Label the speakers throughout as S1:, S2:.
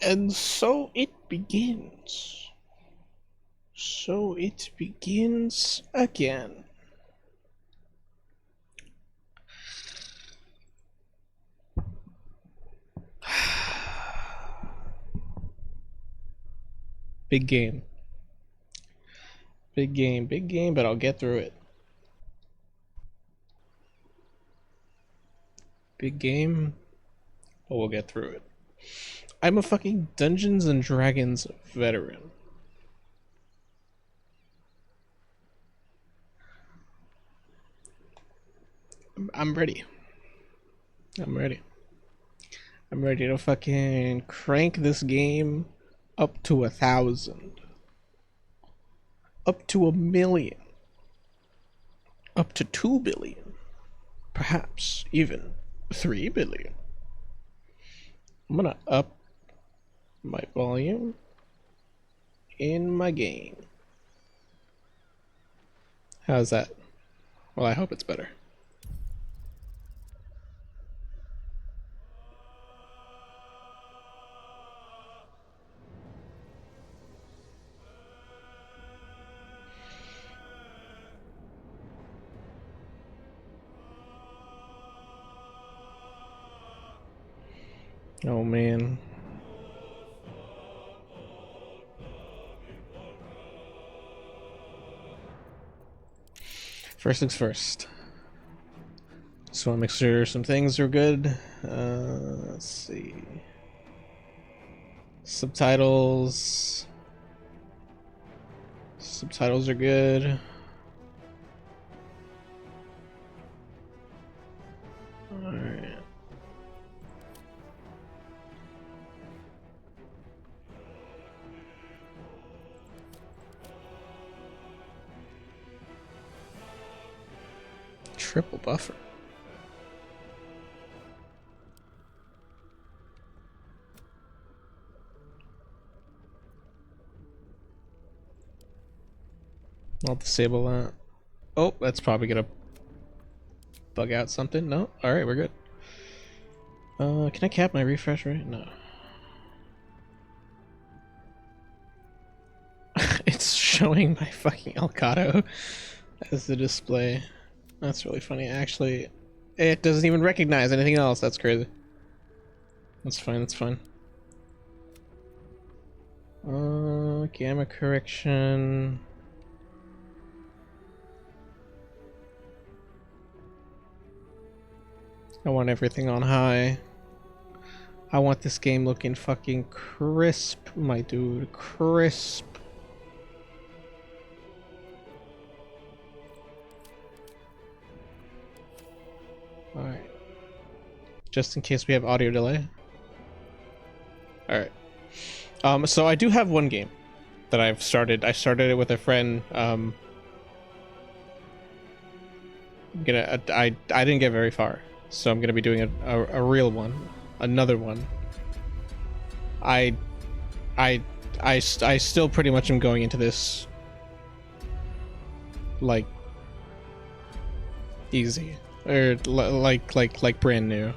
S1: And so it begins. So it begins again. Big game. Big game, but I'll get through it. Big game, but we'll get through it. I'm a fucking Dungeons and Dragons veteran. I'm ready. I'm ready. I'm ready to fucking crank this game up to 1,000. Up to 1,000,000. Up to 2 billion. Perhaps even 3 billion. I'm gonna up my volume in my game. How's that? Well, I hope it's better. Oh man. First things first. Just want to make sure some things are good. Let's see. Subtitles. Subtitles are good. Alright. Triple buffer. I'll disable that. Oh, that's probably gonna bug out something. No? Alright, we're good. Can I cap my refresh rate? No. It's showing my fucking Elgato as the display. That's really funny. Actually, it doesn't even recognize anything else. That's crazy. That's fine, that's fine. Gamma correction. I want everything on high. I want this game looking fucking crisp, my dude. Crisp. Alright. Just in case we have audio delay. Alright. So I do have one game that I've started. I started it with a friend. I didn't get very far, so I'm gonna be doing a real one, another one. I still pretty much am going into this like easy or like brand new.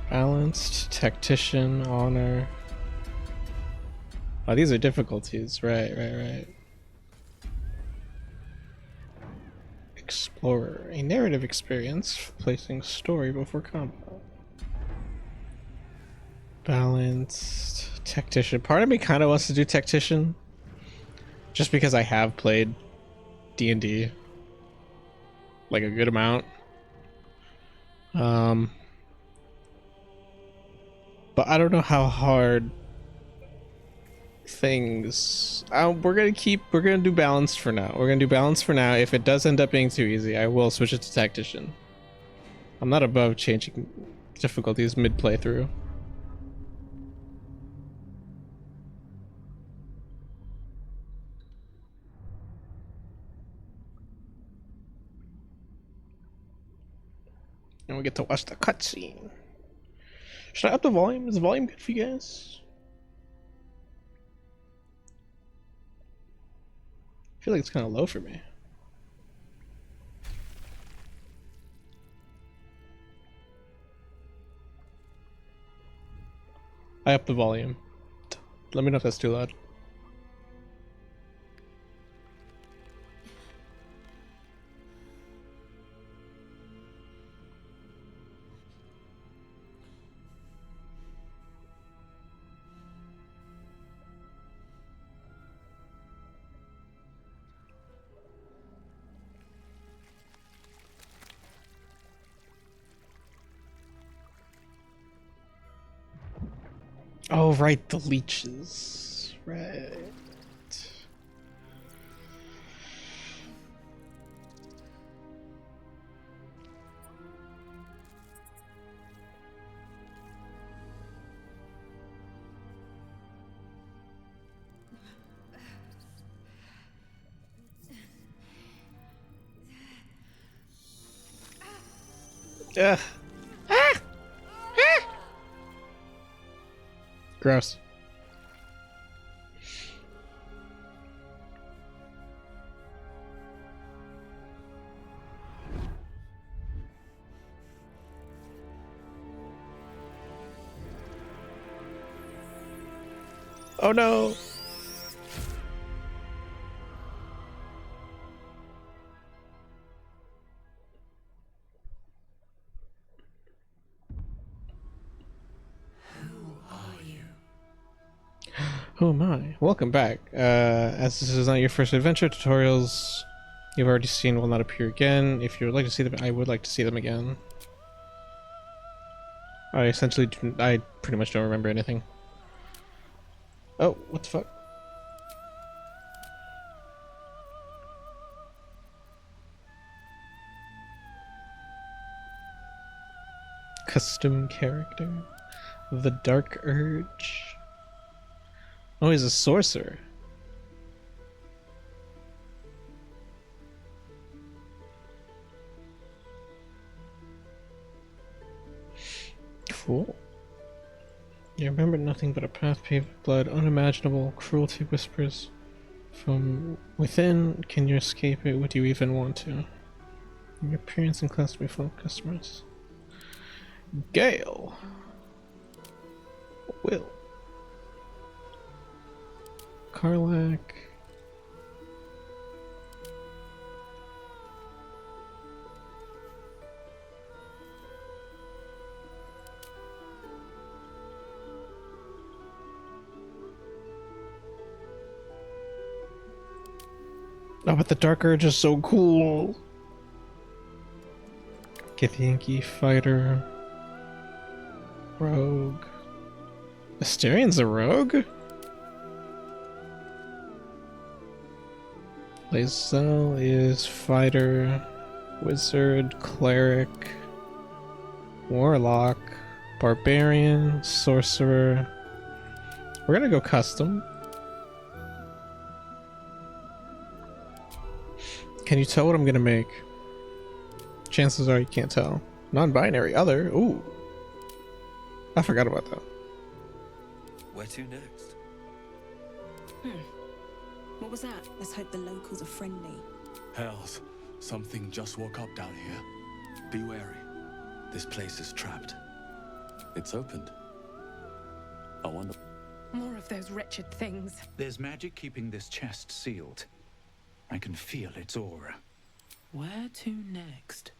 S1: Balanced, tactician, honor. Oh, these are difficulties. Right. Explorer, a narrative experience, placing story before combat. Balanced, tactician. Part of me kind of wants to do tactician, just because I have played D&D like a good amount. But I don't know how hard things. We're gonna do balanced for now. We're gonna do balanced for now. If it does end up being too easy, I will switch it to tactician. I'm not above changing difficulties mid playthrough. And we get to watch the cutscene. Should I up the volume? Is the volume good for you guys? I feel like it's kind of low for me. I upped the volume. Let me know if that's too loud. Oh, right, the leeches. Right. Ugh. Ah! Ah! Gross. Oh no! Who am I? Welcome back. As this is not your first adventure, tutorials you've already seen will not appear again. If you would like to see them, I would like to see them again. I pretty much don't remember anything. Oh, what the fuck? Custom character. The Dark Urge. Oh, he's a sorcerer. Cool. You remember nothing but a path paved with blood, unimaginable cruelty whispers from within. Can you escape it? Would you even want to? Your appearance in class to be full of customers. Gale. Will. Karlak. Oh, but the Dark Urge is so cool. Githyanki fighter. Rogue. Asterian's a rogue? Lae'zel is fighter, wizard, cleric, warlock, barbarian, sorcerer. We're gonna go custom. Can you tell what I'm gonna make? Chances are you can't tell. Non-binary other. Ooh. I forgot about that.
S2: Where to next?
S3: What was that? Let's hope the locals are friendly.
S4: Hells, something just woke up down here. Be wary. This place is trapped. It's opened. I wonder...
S3: More of those wretched things.
S5: There's magic keeping this chest sealed. I can feel its aura.
S2: Where to next?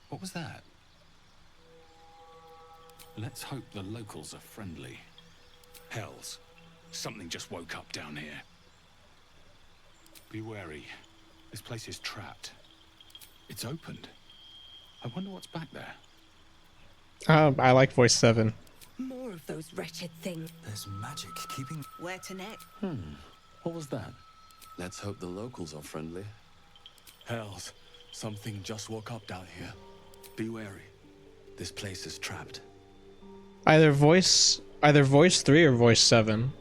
S4: What was that? Let's hope the locals are friendly. Hells, something just woke up down here. Be wary. This place is trapped. It's opened. I wonder what's back there.
S1: I like voice 7.
S3: More of those wretched things.
S2: There's magic keeping...
S3: Where to next?
S4: What was that?
S2: Let's hope the locals are friendly.
S4: Hells, something just woke up down here. Be wary. This place is trapped.
S1: Either voice 3 or voice 7.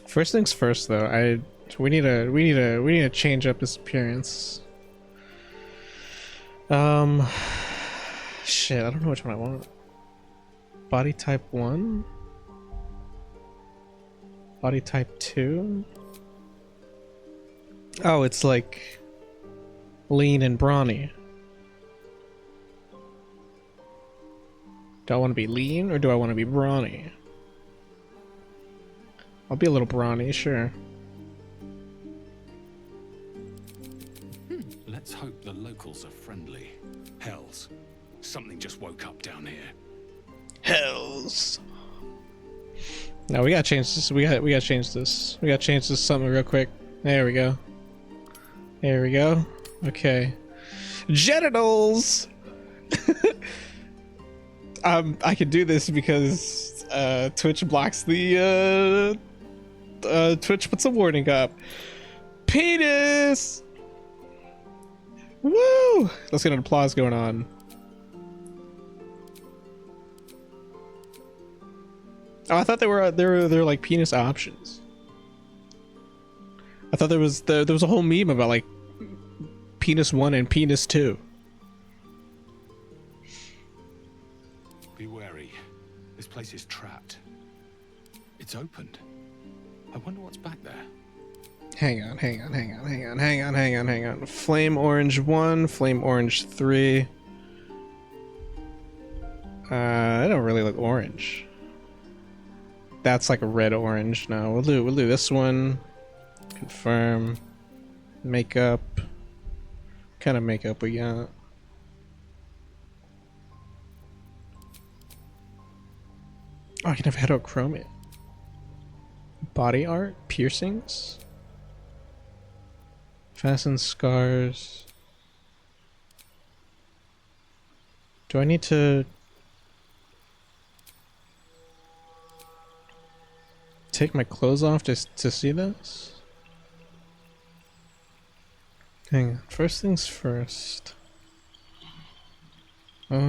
S1: First things first, though. We need to change up his appearance. Shit, I don't know which one I want. Body type 1? Body type 2? Oh, it's like lean and brawny. Do I want to be lean or do I want to be brawny? I'll be a little brawny, sure.
S4: Let's hope the locals are friendly. Hells. Something just woke up down here.
S1: Hells. No, we gotta change this. We gotta change this. We gotta change this something real quick. There we go. There we go. Okay. Genitals. I can do this because Twitch blocks the Twitch puts a warning up. Penis. Woo! Let's get an applause going on. Oh, I thought they were like penis options. I thought there was a whole meme about like penis 1 and penis 2.
S4: Be wary. This place is trapped. It's opened. I wonder what's back there.
S1: Hang on. Flame orange 1, flame orange 3. I don't really look orange. That's like a red orange. No, we'll do this one. Confirm. Makeup. What kind of makeup we got? Oh, I can have heterochromia. Body art, piercings, fasten scars. Do I need to take my clothes off to see this? Hang on. First things first. More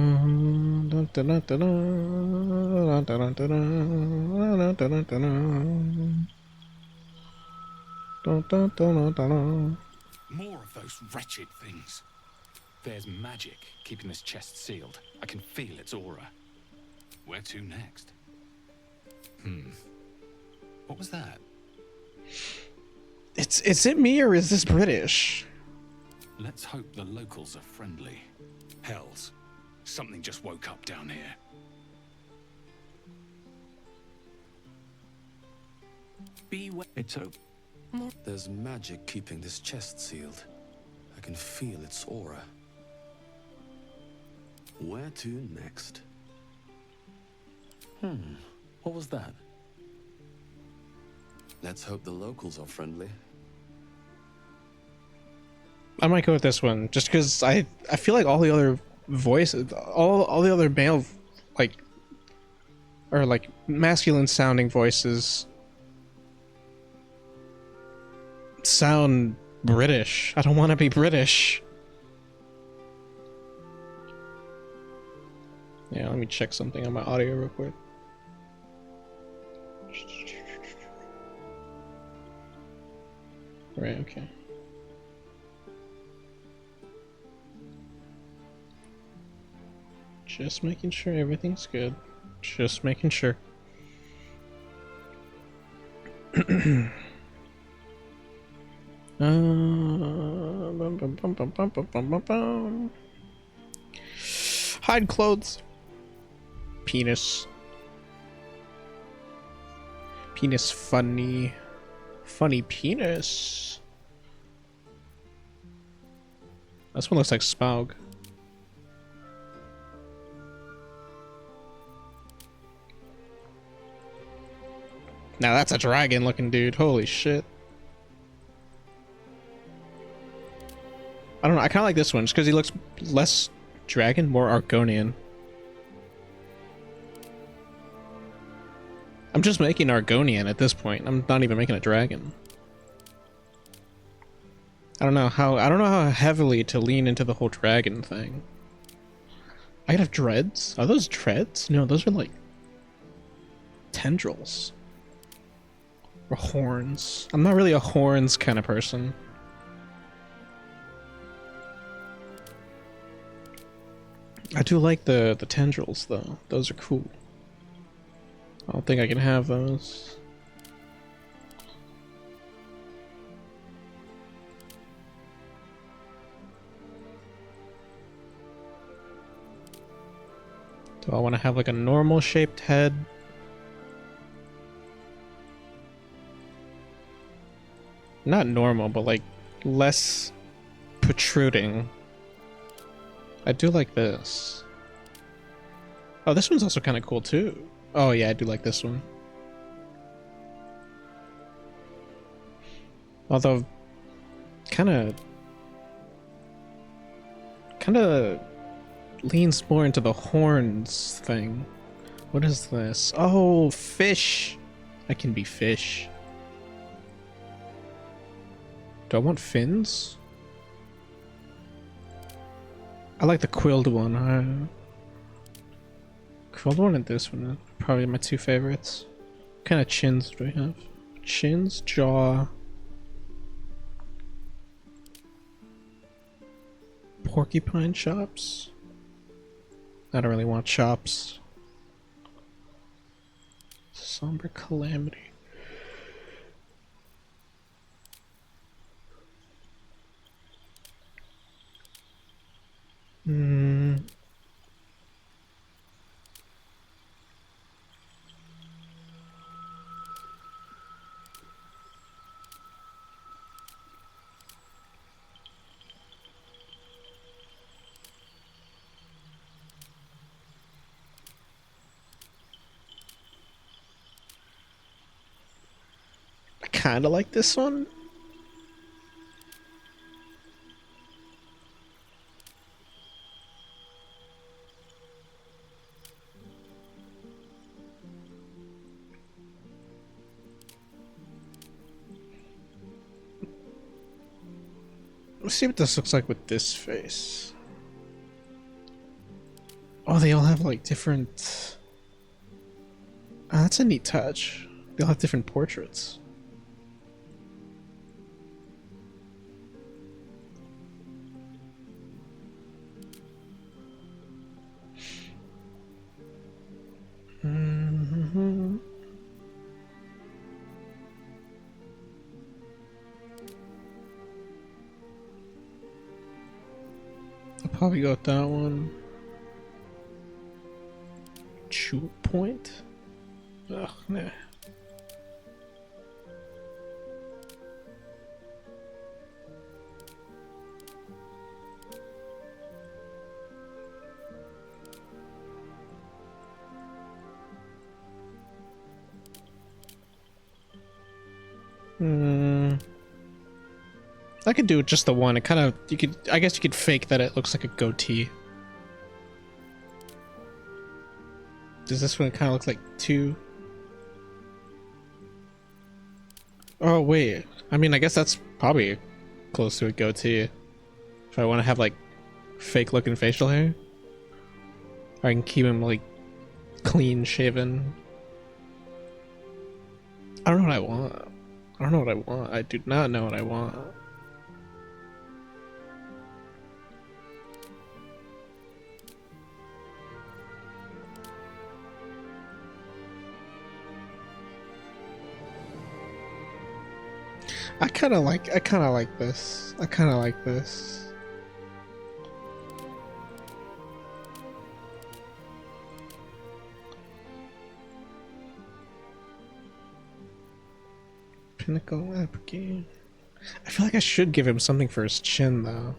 S4: of those wretched things. There's magic keeping this chest sealed. I can feel its aura. Where to next? What was that?
S1: Is it me or is this British?
S4: Let's hope the locals are friendly. Hells. Something just woke up down here.
S5: It's open.
S2: There's magic keeping this chest sealed. I can feel its aura. Where to next? What was that? Let's hope the locals are friendly.
S1: I might go with this one just because I feel like all the other voices, all the other male, like, or like masculine sounding voices sound British. I don't want to be British. Yeah, let me check something on my audio real quick. Right, okay. Just making sure everything's good. Just making sure. Hide clothes. Penis. Penis funny. Funny penis. This one looks like Smaug. Now that's a dragon looking dude. Holy shit. I don't know. I kind of like this one just because he looks less dragon, more Argonian. I'm just making Argonian at this point. I'm not even making a dragon. I don't know how heavily to lean into the whole dragon thing. I could have dreads. Are those dreads? No, those are like tendrils. Or horns. I'm not really a horns kind of person. I do like the tendrils though. Those are cool. I don't think I can have those. Do I want to have like a normal shaped head? Not normal, but like less protruding. I do like this. Oh, this one's also kind of cool too. Oh yeah, I do like this one. Although, kind of leans more into the horns thing. What is this? Oh, fish! I can be fish. Do I want fins? I like the quilled one. Quilled one and this one are probably my two favorites. What kind of chins do we have? Chins, jaw. Porcupine chops? I don't really want chops. Somber calamity. I kind of like this one. Let's see what this looks like with this face. Oh, they all have like different... that's a neat touch. They all have different portraits. I'll probably go with that one. Chew point? Ugh, nah. I could do just the one. It kind of, you could, I guess you could fake that it looks like a goatee. Does this one kind of look like two? Oh, wait. I mean, I guess that's probably close to a goatee. If I want to have like fake looking facial hair. Or I can keep him like clean shaven. I don't know what I want. I don't know what I want. I do not know what I want. I kind of like this. I kind of like this. Pinnacle Applique. I feel like I should give him something for his chin though.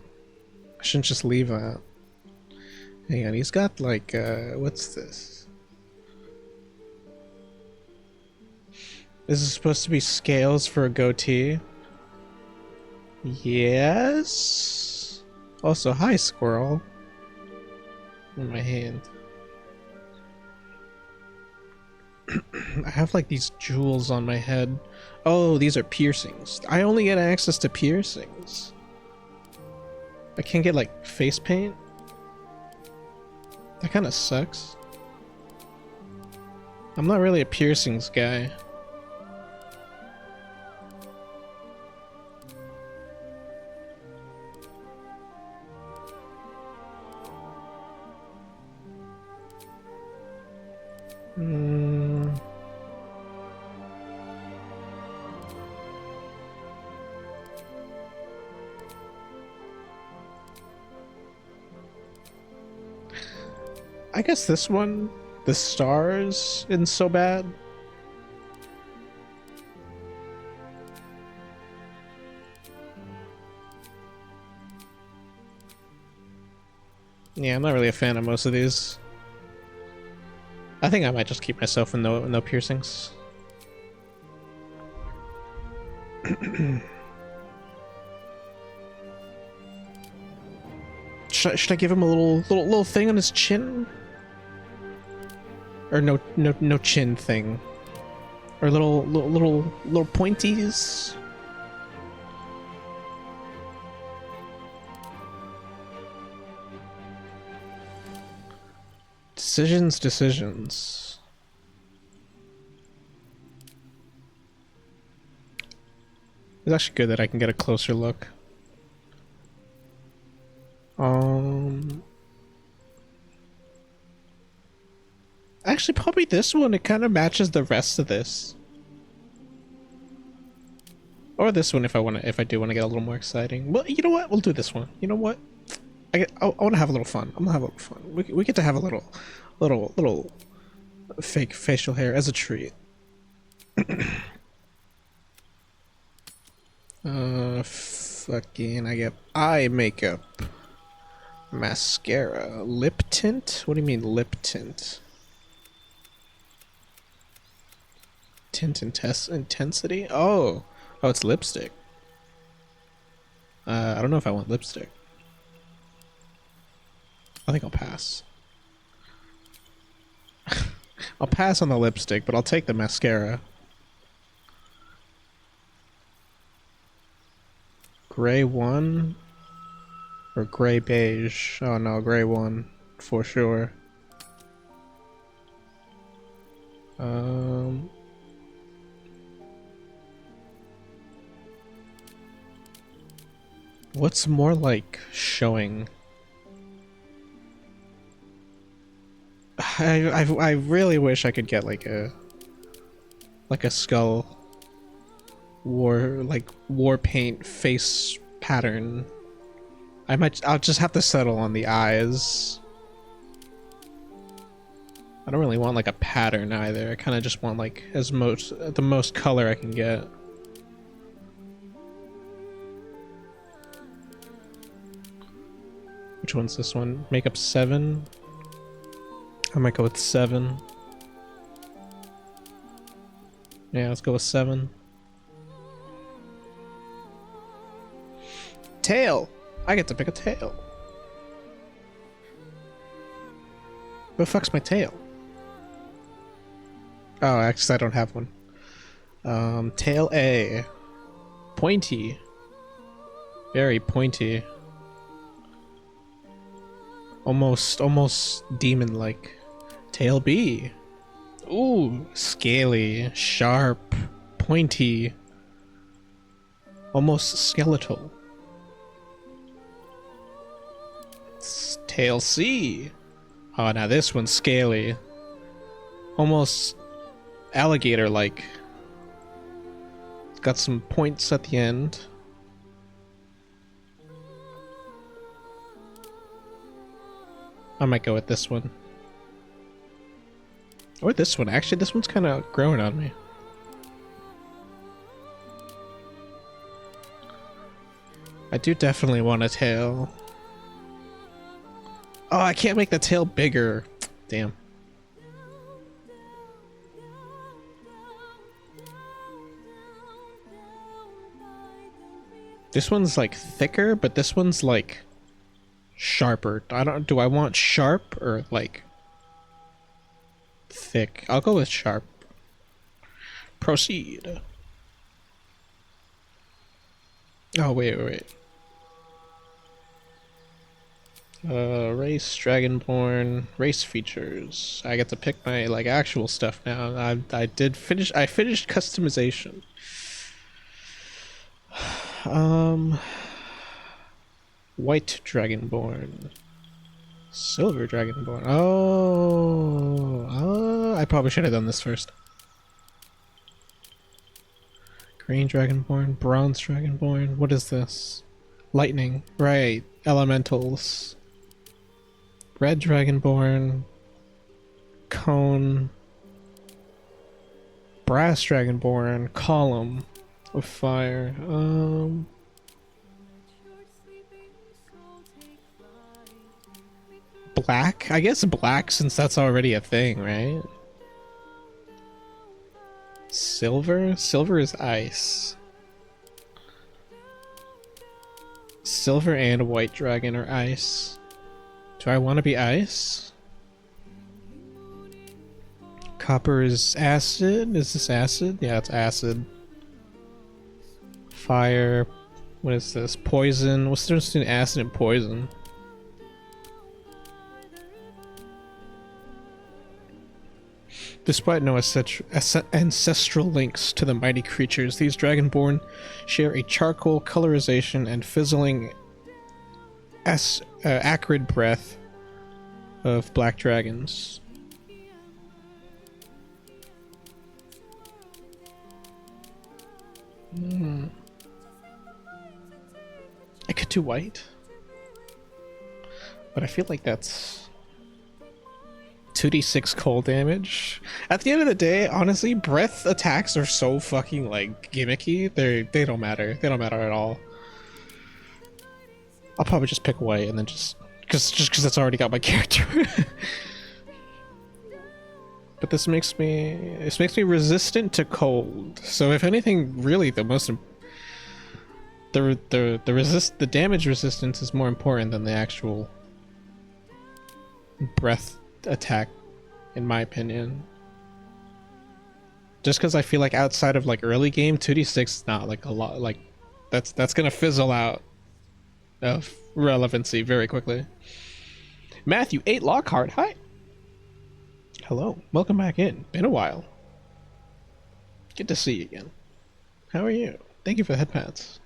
S1: I shouldn't just leave that. Hang on, he's got like what's this? Is this supposed to be scales for a goatee? Yes. Also, hi squirrel. In my hand. I have like these jewels on my head. Oh, these are piercings. I only get access to piercings. I can't get like face paint. That kind of sucks. I'm not really a piercings guy. I guess this one, the stars, isn't so bad. Yeah, I'm not really a fan of most of these. I think I might just keep myself in no piercings. Should I give him a little thing on his chin? Or no chin thing. Or little pointies? Decisions. It's actually good that I can get a closer look. Actually, probably this one. It kind of matches the rest of this. Or this one if I do want to get a little more exciting. Well, you know what? We'll do this one. You know what? I want to have a little fun. I'm gonna have a little fun. We get to have a little fake facial hair as a treat. Fucking, I get eye makeup, mascara, lip tint. What do you mean lip tint? Tint and test intensity. Oh, it's lipstick. I don't know if I want lipstick. I think I'll pass. I'll pass on the lipstick, but I'll take the mascara. Gray 1 or gray beige? Oh no, gray 1 for sure. What's more like showing? I really wish I could get like a skull war paint face pattern. I'll just have to settle on the eyes. I don't really want like a pattern either. I kind of just want like the most color I can get. Which one's this one? Makeup 7? I might go with 7. Yeah, let's go with 7. Tail! I get to pick a tail. Who the fuck's my tail? Oh, actually I don't have one. Tail A. Pointy. Very pointy. Almost demon-like. Tail B. Ooh, scaly, sharp, pointy. Almost skeletal. Tail C. Oh, now this one's scaly. Almost alligator-like. It's got some points at the end. I might go with this one. Or this one. Actually, this one's kind of growing on me. I do definitely want a tail. Oh, I can't make the tail bigger. Damn. This one's like thicker, but this one's like sharper. Do I want sharp or like thick? I'll go with sharp. Proceed. Oh, wait. Race, Dragonborn, race features. I get to pick my like actual stuff now. I finished customization. White Dragonborn. Silver Dragonborn. Oh, I probably should have done this first. Green Dragonborn, Bronze Dragonborn. What is this? Lightning. Right. Elementals. Red Dragonborn. cone. Brass dragonborn column of fire. Black? I guess black, since that's already a thing, right? Silver? Silver is ice. Silver and white dragon are ice. Do I want to be ice? Copper is acid? Is this acid? Yeah, it's acid. Fire. What is this? Poison. What's the difference between acid and poison? Despite no ancestral links to the mighty creatures, these dragonborn share a charcoal colorization and fizzling acrid breath of black dragons. I could do white, but I feel like that's 2d6 cold damage. At the end of the day, honestly, breath attacks are so fucking like gimmicky. They don't matter. They don't matter at all. I'll probably just pick white and then just because that's already got my character. But this makes me resistant to cold. So if anything, really the damage resistance is more important than the actual breath attack, in my opinion. Just because I feel like outside of like early game, 2d6 is not like a lot. Like that's gonna fizzle out of relevancy very quickly. Matthew 8 Lockhart, hi. Hello, welcome back in. Been a while. Good to see you again. How are you? Thank you for the headpads.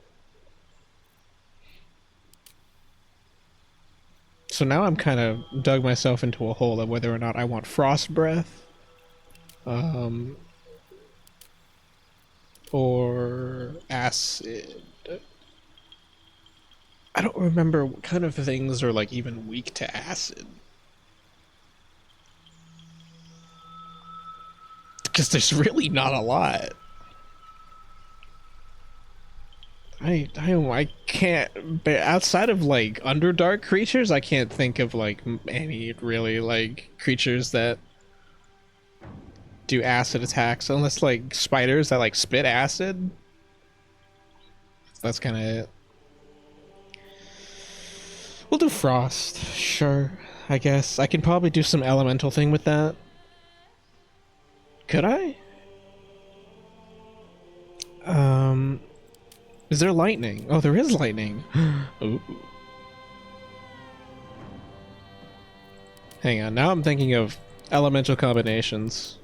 S1: So now I'm kind of dug myself into a hole of whether or not I want frost breath, or acid. I don't remember what kind of things are like even weak to acid. Because there's really not a lot. I can't, but outside of like Underdark creatures, I can't think of like any really like creatures that do acid attacks, unless like spiders that like spit acid. That's kind of it. We'll do frost, sure. I guess I can probably do some elemental thing with that. Could I? Is there lightning? Oh, there is lightning. Ooh. Hang on, now I'm thinking of elemental combinations.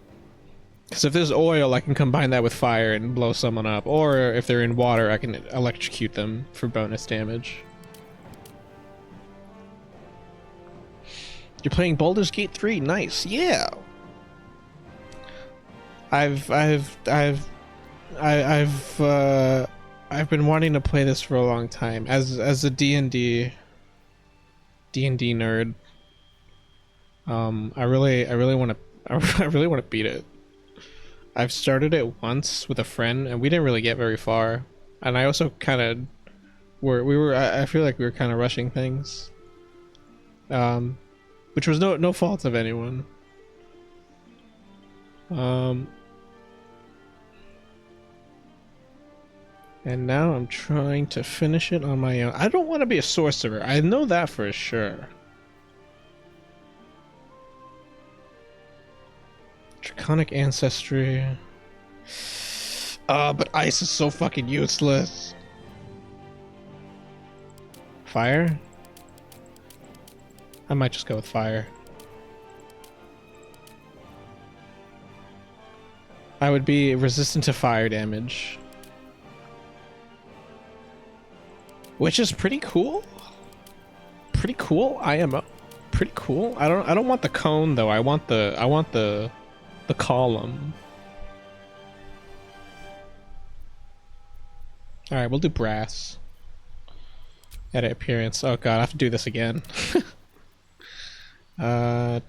S1: Because if there's oil, I can combine that with fire and blow someone up. Or if they're in water, I can electrocute them for bonus damage. You're playing Baldur's Gate 3, nice, yeah! I've been wanting to play this for a long time as a D&D nerd. I really want to beat it. I've started it once with a friend and we didn't really get very far. And I also kind of I feel like we were kind of rushing things. Which was no fault of anyone. And now I'm trying to finish it on my own. I don't want to be a sorcerer. I know that for sure. Draconic ancestry. But ice is so fucking useless. Fire? I might just go with fire. I would be resistant to fire damage. Which is pretty cool. Pretty cool. IMO. Pretty cool. I don't want the cone though. I want the column. Alright, we'll do brass. Edit appearance. Oh god, I have to do this again. I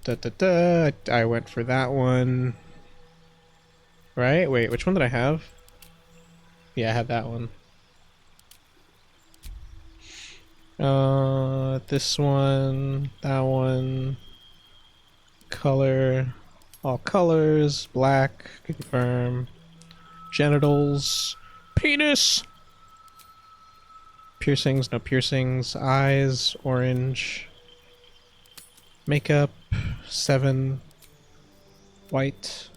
S1: went for that one. Right? Wait, which one did I have? Yeah, I had that one. This one, that one, color, all colors, black, confirm, genitals, penis, piercings, no piercings, eyes, orange, makeup, 7, white,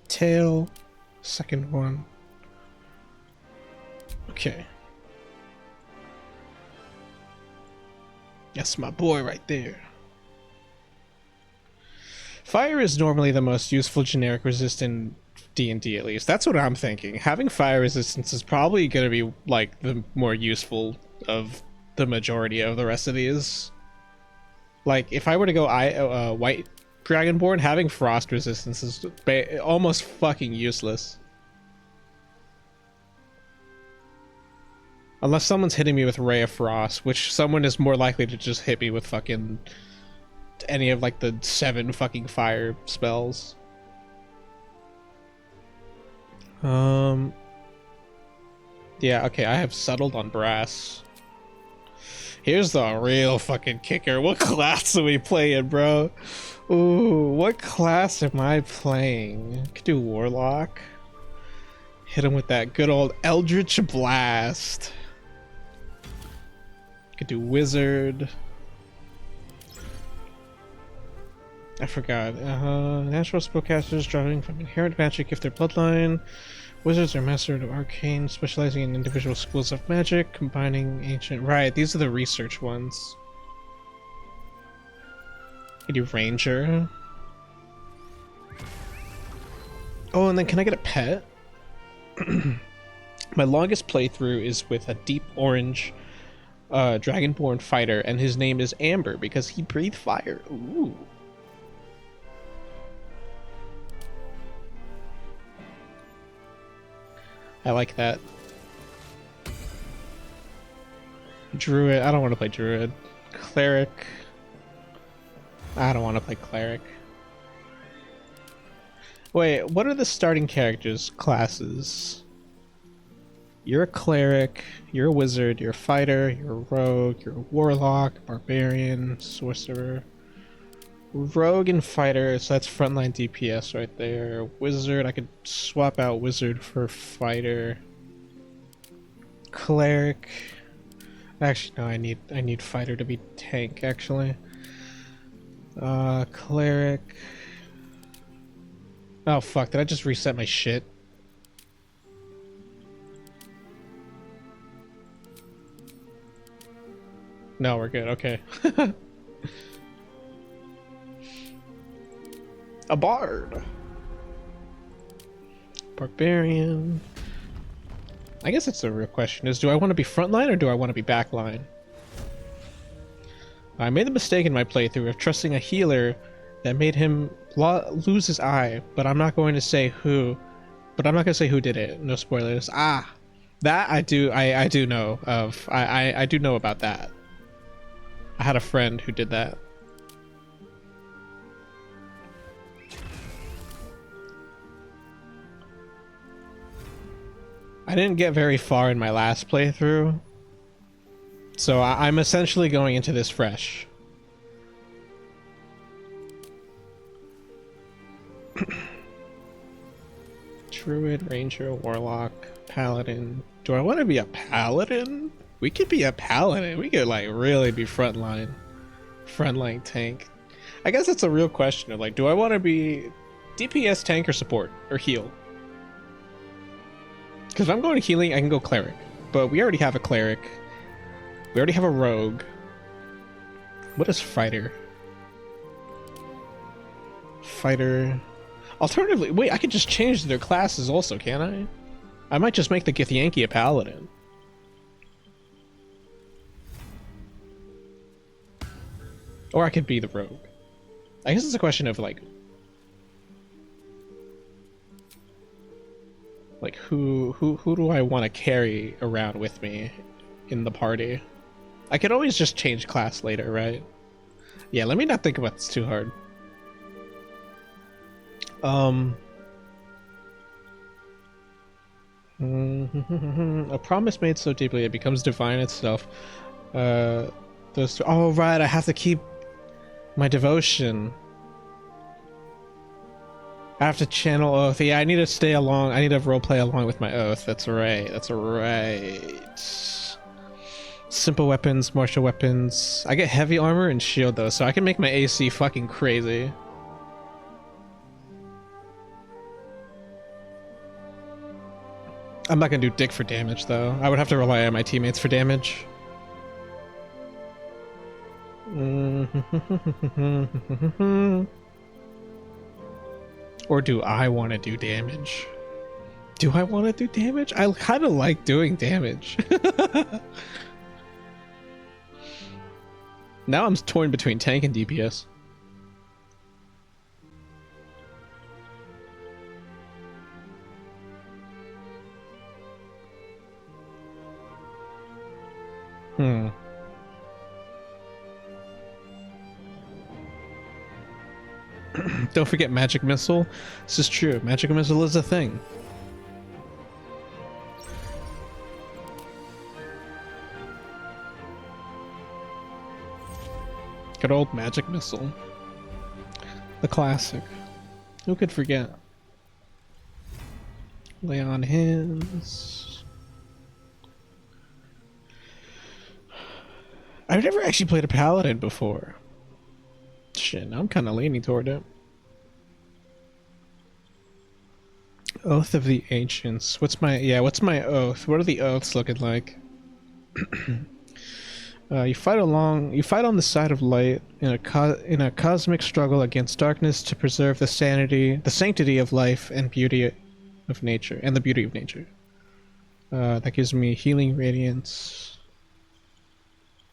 S1: tail, second one. Okay. That's my boy right there. Fire is normally the most useful generic resist in D&D, at least. That's what I'm thinking. Having fire resistance is probably going to be, like, the more useful of the majority of the rest of these. Like, if I were to go white Dragonborn, having frost resistance is almost fucking useless. Unless someone's hitting me with Ray of Frost, which someone is more likely to just hit me with fucking any of like the 7 fucking fire spells. Yeah, okay, I have settled on brass. Here's the real fucking kicker. What class are we playing, bro? Ooh, what class am I playing? Could do Warlock. Hit him with that good old Eldritch Blast. Could do Wizard. I forgot. Natural spellcasters drawing from inherent magic if their bloodline. Wizards are mastered of arcane, specializing in individual schools of magic, combining ancient. Right, these are the research ones. You do Ranger. Oh, and then can I get a pet? My longest playthrough is with a deep orange Dragonborn fighter, and his name is Amber because he breathed fire. Ooh. I like that. Druid. I don't want to play Druid. Cleric. I don't want to play Cleric. Wait, what are the starting characters' classes? You're a Cleric, you're a Wizard, you're a Fighter, you're a Rogue, you're a Warlock, Barbarian, Sorcerer. Rogue and Fighter, so that's frontline DPS right there. Wizard, I could swap out Wizard for Fighter. Cleric. Actually, no, I need Fighter to be tank, actually. Cleric. Oh fuck, did I just reset my shit? No, we're good, okay. A bard. Barbarian. I guess that's the real question is, do I want to be frontline or do I want to be backline? I made the mistake in my playthrough of trusting a healer that made him lose his eye, but I'm not going to say who. But I'm not going to say who did it. No spoilers. Ah, that I do know of. I do know about that. I had a friend who did that. I didn't get very far in my last playthrough, so I'm essentially going into this fresh. Druid, Ranger, Warlock, Paladin. Do I want to be a Paladin? We could be a Paladin. We could like really be frontline tank. I guess that's a real question of like, do I want to be DPS, tank, or support, or heal? Because if I'm going to healing, I can go Cleric. But we already have a Cleric. We already have a Rogue. What is Fighter? Fighter. Alternatively, wait, I could just change their classes also, can't I? I might just make the Githyanki a Paladin. Or I could be the Rogue. I guess it's a question of like who do I want to carry around with me in the party? I could always just change class later, right? Yeah, let me not think about this too hard. A promise made so deeply it becomes divine itself. Those. Oh right, I have to keep my devotion. I have to channel oath. Yeah, I need to stay along. I need to roleplay along with my oath. That's right. That's right. Simple weapons, martial weapons. I get heavy armor and shield though, so I can make my AC fucking crazy. I'm not gonna do dick for damage though. I would have to rely on my teammates for damage. Or do I want to do damage? Do I want to do damage? I kind of like doing damage. Now I'm torn between tank and DPS. Don't forget magic missile. This is true. Magic missile is a thing. Good old magic missile. The classic. Who could forget? Lay on hands. I've never actually played a paladin before. Shit, now I'm kind of leaning toward it. Oath of the Ancients. What's my oath? What are the oaths looking like? You fight on the side of light in a cosmic struggle against darkness to preserve the sanctity of life and beauty of nature, and the beauty of nature. That gives me healing radiance.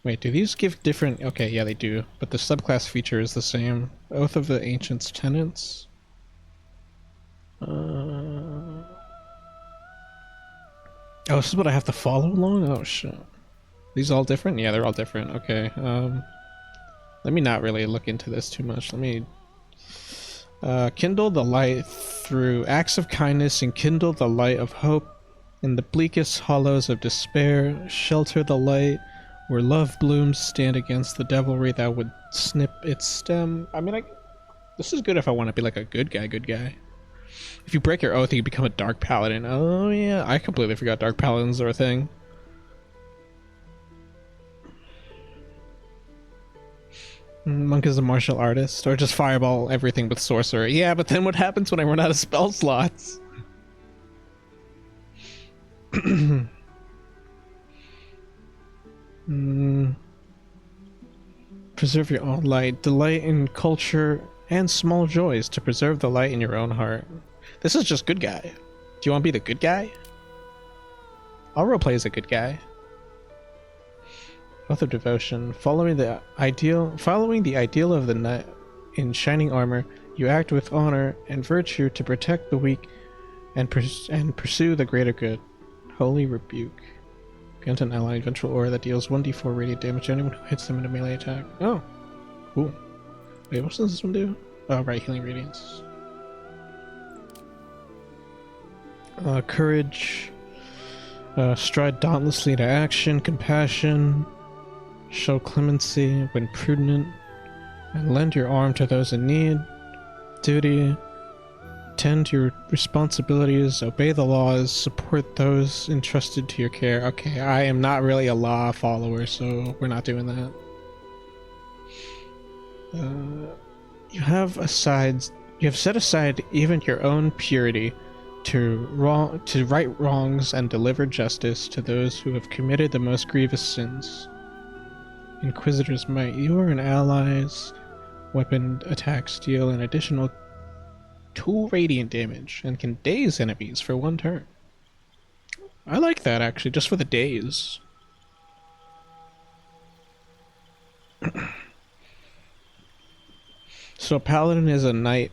S1: Wait, do these give different? Okay, yeah, they do. But the subclass feature is the same. Oath of the Ancients Tenants. Oh, this is what I have to follow along? Oh, shit. These all different? Yeah, they're all different. Okay, let me not really look into this too much. Let me... kindle the light through acts of kindness and kindle the light of hope in the bleakest hollows of despair. Shelter the light where love blooms, stand against the devilry that would snip its stem. I mean, this is good if I want to be like a good guy. If you break your oath, you become a dark paladin. Oh yeah, I completely forgot dark paladins are a thing. Monk is a martial artist, or just fireball everything with sorcerer. Yeah, but then what happens when I run out of spell slots? Preserve your own light. Delight in culture and small joys to preserve the light in your own heart. This is just good guy. Do you want to be the good guy? I'll roleplay as a good guy. Oath of devotion. Following the ideal of the knight in shining armor, you act with honor and virtue to protect the weak and pursue the greater good. Holy rebuke. Grant an ally ventral aura that deals 1d4 radiant damage to anyone who hits them in a melee attack. Oh. Cool. Wait, what does this one do? Oh, right, healing radiance. Courage. Stride dauntlessly to action. Compassion. Show clemency when prudent. And lend your arm to those in need. Duty. Tend to your responsibilities, obey the laws, support those entrusted to your care. Okay, I am not really a law follower, so we're not doing that. You have set aside even your own purity to right wrongs and deliver justice to those who have committed the most grievous sins. Inquisitor's might. You are an ally's weapon attacks deal an additional 2 radiant damage and can daze enemies for 1 turn. I like that actually, just for the daze. So Paladin is a knight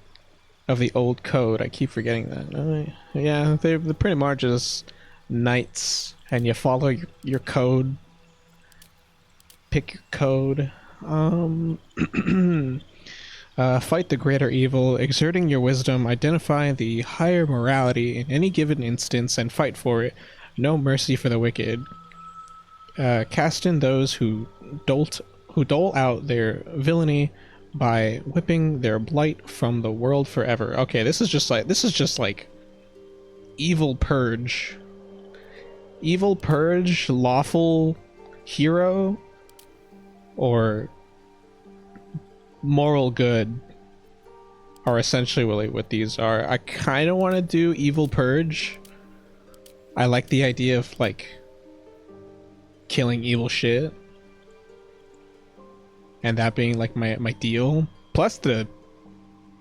S1: of the old code. I keep forgetting that. Yeah, they're pretty much just knights, and you follow your code. Pick your code. Fight the greater evil, exerting your wisdom, identify the higher morality in any given instance, and fight for it. No mercy for the wicked. Cast in those who dole out their villainy by whipping their blight from the world forever. Okay, this is just like evil purge. Evil purge, lawful hero, or moral good are essentially really what these are. I kind of want to do evil purge. I like the idea of like killing evil shit, and that being like my deal. Plus the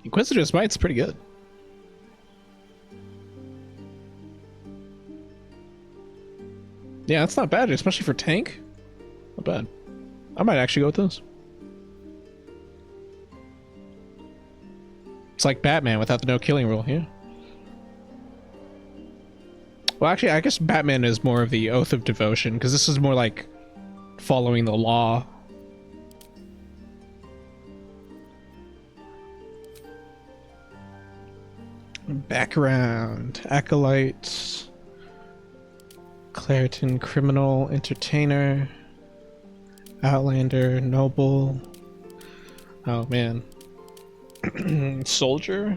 S1: Inquisitor's Might's pretty good. Yeah, that's not bad, especially for tank. Not bad. I might actually go with this. It's like Batman without the no killing rule, yeah. Well, actually, I guess Batman is more of the Oath of Devotion, because this is more like following the law. Background, Acolyte, Claritin, Criminal, Entertainer, Outlander, Noble. Oh man. Soldier.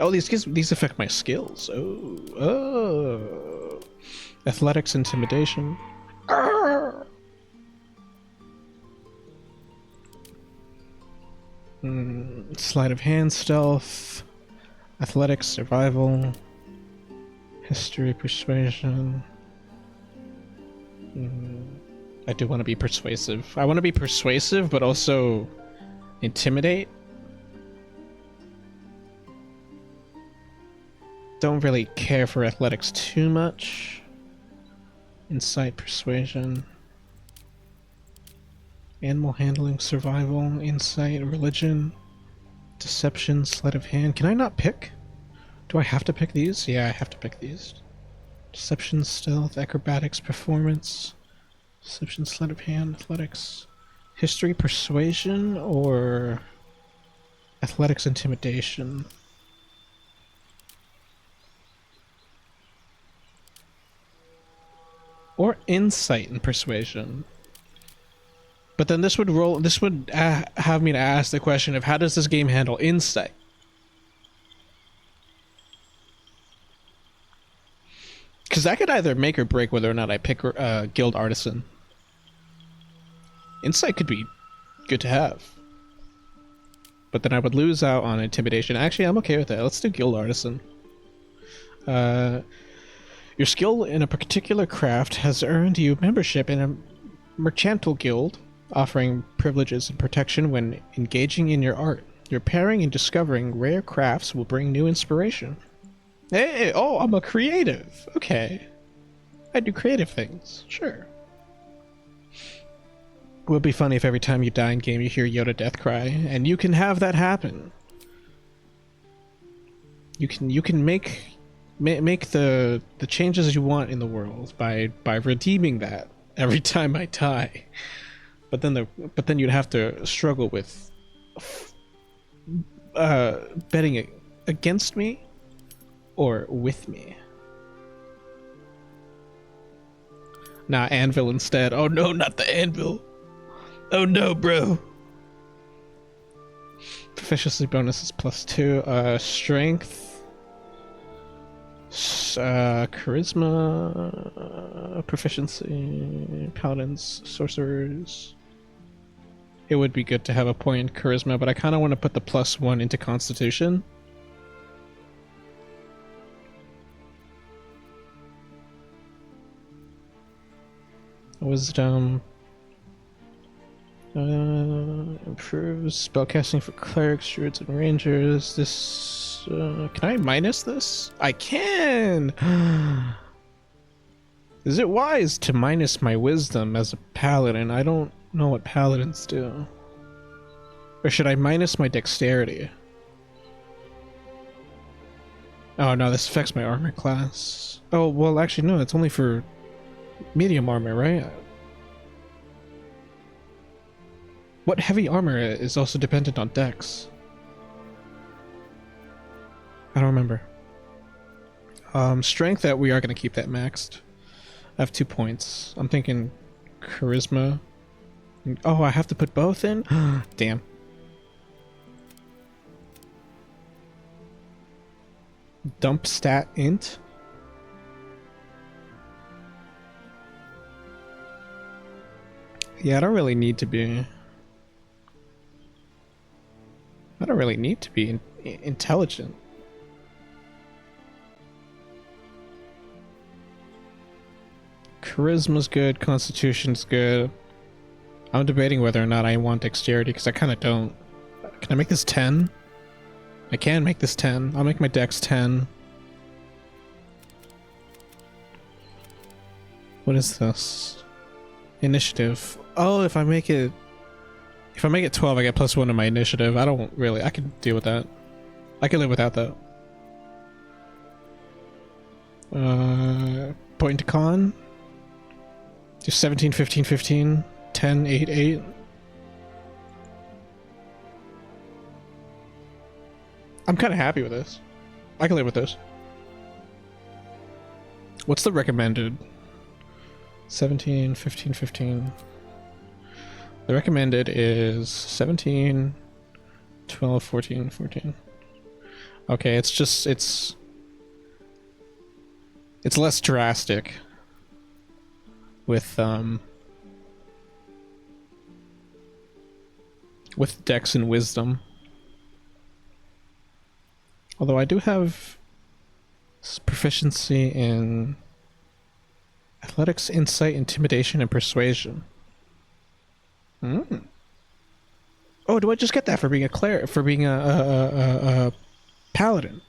S1: Oh, these affect my skills. Oh. Athletics, Intimidation. Sleight of hand, Stealth. Athletics, Survival. History, Persuasion. I do want to be persuasive. I want to be persuasive, but also intimidate. Don't really care for athletics too much. Insight, Persuasion. Animal handling, Survival, Insight, Religion, Deception, Sleight of hand. Can I not pick? Do I have to pick these? Yeah, I have to pick these. Deception, Stealth, Acrobatics, Performance. Deception, Sleight of hand, Athletics. History, Persuasion, or Athletics, Intimidation? Or Insight and Persuasion. But then this would have me to ask the question of how does this game handle Insight? Because that could either make or break whether or not I pick Guild Artisan. Insight could be good to have. But then I would lose out on Intimidation. Actually, I'm okay with that. Let's do Guild Artisan. Your skill in a particular craft has earned you membership in a merchantal guild, offering privileges and protection when engaging in your art. Repairing and discovering rare crafts will bring new inspiration. Hey, oh, I'm a creative. Okay. I do creative things. Sure. It would be funny if every time you die in game you hear Yoda death cry, and you can have that happen. You can make the changes you want in the world by redeeming that every time I die. But then you'd have to struggle with betting against me or with me. Nah, anvil instead. Oh no, not the anvil. Oh no, bro. Proficiency bonus is +2. Strength. Charisma. Proficiency. Paladins. Sorcerers. It would be good to have a point in charisma, but I kind of want to put the +1 into Constitution. Wisdom. Improves spellcasting for clerics, druids, and rangers. This can I minus this? I can. Is it wise to minus my wisdom as a paladin? I don't know what paladins do. Or should I minus my dexterity? Oh no, this affects my armor class. Oh well, actually no, it's only for medium armor, right? What heavy armor is also dependent on dex? I don't remember. Strength, that we are going to keep that maxed. I have 2 points. I'm thinking charisma. Oh, I have to put both in? Damn. Dump stat int? Yeah, I don't really need to be... I don't really need to be intelligent. Charisma's good, constitution's good. I'm debating whether or not I want dexterity, because I kind of don't. Can I make this 10? I can make this 10. I'll make my dex 10. What is this? Initiative. Oh, if I make it 12, I get +1 to my initiative. I don't really... I can deal with that. I can live without that. Point to con. Do 17, 15, 15, 10, 8, 8. I'm kind of happy with this. I can live with this. What's the recommended? 17, 15, 15. The recommended is 17, 12, 14, 14. Okay, it's just, it's less drastic with dex and wisdom. Although I do have proficiency in athletics, insight, intimidation, and persuasion. Oh, do I just get that for being a cleric, for being a paladin?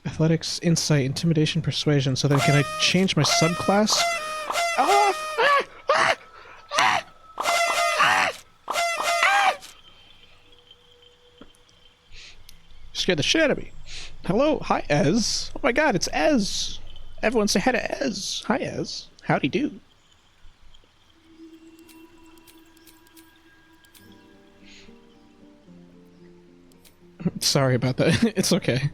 S1: Athletics, insight, intimidation, persuasion. So then can I change my subclass? Scared the shit out of me. Hello, hi Ez. Oh my god, it's Ez. Everyone say hi to Ez. Hi Ez. Howdy do. Sorry about that. It's okay.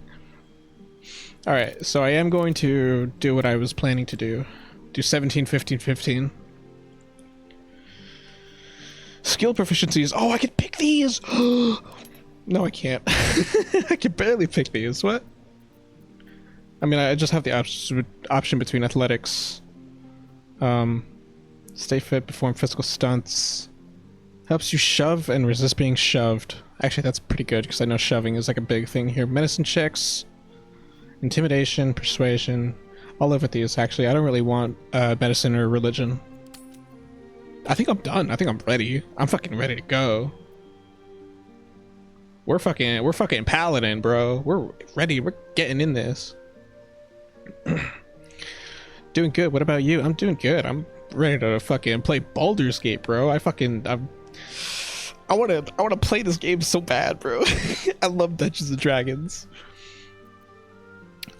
S1: Alright, so I am going to do what I was planning to do. Do 17, 15, 15. Skill proficiencies. Oh, I can pick these! No, I can't. I can barely pick these. What? I mean, I just have the option between athletics. Stay fit, perform physical stunts. Helps you shove and resist being shoved. Actually, that's pretty good, because I know shoving is like a big thing here. Medicine checks. Intimidation, persuasion. I'll live with these, actually. I don't really want medicine or religion. I think I'm done. I think I'm ready. I'm fucking ready to go. We're fucking paladin, bro. We're ready. We're getting in this. Doing good. What about you? I'm doing good. I'm ready to fucking play Baldur's Gate, bro. I wanna play this game so bad, bro. I love Dungeons and Dragons.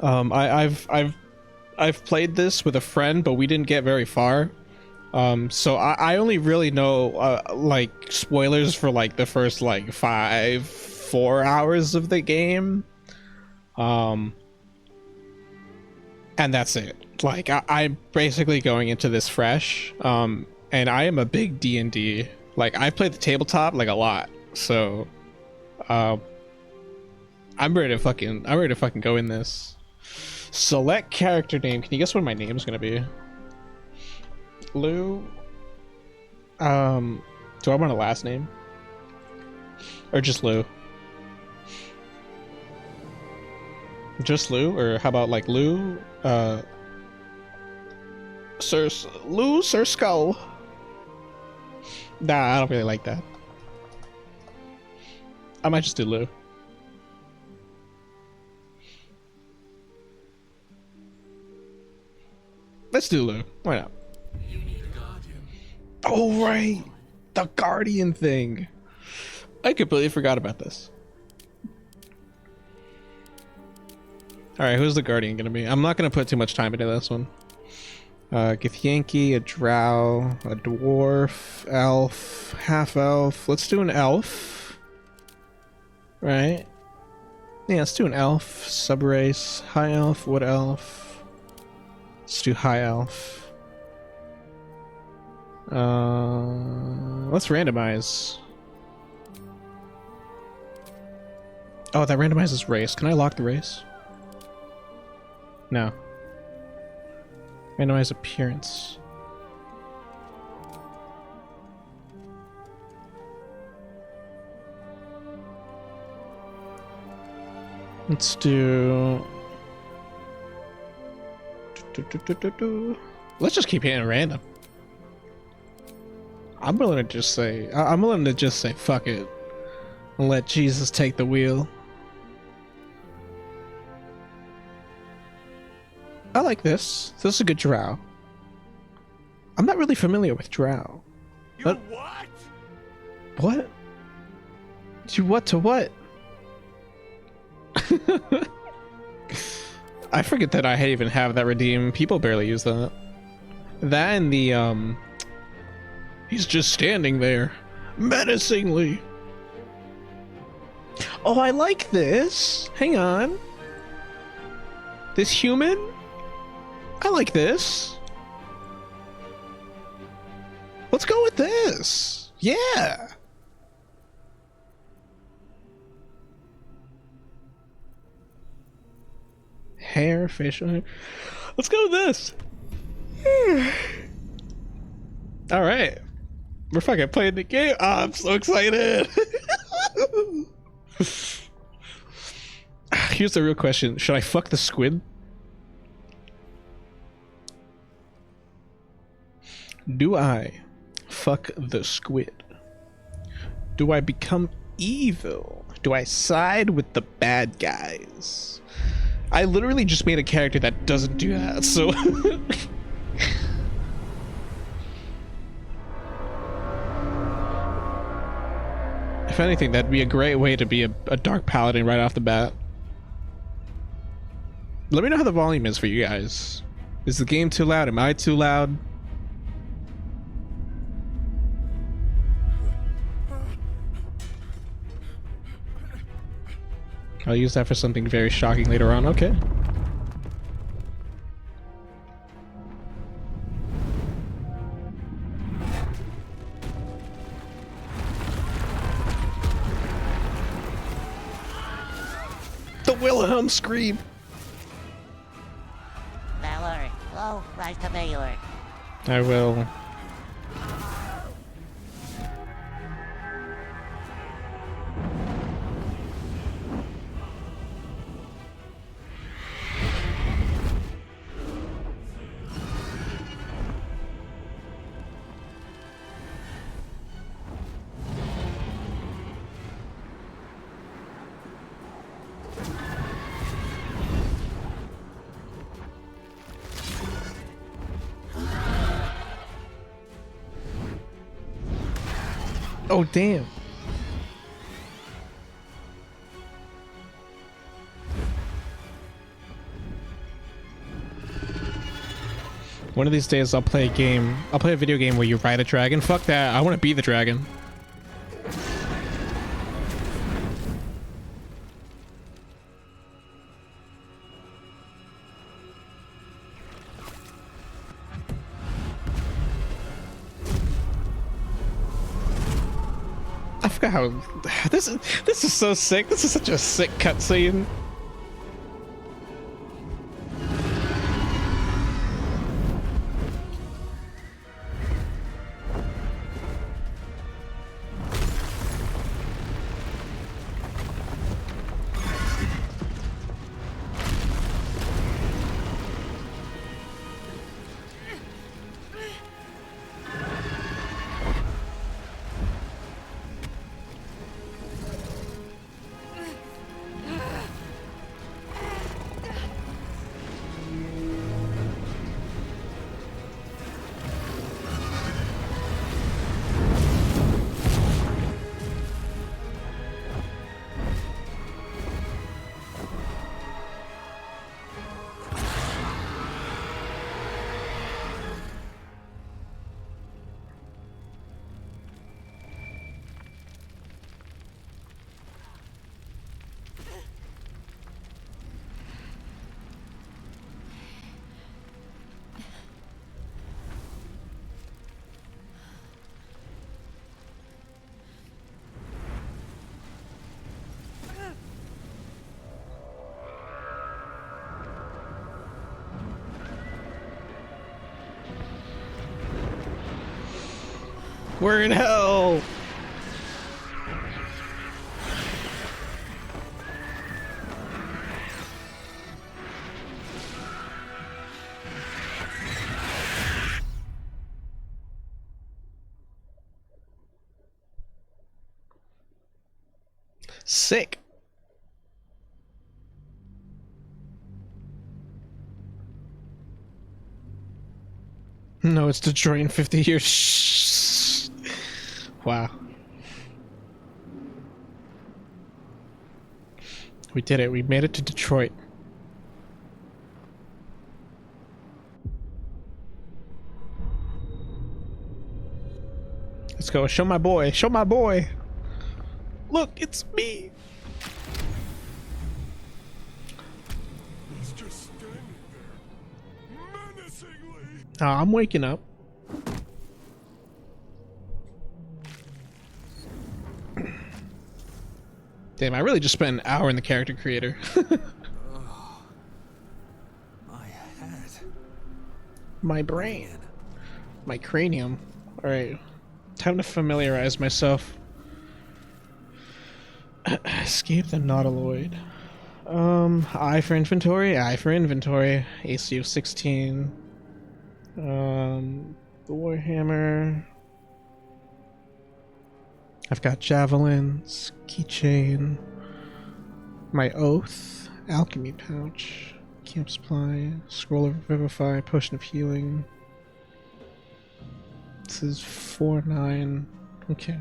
S1: I've played this with a friend, but we didn't get very far. So I only really know like spoilers for like the first like 4 hours of the game. And that's it. Like I'm basically going into this fresh. And I am a big D&D. Like I've played the tabletop like a lot. So I'm ready to fucking go in this. Select character name. Can you guess what my name's gonna be? Lou. Do I want a last name? Or just Lou? Just Lou? Or how about like Lou? Sir Skull. Nah, I don't really like that. I might just do Lou. Let's do Lou. Why not? Oh, right. The Guardian thing. I completely forgot about this. Alright, who's the Guardian gonna be? I'm not gonna put too much time into this one. Githyanki, a drow, a dwarf, elf, half elf. Let's do an elf. Right? Yeah, let's do an elf, subrace, high elf, wood elf. Let's do high elf. Let's randomize. Oh, that randomizes race. Can I lock the race? No. Randomize appearance. Let's do... Let's just keep hitting random. I'm willing to just say... I'm willing to just say fuck it. And let Jesus take the wheel. I like this. This is a good drow. I'm not really familiar with drow.
S4: You what?
S1: What? You what to what? I forget that I even have that redeem. People barely use that. That and the he's just standing there menacingly. Oh, I like this. Hang on. This human? I like this. Let's go with this. Yeah. Hair, facial hair. Let's go with this. All right. We're fucking playing the game. Oh, I'm so excited. Here's the real question. Should I fuck the squid? Do I fuck the squid? Do I become evil? Do I side with the bad guys? I literally just made a character that doesn't do that, so... If anything, that'd be a great way to be a dark paladin right off the bat. Let me know how the volume is for you guys. Is the game too loud? Am I too loud? I'll use that for something very shocking later on. Okay. The Wilhelm scream.
S6: Valor, go, rise to Valor.
S1: I will. Oh, damn. One of these days I'll play a game. I'll play a video game where you ride a dragon. Fuck that. I want to be the dragon. I forgot how this is so sick. This is such a sick cutscene. We're in hell. Sick. No, it's Detroit in 50 years. Shh. Wow. We did it. We made it to Detroit. Let's go. Show my boy. Show my boy. Look, it's me.
S2: He's just standing there, menacingly.
S1: Oh, I'm waking up. Damn, I really just spent an hour in the character creator.
S2: My head.
S1: My brain. My cranium. Alright. Time to familiarize myself. Escape the Nautiloid. I for inventory, I for inventory. ACU 16. The Warhammer. I've got javelins, keychain, my oath, alchemy pouch, camp supply, scroll of revivify, potion of healing. This is 4-9. Okay.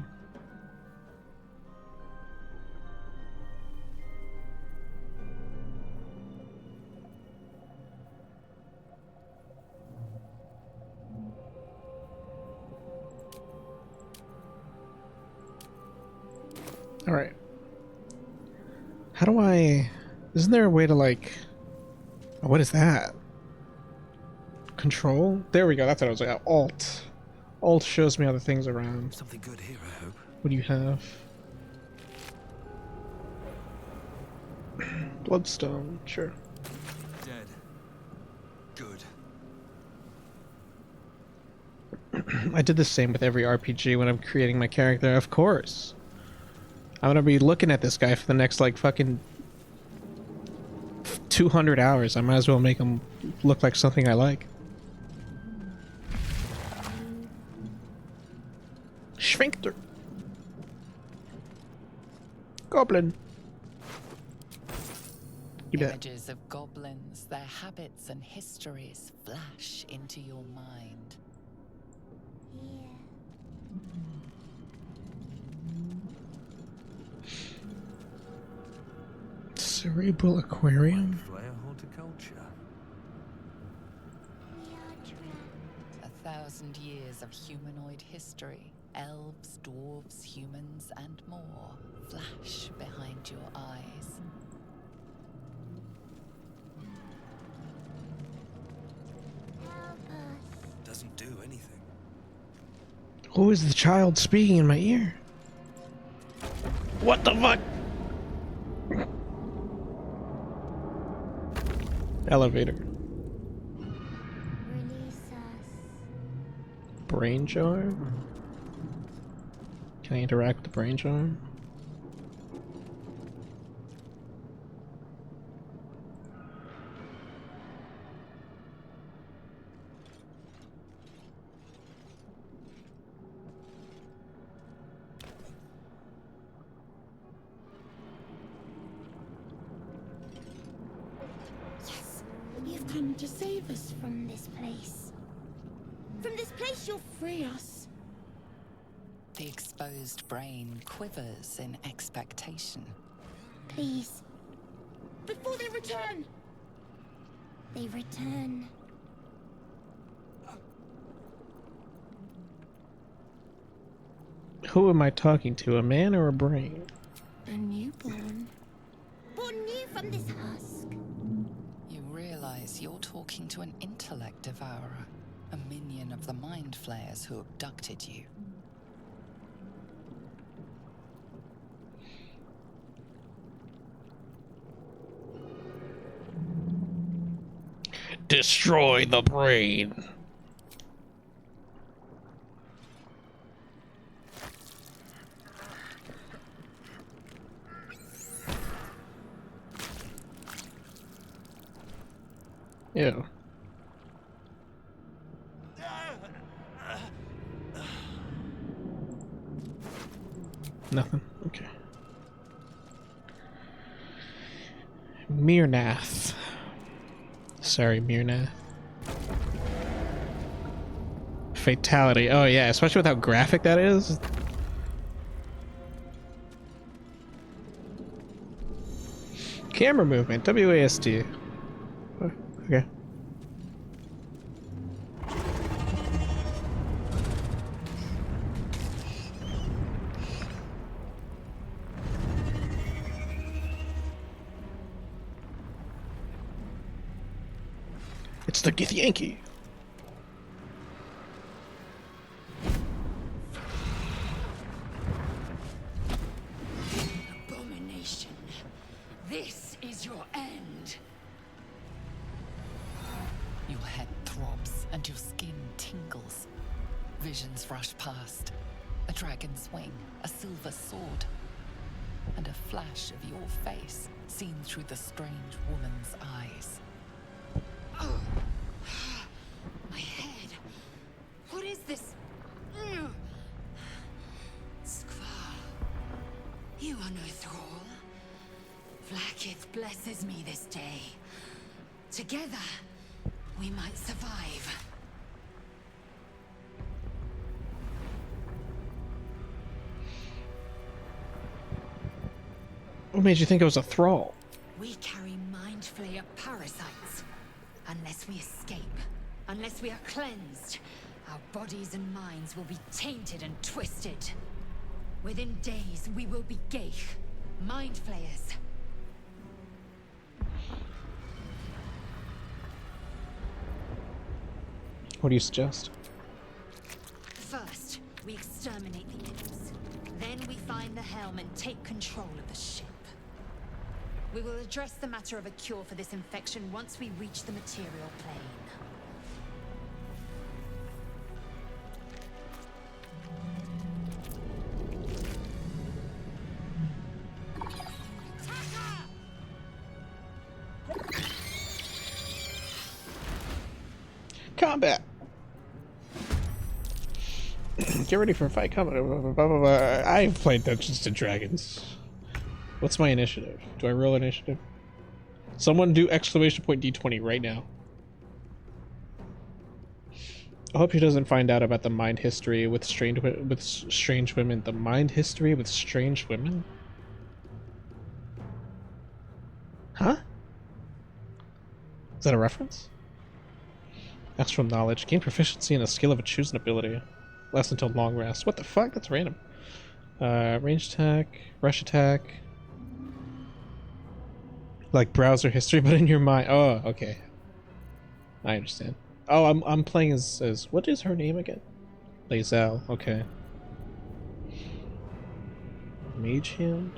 S1: Alright. How do I... Isn't there a way to, like... Oh, what is that? Control? There we go, that's what I was like. Alt. Alt shows me other things around.
S2: Something good here, I hope.
S1: What do you have? Bloodstone, sure.
S2: Dead. Good.
S1: I did the same with every RPG when I'm creating my character, of course. I'm gonna be looking at this guy for the next, like, fucking 200 hours. I might as well make him look like something I like. Sphincter. Goblin. You bet.
S7: Images of goblins, their habits and histories flash into your mind.
S1: Cerebral aquarium.
S2: Flair horticulture.
S7: 1,000 years of humanoid history. Elves, dwarves, humans, and more flash behind your eyes.
S2: Doesn't do anything.
S1: Who is the child speaking in my ear? What the fuck? Elevator.
S8: Release us.
S1: Brain jar? Can I interact with the brain jar?
S8: Yes, you've come to save us from this place. From this place, you'll free us.
S7: The exposed brain quivers in expectation.
S8: Please. Before they return! They return.
S1: Who am I talking to, a man or a brain?
S8: A newborn. Born new from this husk.
S7: You realize you're talking to an intellect devourer, a minion of the mind flayers who abducted you.
S1: Destroy the brain. Ew. Nothing. Okay. Mirnath. Sorry, Mirnath. Fatality. Oh yeah, especially with how graphic that is. Camera movement. WASD. Oh, okay. It's the Githyanki.
S7: Abomination. This is your end. Your head throbs and your skin tingles. Visions rush past. A dragon's wing, a silver sword, and a flash of your face seen through the strange woman's eyes. Oh, my head. What is this? Skvar, you are no thrall. Vlaakith blesses me this day. Together, we might survive.
S1: What made you think it was a thrall?
S7: We carry mind flayer parasites. Unless we escape, unless we are cleansed, our bodies and minds will be tainted and twisted. Within days, we will be Geich, mind flayers.
S1: What do you suggest?
S7: First, we exterminate the imps. Then we find the helm and take control of the ship. We will address the matter of a cure for this infection once we reach the material plane.
S1: Combat! Get ready for a fight combat. Blah, blah, blah, blah. I've played Dungeons and Dragons. What's my initiative? Do I roll initiative? Someone do exclamation point D20 right now. I hope she doesn't find out about the mind history with strange women. The mind history with strange women? Huh? Is that a reference? Astral knowledge. Gain proficiency in a skill of a chosen ability. Lasts until long rest. What the fuck? That's random. Range attack, rush attack. Like browser history, but in your mind. Oh, okay. I understand. Oh, I'm playing as what is her name again? Lae'zel. Okay. Mage hand.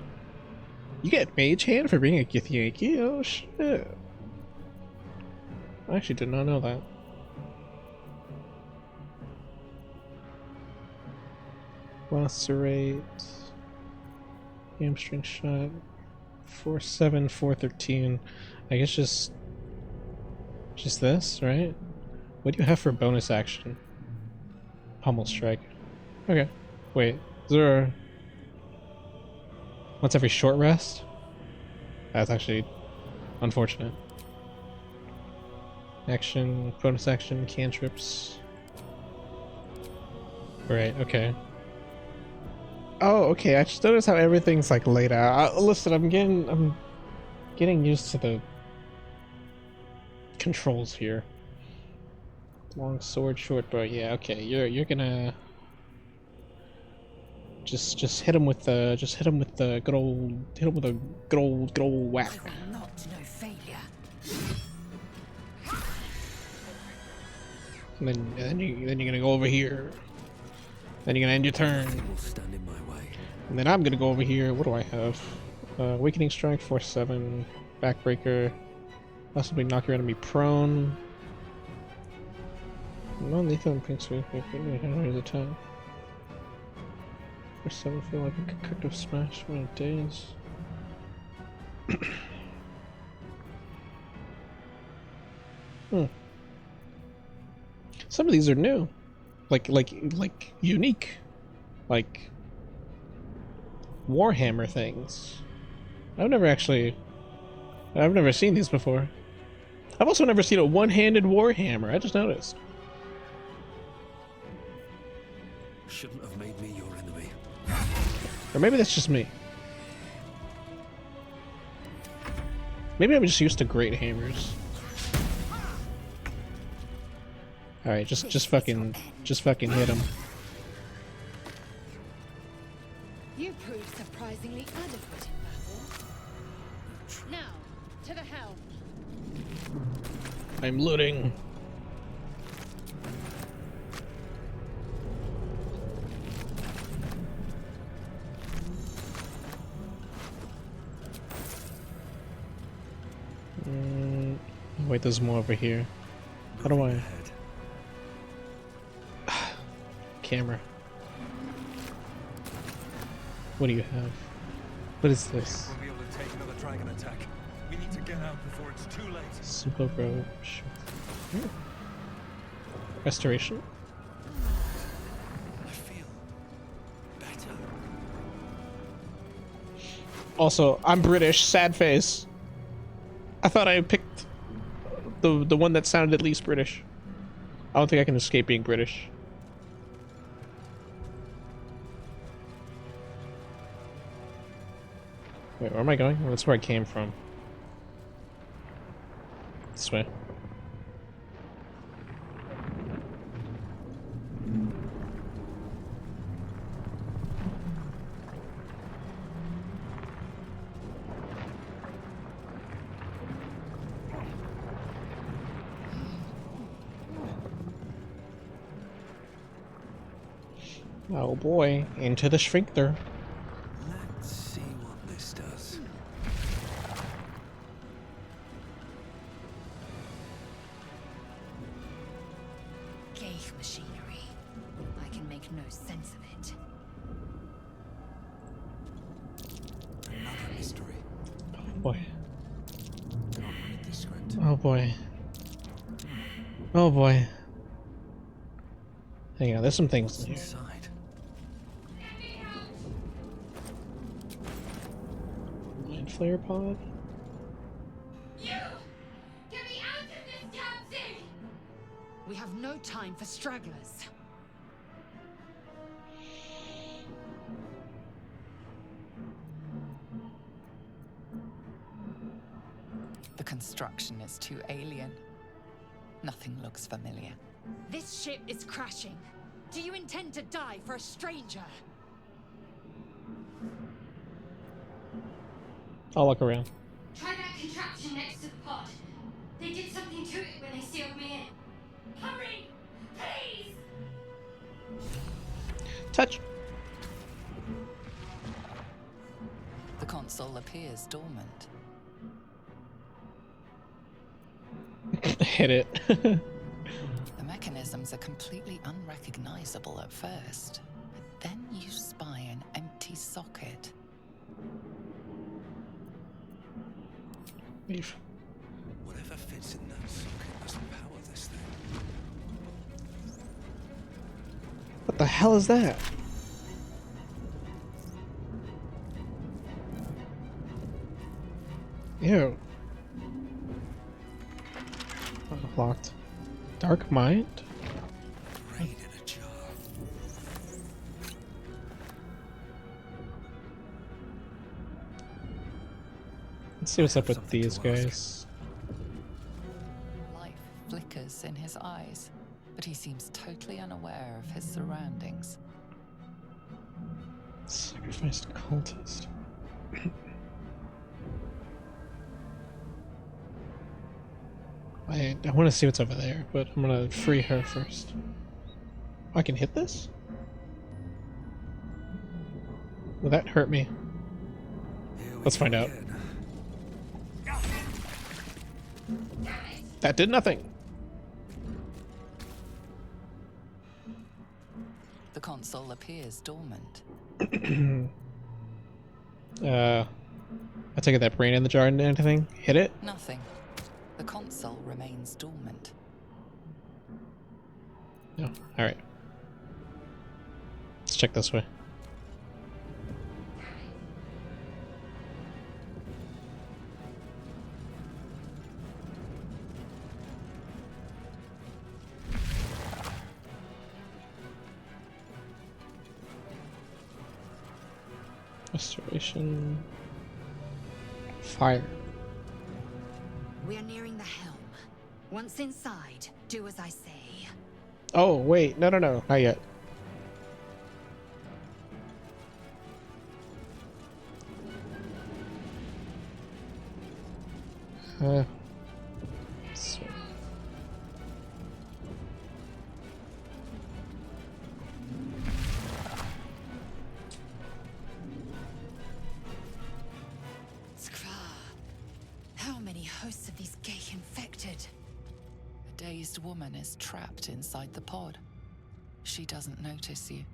S1: You get mage hand for being a Githyanki? Oh shit. I actually did not know that. Lacerate. Hamstring shot. 4-7, 4-13. I guess just this, right? What do you have for bonus action? Pummel strike. Okay. Wait, is there a... Once every short rest? That's actually unfortunate. Action, bonus action, cantrips. Right, okay. Oh, okay. I just noticed how everything's like laid out. Listen, I'm getting used to the controls here. Long sword, short bow. Yeah, okay. You're gonna just hit him with the good old whack.
S7: I will not know failure.
S1: And then you're gonna go over here. Then you're gonna end your turn.
S2: Will stand in my way.
S1: And then I'm gonna go over here. What do I have? Awakening Strike, 4-7, Backbreaker. Possibly knock your enemy prone. Non-lethal and pink sweep. Here's the time. 4-7, feel like a concoctive smash. 1 days. Some of these are new, like unique, like Warhammer things. I've never seen these before. I've also never seen a one-handed Warhammer. I just noticed.
S2: Shouldn't have made me your enemy.
S1: Or maybe that's just me. Maybe I'm just used to great hammers. All right, just fucking hit him.
S9: You proved surprisingly adequate in battle. Now, to the helm.
S1: I'm looting. Wait, there's more over here. How do I... Camera. What do you have? What is this?
S10: We'll be able to take another dragon attack. We need to get out before it's too late.
S1: Super roach. Restoration.
S2: I feel better.
S1: Also, I'm British. Sad face. I thought I picked the one that sounded at least British. I don't think I can escape being British. Wait, where am I going? Well, that's where I came from. This way. Oh boy, into the sphincter.
S2: Let's see what this does.
S3: Gauge machinery. I can make no sense of it.
S2: Another mystery.
S1: Oh boy.
S2: Can't read the script.
S1: Oh boy. Oh boy. Hang on, there's some things in here.
S2: Inside.
S1: Mind flare pod?
S9: You! Get me out of this damn thing! We have no time for stragglers.
S7: The construction is too alien. Nothing looks familiar.
S9: This ship is crashing. Do you intend to die for a stranger?
S1: I'll look around.
S9: Try that contraption next to the pod. They did something to it when they sealed me in. Hurry! Please!
S1: Touch!
S7: The console appears dormant.
S1: Hit it.
S7: The mechanisms are completely unrecognizable at first, but then you spy an empty socket.
S1: Leave.
S2: Whatever fits in that socket must power this thing.
S1: What the hell is that? Ew. Oh, locked. Dark mind?
S2: Brain in a jar.
S1: Let's see what's up with
S2: Something
S1: these
S2: to ask.
S1: guys.
S7: Life flickers in his eyes, but he seems totally unaware of his surroundings.
S1: Sacrificed cultist. I want to see what's over there, but I'm gonna free her first. I can hit this? Will that hurt me?
S2: Here we
S1: Let's find
S2: go
S1: out.
S2: again.
S1: That did nothing.
S7: The console appears dormant.
S1: I take it that brain in the jar and anything? Hit it?
S7: Nothing. The console remains dormant.
S1: No. Alright. Let's check this way. Restoration. Fire.
S3: We're nearing the helm. Once inside, do as I say.
S1: Oh, wait. No, not yet. So.
S3: Skra. How many hosts of these gay infected?
S7: A dazed woman is trapped inside the pod. She doesn't notice you.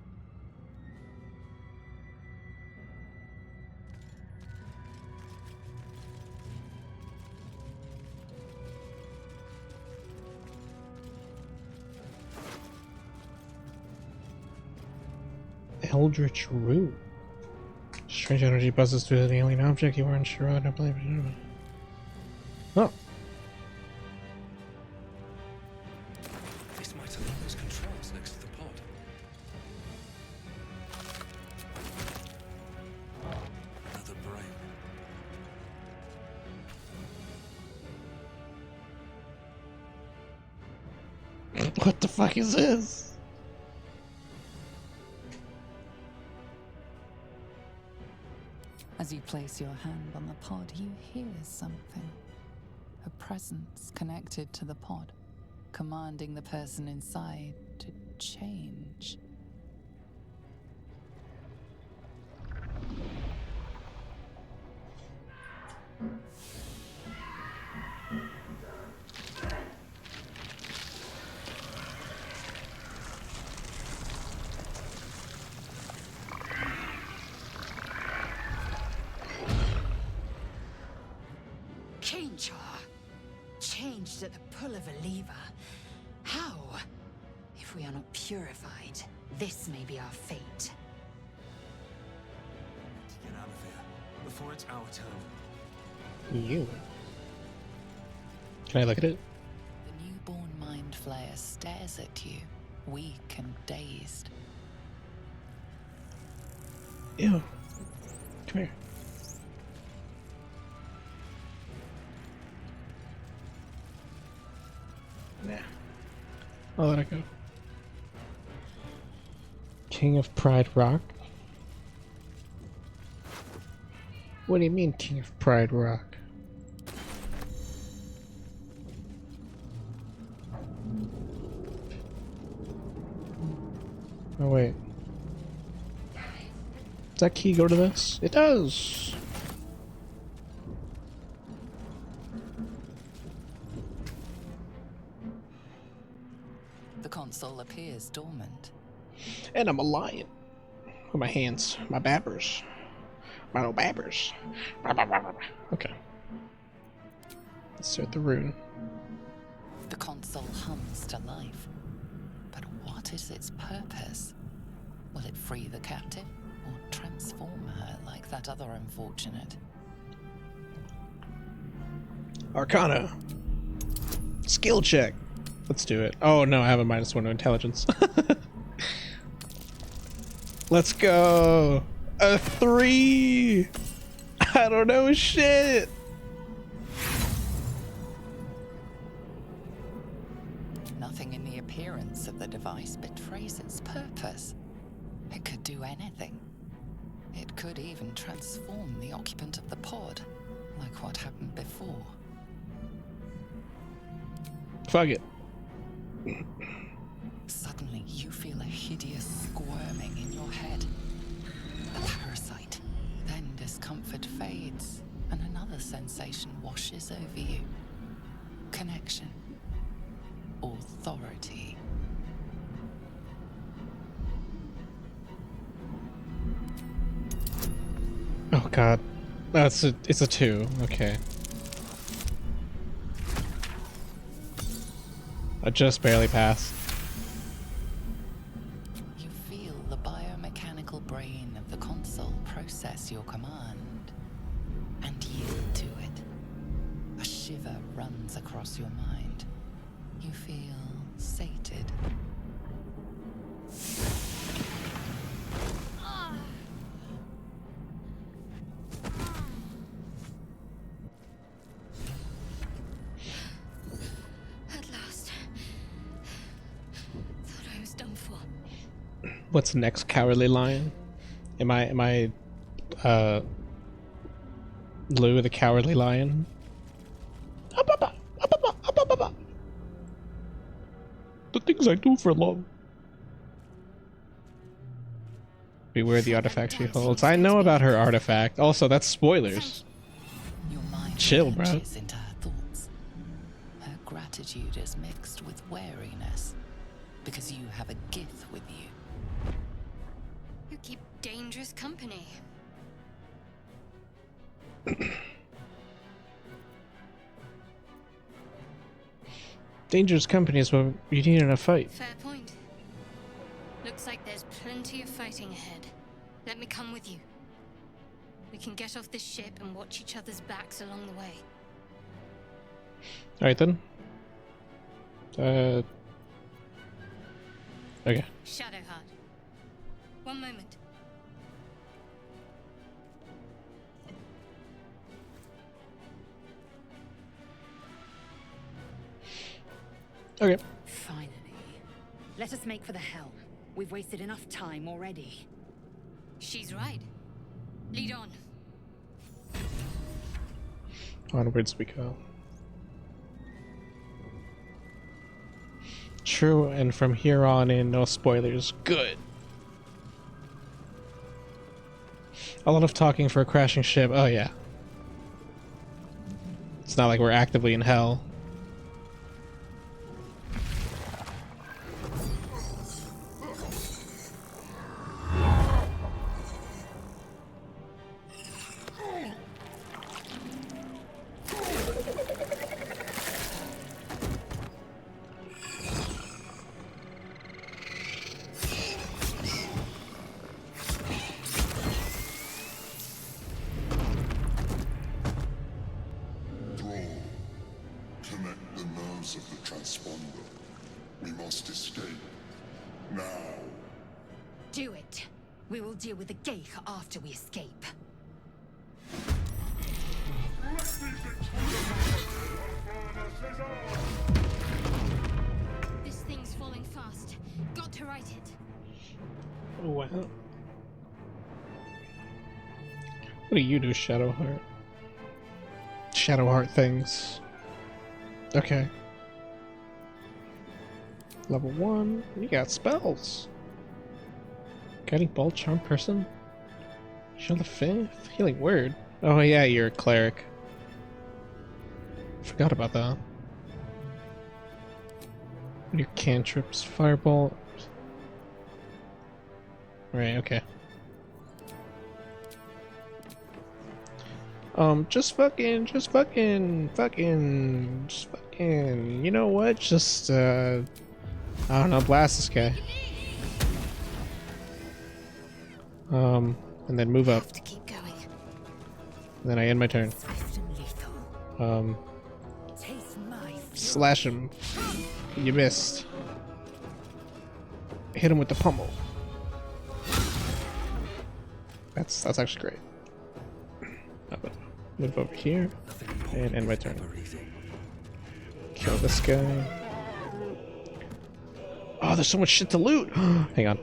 S1: Eldritch Root. Strange energy buzzes through the alien object. You weren't sure what I believe. Oh.
S2: This might allow those controls next to the pod. Another brain.
S1: What the fuck is this?
S7: As you place your hand on the pod, you hear something. A presence connected to the pod, commanding the person inside to change.
S3: Changed at the pull of a lever. How? If we are not purified, this may be our fate.
S10: Get out of here before it's our turn.
S1: You. Can I look at it?
S7: The newborn mind flayer stares at you, weak and dazed.
S1: Ew. Come here. Nah. I'll let it go. King of Pride Rock? What do you mean, King of Pride Rock? Oh, wait. Does that key go to this? It does!
S7: The console appears dormant.
S1: And I'm a lion. With my hands. My babbers. My little babbers. Okay. Insert the rune.
S7: The console hums to life. But what is its purpose? Will it free the captive? Or transform her like that other unfortunate?
S1: Arcana. Skill check. Let's do it. Oh no, I have a -1 to intelligence. Let's go. A 3. I don't know shit.
S7: Nothing in the appearance of the device betrays its purpose. It could do anything. It could even transform the occupant of the pod, like what happened before.
S1: Fuck it.
S7: Suddenly, you feel a hideous squirming in your head. A parasite. Then discomfort fades, and another sensation washes over you. Connection. Authority.
S1: Oh god. It's a 2. Okay. I just barely passed.
S7: You feel the biomechanical brain of the console process your command and yield to it. A shiver runs across your mind. You feel sated.
S8: At last. Thought I was done for.
S1: What's next, Cowardly Lion? Am I Lou the Cowardly Lion? The things I do for love. Beware the artifact she holds. I know about her artifact. Also, that's spoilers.
S7: Your mind
S1: Chill, bro.
S7: plunges into her thoughts. Her gratitude is mixed with wariness because you have a gift with you.
S8: You keep dangerous company.
S1: Dangerous company is what you need in a fight.
S8: Fair point. Looks like there's plenty of fighting ahead. Let me come with you. We can get off this ship and watch each other's backs along the way.
S1: Alright then. Okay.
S8: Shadowheart. One moment.
S1: Okay.
S3: Finally. Let us make for the helm. We've wasted enough time already.
S8: She's right. Lead on.
S1: Onwards we go. True, and from here on in, no spoilers. Good. A lot of talking for a crashing ship. Oh yeah. It's not like we're actively in hell.
S11: Connect the nerves of the transponder. We must escape. Now.
S3: Do it. We will deal with the Geich after we escape.
S8: This thing's falling fast. Got to right it.
S1: Oh wow. What do you do, Shadowheart? Shadowheart things. Okay. Level 1. You got spells. Guiding Bolt, Charm Person. Show the 5th. Healing Word. Oh yeah, you're a cleric. Forgot about that. Your cantrips, Firebolt. Right, okay. Just fucking, you know what? Just, I don't know, blast this guy. And then move up.
S8: To keep going.
S1: And then I end my turn.
S3: Swift and lethal. Taste my fury.
S1: Slash him. You missed. Hit him with the pummel. That's actually great. Move over here and end my turn. Kill this guy. Oh, there's so much shit to loot. Hang on.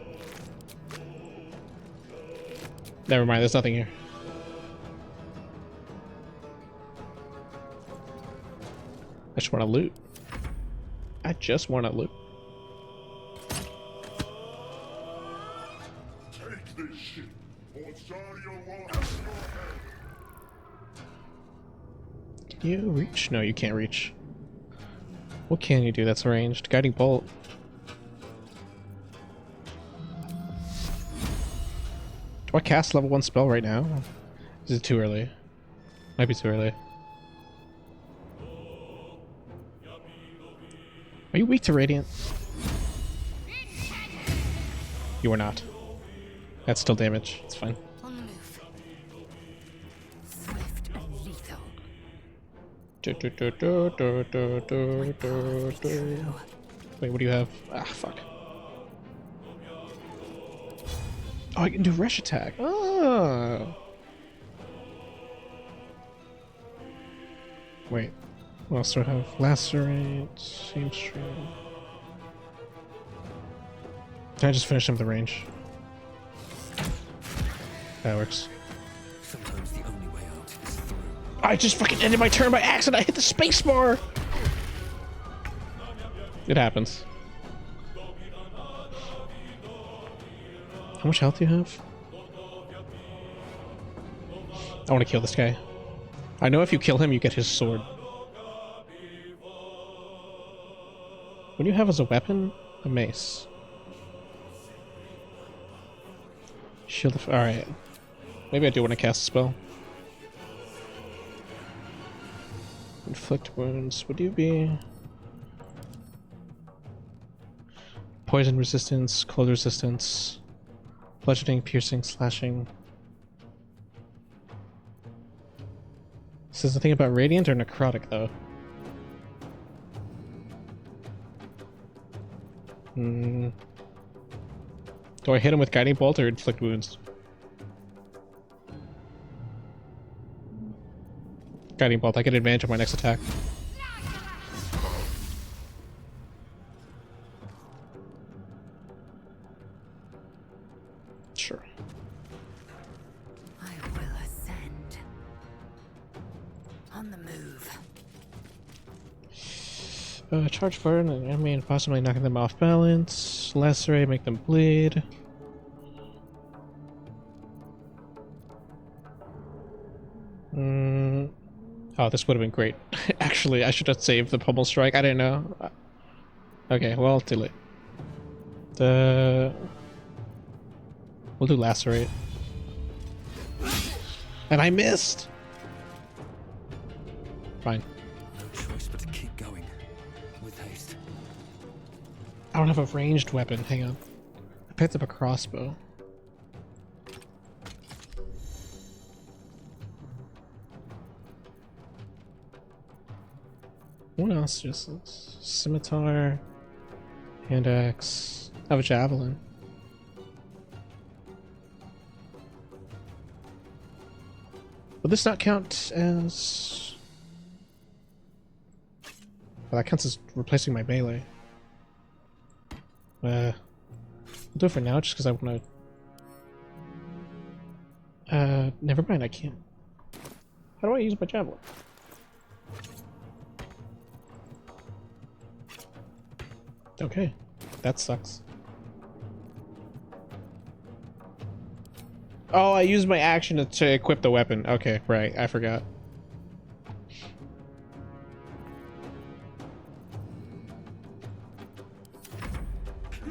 S1: Never mind, there's nothing here. I just want to loot. I just want to loot.
S11: Take this ship, or Zarya will have your head.
S1: Can you reach? No, you can't reach. What can you do that's ranged? Guiding Bolt. Do I cast level 1 spell right now? Is it too early? Might be too early. Are you weak to radiant? You are not. That's still damage. It's fine.
S3: On the move. Swift and lethal.
S1: Wait, what do you have? Ah, fuck. Oh, I can do rush attack. Oh. Wait. What else do I have? Lacerate, same stream. Can I just finish him with the range? That works.
S2: Sometimes the only way out is through.
S1: I just fucking ended my turn by accident. I hit the space bar. It happens. How much health do you have? I want to kill this guy. I know if you kill him, you get his sword. What do you have as a weapon? A mace. Shield of... Alright. Maybe I do want to cast a spell. Inflict wounds. Would you be... Poison resistance, cold resistance, bludgeoning, piercing, slashing. Says the thing about radiant or necrotic though. Do I hit him with guiding bolt or inflict wounds? Guiding bolt. I get advantage on my next attack. Sure.
S3: I will ascend. On the move.
S1: Charge forward an enemy and possibly knocking them off balance. Lacerate, make them bleed. Oh, this would have been great. Actually, I should have saved the pummel strike. I didn't know. Okay, well, too late. We'll do lacerate. And I missed! Fine.
S2: No choice but to keep going. With haste.
S1: I don't have a ranged weapon. Hang on. I picked up a crossbow. What else? Just scimitar, hand axe. I have a javelin. Will this not count as... Well, that counts as replacing my melee. I'll do it for now just because I want to... never mind, I can't. How do I use my javelin? Okay, that sucks. Oh, I used my action to equip the weapon. Okay, right, I forgot.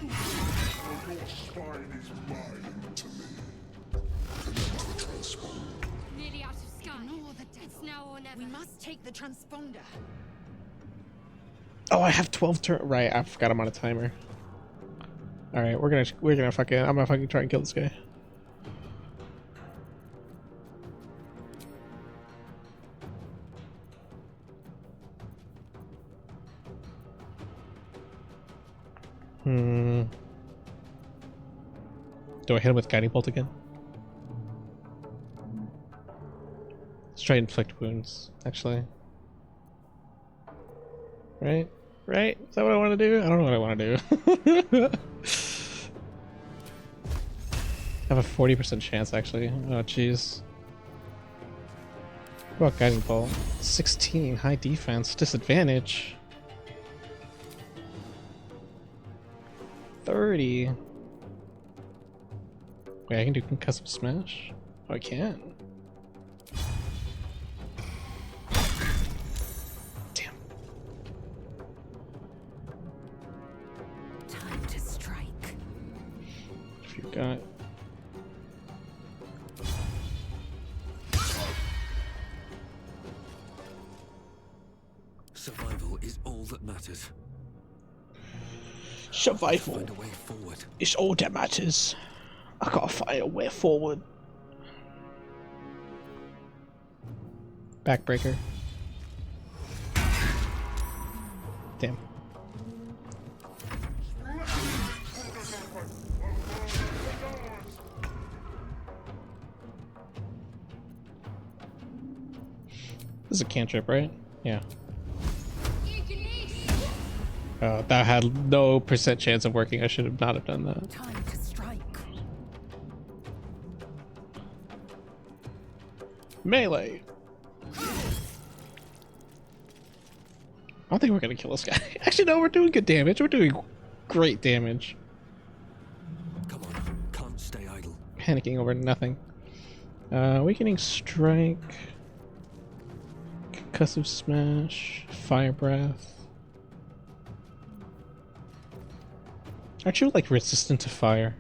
S11: Your spine is mine to me. Connect the transponder.
S8: Nearly out of sky.
S3: Ignore the devil.
S8: It's now or never.
S3: We must take the transponder.
S1: Oh, I have 12 turn. Right, I forgot I'm on a timer. All right, we're gonna fucking. I'm gonna fucking try and kill this guy. Do I hit him with guiding bolt again? Let's try inflict wounds. Actually. Right? Right? Is that what I want to do? I don't know what I want to do. I have a 40% chance, actually. Oh, jeez. What about guiding bolt? 16, high defense, disadvantage. 30. Wait, I can do concussive smash? Oh, I can. Damn.
S3: Time to strike.
S1: If you got...
S2: Survival is all that matters.
S1: Survival
S2: Find a way forward.
S1: is all that matters. I gotta find a way forward. Backbreaker. Damn. This is a cantrip, right? Yeah. That had no % chance of working. I should have not have done that.
S7: Time to strike.
S1: Melee. I don't think we're gonna kill this guy. Actually, no, we're doing good damage. We're doing great damage.
S2: Come on, can't stay idle.
S1: Panicking over nothing. Weakening strike. Concussive smash. Fire breath. Aren't you like resistant to fire?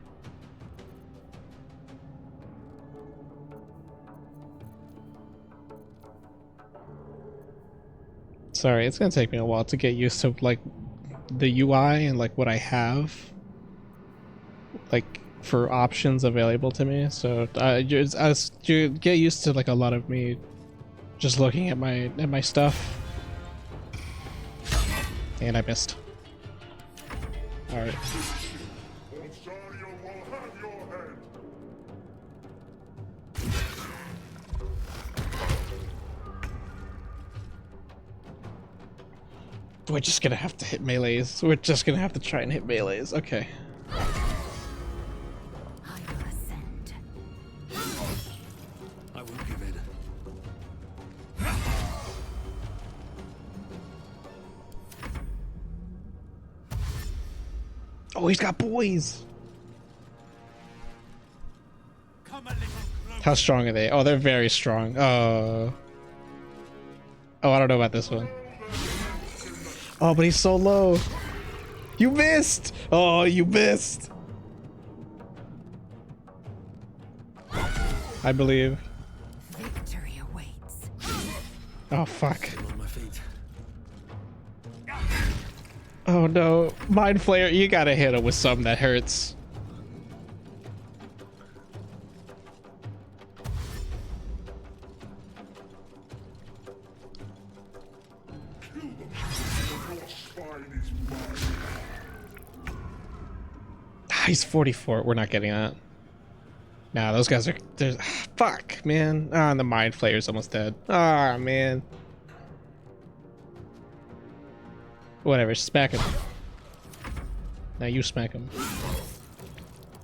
S1: Sorry, it's gonna take me a while to get used to like the UI and like what I have like for options available to me. So as you get used to like a lot of me just looking at my stuff, and I missed. All right. We're just gonna have to hit melees. We're just gonna have to try and hit melees. Okay.
S3: I will ascend.
S2: I won't give in.
S1: Oh, he's got boys. How strong are they? Oh, they're very strong. Oh, I don't know about this one. Oh, but he's so low. You missed. Oh, you missed. I believe.
S3: Victory awaits.
S1: Oh, fuck.
S2: I'm on my feet.
S1: Oh, no. Mind Flayer, you gotta hit him with something that hurts. He's 44. We're not getting that. Nah, those guys are. Fuck, man. Ah, and the Mind Flayer's almost dead. Ah, man. Whatever, smack him. Now you smack him.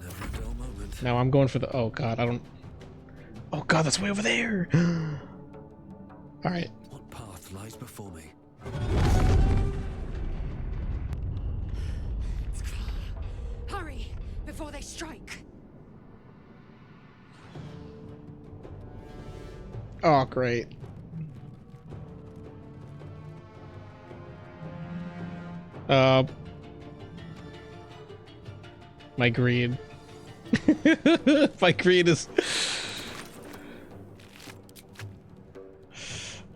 S2: Never a dull moment.
S1: Now I'm going for the. Oh god, I don't. Oh god, that's way over there. All right.
S2: What path lies before me?
S3: Hurry before they strike.
S1: Oh great. My greed. My greed is.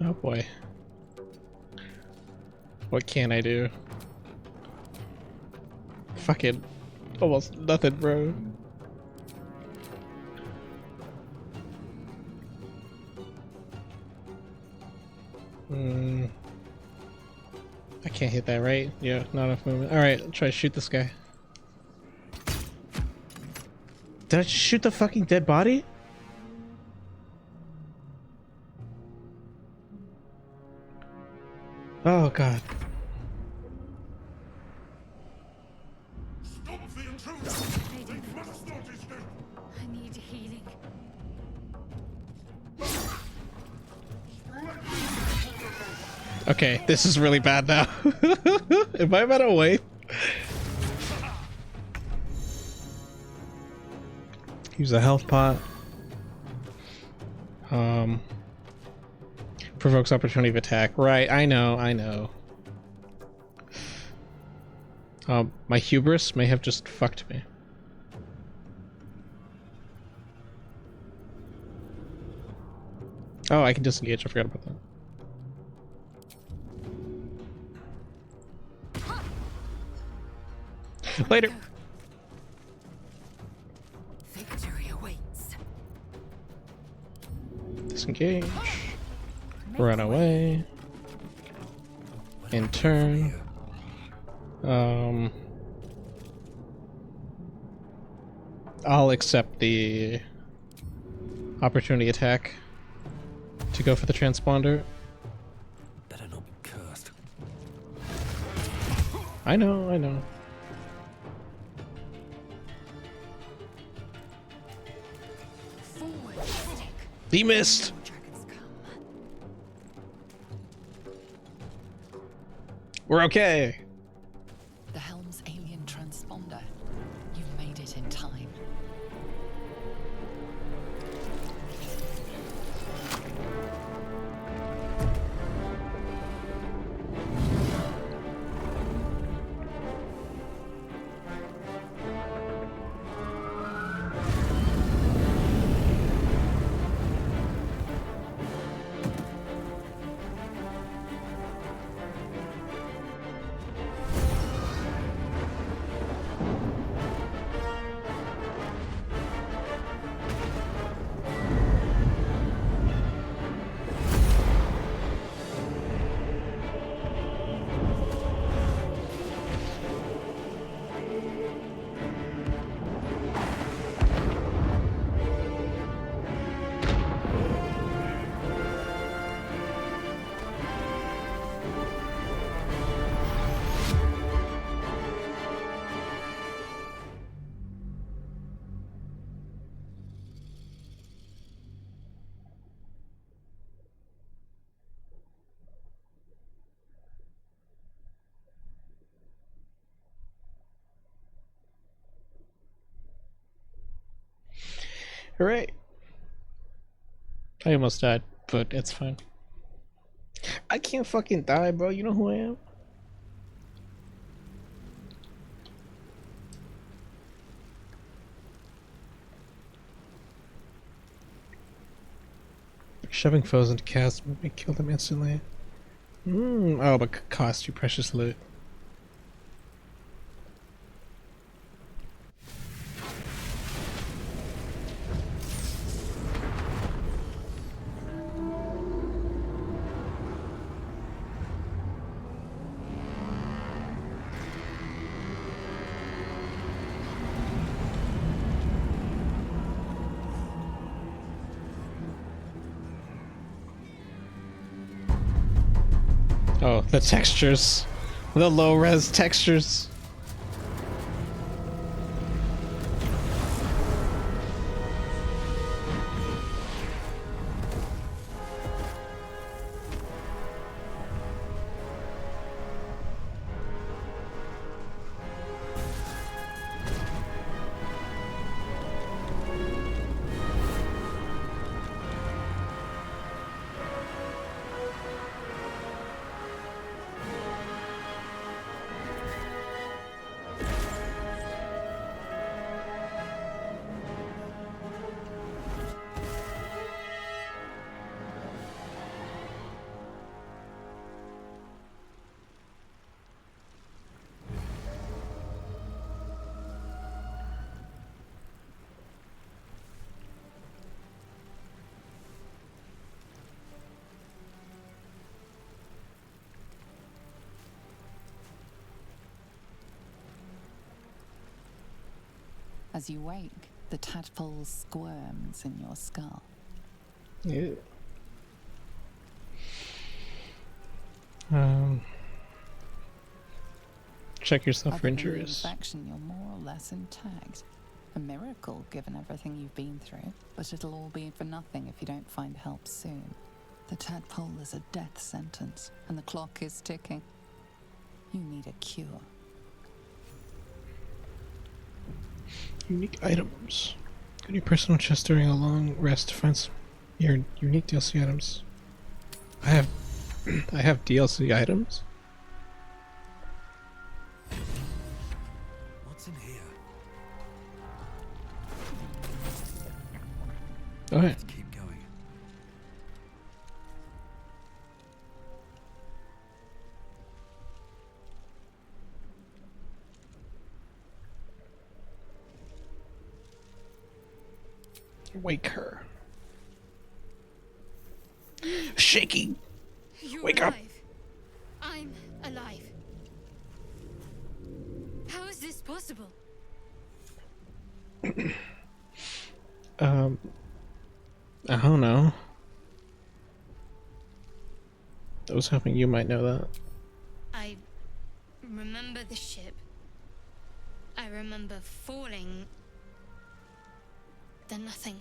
S1: Oh boy. What can I do? Fucking almost nothing, bro. I can't hit that, right? Yeah, not enough movement. Alright, I'll try to shoot this guy. Did I just shoot the fucking dead body? Oh god.
S10: Stop the intruder! They must not escape!
S8: I need healing.
S1: Okay, this is really bad now. Am I about to wait? Use a health pot. Provokes opportunity of attack. Right, I know. My hubris may have just fucked me. Oh, I can disengage. I forgot about that. Later.
S3: Victory awaits.
S1: Disengage. Run away. In turn. I'll accept the opportunity attack to go for the transponder.
S10: Better not be cursed.
S1: I know, I know.
S3: Forward, stick.
S1: He missed!
S3: Dragons come.
S1: We're okay!
S7: The Helm's alien transponder. You've made it in time.
S1: Hooray! I almost died, but it's fine. I can't fucking die, bro. You know who I am? Shoving foes into chaos may kill them instantly. Oh, but cost you precious loot. Oh, the textures. The low-res textures.
S7: As you wake, the tadpole squirms in your skull.
S1: Yeah. Check yourself for
S7: Other than the
S1: injuries.
S7: infection, you're more or less intact. A miracle, given everything you've been through. But it'll all be for nothing if you don't find help soon. The tadpole is a death sentence, and the clock is ticking. You need a cure.
S1: Unique items. Go to your personal chest during a long rest to find some your unique DLC items. I have I have DLC items.
S10: What's in here?
S1: Okay.
S10: Let's keep going.
S1: Wake her. Shaky.
S8: You're
S1: Wake up.
S8: alive. I'm alive. How is this possible?
S1: I don't know. I was hoping you might know that.
S8: I remember the ship. I remember falling. Then nothing.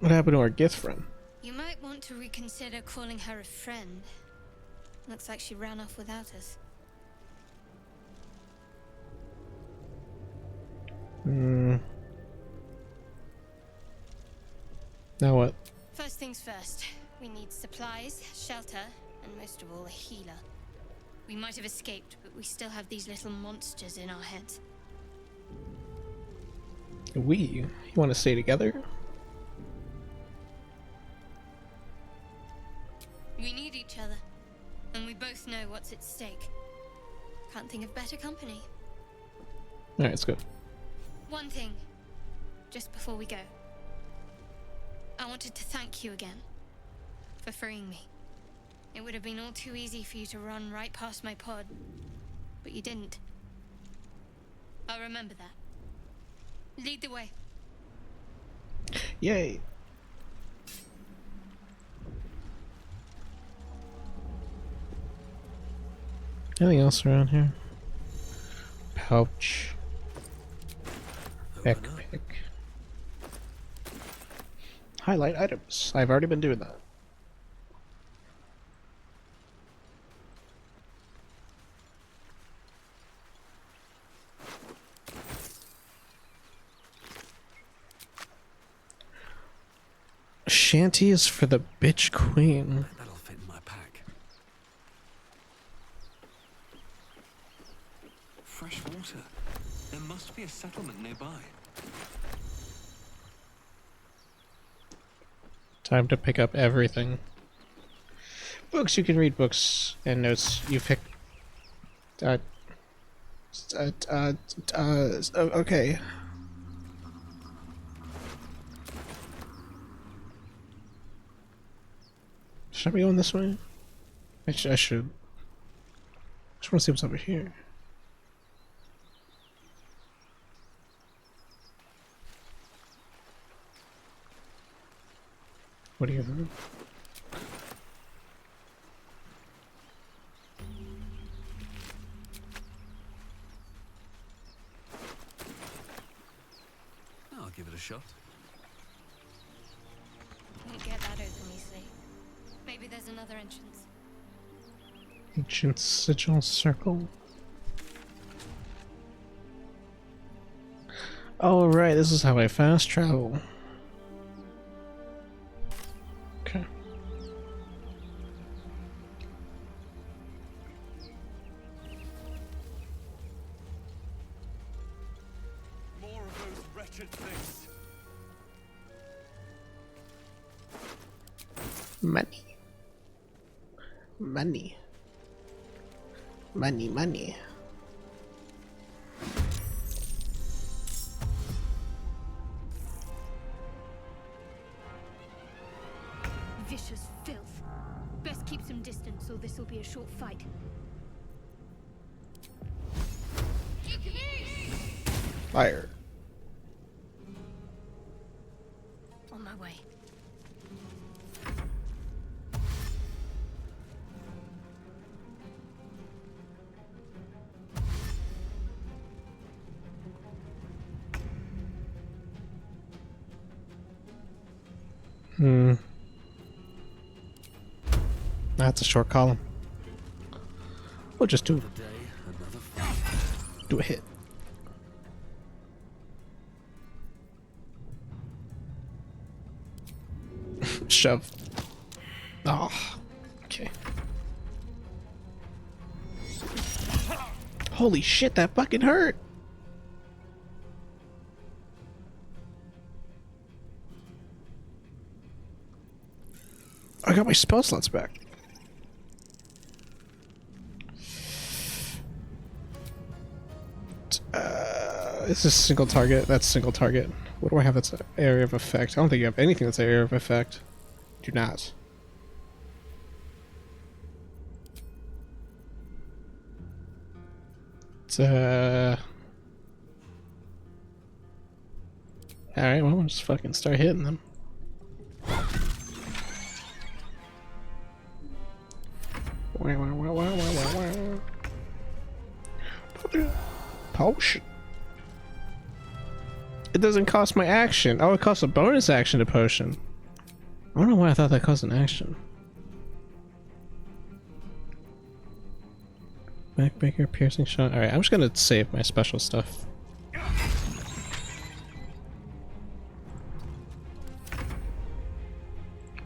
S1: What happened to our gift friend?
S8: You might want to reconsider calling her a friend. Looks like she ran off without us.
S1: Now what?
S8: First things first. We need supplies, shelter, and most of all, a healer. We might have escaped, but we still have these little monsters in our heads.
S1: You want to stay together?
S8: We need each other, and we both know what's at stake. Can't think of better company.
S1: Alright, let's go.
S8: One thing, just before we go. I wanted to thank you again for freeing me. It would have been all too easy for you to run right past my pod, but you didn't. I'll remember that. Lead the way.
S1: Yay! Anything else around here? Pouch. Backpack. Highlight items. I've already been doing that. Shanty is for the bitch queen.
S10: That'll fit in my pack. Fresh water. There must be a settlement nearby.
S1: Time to pick up everything. Books, you can read books and notes you pick. Okay. Should I be going this way? I should. Just want to see what's over here. What do you think?
S10: I'll give it a shot.
S8: Won't get that open easily. Maybe there's another entrance.
S1: Ancient sigil circle. Oh right, this is how I fast travel. Okay.
S10: More of those wretched things.
S1: Money. Money. Money, money.
S8: Vicious filth. Best keep some distance, or this will be a short fight.
S1: Fire.
S8: On my way.
S1: That's a short column. We'll just do
S10: Another day, another fight.
S1: a hit. Shove. Oh, okay. Holy shit, that fucking hurt. I got my spell slots back. This is single target. That's single target. What do I have that's area of effect? I don't think you have anything that's area of effect. Do not. It's alright, well, we'll just fucking start hitting them. Potion. It doesn't cost my action. Oh, it costs a bonus action to potion. I don't know why I thought that cost an action. Backbreaker, piercing shot. Alright, I'm just gonna save my special stuff.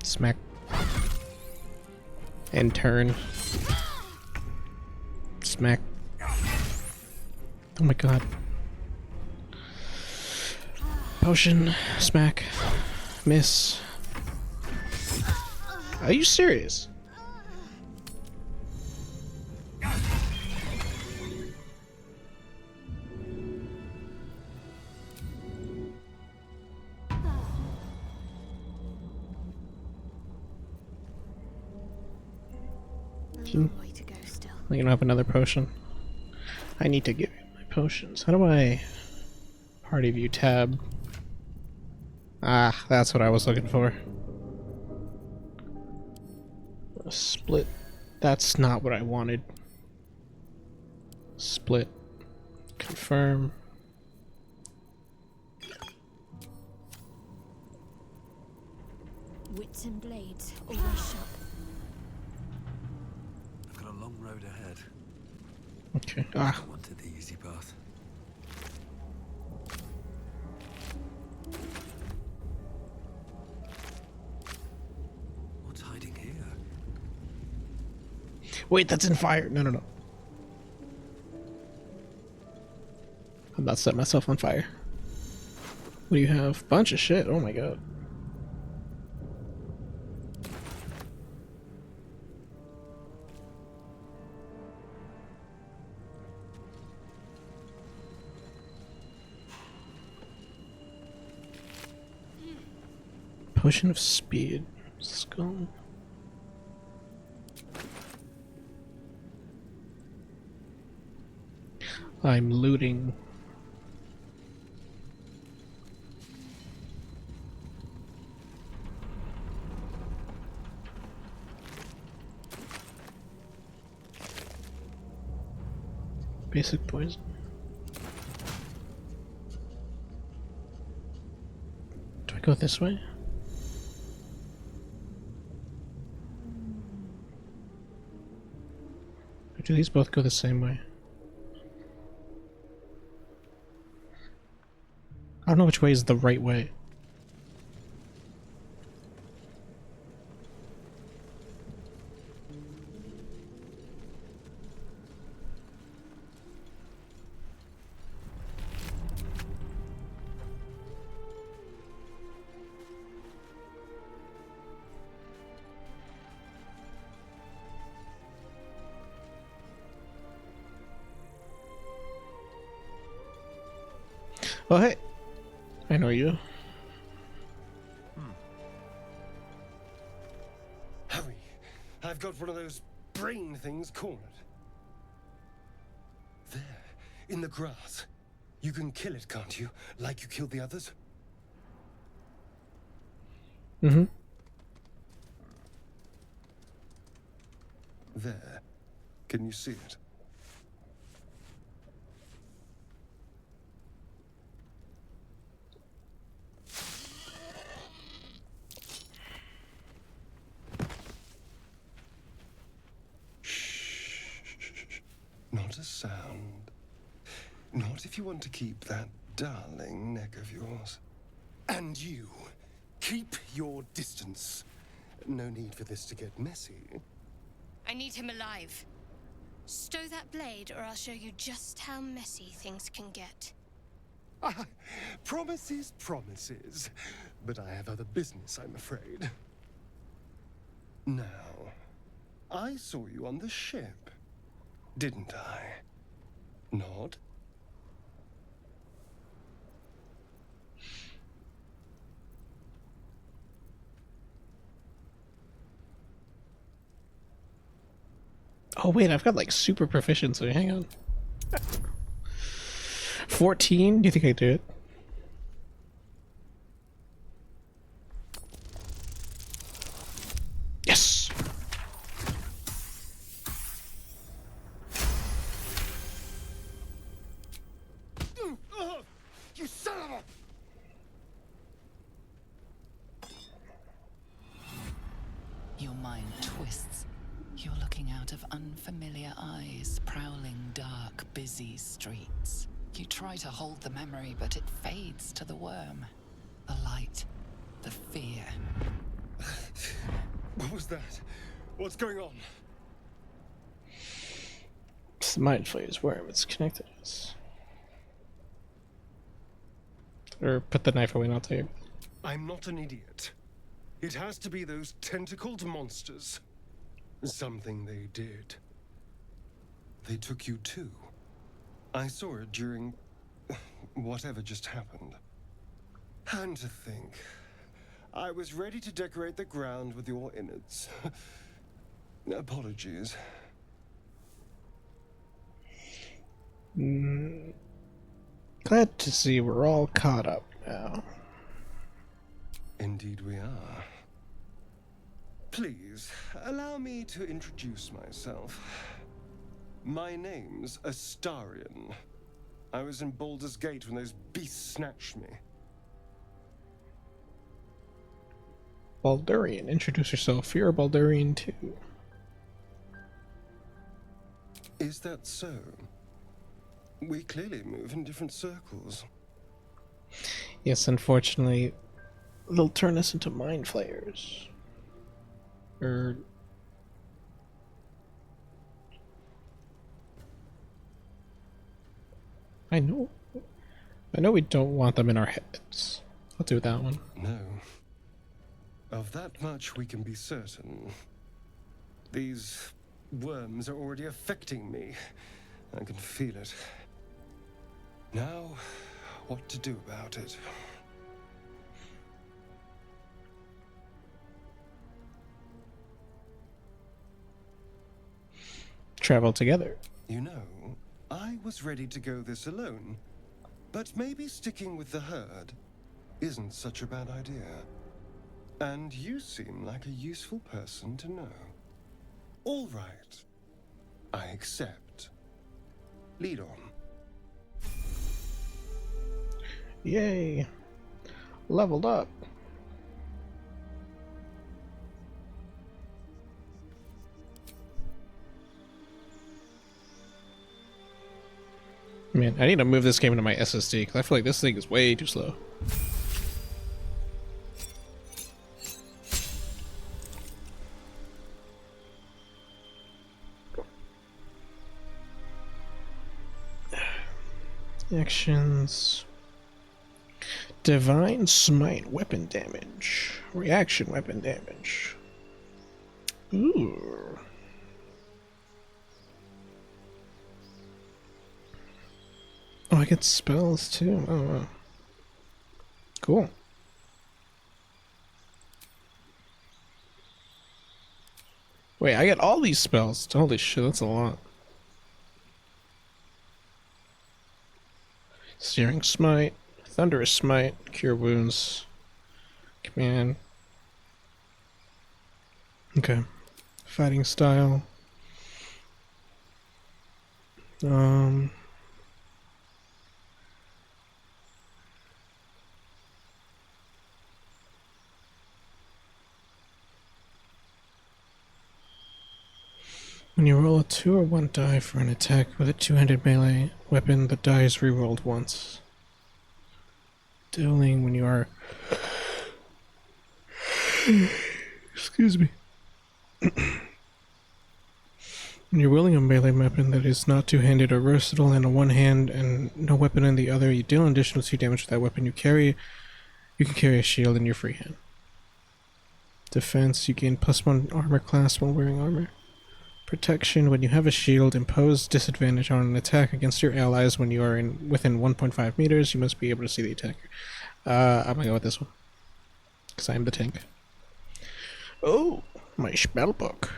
S1: Smack. And turn. Smack. Oh my god. Potion. Smack. Miss. Are you serious?
S8: Way to go still.
S1: You don't have another potion. I need to give you my potions. How do I party view tab? Ah, that's what I was looking for. Split. That's not what I wanted. Split. Confirm.
S3: Wits and blades, always sharp.
S10: I've got a long road ahead.
S1: Okay. Ah.
S10: I wanted the easy path. What's hiding here?
S1: Wait, that's in fire. No, no, no. I'm about to set myself on fire. What do you have? Bunch of shit. Oh my god. Potion of speed. Skull. I'm looting. Basic poison. Do I go this way? Or do these both go the same way? I don't know which way is the right way. Oh, hey. I know you.
S12: Hurry. I've got one of those brain things cornered. There, in the grass. You can kill it, can't you? Like you killed the others?
S1: Mm-hmm.
S12: There. Can you see it? Not a sound. Not if you want to keep that darling neck of yours. And you, keep your distance. No need for this to get messy.
S8: I need him alive. Stow that blade, or I'll show you just how messy things can get.
S12: Promises, promises. But I have other business, I'm afraid. Now, I saw you on the ship, didn't I? Nod?
S1: Oh wait, I've got like super proficiency. Hang on. 14? Do you think I do it? Yes!
S12: You son of a...
S7: Your mind twists. You're looking out of unfamiliar eyes, prowling dark, busy streets. You try to hold the memory, but it fades to the worm. The light, the fear.
S12: What was that? What's going on?
S1: It's the mind flayer's worm. It's connected us. Or put the knife away, and I'll tell you.
S12: I'm not an idiot. It has to be those tentacled monsters. Something they did. They took you too. I saw it during whatever just happened. And to think, I was ready to decorate the ground with your innards. Apologies.
S1: Glad to see we're all caught up now.
S12: Indeed we are. Please, allow me to introduce myself. My name's Astarion. I was in Baldur's Gate when those beasts snatched me.
S1: Baldurian, introduce yourself. You're a Baldurian too.
S12: Is that so? We clearly move in different circles.
S1: Yes, unfortunately, they'll turn us into mind flayers. I know we don't want them in our heads. I'll do that one.
S12: No. Of that much we can be certain. These worms are already affecting me. I can feel it. Now, what to do about it?
S1: Travel together.
S12: You know, I was ready to go this alone, but maybe sticking with the herd isn't such a bad idea. And you seem like a useful person to know. All right. I accept. Lead on.
S1: Yay. Leveled up. Man, I need to move this game into my SSD because I feel like this thing is way too slow. Actions. Divine Smite weapon damage. Reaction weapon damage. Ooh. Oh, I get spells too. Oh, wow. Cool. Wait, I get all these spells. Holy shit, that's a lot. Searing Smite, Thunderous Smite, Cure Wounds, Command. Okay. Fighting Style. When you roll a 2 or 1 die for an attack with a two-handed melee weapon, the die is rerolled once. Dueling when you are... Excuse me. When you're wielding a melee weapon that is not two-handed or versatile in a one hand and no weapon in the other, you deal an additional 2 damage with that weapon you carry. You can carry a shield in your free hand. Defense, you gain +1 armor class while wearing armor. Protection, when you have a shield, impose disadvantage on an attack against your allies when you are within 1.5 meters. You must be able to see the attacker. I'm gonna go with this one, because I'm the tank. Oh, my spell book.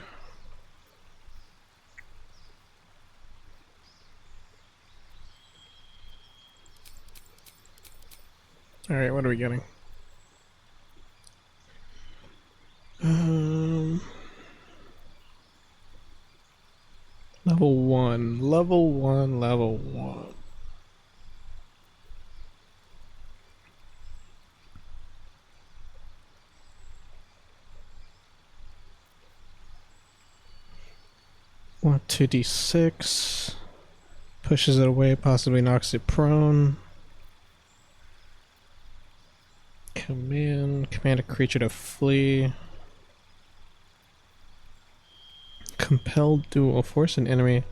S1: Alright, what are we getting? Level 1, level 1, level 1. One 2d6. Pushes it away, possibly knocks it prone. Command a creature to flee. Compel duel. Force an enemy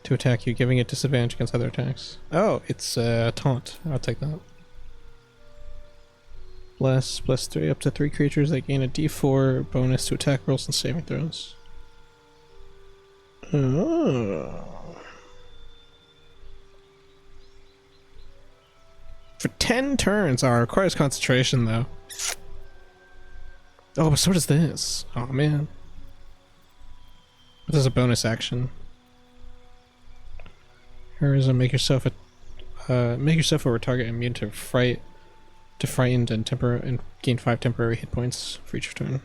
S1: to attack you, giving it disadvantage against other attacks. Oh, it's taunt. I'll take that. Bless, +3 up to 3 creatures that gain a d4 bonus to attack rolls and saving throws. Oh. For 10 turns, requires concentration though. Oh, but so does this. Oh man. This is a bonus action. Heroism, make yourself over target immune to frightened and gain 5 temporary hit points for each turn.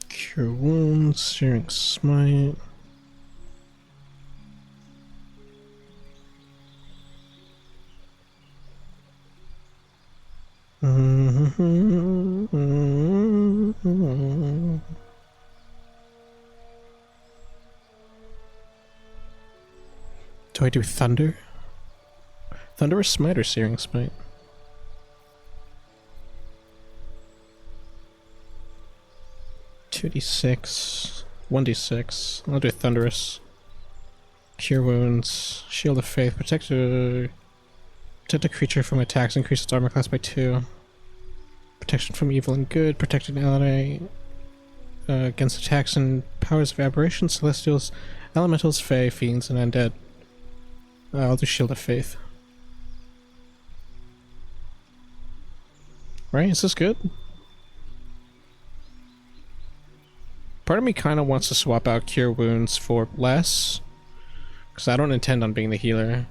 S1: Cure wounds, Searing Smite. Do I do Thunder? Thunder or Smite or Searing Smite? (2d6), 1d6. I'll do Thunderous. Cure Wounds, Shield of Faith, protect a creature from attacks, increase its armor class by 2. Protection from evil and good, protect an ally against attacks and powers of aberration, celestials, elementals, fae, fiends, and undead. I'll do Shield of Faith. Right, is this good? Part of me kind of wants to swap out Cure Wounds for less, because I don't intend on being the healer.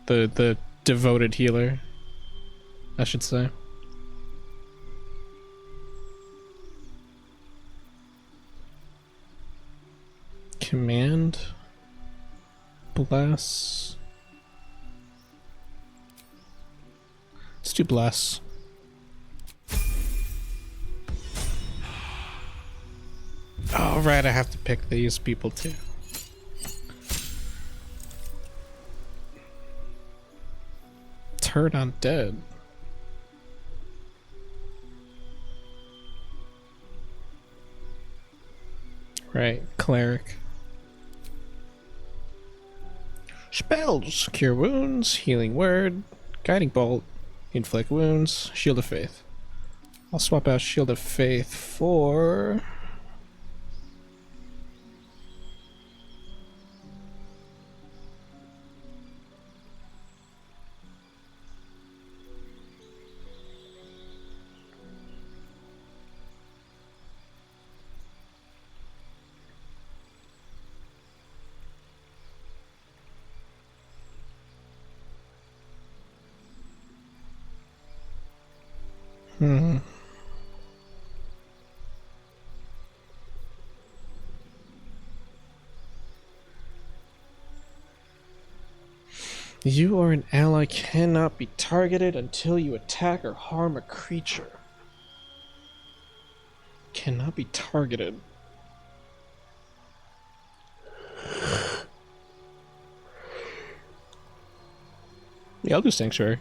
S1: The devoted healer, I should say. Command. Bless. Let's do Bless. Oh, right, I have to pick these people too. Turn undead. Right, Cleric. Spells. Cure Wounds, Healing Word, Guiding Bolt, Inflict Wounds, Shield of Faith. I'll swap out Shield of Faith for... You or an ally cannot be targeted until you attack or harm a creature. Cannot be targeted. Yeah, I'll do Sanctuary.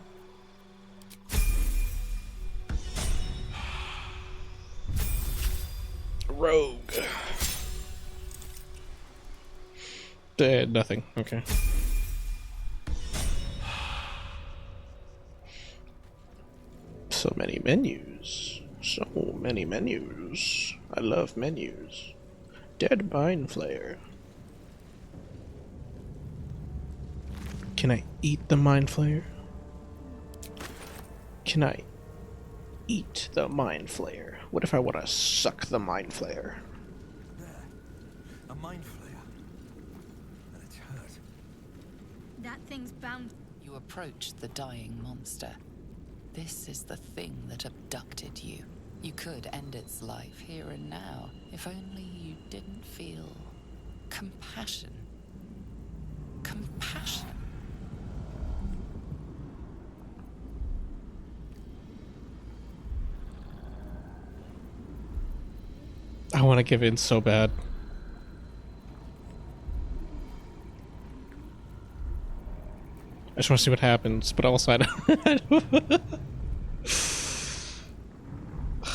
S1: Rogue. Nothing. Okay. So many menus. So many menus. I love menus. Dead Mind Flayer. Can I eat the Mind Flayer? Can I eat the Mind Flayer? What if I want to suck the Mind Flayer?
S10: A mind flayer. And it's hurt.
S8: That thing's bound.
S7: You approach the dying monster. This is the thing that abducted you. You could end its life here and now, if only you didn't feel compassion. Compassion.
S1: I want to give in so bad. I just want to see what happens, but also I don't.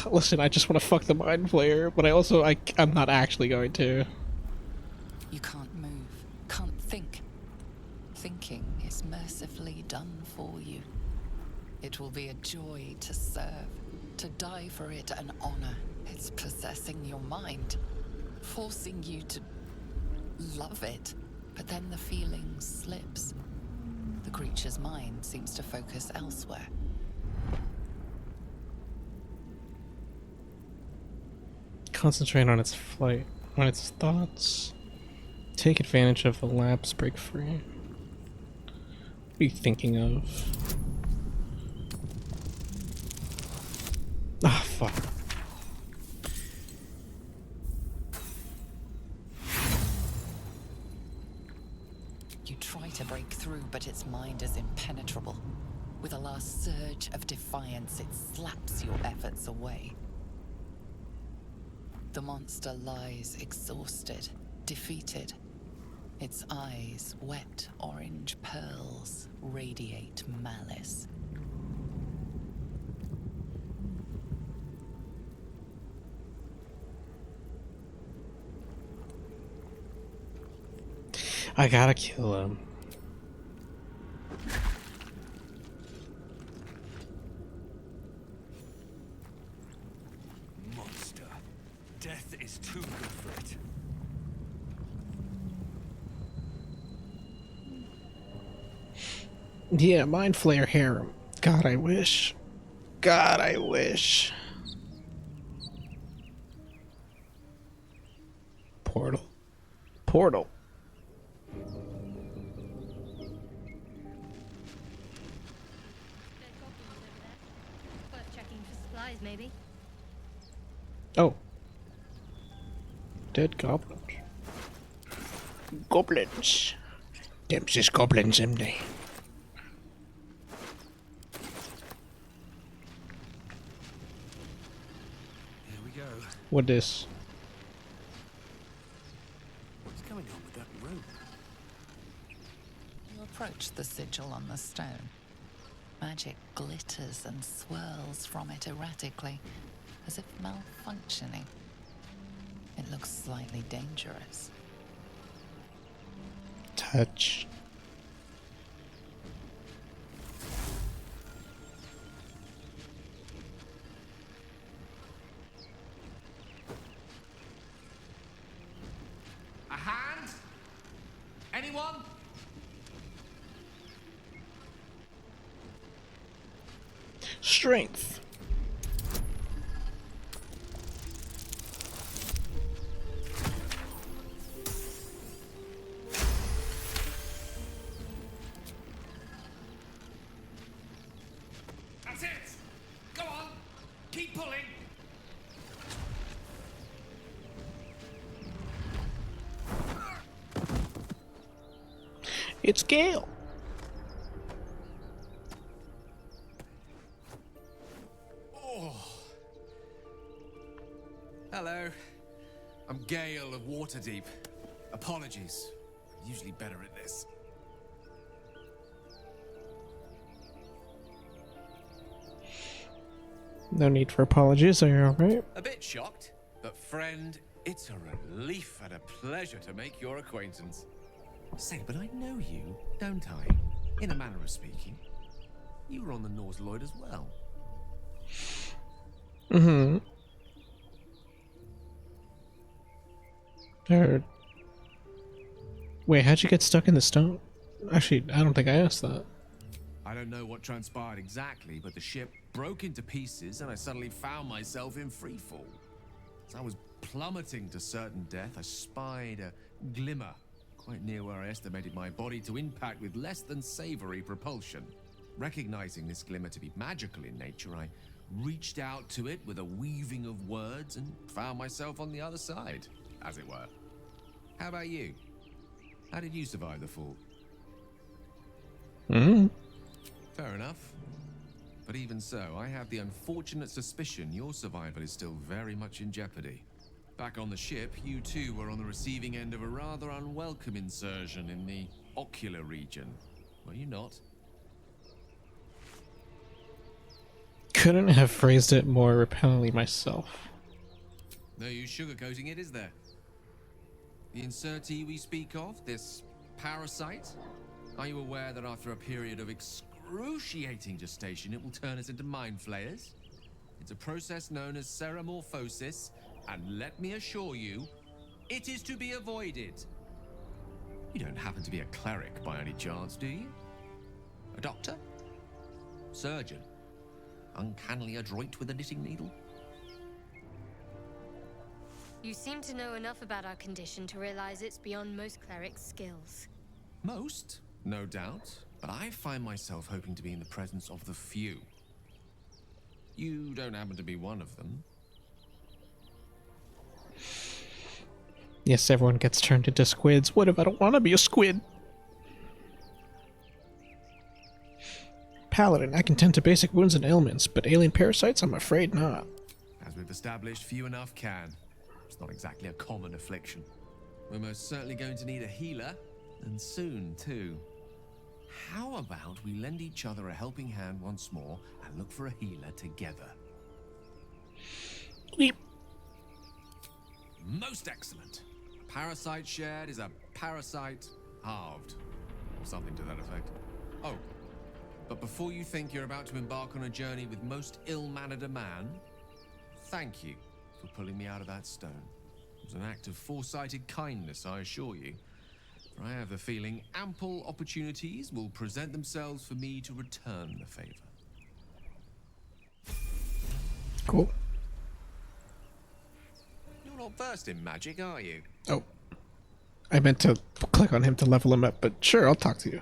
S1: Listen, I just want to fuck the mind player, but I'm not actually going to.
S7: You can't move, can't think. Thinking is mercifully done for you. It will be a joy to serve, to die for it an honor. It's possessing your mind, forcing you to love it, but then the feeling slips. The creature's mind seems to focus elsewhere.
S1: Concentrate on its flight, on its thoughts. Take advantage of a lapse, break free. What are you thinking of? Ah, fuck.
S7: You try to break through, but its mind is impenetrable. With a last surge of defiance, it slaps your efforts away. The monster lies exhausted, defeated. Its eyes, wet orange pearls, radiate malice.
S1: I gotta kill him.
S10: Monster. Death is too good for it.
S1: Yeah, mind flare harem. God, I wish. God, I wish. Portal. Portal.
S8: Worth checking for supplies, maybe.
S1: Oh. Dead goblins. Goblins. Them's just goblins, them they.
S10: Here we go.
S1: What this?
S10: What's going on with that room?
S7: You approach the sigil on the stone. Magic glitters and swirls from it erratically, as if malfunctioning. It looks slightly dangerous.
S1: Touch.
S13: A hand? Anyone?
S1: Strength.
S13: That's it! Go on! Keep pulling!
S1: It's Gale.
S13: Hello. I'm Gale of Waterdeep. Apologies. I'm usually better at this.
S1: No need for apologies. Are you alright?
S13: A bit shocked, but friend, it's a relief and a pleasure to make your acquaintance. Say, but I know you, don't I? In a manner of speaking. You were on the Norse Lloyd as well.
S1: Mm-hmm. Wait, how'd you get stuck in the stone? Actually, I don't think I asked that.
S13: I don't know what transpired exactly, but the ship broke into pieces and I suddenly found myself in freefall. So I was plummeting to certain death, I spied a glimmer quite near where I estimated my body to impact with less than savory propulsion. Recognizing this glimmer to be magical in nature, I reached out to it with a weaving of words and found myself on the other side, as it were. How about you? How did you survive the fall? Fair enough. But even so, I have the unfortunate suspicion your survival is still very much in jeopardy. Back on the ship, you too were on the receiving end of a rather unwelcome insertion in the ocular region, were you not?
S1: Couldn't have phrased it more repellently myself.
S13: No use sugarcoating it, is there? The insertee we speak of, this parasite, are you aware that after a period of excruciating gestation, it will turn us into mind flayers? It's a process known as ceramorphosis, and let me assure you, it is to be avoided. You don't happen to be a cleric by any chance, do you? A doctor? Surgeon? Uncannily adroit with a knitting needle?
S8: You seem to know enough about our condition to realize it's beyond most clerics' skills.
S13: Most, no doubt, but I find myself hoping to be in the presence of the few. You don't happen to be one of them.
S1: Yes, everyone gets turned into squids. What if I don't want to be a squid? Paladin, I can tend to basic wounds and ailments, but alien parasites, I'm afraid not.
S13: As we've established, few enough can. It's not exactly a common affliction. We're most certainly going to need a healer, and soon, too. How about we lend each other a helping hand once more and look for a healer together?
S1: Weep.
S13: Most excellent. A parasite shared is a parasite halved, or something to that effect. Oh, but before you think you're about to embark on a journey with most ill-mannered a man, thank you for pulling me out of that stone. It was an act of foresighted kindness, I assure you. For I have the feeling ample opportunities will present themselves for me to return the favor.
S1: Cool.
S13: You're not versed in magic, are you?
S1: Oh. I meant to click on him to level him up, but sure, I'll talk to you.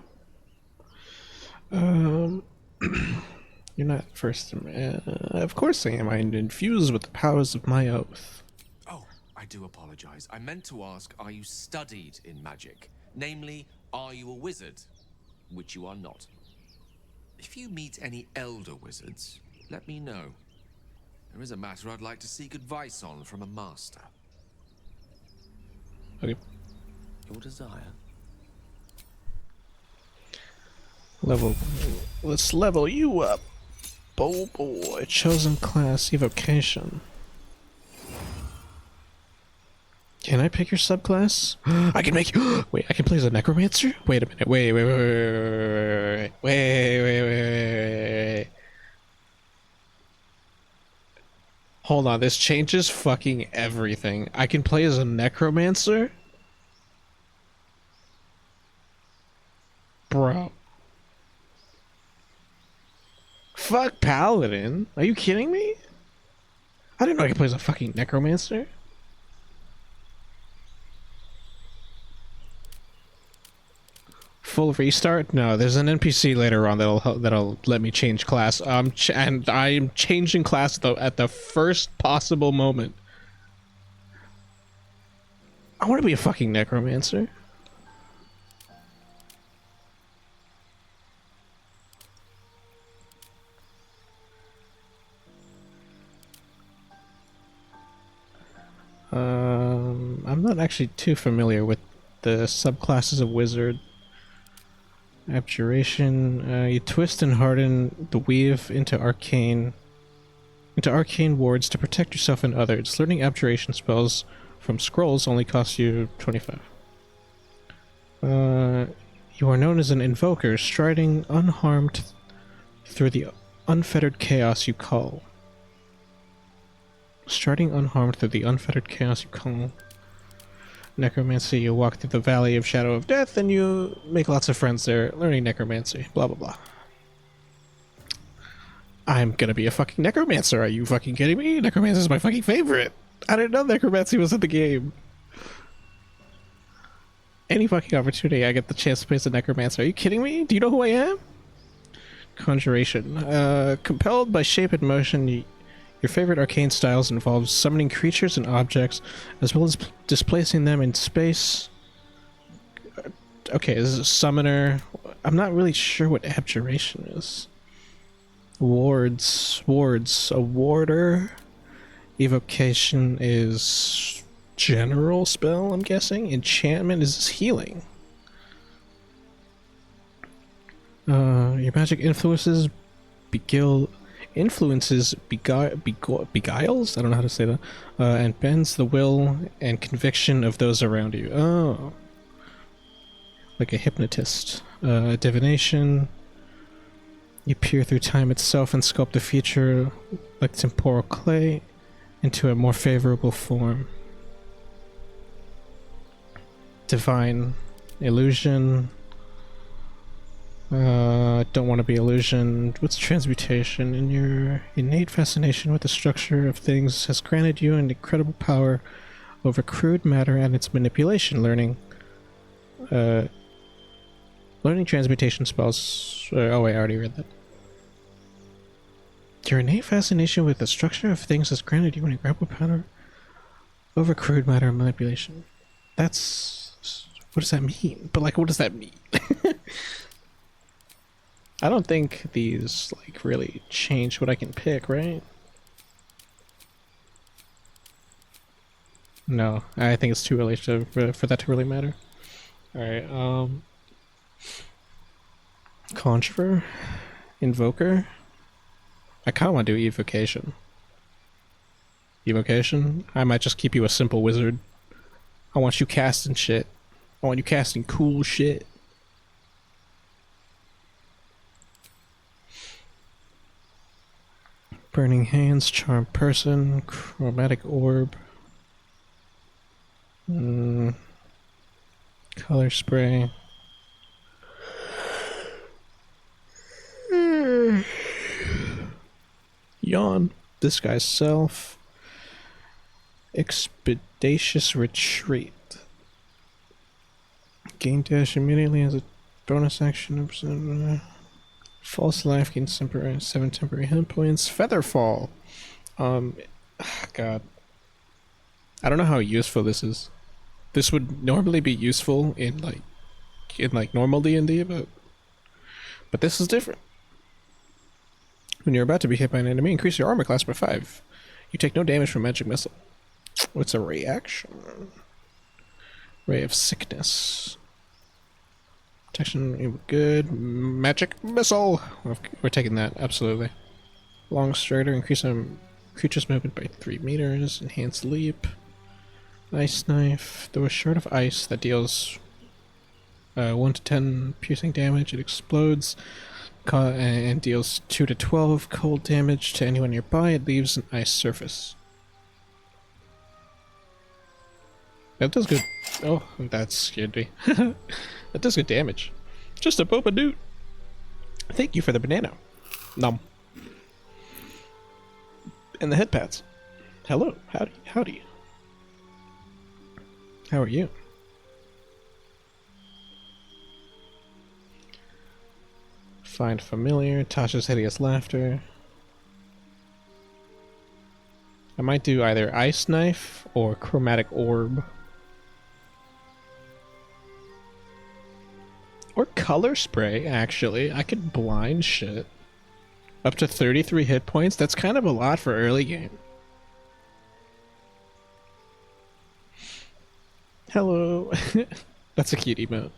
S1: You're not first. Of course I am. I'm infused with the powers of my oath.
S13: Oh, I do apologize. I meant to ask, are you studied in magic? Namely, are you a wizard? Which you are not. If you meet any elder wizards, let me know. There is a matter I'd like to seek advice on from a master.
S1: Okay.
S13: Your desire?
S1: Let's level you up. Oh boy, chosen class, evocation. Can I pick your subclass? I can make you. Wait, I can play as a necromancer? Wait a minute. Wait. Hold on, this changes fucking everything. I can play as a necromancer? Bro. Fuck Paladin. Are you kidding me? I didn't know I could play as a fucking necromancer. Full restart? No, there's an NPC later on that'll let me change class. And I am changing class though at the first possible moment. I want to be a fucking necromancer. I'm not actually too familiar with the subclasses of wizard. Abjuration, you twist and harden the weave into arcane wards to protect yourself and others. Learning abjuration spells from scrolls only costs you 25. You are known as an invoker, striding unharmed through the unfettered chaos you call. Striding unharmed through the unfettered chaos you call. Necromancy, you walk through the Valley of Shadow of Death and you make lots of friends there, learning necromancy, blah blah blah. I'm gonna be a fucking necromancer, are you fucking kidding me? Necromancer is my fucking favorite! I didn't know necromancy was in the game. Any fucking opportunity I get the chance to play as a necromancer. Are you kidding me? Do you know who I am? Conjuration. Compelled by shape and motion, your favorite arcane styles involves summoning creatures and objects, as well as displacing them in space. Okay, this is a summoner. I'm not really sure what abjuration is. Wards. A warder. Evocation is general spell, I'm guessing. Enchantment is healing. Your magic beguiles? I don't know how to say that. And bends the will and conviction of those around you. Oh. Like a hypnotist. Divination. You peer through time itself and sculpt the future like temporal clay into a more favorable form. Divine illusion. Don't want to be illusioned. What's transmutation? In your innate fascination with the structure of things has granted you an incredible power over crude matter and its manipulation. Learning transmutation spells. Oh wait, I already read that. Your innate fascination with the structure of things has granted you an incredible power over crude matter and manipulation. That's... what does that mean? But like, what does that mean? I don't think these like really change what I can pick, right? No, I think it's too early for that to really matter. Alright, Conjurer? Invoker? I kinda wanna do Evocation. Evocation? I might just keep you a simple wizard. I want you casting shit. I want you casting cool shit. Burning Hands, Charm Person, Chromatic Orb. Color Spray. Yawn. Disguise Self. Expeditious Retreat. Gain dash immediately as a bonus action. False Life gains 7 temporary hit points. Featherfall. God. I don't know how useful this is. This would normally be useful in normal D&D, but this is different. When you're about to be hit by an enemy, increase your armor class by 5. You take no damage from magic missile. What's a reaction? Ray of Sickness. Protection, good. Magic missile! We're taking that, absolutely. Long strider, increase on creature's movement by 3 meters. Enhanced leap. Ice knife. Throw a shard of ice that deals 1 to 10 piercing damage. It explodes and deals 2 to 12 cold damage to anyone nearby. It leaves an ice surface. That does good. Oh, that scared me. That does good damage. Just a Boba Doot. Thank you for the banana. Nom. And the head pats. Hello. Howdy. How are you? Find familiar. Tasha's hideous laughter. I might do either ice knife or chromatic orb. Or color spray, actually. I could blind shit. Up to 33 hit points? That's kind of a lot for early game. Hello. That's a cute emote.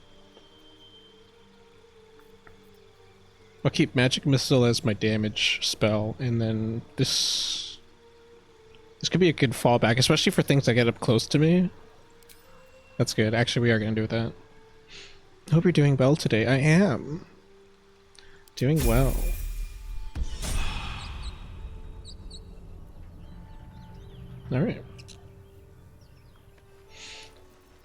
S1: I'll keep Magic Missile as my damage spell, and then this could be a good fallback, especially for things that get up close to me. That's good. Actually, we are going to do that. Hope you're doing well today. I am. Doing well. Alright.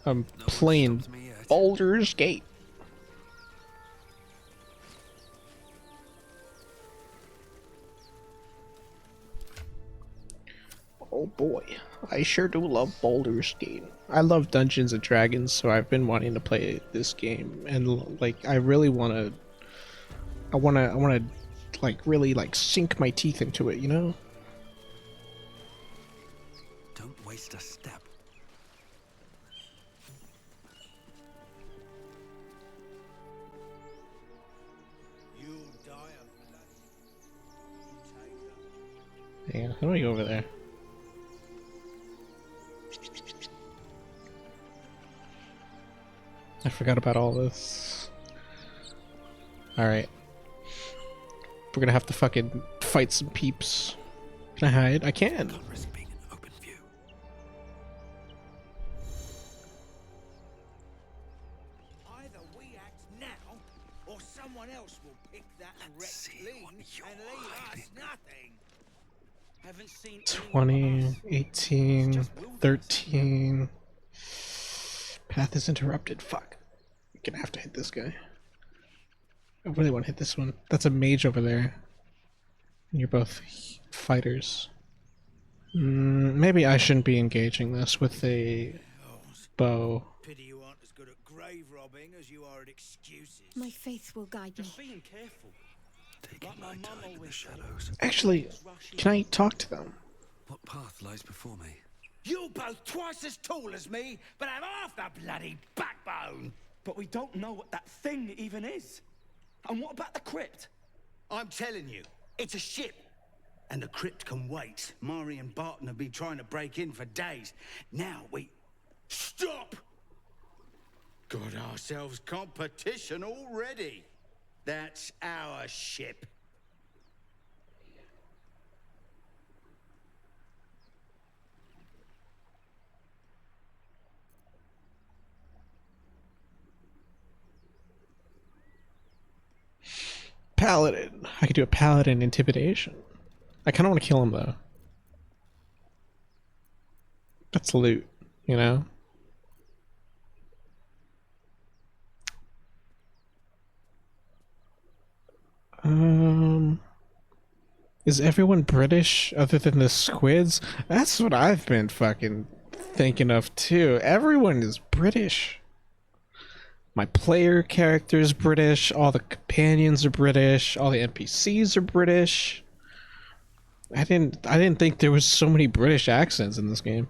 S1: I'm playing Baldur's Gate. Oh boy, I sure do love Baldur's Gate. I love Dungeons and Dragons, so I've been wanting to play this game, and like I really I wanna like really like sink my teeth into it, you know?
S10: Don't waste a step.
S14: You'll die of blood.
S1: Yeah, how do I go over there? I forgot about all this. Alright. We're gonna have to fucking fight some peeps. Can I hide? I can.
S10: Can't risk being in open view.
S14: Either we act now, or someone else will pick that wreck clean and leave us nothing. Haven't seen
S1: 20, 18, 13. Path is interrupted. Fuck. I'm gonna have to hit this guy. I really want to hit this one. That's a mage over there. And you're both fighters. Maybe I shouldn't be engaging this with a bow.
S14: Pity you aren't as good at grave robbing as you are at excuses.
S8: My faith will guide me.
S14: Just being careful.
S10: Taking my time in the shadows.
S1: Actually, can I talk to them?
S10: What path lies before me?
S14: You're both twice as tall as me, but have half the bloody backbone.
S15: But we don't know what that thing even is. And what about the crypt?
S14: I'm telling you, it's a ship. And the crypt can wait. Mari and Barton have been trying to break in for days. Now we... Stop! Got ourselves competition already. That's our ship.
S1: Paladin. I could do a paladin intimidation. I kind of want to kill him though. That's loot, you know? Is everyone British other than the squids? That's what I've been fucking thinking of too. Everyone is British. My player character is British, all the companions are British, all the NPCs are British. I didn't think there was so many British accents in this game.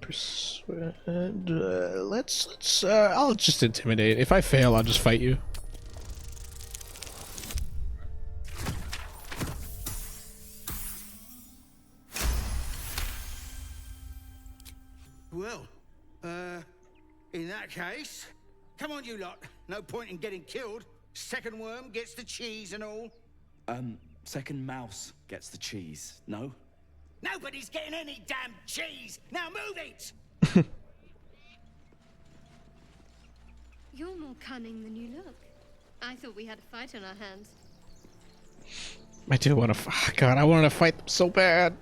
S1: Persuade. Let's. I'll just intimidate. If I fail, I'll just fight you.
S14: Well, in that case, come on you lot. No point in getting killed. Second worm gets the cheese and all.
S15: Second mouse gets the cheese, no?
S14: Nobody's getting any damn cheese! Now move it!
S8: You're more cunning than you look. I thought we had a fight on our hands.
S1: I do want to. Oh God, I wanted to fight them so bad.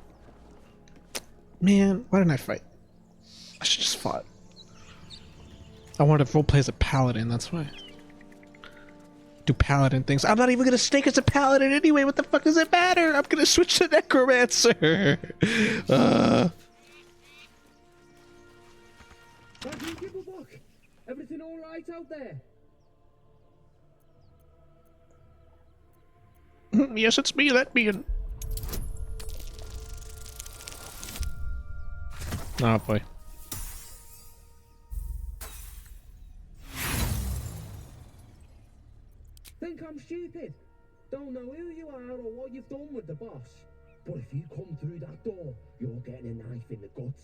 S1: Man, why didn't I fight? I should just fought. I wanted to roleplay as a paladin. That's why. Do paladin things. I'm not even gonna stake as a paladin anyway. What the fuck does it matter? I'm gonna switch to necromancer.
S15: Why do you give a fuck? Everything all right out there?
S1: Yes, it's me. Let me in. Oh boy.
S15: Think I'm stupid? Don't know who you are or what you've done with the boss. But if you come through that door, you're getting a knife in the guts.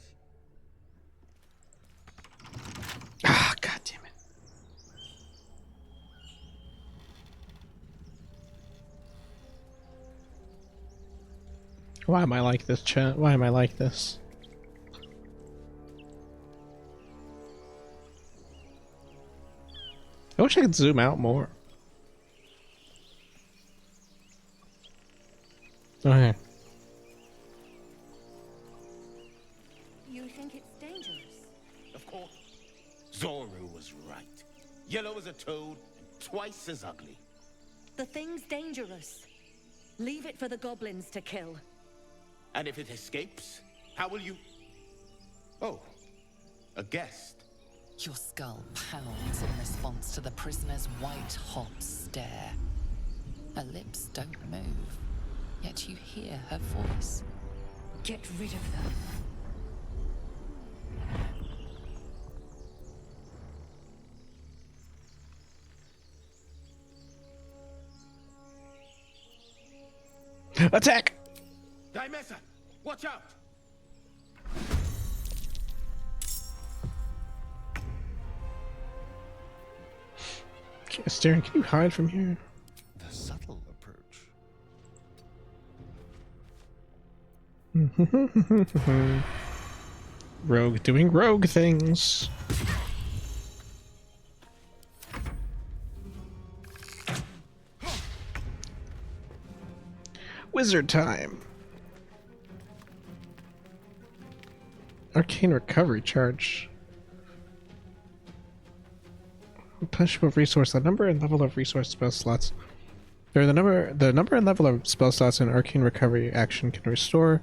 S1: Ah, God damn it. Why am I like this, chat? Why am I like this? I wish I could zoom out more. Okay.
S8: You think it's dangerous?
S14: Of course. Zoru was right. Yellow as a toad, and
S16: twice as ugly.
S17: The thing's dangerous. Leave it for the goblins to kill.
S16: And if it escapes, how will you... Oh, a guest.
S7: Your skull pounds in response to the prisoner's white-hot stare. Her lips don't move, yet you hear her voice.
S3: Get rid of them.
S1: Attack!
S16: Dimesa, watch out!
S1: Stern, can you hide from here?
S12: The subtle approach.
S1: Rogue doing rogue things. Wizard time. Arcane recovery charge. Punishable resource. The number and level of resource spell slots. The number and level of spell slots in arcane recovery action can restore.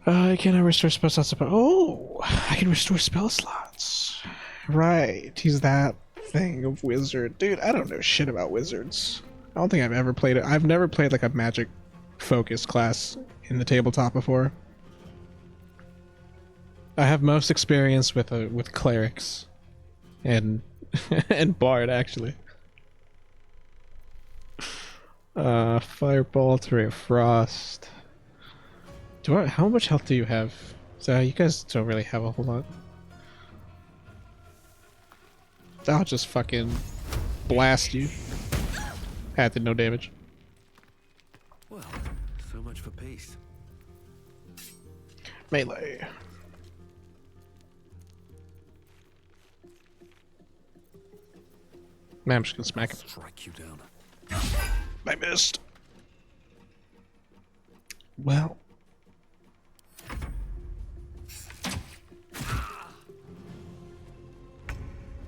S1: I cannot restore spell slots. Oh, I can restore spell slots. Right, he's that thing of wizard, dude. I don't know shit about wizards. I don't think I've ever played it. I've never played like a magic focused class in the tabletop before. I have most experience with clerics and and bard actually. Firebolt, Ray of Frost. How much health do you have? So you guys don't really have a whole lot. I'll just fucking blast you. Did no damage.
S10: Well, so much for peace.
S1: Melee. Man, I'm just gonna smack him.
S10: Strike you down.
S1: I missed. Well.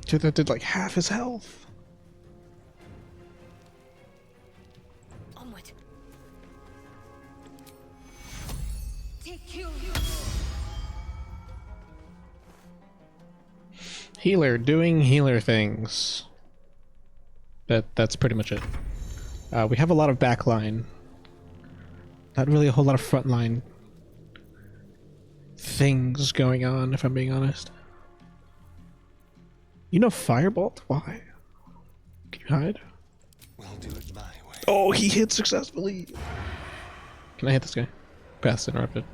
S1: Dude, that did like half his health.
S3: Onward. Take you.
S1: Healer doing healer things. That's pretty much it. We have a lot of backline. Not really a whole lot of frontline things going on, if I'm being honest. You know Firebolt? Why? Can you hide?
S12: We'll do it my way.
S1: Oh, he hit successfully. Can I hit this guy? Pass interrupted.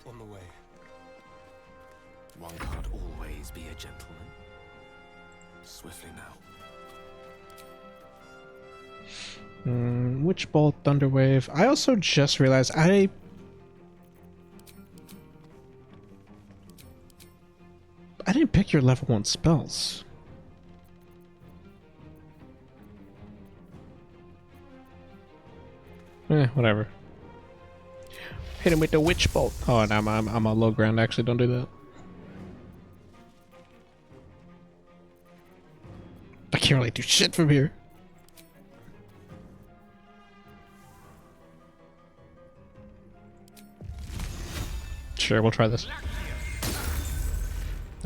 S12: On the way.
S10: One can't always be a gentleman. Swiftly now.
S1: Witch Bolt, Thunderwave. I also just realized I didn't pick your level 1 spells. Whatever. Hit him with the Witch Bolt. Oh, and I'm on low ground. Actually, don't do that. I can't really do shit from here. Sure, we'll try this.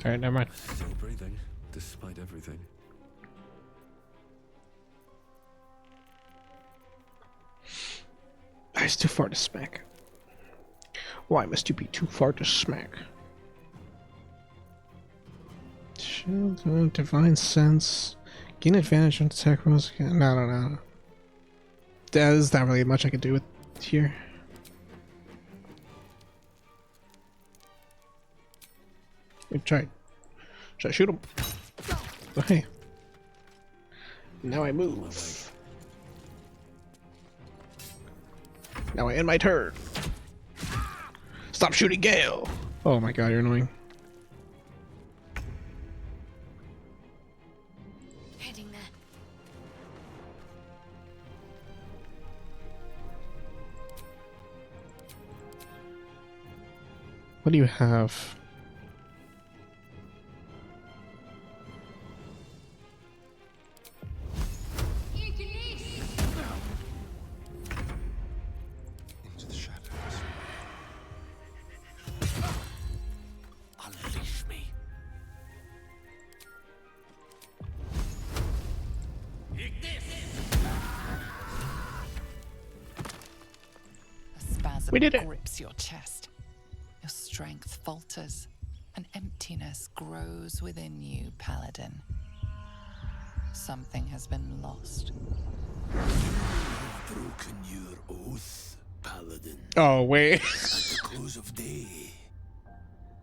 S1: Alright, never mind.
S10: Still breathing, despite everything.
S1: It's too far to smack. Why must you be too far to smack? Shield, Divine Sense. Gain advantage on attack rolls. No. There's not really much I can do with here. Try shoot him. Okay. Now I move. Now I end my turn. Stop shooting Gale. Oh my god, you're annoying.
S8: Heading there.
S1: What do you have?
S12: Into the shadows.
S13: Unleash me.
S7: A spasm
S1: We did it.
S7: grips your chest. Your strength falters. An emptiness grows within you, Paladin. Something has been lost.
S2: I've broken your oath, Paladin.
S1: Oh, wait.
S2: At the close of day,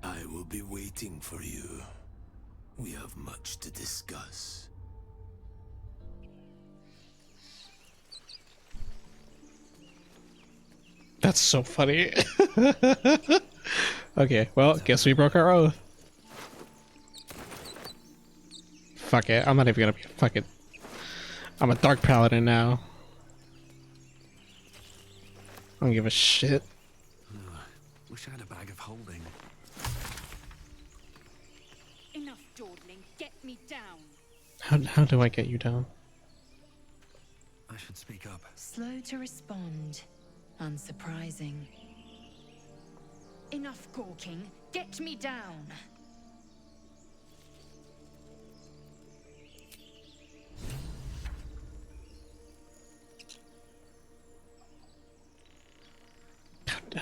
S2: I will be waiting for you. We have much to discuss.
S1: That's so funny. Okay, well, guess we broke our oath. Fuck it, I'm not even gonna be fucking... I'm a Dark Paladin now. I don't give a shit.
S4: Wish I had a bag of holding.
S17: Enough dawdling. Get me down.
S1: How do I get you down?
S10: I should speak up.
S3: Slow to respond. Unsurprising.
S17: Enough gawking. Get me down.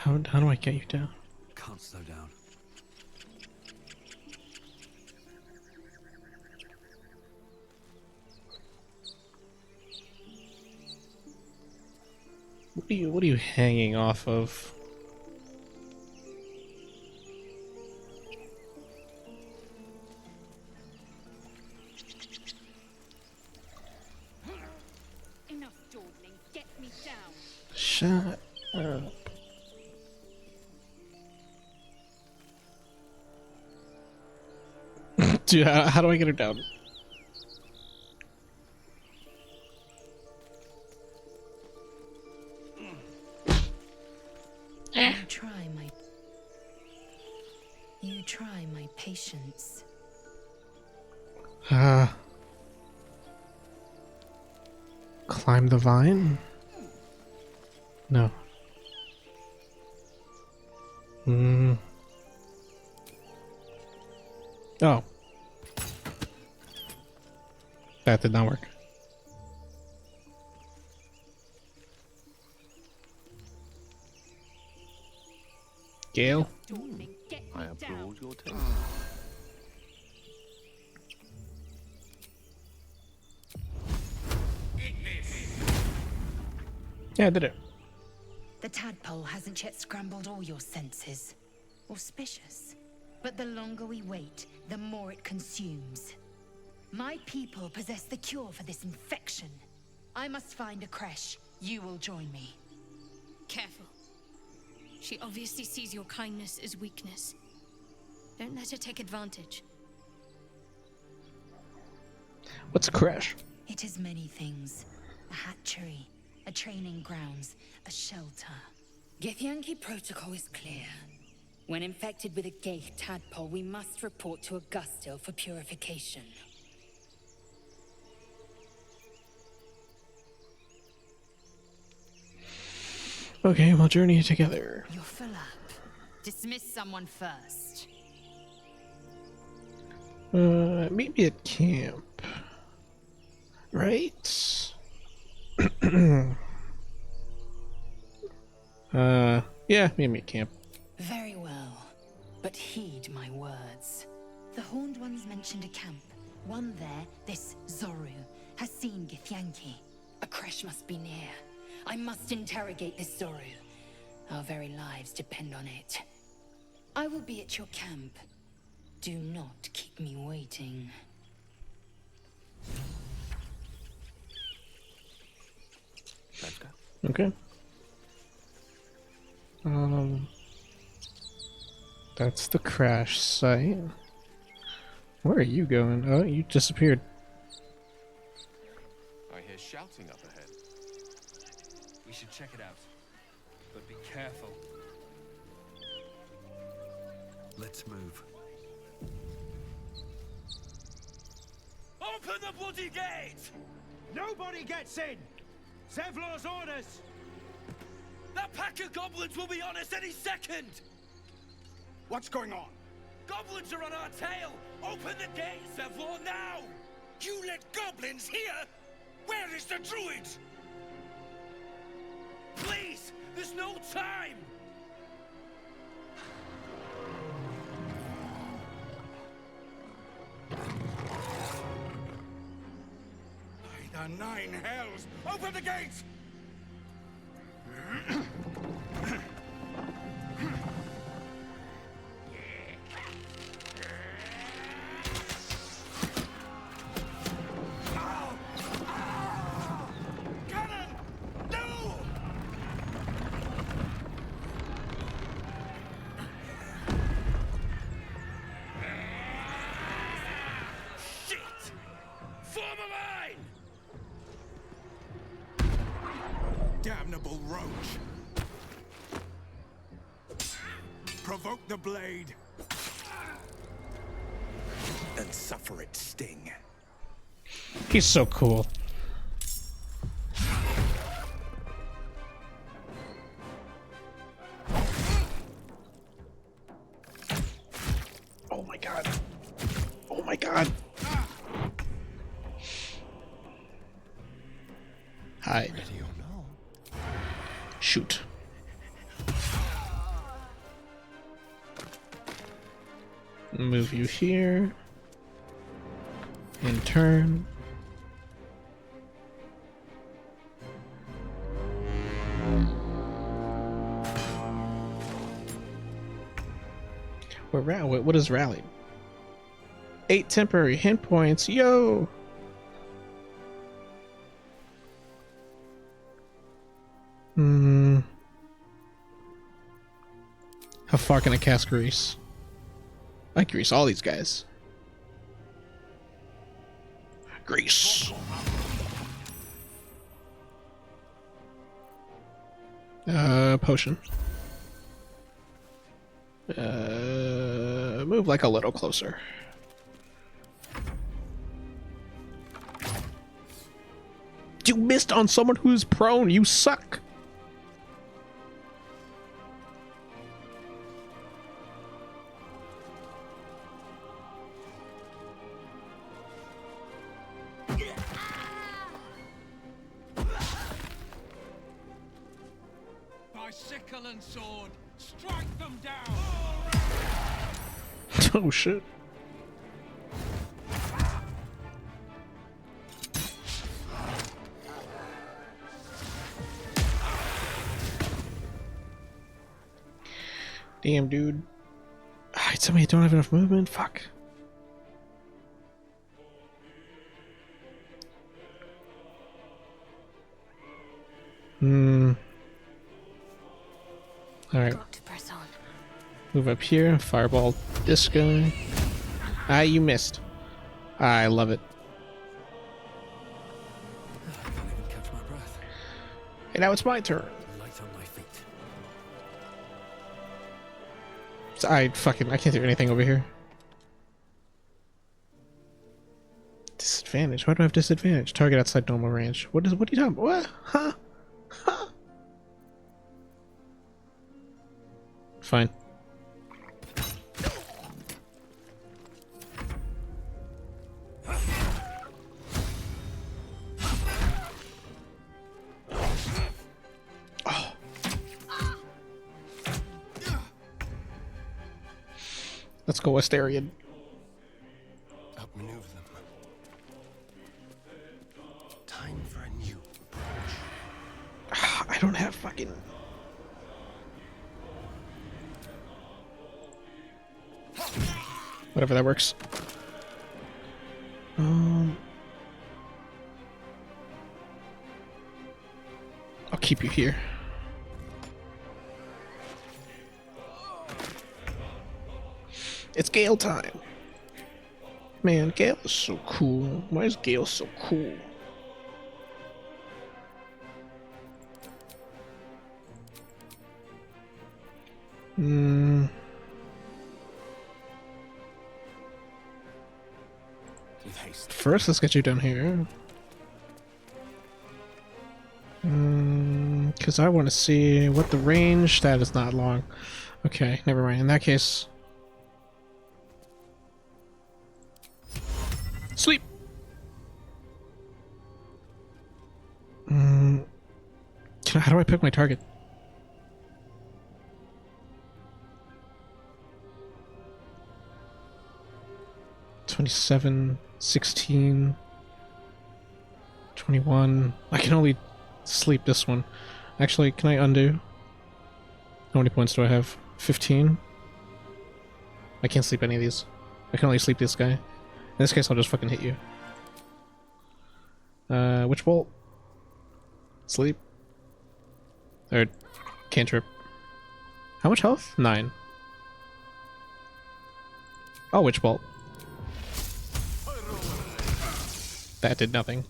S1: How do I get you down?
S10: Can't slow down.
S1: What are you hanging off of?
S17: Enough dawdling. Get me down.
S1: Shut up. Dude, how do I get her down?
S3: You try my patience.
S1: Climb the vine? No. Oh. That did not work. Gale?
S10: I applaud your taste.
S1: Yeah, I did it.
S3: The tadpole hasn't yet scrambled all your senses. Auspicious. But the longer we wait, the more it consumes. My people possess the cure for this infection. I must find a creche. You will join me.
S8: Careful. She obviously sees your kindness as weakness. Don't let her take advantage.
S1: What's a crash?
S3: It is many things. A hatchery, a training grounds, a shelter. Githyanki protocol is clear. When infected with a Gaith tadpole, we must report to Augustil for purification.
S1: Okay, we'll journey together.
S3: You're full up. Dismiss someone first.
S1: Meet me at camp. Right? Yeah, meet me at camp.
S3: Very well. But heed my words. The Horned Ones mentioned a camp. One there, this Zoru, has seen Githyanki. A creche must be near. I must interrogate this Zoru. Our very lives depend on it. I will be at your camp. Do not keep me waiting.
S10: Let's go.
S1: Okay. That's the crash site. Where are you going? Oh, you disappeared.
S13: I hear shouting up ahead.
S10: We should check it out. But be careful. Let's move.
S14: Open the bloody gate! Nobody gets in! Zevlor's orders! That pack of goblins will be on us any second! What's going on? Goblins are on our tail! Open the gate, Zevlor, now! You let goblins here? Where is the druid? Please! There's no time! By the 9 hells! Open the gates! Cannon! No! Shit! Form a line! Damnable roach! Provoke the blade! And suffer its sting.
S1: He's so cool. Oh my god. Oh my god. Hide.
S12: Ready or not?
S1: Shoot. Move you here. In turn. What is rally? 8 temporary hit points. Yo. How far can I cast grease? I grease all these guys. Grease. Potion. Move like a little closer. You missed on someone who's prone. You suck.
S14: By sickle and sword, strike them down!
S1: Oh shit. Damn, dude. Tell me I don't have enough movement? Fuck. Alright. Move up here, fireball this guy. Ah, you missed. I love it.
S10: I can't even catch my breath.
S1: And now it's my turn.
S10: Light on my feet.
S1: So I can't do anything over here. Disadvantage? Why do I have disadvantage? Target outside normal range. What are you talking about? What? Huh? Huh? Fine. Oh. Let's go Westarian.
S12: Outmaneuver them. Time for a new
S1: I don't have fucking... Whatever, that works. I'll keep you here. It's Gale time. Man, Gale is so cool. Why is Gale so cool?
S13: with haste.
S1: First, let's get you down here. Because I want to see what the range... That is not long. Okay, never mind. In that case... Sleep! How do I pick my target? $27, $16, $21. I can only sleep this one. Actually, can I undo? How many points do I have? 15? I can't sleep any of these. I can only sleep this guy. In this case, I'll just fucking hit you. Which bolt? Sleep. Or cantrip. How much health? 9. Oh, witch bolt. That did nothing.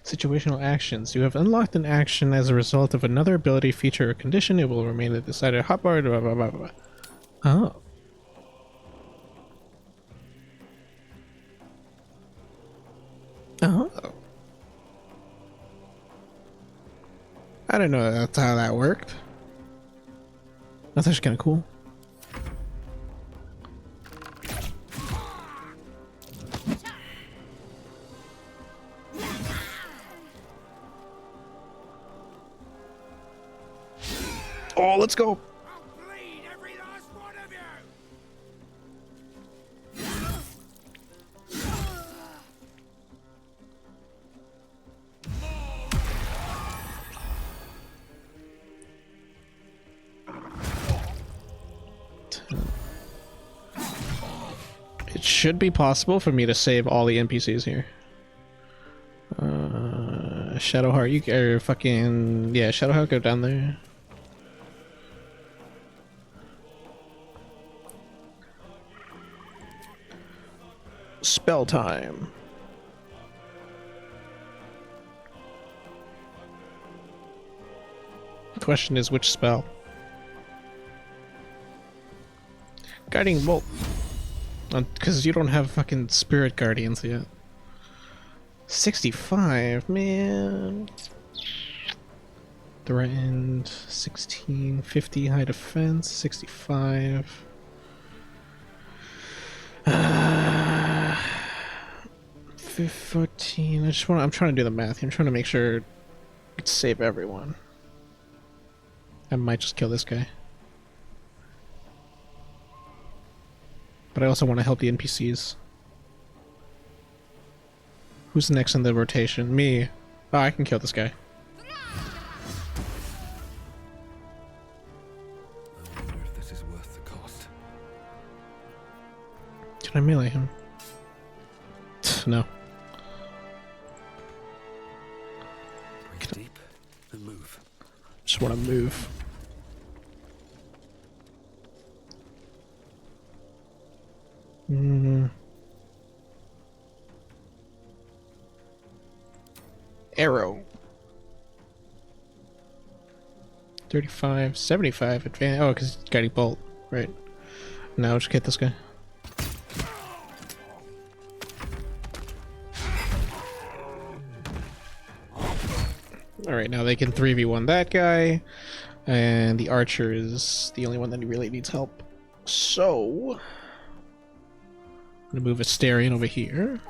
S1: Situational actions. You have unlocked an action as a result of another ability, feature, or condition. It will remain a decided hotbar. Blah, blah, blah, blah. Oh. Oh. I didn't know that's how that worked. That's actually kind of cool. Oh, let's go. It should be possible for me to save all the NPCs here. Shadowheart, you are fucking... Yeah, Shadowheart, go down there. Spell time. The question is which spell? Guiding Bolt. Because you don't have fucking Spirit Guardians yet. 65, man. Threatened. 16, 50 high defense, 65. 14. I'm trying to do the math. I'm trying to make sure it's save everyone. I might just kill this guy. But I also want to help the NPCs. Who's next in the rotation? Me. Oh, I can kill this guy.
S12: I wonder if this is worth the cost.
S1: Can I melee him? No.
S12: Breathe deep and move.
S1: Just want to move. Arrow. 35, 75 advantage. Oh, because guiding bolt. Right. Now just hit this guy. Alright, now they can 3v1 that guy. And the archer is the only one that really needs help. So... I'm gonna move Asterion over here.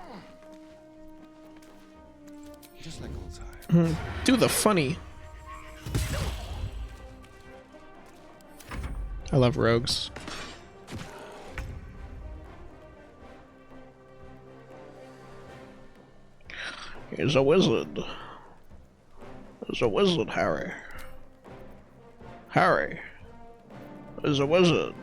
S12: Just like old time.
S1: Do the funny. I love rogues. He's a wizard. He's a wizard, Harry. Harry is a wizard.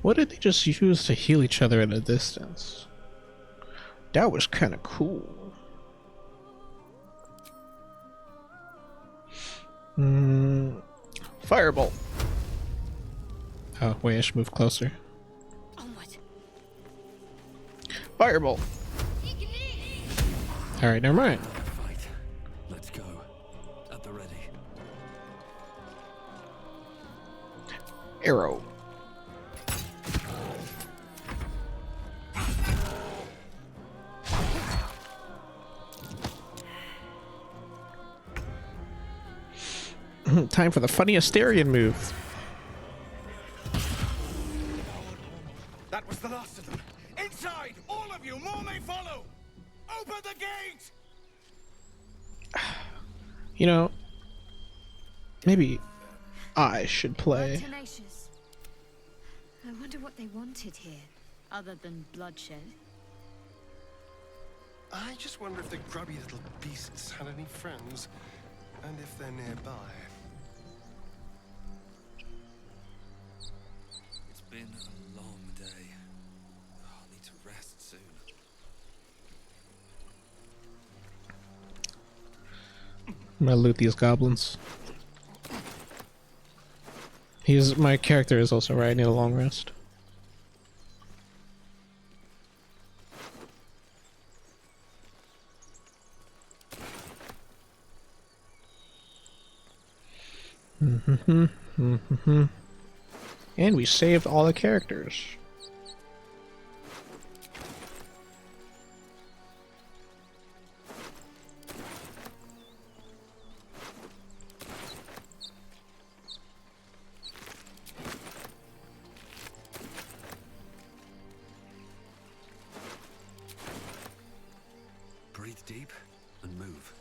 S1: What did they just use to heal each other at a distance? That was kind of cool. Firebolt. Oh, wait, I should move closer. Fireball. Alright, never mind.
S10: Fight. Let's go. At the ready.
S1: Arrow. Time for the funny Asterian move.
S14: That was the last of them. Inside! All of you! More may follow! Open the gate!
S1: You know, maybe I should play.
S8: Tenacious. I wonder what they wanted here, other than bloodshed.
S12: I just wonder if the grubby little beasts had any friends, and if they're nearby.
S10: It's been a long day. I'll need to rest soon.
S1: I'm gonna loot these goblins. My character is also right. I need a long rest. And we saved all the characters.
S10: Breathe deep and move.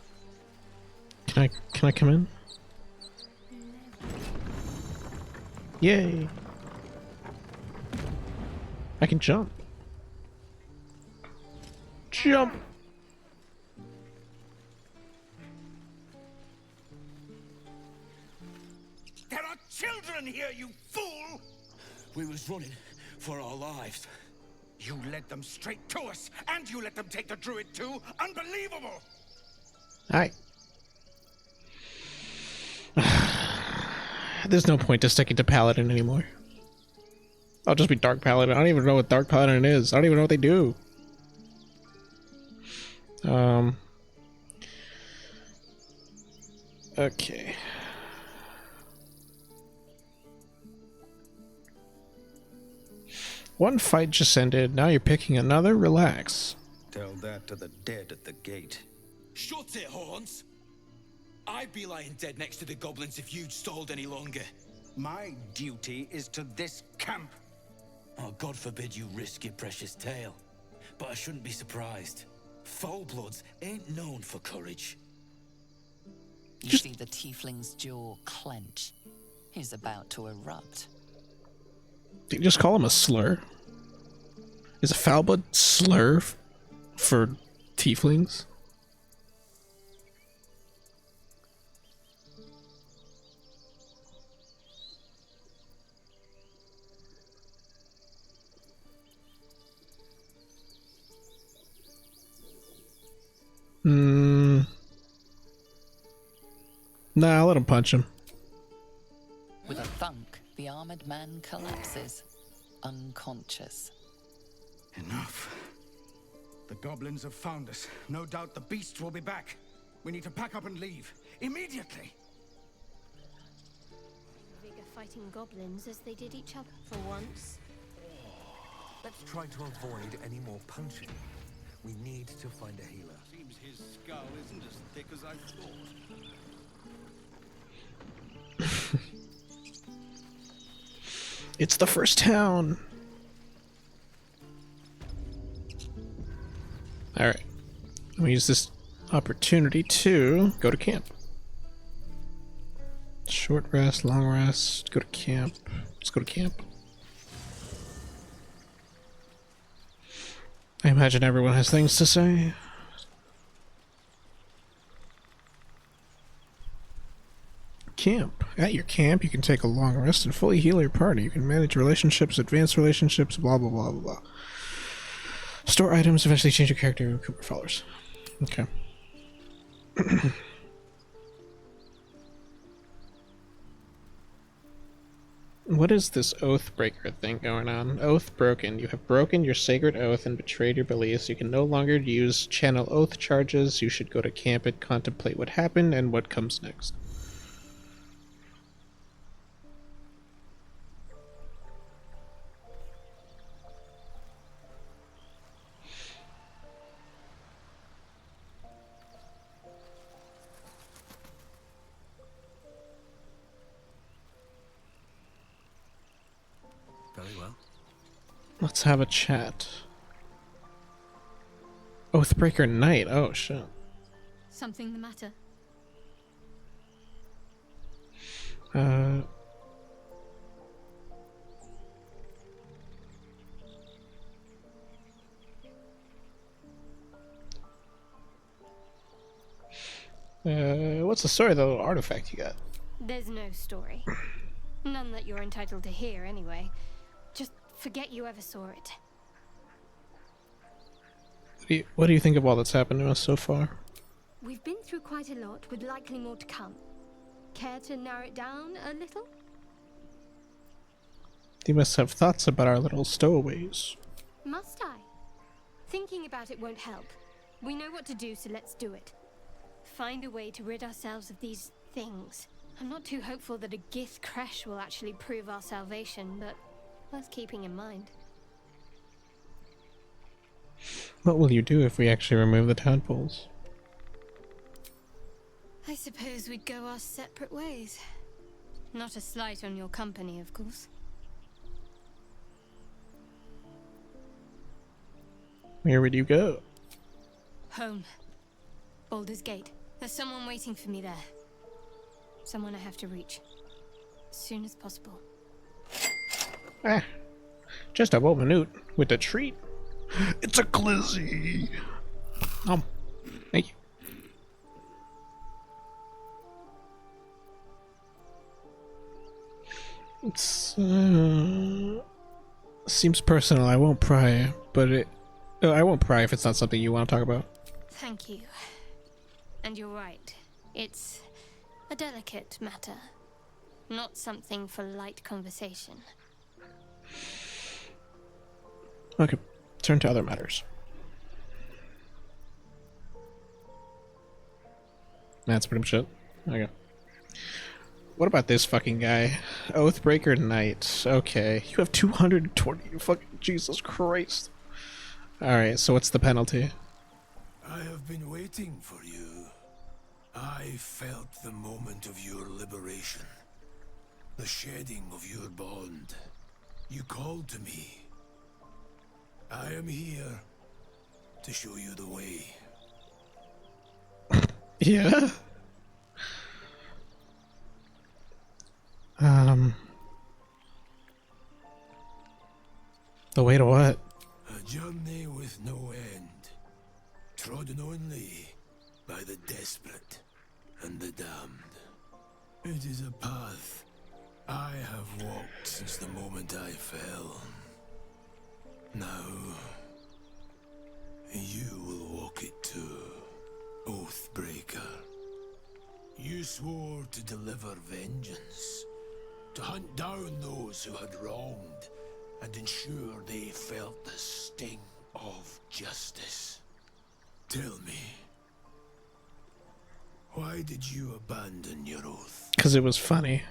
S1: Can I come in? Yay! I can jump. Jump!
S14: There are children here, you fool! We was running for our lives. You led them straight to us, and you let them take the druid too? Unbelievable!
S1: Hi. There's no point to sticking to Paladin anymore. I'll just be Dark Paladin. I don't even know what Dark Paladin is. I don't even know what they do. Okay. One fight just ended. Now you're picking another. Relax.
S14: Tell that to the dead at the gate.
S16: Shut it, Horns! I'd be lying dead next to the goblins if you'd stalled any longer.
S14: My duty is to this camp.
S16: Oh, God forbid you risk your precious tail. But I shouldn't be surprised. Foulbloods ain't known for courage.
S7: You see the tiefling's jaw clench. He's about to erupt.
S1: Did you just call him a slur? Is a foulblood slur for tieflings? Nah, I'll let him punch him.
S7: With a thunk, the armored man collapses, unconscious.
S14: Enough. The goblins have found us. No doubt the beasts will be back. We need to pack up and leave. Immediately!
S18: Vigor fighting goblins as they did each other for once.
S10: Let's try to avoid any more punching. We need to find a healer.
S19: Seems his skull isn't as thick as I thought.
S1: It's the first town. Alright. I'm gonna use this opportunity to go to camp. Short rest, long rest, go to camp. Let's go to camp. I imagine everyone has things to say. Camp. At your camp, you can take a long rest and fully heal your party. You can manage relationships, advance relationships, blah blah blah blah blah. Store items, eventually change your character and recruit more followers. Okay. What is this Oathbreaker thing going on? Oath broken. You have broken your sacred oath and betrayed your beliefs. You can no longer use channel oath charges. You should go to camp and contemplate what happened and what comes next.
S13: Very well.
S1: Let's have a chat. Oathbreaker Knight. Oh shit.
S8: Something the matter?
S1: What's the story of the little artifact you got?
S8: There's no story. None that you're entitled to hear, anyway. Just forget you ever saw it.
S1: What do you think of all that's happened to us so far?
S8: We've been through quite a lot, with likely more to come. Care to narrow it down a little?
S1: You must have thoughts about our little stowaways.
S8: Must I? Thinking about it won't help. We know what to do, so let's do it. Find a way to rid ourselves of these things. I'm not too hopeful that a Gith crash will actually prove our salvation, but worth keeping in mind.
S1: What will you do if we actually remove the tadpoles?
S8: I suppose we'd go our separate ways. Not a slight on your company, of course.
S1: Where would you go?
S8: Home. Baldur's Gate. There's someone waiting for me there. Someone I have to reach. As soon as possible.
S1: Ah. Just a minute with a treat. It's a glizzy. Thank you. It's seems personal. I won't pry, but I won't pry if it's not something you want to talk about.
S8: Thank you. And you're right. It's a delicate matter. Not something for light conversation.
S1: Okay, turn to other matters. That's pretty much it. Okay. What about this fucking guy? Oathbreaker Knight. Okay, you have 220. Fucking Jesus Christ. Alright, so what's the penalty?
S2: I have been waiting for you. I felt the moment of your liberation. The shedding of your bond. You called to me. I am here to show you the way.
S1: Yeah? The way to what?
S2: A journey with no end. Trodden only by the desperate and the damned. It is a path I have walked since the moment I fell. Now, you will walk it too, Oathbreaker. You swore to deliver vengeance, to hunt down those who had wronged, and ensure they felt the sting of justice. Tell me, why did you abandon your oath?
S1: 'Cause it was funny.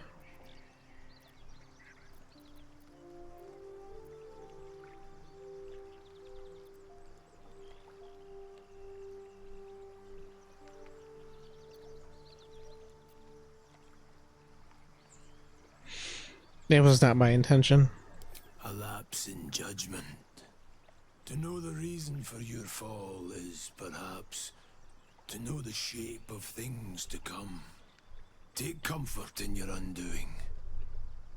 S1: It was not my intention.
S2: A lapse in judgment. To know the reason for your fall is, perhaps, to know the shape of things to come. Take comfort in your undoing.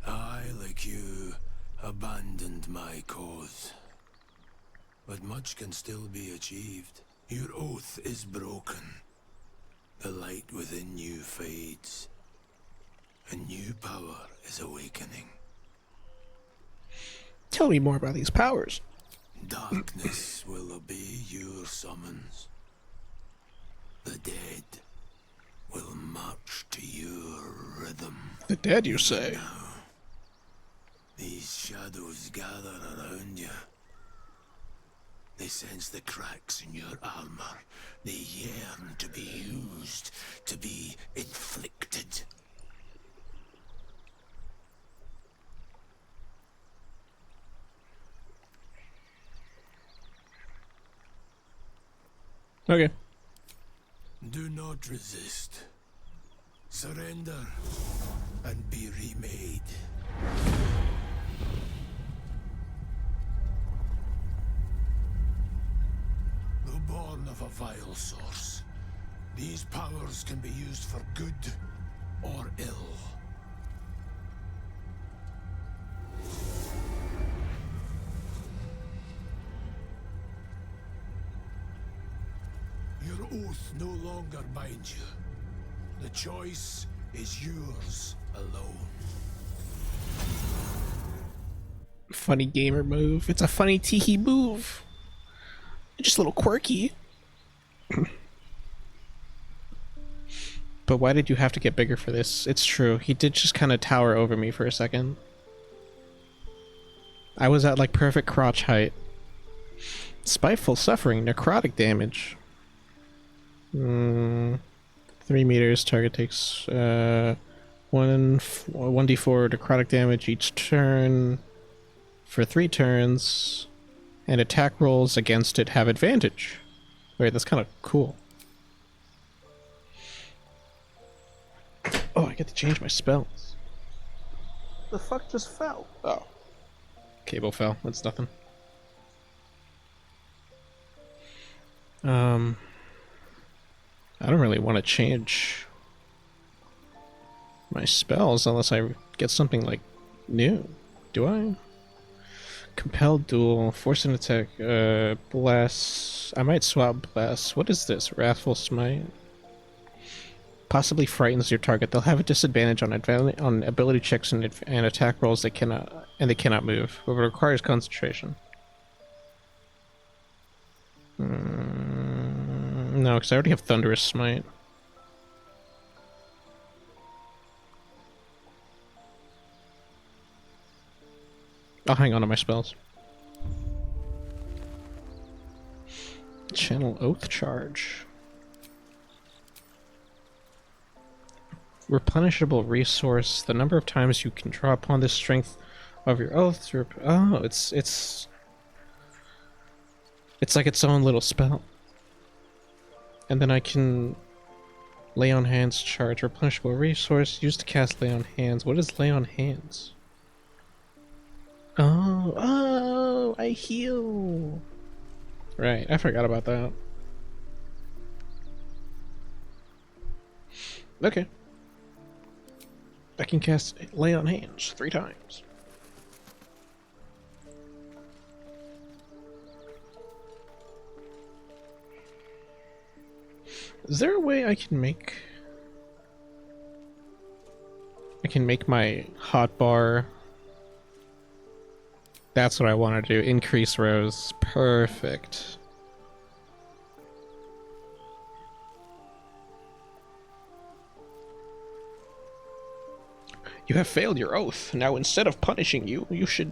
S2: I, like you, abandoned my cause. But much can still be achieved. Your oath is broken. The light within you fades. A new power is awakening.
S1: Tell me more about these powers.
S2: Darkness will obey your summons. The dead will march to your rhythm.
S1: The dead, you say?
S2: These shadows gather around you. They sense the cracks in your armor. They yearn to be used, to be inflicted.
S1: Okay.
S2: Do not resist. Surrender and be remade. Though born of a vile source, these powers can be used for good or ill. Your oath no longer binds you. The choice is yours alone.
S1: Funny gamer move. It's a funny teehee move. Just a little quirky. But why did you have to get bigger for this? It's true. He did just kind of tower over me for a second. I was at like perfect crotch height. Spiteful suffering. Necrotic damage. 3 meters. Target takes 1d4 necrotic damage each turn for 3 turns. And attack rolls against it have advantage. Wait, that's kind of cool. Oh, I get to change my spells. The fuck just fell? Oh. Cable fell. That's nothing. I don't really want to change my spells unless I get something like new. Do I? Compelled duel, force an attack, bless. I might swap bless. What is this? Wrathful smite. Possibly frightens your target. They'll have a disadvantage on ability checks and attack rolls. They cannot move. But it requires concentration. No, because I already have thunderous smite. I'll hang on to my spells. Channel Oath Charge. Replenishable resource. The number of times you can draw upon this strength of your oath. Oh, it's like its own little spell. And then I can lay on hands charge. Replenishable resource used to cast lay on hands. What is lay on hands? Oh, I heal. Right, I forgot about that. Okay. I can cast lay on hands 3 times. Is there a way I can make my hotbar? That's what I want to do. Increase rows. Perfect. You have failed your oath. Now instead of punishing you, take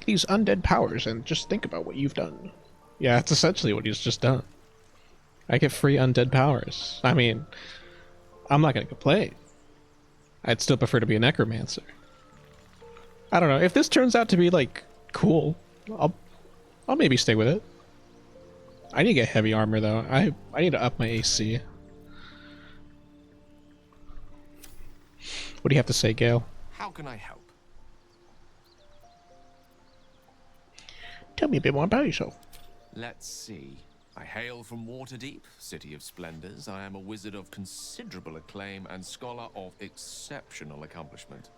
S1: these undead powers and just think about what you've done. Yeah, that's essentially what he's just done. I get free undead powers. I mean, I'm not gonna complain. I'd still prefer to be a necromancer. I don't know, if this turns out to be like cool, I'll maybe stay with it. I need to get heavy armor though. I need to up my AC. What do you have to say, Gale?
S13: How can I help?
S1: Tell me a bit more about yourself.
S13: Let's see. I hail from Waterdeep, City of Splendors. I am a wizard of considerable acclaim and scholar of exceptional accomplishment.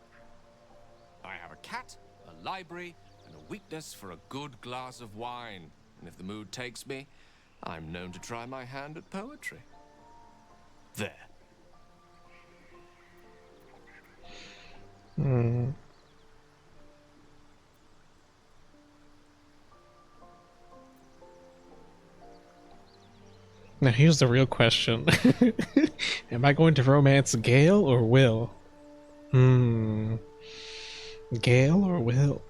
S13: I have a cat, a library, and a weakness for a good glass of wine. And if the mood takes me, I'm known to try my hand at poetry. There.
S1: Now here's the real question. Am I going to romance Gale or Will? Gale or Will?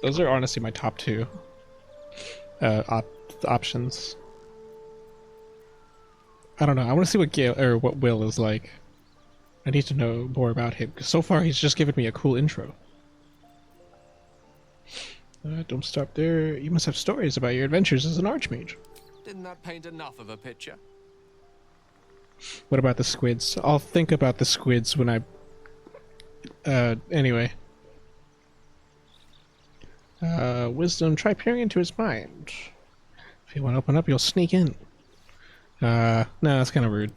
S1: Those are honestly my top two options. I don't know. I want to see what Gale or what Will is like. I need to know more about him. 'Cause so far, he's just given me a cool intro. Don't stop there. You must have stories about your adventures as an archmage.
S13: Didn't that paint enough of a picture?
S1: What about the squids? I'll think about the squids when I... anyway. Wisdom, try peering into his mind. If you want to open up, you'll sneak in. No, that's kind of rude.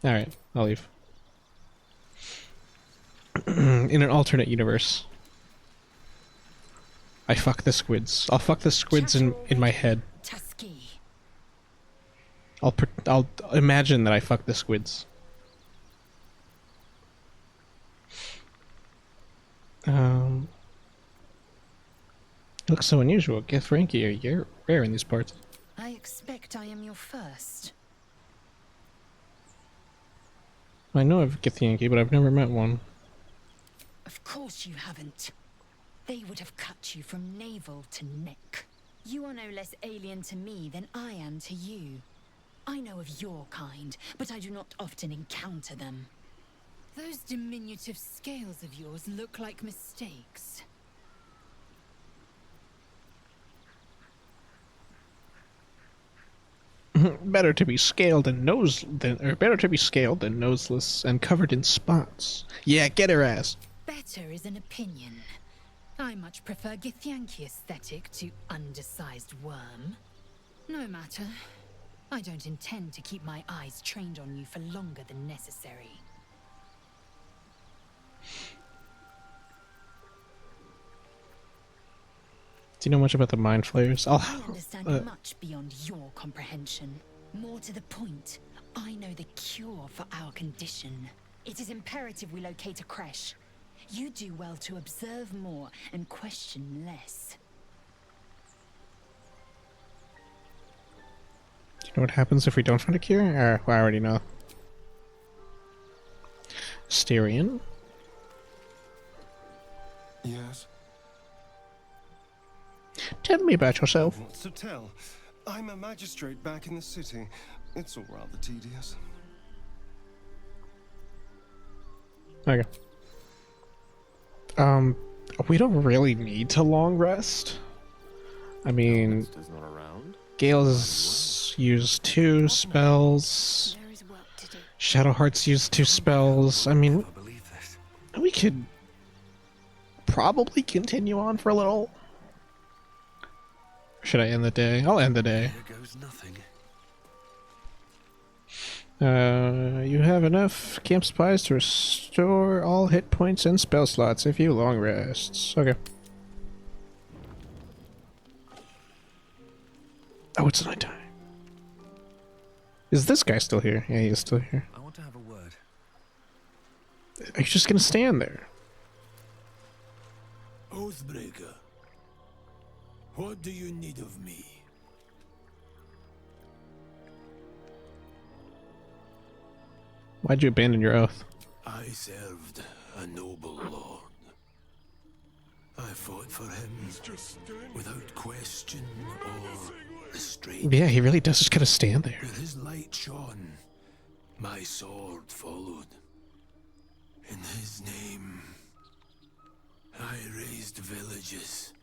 S1: Alright, I'll leave. In an alternate universe, I fuck the squids. I'll fuck the squids in my head. I'll imagine that I fuck the squids. Looks so unusual. Get Frankie, you're rare in these parts.
S3: I expect I am your first.
S1: I know of Githyanki, but I've never met one.
S3: Of course you haven't. They would have cut you from navel to neck. You are no less alien to me than I am to you. I know of your kind, but I do not often encounter them. Those diminutive scales of yours look like mistakes.
S1: Better to be scaled than better to be scaled than noseless and covered in spots. Yeah, get her ass.
S3: Better is an opinion. I much prefer Githyanki aesthetic to undersized worm. No matter. I don't intend to keep my eyes trained on you for longer than necessary.
S1: Do you know much about the mind flayers?
S3: I understand much beyond your comprehension. More to the point, I know the cure for our condition. It is imperative we locate a creche. You do well to observe more and question less.
S1: Do you know what happens if we don't find a cure? I already know. Styrian?
S12: Yes?
S1: Tell me about yourself.
S12: What's to tell? I'm a magistrate back in the city. It's all rather tedious.
S1: Okay. We don't really need to long rest. I mean, Gale's used 2 spells. Shadowheart's used 2 spells. I mean, we could probably continue on for a little. Should I end the day? I'll end the day.
S16: There goes nothing.
S1: You have enough camp supplies to restore all hit points and spell slots if you long rests. Okay. Oh, it's nighttime. Is this guy still here? Yeah, he is still here.
S16: I want to have a word.
S1: Are you just gonna stand there?
S2: Oathbreaker, what do you need of me?
S1: Why'd you abandon your oath?
S2: I served a noble lord. I fought for him without question or restraint.
S1: Yeah, he really does just gotta stand there.
S2: Where his light shone, my sword followed. In his name, I raised villages,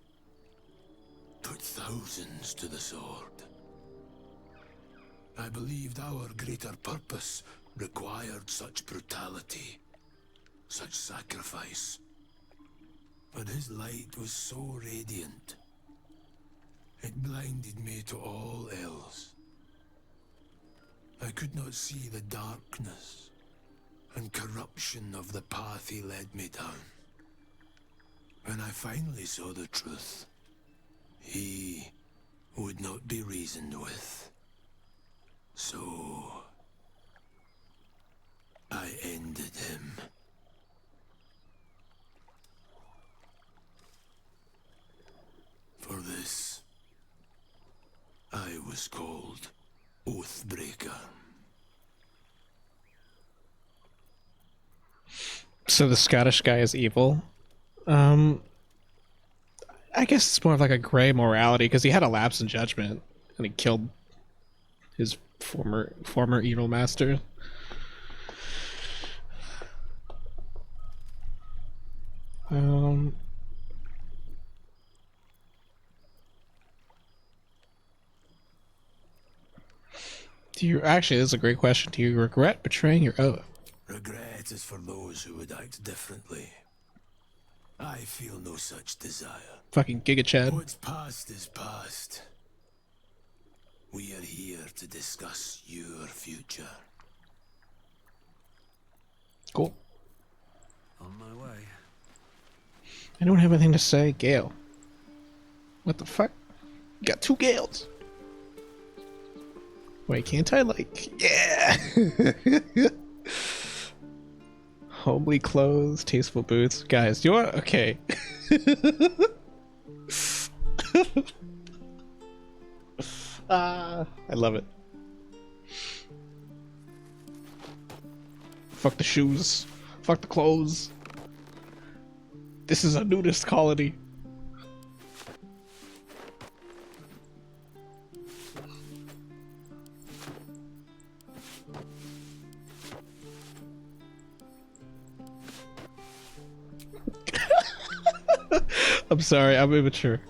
S2: put thousands to the sword. I believed our greater purpose required such brutality, such sacrifice. But his light was so radiant, it blinded me to all else. I could not see the darkness and corruption of the path he led me down. When I finally saw the truth, he would not be reasoned with. So I ended him. For this, I was called Oathbreaker.
S1: So the Scottish guy is evil. Um, I guess it's more of like a gray morality because he had a lapse in judgment and he killed his former evil master. Do you actually? This is a great question. Do you regret betraying your oath?
S2: Regret is for those who would act differently. I feel no such desire.
S1: Fucking Giga Chad.
S2: What's past is past. We are here to discuss your future.
S1: Cool.
S19: On my way.
S1: I don't have anything to say, Gale. What the fuck? You got 2 Gales. Wait, can't I yeah? Homely clothes, tasteful boots. Guys, do you want okay. I love it. Fuck the shoes. Fuck the clothes. This is a nudist colony. I'm sorry, I'm immature.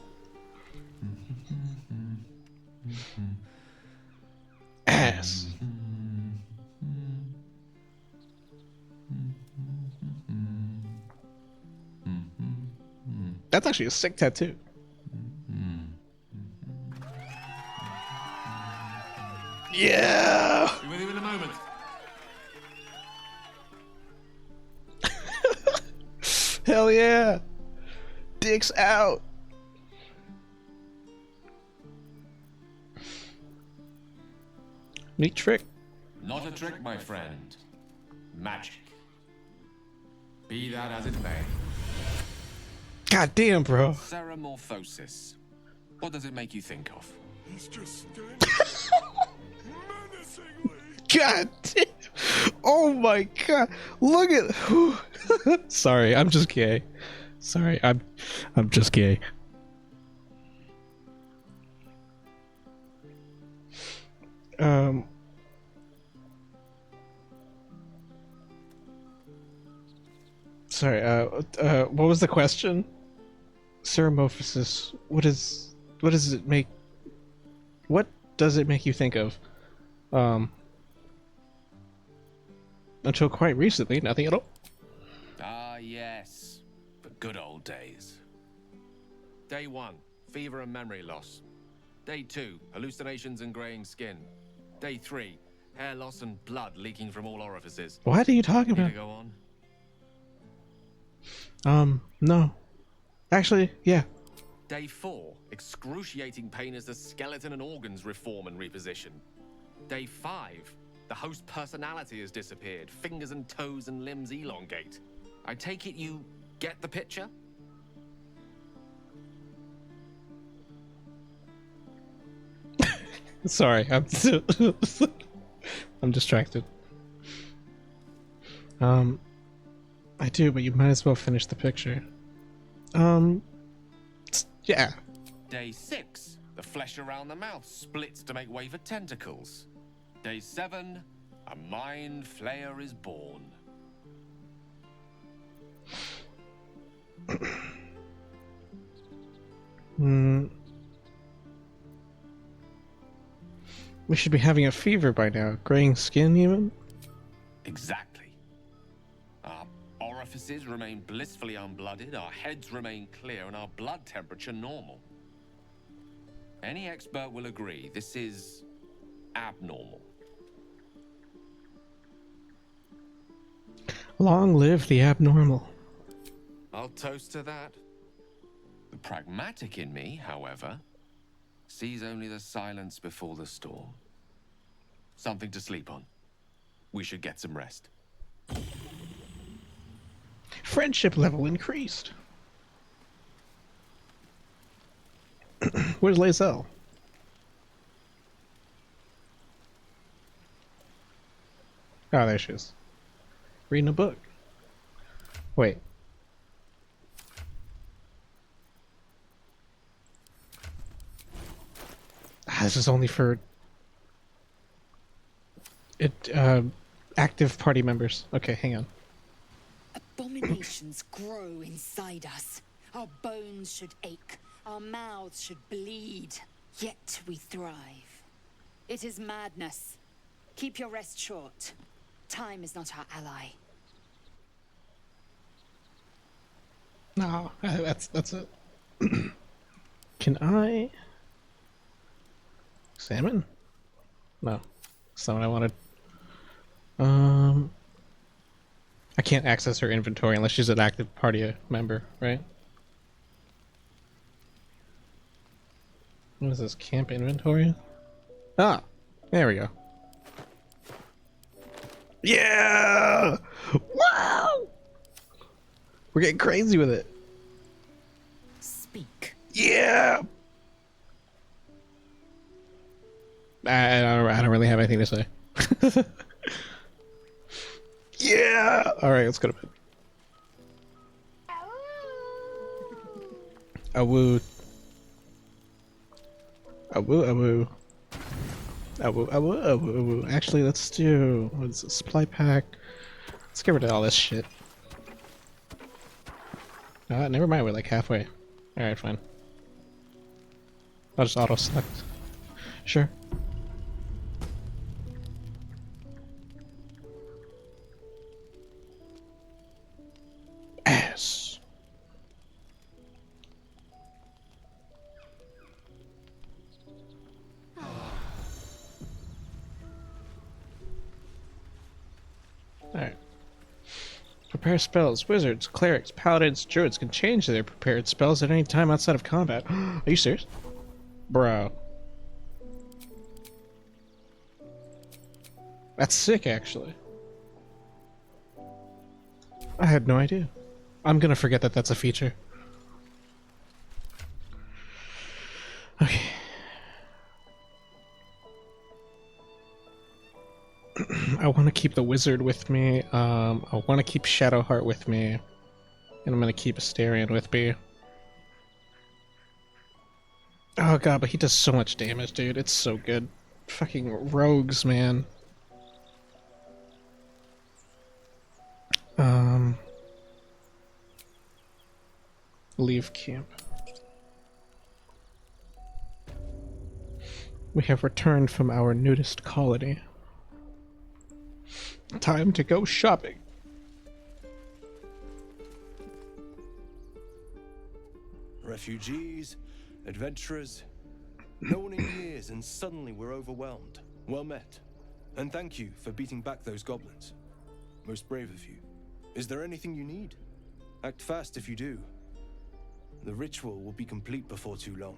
S1: Ass. That's actually a sick tattoo. Yeah.
S13: Be with you in a moment.
S1: Hell yeah. Dicks out. Neat trick.
S13: Not a trick, my friend. Magic. Be that as it may.
S1: God damn, bro.
S13: Ceramorphosis. What does it make you think of?
S11: He's just standing menacingly.
S1: God damn. Oh my god. Look at Sorry, I'm just gay. Sorry, I'm just gay. Sorry, what was the question? Ceramorphosis. What does it make? What does it make you think of? Until quite recently, nothing at all.
S13: Ah, yes. The good old days. Day 1, fever and memory loss. Day 2, hallucinations and graying skin. Day 3, hair loss and blood leaking from all orifices.
S1: What are you talking
S13: Need
S1: about?
S13: to go on?
S1: No. Actually, yeah.
S13: Day 4, excruciating pain as the skeleton and organs reform and reposition. Day 5, the host personality has disappeared. Fingers and toes and limbs elongate. I take it you get the picture?
S1: Sorry, I'm I'm distracted. I do, but you might as well finish the picture. Yeah.
S13: Day 6, the flesh around the mouth splits to make way for tentacles. Day 7, a mind flayer is born.
S1: We should be having a fever by now. Graying skin, even?
S13: Exactly. Our orifices remain blissfully unblooded, our heads remain clear, and our blood temperature normal. Any expert will agree this is abnormal.
S1: Long live the abnormal.
S13: I'll toast to that. The pragmatic in me, however, sees only the silence before the storm. Something to sleep on. We should get some rest.
S1: Friendship level increased. Where's Lae'zel? Oh, there she is. Reading a book. Wait. This is only for active party members. Okay, hang on.
S3: Abominations grow inside us. Our bones should ache. Our mouths should bleed. Yet we thrive. It is madness. Keep your rest short. Time is not our ally.
S1: No, that's it. Can I examine? No, that's not what I wanted. I can't access her inventory unless she's an active party member, right? What is this, camp inventory? Ah, there we go. Yeah! Wow! We're getting crazy with it.
S3: Speak.
S1: Yeah! I don't really have anything to say. Yeah! Alright, let's go to bed. Awoo. Awoo, awoo. Awoo, awoo, awoo, awoo. Actually, let's do... What's a supply pack? Let's get rid of all this shit. Never mind, we're like halfway. Alright, fine. I'll just auto-select. Sure. Ass. Alright. Prepare spells. Wizards, clerics, paladins, druids can change their prepared spells at any time outside of combat. Are you serious? Bro. That's sick, actually. I had no idea. I'm gonna forget that that's a feature. Okay. I want to keep the wizard with me. I want to keep Shadowheart with me. And I'm gonna keep Asterion with me. Oh god, but he does so much damage, dude. It's so good. Fucking rogues, man. Leave camp. We have returned from our nudist colony. Time to go shopping.
S12: Refugees, adventurers, no one in years, and suddenly we're overwhelmed. Well met. And thank you for beating back those goblins. Most brave of you. Is there anything you need? Act fast if you do. The ritual will be complete before too long.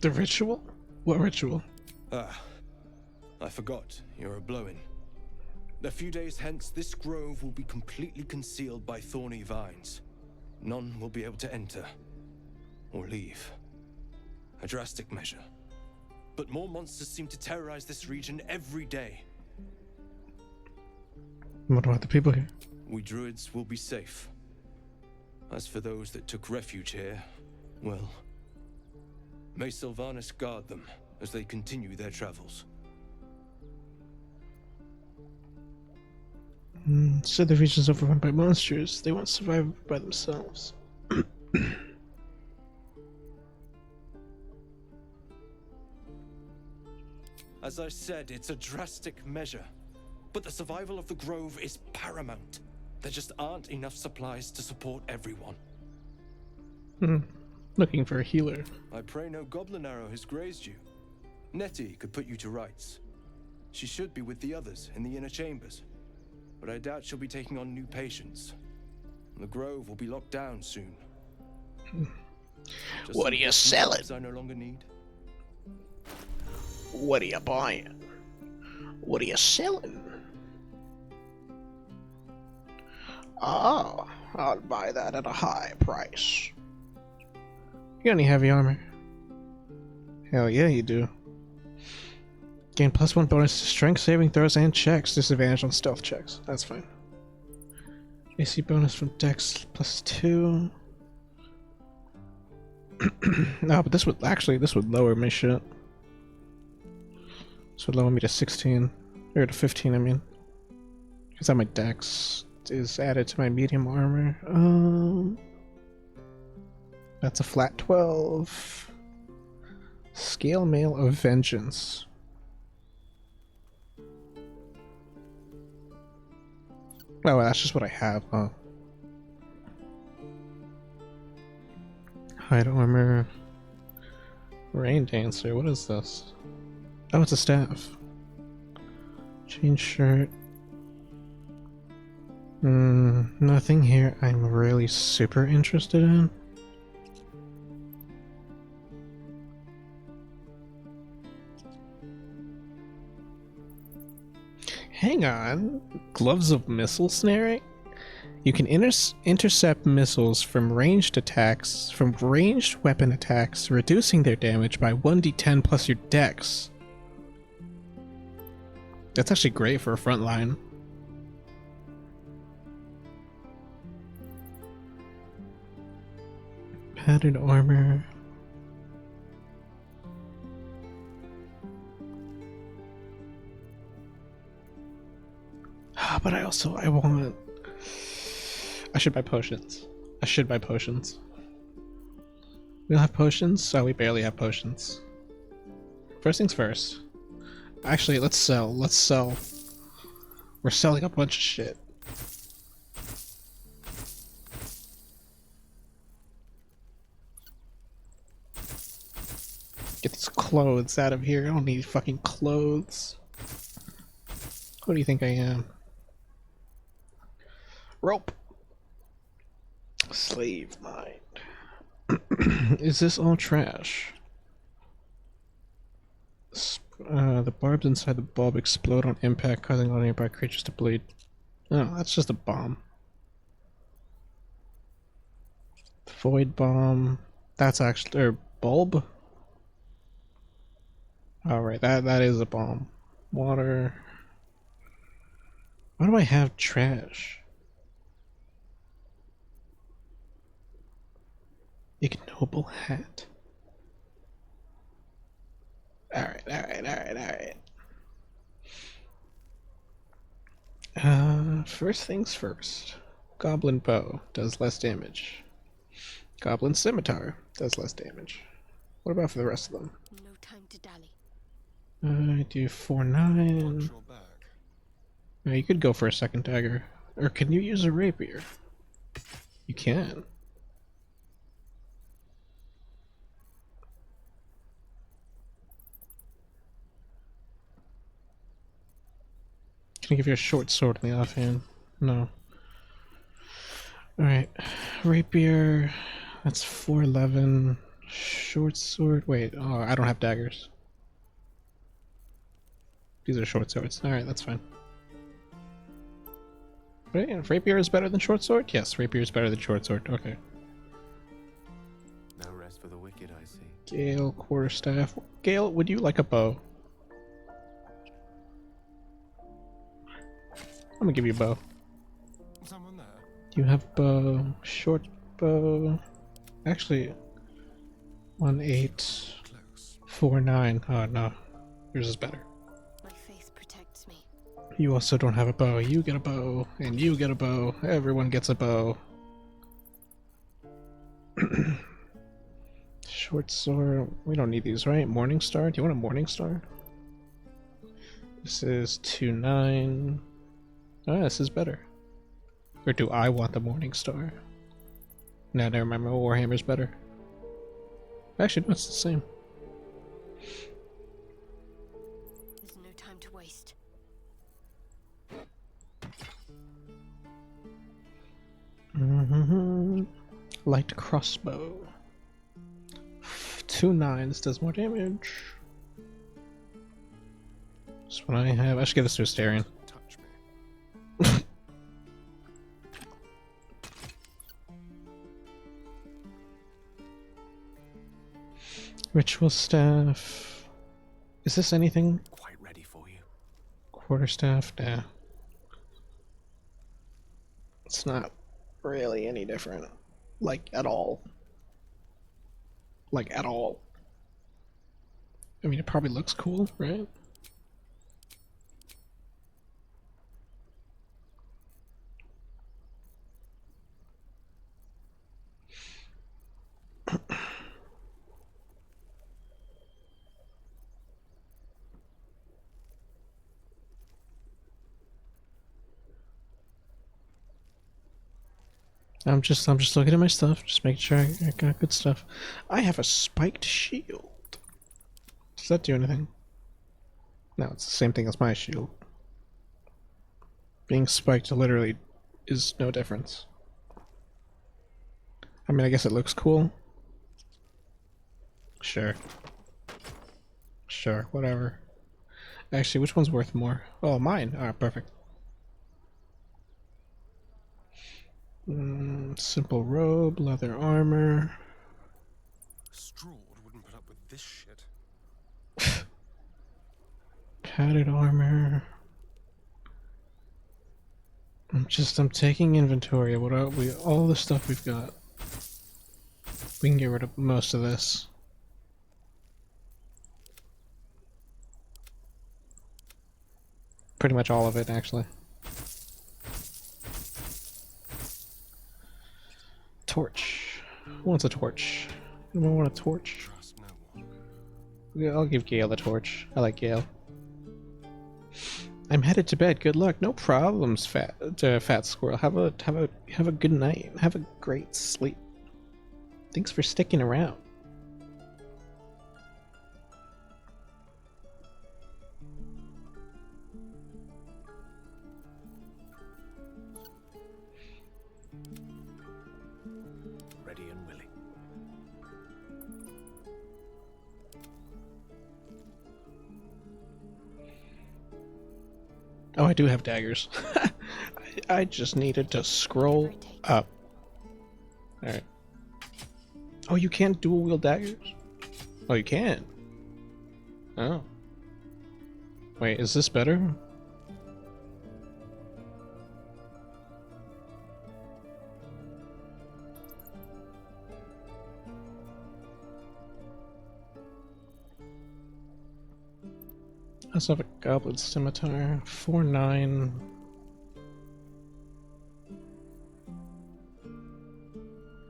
S1: The ritual? What ritual?
S12: Ah, I forgot. You're a blow-in. A few days hence, this grove will be completely concealed by thorny vines. None will be able to enter or leave. A drastic measure. But more monsters seem to terrorize this region every day.
S1: What about the people here?
S12: We druids will be safe. As for those that took refuge here, well, may Sylvanas guard them as they continue their travels.
S1: Said the region's overrun by monsters. They won't survive by themselves.
S12: As I said, it's a drastic measure. But the survival of the grove is paramount. There just aren't enough supplies to support everyone.
S1: Looking for a healer.
S12: I pray no goblin arrow has grazed you. Nettie could put you to rights. She should be with the others in the inner chambers. But I doubt she'll be taking on new patients. The grove will be locked down soon.
S1: What are you selling?
S12: I no longer need.
S1: What are you buying? What are you selling? Oh, I'll buy that at a high price. You got any heavy armor? Hell yeah, you do. Gain +1 bonus to strength saving throws and checks. Disadvantage on stealth checks. That's fine. AC bonus from Dex +2. No, but this would lower my shit. This would lower me to 16. Or to 15, I mean. Because that my Dex is added to my medium armor. That's a flat 12. Scale Mail of Vengeance. Oh, that's just what I have, huh? Hide armor. Rain Dancer, what is this? Oh, it's a staff. Change shirt. Nothing here I'm really super interested in. Hang on. Gloves of Missile Snaring? You can intercept missiles from ranged weapon attacks, reducing their damage by 1d10 plus your dex. That's actually great for a front line. Padded armor. But I should buy potions. We don't have potions, so we barely have potions. First things first. Actually, let's sell. We're selling a bunch of shit. Get these clothes out of here. I don't need fucking clothes. Who do you think I am? Rope. Slave mind. Is this all trash? The barbs inside the bulb explode on impact, causing all nearby creatures to bleed. Oh, that's just a bomb. Void bomb. That's actually bulb. All right, that is a bomb. Water. Why do I have trash? Ignoble hat. Alright. First things first. Goblin bow does less damage. Goblin scimitar does less damage. What about for the rest of them?
S18: No time to dally.
S1: I do 4-9. You could go for a second dagger. Or can you use a rapier? You can. Can I give you a short sword in the offhand? No. Alright. Rapier. That's 4-11. Short sword. Wait. Oh, I don't have daggers. These are short swords. Alright, that's fine. Wait, and rapier is better than short sword? Yes, rapier is better than short sword. Okay.
S13: No rest for the wicked, I see.
S1: Gale, quarterstaff. Gale, would you like a bow? I'm gonna give you a bow.
S12: Someone there?
S1: You have bow, short bow. Actually, 1-8, 4-9. Oh no, yours is better.
S18: My faith protects me.
S1: You also don't have a bow. You get a bow, and you get a bow. Everyone gets a bow. Short sword. We don't need these, right? Morning Star. Do you want a Morning Star? This is 2-9. Oh, this is better. Or do I want the Morning Star? No, never mind. My Warhammer's better. Actually, no, it's the same.
S18: There's no time to waste.
S1: Light crossbow. 2 9s does more damage. That's what I have. I should give this to Asterion.
S12: Touch me.
S1: Ritual staff. Is this anything?
S13: Quite ready for you.
S1: Quarterstaff? Nah. It's not really any different. Like, at all. Like, at all. I mean, it probably looks cool, right? I'm just looking at my stuff, just making sure I got good stuff. I have a spiked shield. Does that do anything? No, it's the same thing as my shield. Being spiked literally is no difference. I mean, I guess it looks cool. Sure. Sure, whatever. Actually, which one's worth more? Oh, mine. Alright, perfect. Simple robe, leather armor.
S12: Strahd wouldn't put up with this shit.
S1: Padded armor. I'm taking inventory of what all the stuff we've got. We can get rid of most of this. Pretty much all of it, actually. Torch. Who wants a torch? Anyone want a torch? Yeah, I'll give Gale a torch. I like Gale. I'm headed to bed. Good luck. No problems, fat squirrel. Have a good night. Have a great sleep. Thanks for sticking around.
S10: Ready and willing.
S1: Oh, I do have daggers. I just needed to scroll up. Alright. Oh, you can't dual wield daggers? Oh, you can. Oh. Wait, is this better? I also have a goblin scimitar, 4-9.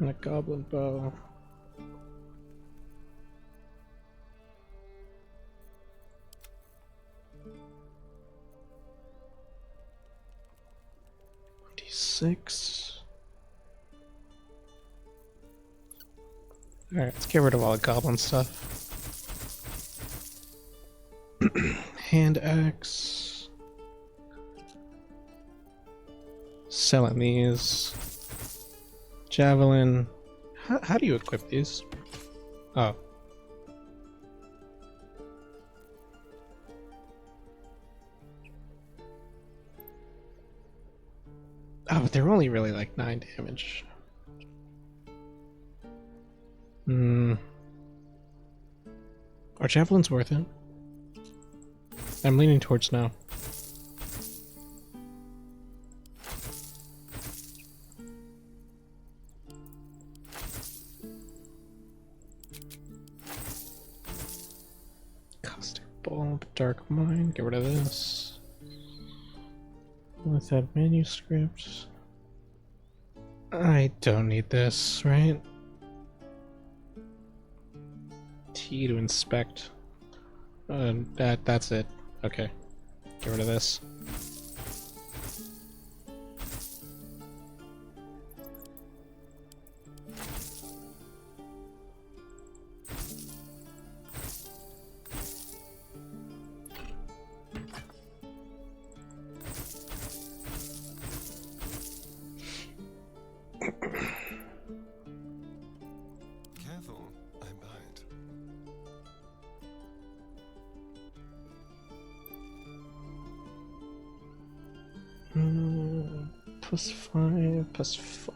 S1: And a goblin bow. D6. Alright, let's get rid of all the goblin stuff. Hand axe. Selling these. Javelin. How do you equip these? Oh. Oh, but they're only really like 9 damage. Are javelins worth it? I'm leaning towards no. Caustic bulb, dark mine, get rid of this. With that manuscript. I don't need this, right? T to inspect. That's it. Okay. Get rid of this.
S12: Careful, I bite.
S1: +5, +5.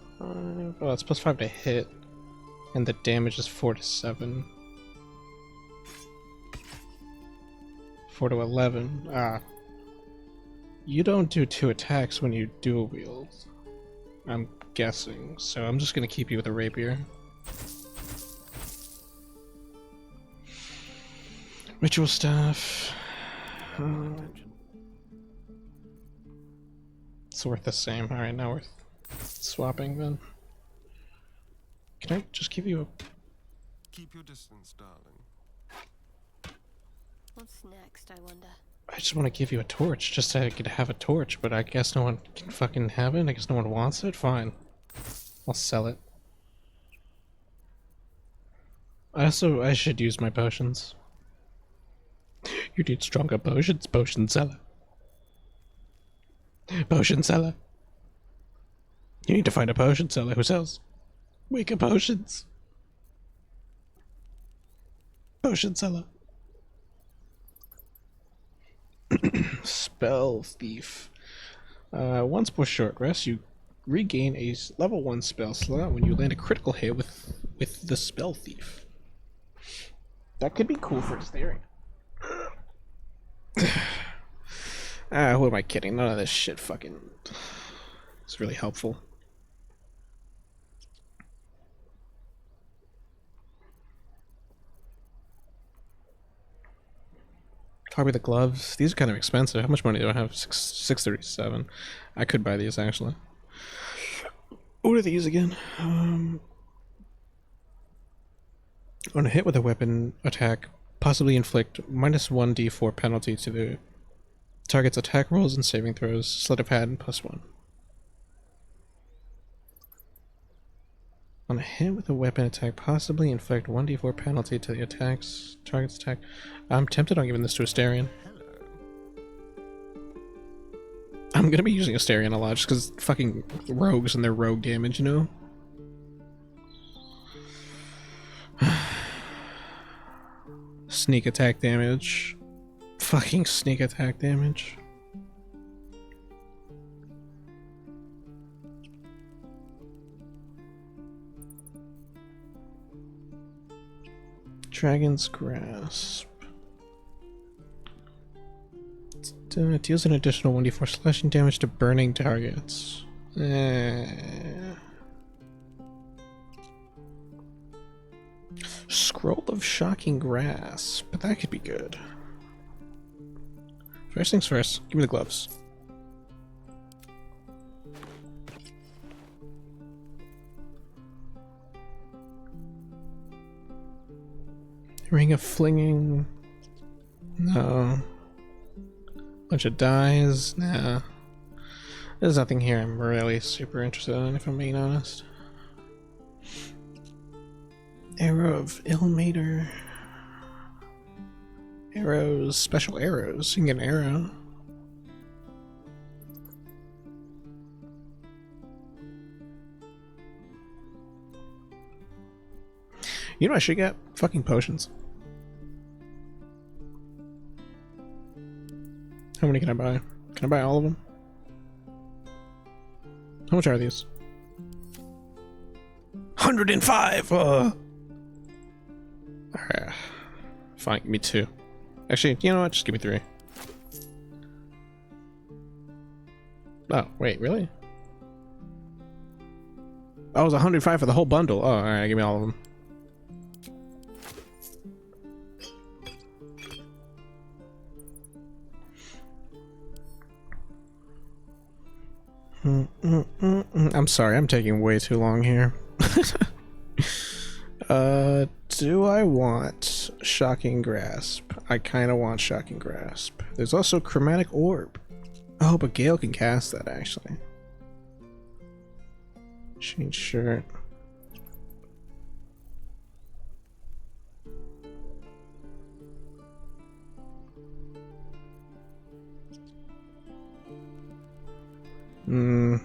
S1: Oh, it's +5 to hit. And the damage is 4 to 7. 4 to 11. Ah. You don't do 2 attacks when you dual wield. I'm guessing. So I'm just gonna keep you with a rapier. Ritual stuff. It's worth the same. Alright, now we're swapping then. Can I just give you a...
S12: Keep your distance, darling.
S18: What's next, I wonder?
S1: I just want to give you a torch, just so I could have a torch, but I guess no one can fucking have it? I guess no one wants it? Fine. I'll sell it. I should use my potions. You need stronger potions, potion seller. Potion seller. You need to find a potion seller who sells weaker potions. Potion seller. Spell thief. Once per short rest, you regain a level 1 spell slot when you land a critical hit with the spell thief. That could be cool for Astarion. Who am I kidding? None of this shit fucking is really helpful. Probably the gloves. These are kind of expensive. How much money do I have? 637. I could buy these actually. What are these again? On a hit with a weapon attack, possibly inflict -1d4 penalty to the target's attack rolls and saving throws. Sleight of hand +1. On a hit with a weapon attack, possibly inflict 1d4 penalty to the target's attack. I'm tempted on giving this to Astarion. I'm gonna be using Astarion a lot just because fucking rogues and their rogue damage, you know? Sneak attack damage. Fucking sneak attack damage. Dragon's Grasp. It deals an additional 1d4 slashing damage to burning targets. Scroll of Shocking Grasp, but that could be good. First things first, give me the gloves. Ring of Flinging. No. Bunch of dies. Nah. There's nothing here I'm really super interested in, if I'm being honest. Arrow of Ilmater. Arrows. Special arrows. You can get an arrow. You know what I should get? Fucking potions. How many can I buy? Can I buy all of them? How much are these? 105! Alright. Fine, give me 2. Actually, you know what? Just give me 3. Oh, wait, really? Oh, it was 105 for the whole bundle. Oh, alright, give me all of them. I'm sorry, I'm taking way too long here. Do I want Shocking Grasp? I kind of want Shocking Grasp. There's also Chromatic Orb. Oh, but Gale can cast that, actually. Change shirt.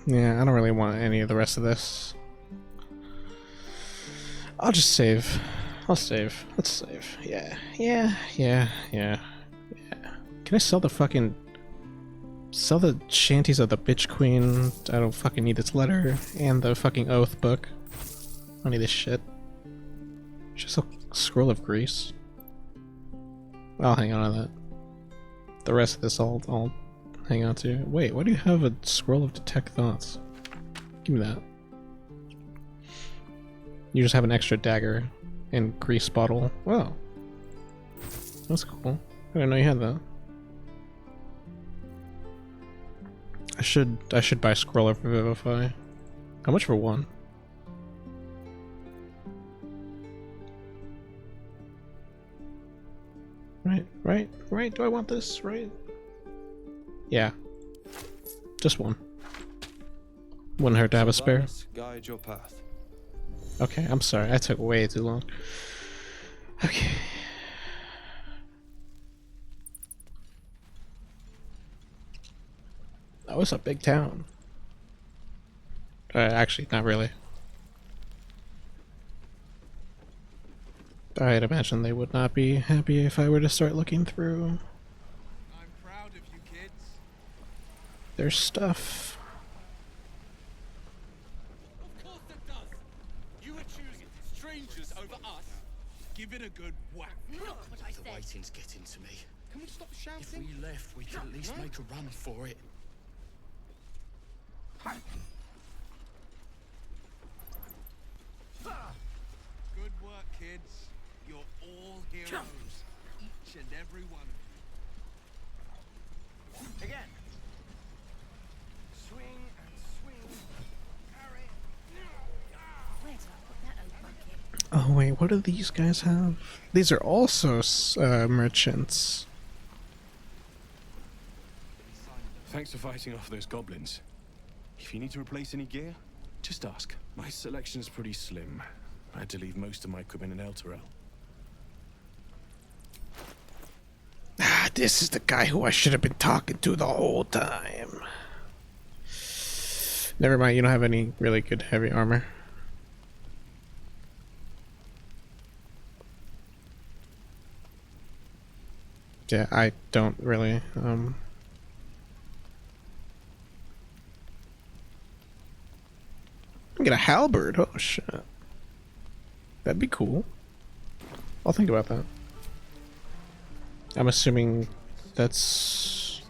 S1: Yeah, I don't really want any of the rest of this. I'll just save. I'll save. Let's save. Yeah. Can I sell the fucking... Sell the shanties of the Bitch Queen? I don't fucking need this letter. And the fucking Oath book. I don't need this shit. Just a Scroll of Grease. I'll hang on to that. The rest of this I'll hang on to. Wait, why do you have a Scroll of Detect Thoughts? Give me that. You just have an extra dagger and grease bottle. Wow. That's cool. I didn't know you had that. I should buy Scroller for Vivify. How much for one? Right. Do I want this? Right? Yeah. Just one. Wouldn't hurt to have a spare.
S12: Guide your path.
S1: Okay, I'm sorry. I took way too long. Okay. That was a big town. Actually, not really. I'd imagine they would not be happy if I were to start looking through
S13: I'm proud of you kids.
S1: their stuff.
S13: Of course it does. You are choosing strangers over us. Give it a good whack.
S9: Look what I said.
S16: The waiting's getting to me.
S13: Can we stop shouting?
S16: If we left, we could at least make a run for it.
S13: Good work, kids. You're all heroes. Each and every one of you.
S10: Again. Swing and swing. Carry.
S18: Where did I put that old bucket?
S1: Oh wait, what do these guys have? These are also merchants.
S4: Thanks for fighting off those goblins. If you need to replace any gear, just ask. My selection's pretty slim. I had to leave most of my equipment in El Terrell.
S1: Ah, this is the guy who I should have been talking to the whole time. Never mind, you don't have any really good heavy armor. Yeah, I don't really, I get a halberd. Oh shit. That'd be cool. I'll think about that. I'm assuming that's...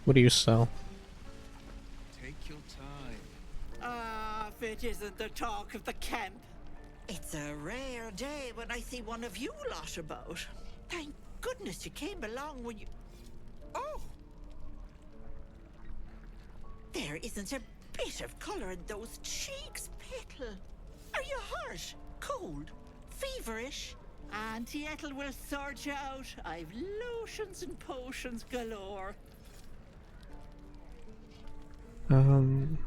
S1: What do you sell?
S13: Take your time.
S20: Ah, if it isn't the talk of the camp.
S21: It's a rare day when I see one of you lot about. Thank goodness you came along when you... Oh! There isn't a bit of colour in those cheeks, Petal. Are you hurt? Cold? Feverish? Auntie Ethel will sort you out. I've lotions and potions galore.
S1: I'm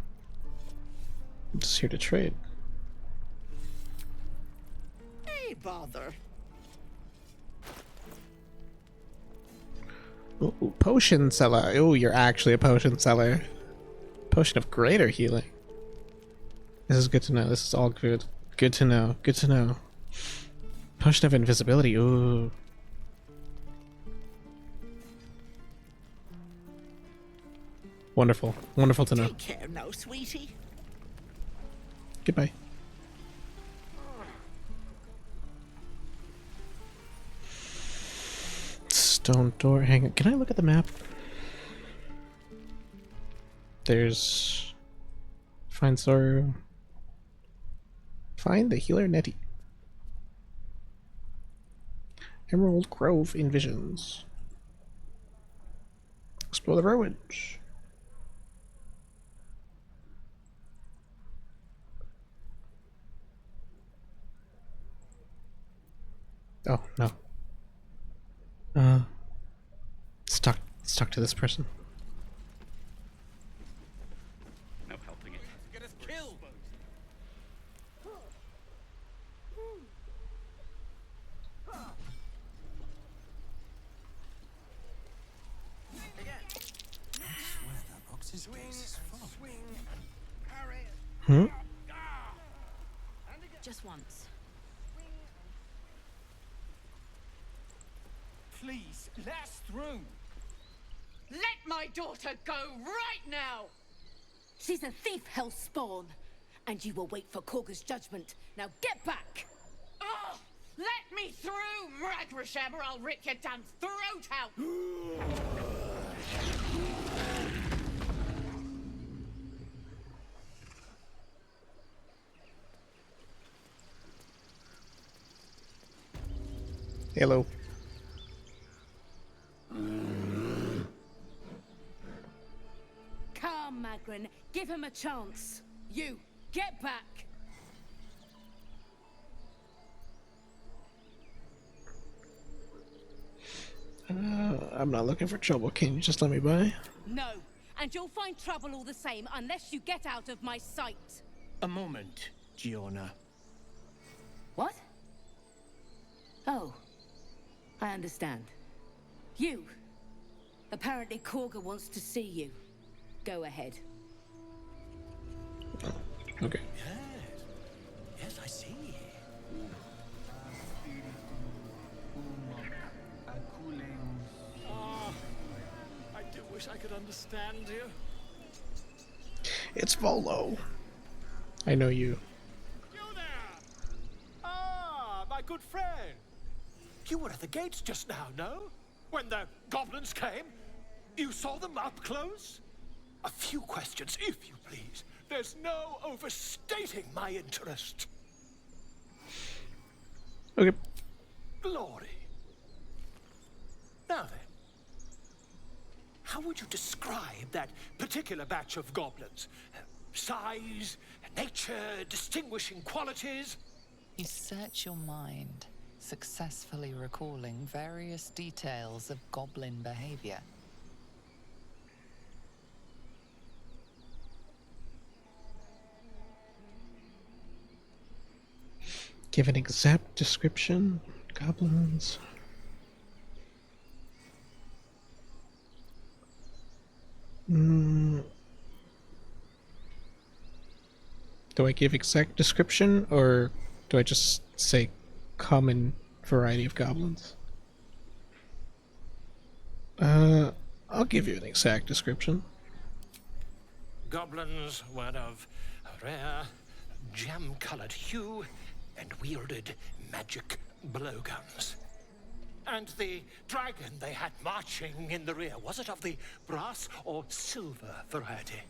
S1: just here to trade.
S20: Hey, bother.
S1: Ooh, potion seller. Oh, you're actually a potion seller. Potion of greater healing. This is good to know. This is all good. Good to know. Good to know. Potion of invisibility. Ooh. Wonderful. Wonderful to know.
S21: Take care now, sweetie.
S1: Goodbye. Stone door. Hang on. Can I look at the map? There's... Find Zoru. Find the healer Nettie. Emerald Grove in Visions. Explore the ruins. Oh, no. Let's talk to this person.
S4: No helping it.
S13: Get us killed.
S1: Hmm?
S3: Just once.
S14: Please, let us through.
S9: Let my daughter go right now!
S17: She's a thief, Hellspawn. And you will wait for Korga's judgment. Now get back!
S9: Oh, let me through, Mragrasham, or I'll rip your damn throat out!
S1: Hello.
S17: Come, Magrin, give him a chance. You, get back.
S1: I'm not looking for trouble. Can you just let me by?
S17: No, and you'll find trouble all the same unless you get out of my sight.
S5: A moment, Giona.
S17: What? Oh, I understand. You. Apparently Korga wants to see you. Go ahead.
S1: Okay.
S16: Yes. Yes, I see.
S4: Ah, I do wish I could understand you.
S1: It's Volo. I know you.
S4: You there! Ah, my good friend. You were at the gates just now, no? When the goblins came? You saw them up close? A few questions, if you please. There's no overstating my interest.
S1: Okay.
S4: Glory. Now then, how would you describe that particular batch of goblins? Size, nature, distinguishing qualities?
S7: You search your mind, successfully recalling various details of goblin behavior.
S1: Give an exact description. Goblins. Do I give exact description, or do I just say common variety of goblins? I'll give you an exact description.
S4: Goblins were of a rare, jam-colored hue and wielded magic blowguns. And the dragon they had marching in the rear, was it of the brass or silver variety?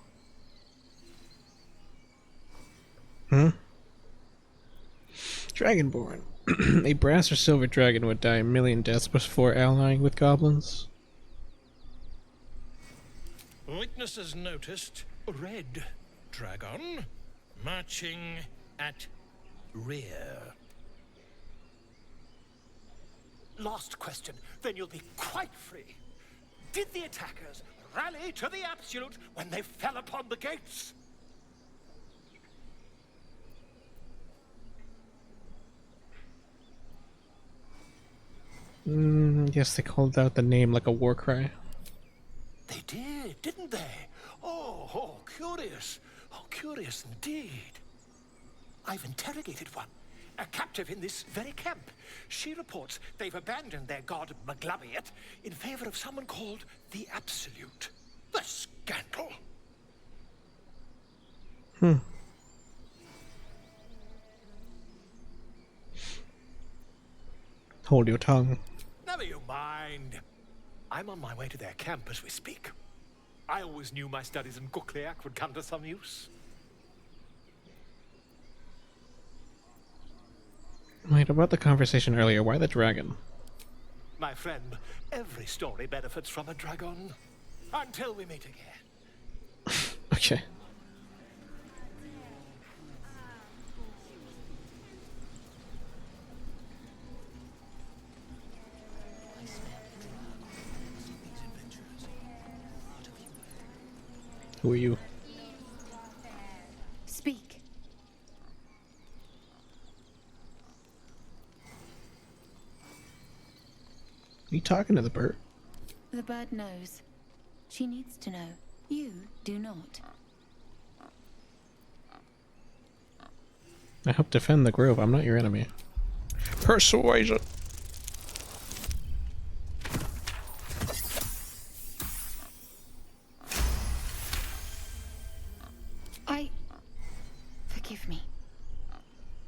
S1: Dragonborn. A brass or silver dragon would die a million deaths before allying with goblins.
S4: Witnesses noticed red dragon marching at rear. Last question, then you'll be quite free. Did the attackers rally to the absolute when they fell upon the gates?
S1: Yes, they called out the name like a war cry.
S4: They did, didn't they? Oh, curious. Oh, curious indeed. I've interrogated one, a captive in this very camp. She reports they've abandoned their god Maglabiet in favor of someone called the Absolute. The scandal!
S1: Hold your tongue.
S4: Never you mind. I'm on my way to their camp as we speak. I always knew my studies in Kukliak would come to some use.
S1: Wait, about the conversation earlier, why the dragon?
S4: My friend, every story benefits from a dragon. Until we meet again.
S1: Okay. Who are you?
S3: Speak.
S1: Are you talking to the bird?
S3: The bird knows. She needs to know. You do not.
S1: I help defend the grove. I'm not your enemy. Persuasion.
S3: Forgive me.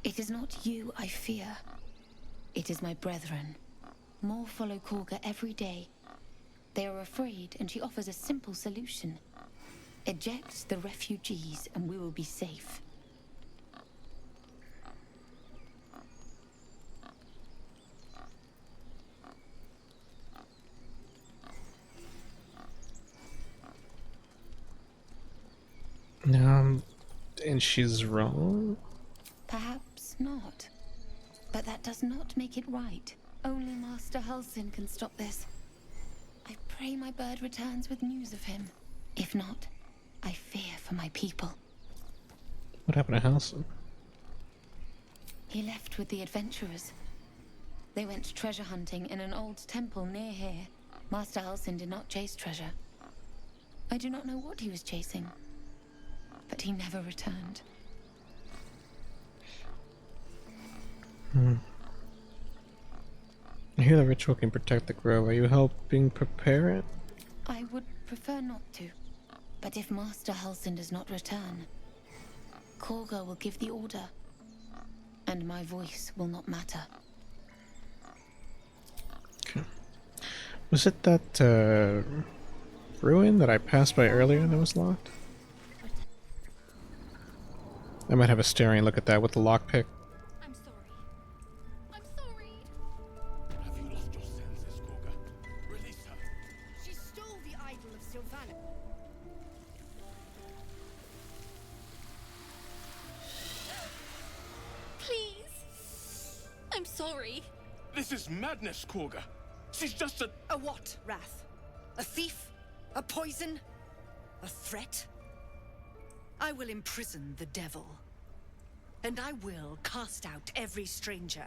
S3: It is not you I fear. It is my brethren. More follow Korga every day. They are afraid, and she offers a simple solution. Eject the refugees, and we will be safe.
S1: And she's wrong?
S3: Perhaps not. But that does not make it right. Only Master Halsin can stop this. I pray my bird returns with news of him. If not, I fear for my people.
S1: What happened to Halsin?
S3: He left with the adventurers. They went treasure hunting in an old temple near here. Master Halsin did not chase treasure. I do not know what he was chasing, but he never returned.
S1: I hear the ritual can protect the grove. Are you helping prepare it?
S3: I would prefer not to, but if Master Halsin does not return, Korga will give the order, and my voice will not matter.
S1: Okay. Was it that ruin that I passed by earlier that was locked? I might have a staring look at that with the lockpick.
S18: I'm sorry. I'm sorry.
S4: Have you lost your senses, Korga? Release her.
S17: She stole the idol of Sylvana.
S18: Please. I'm sorry.
S4: This is madness, Korga. She's just a...
S17: A what, Wrath? A thief? A poison? A threat? I will imprison the devil. And I will cast out every stranger.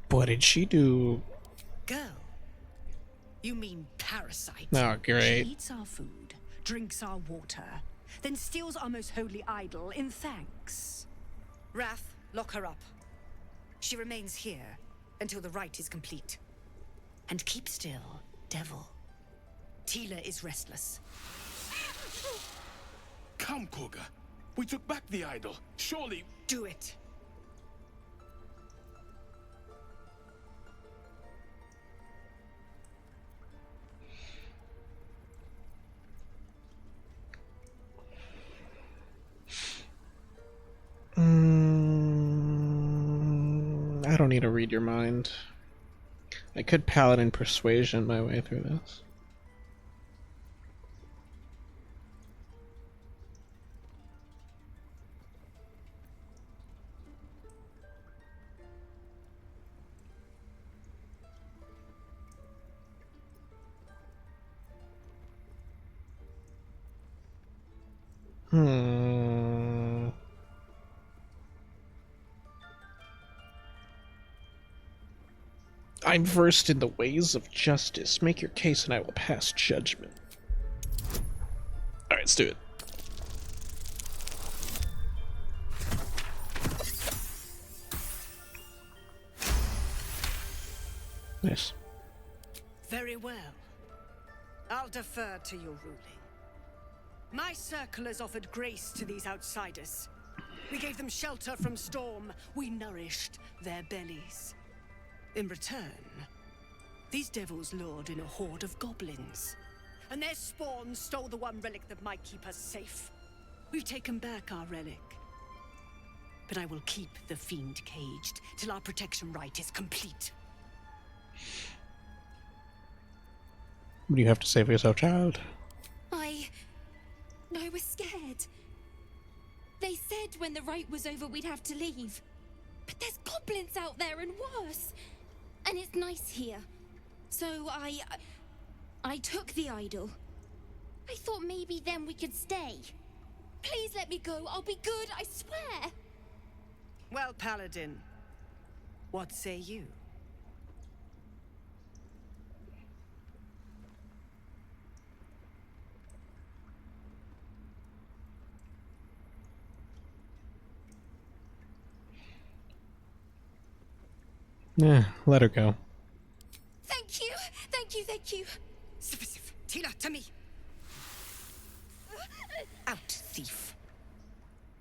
S1: What did she do?
S17: Girl? You mean parasite?
S1: Oh, great.
S17: She eats our food, drinks our water, then steals our most holy idol in thanks. Wrath, lock her up. She remains here until the rite is complete. And keep still, devil. Tila is restless.
S4: Come, Korga. We took back the idol. Surely...
S17: Do it.
S1: I don't need to read your mind. I could paladin persuasion my way through this. I'm versed in the ways of justice. Make your case and I will pass judgment. Alright, let's do it. Nice.
S17: Very well. I'll defer to your ruling. My circle has offered grace to these outsiders. We gave them shelter from storm. We nourished their bellies. In return, these devils lured in a horde of goblins. And their spawn stole the one relic that might keep us safe. We've taken back our relic. But I will keep the fiend caged till our protection rite is complete.
S1: What do you have to say for yourself, child?
S18: I was scared. They said when the rite was over we'd have to leave. But there's goblins out there and worse. And it's nice here. So I took the idol. I thought maybe then we could stay. Please let me go. I'll be good, I swear.
S17: Well, Paladin, what say you?
S1: Yeah, let her go.
S18: Thank you, thank you, thank you.
S17: Tila, to me. Out, thief.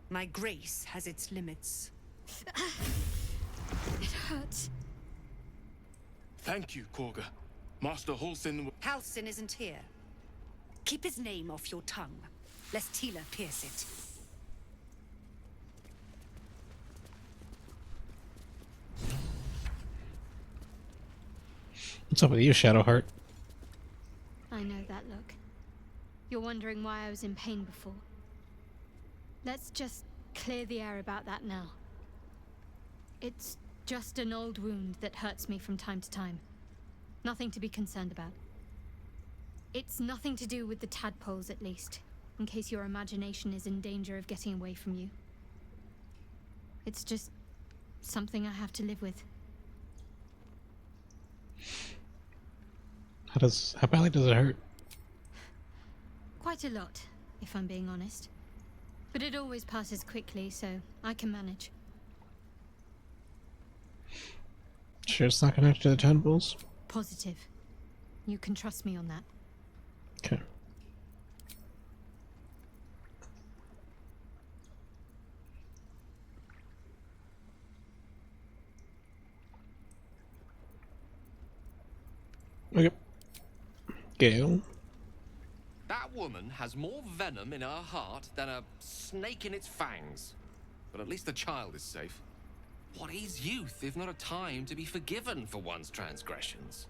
S17: My grace has its limits.
S18: It hurts.
S4: Thank you, Korga. Master Halsin...
S17: Halsin isn't here. Keep his name off your tongue, lest Tila pierce it.
S1: What's up with you, Shadowheart?
S8: I know that look. You're wondering why I was in pain before. Let's just clear the air about that now. It's just an old wound that hurts me from time to time. Nothing to be concerned about. It's nothing to do with the tadpoles, at least, in case your imagination is in danger of getting away from you. It's just something I have to live with.
S1: How badly does it hurt?
S8: Quite a lot, if I'm being honest. But it always passes quickly, so I can manage.
S1: Sure it's not connected to the tadpoles?
S8: Positive. You can trust me on that.
S1: Okay. Okay. Gale.
S13: That woman has more venom in her heart than a snake in its fangs. But at least the child is safe. What is youth if not a time to be forgiven for one's transgressions?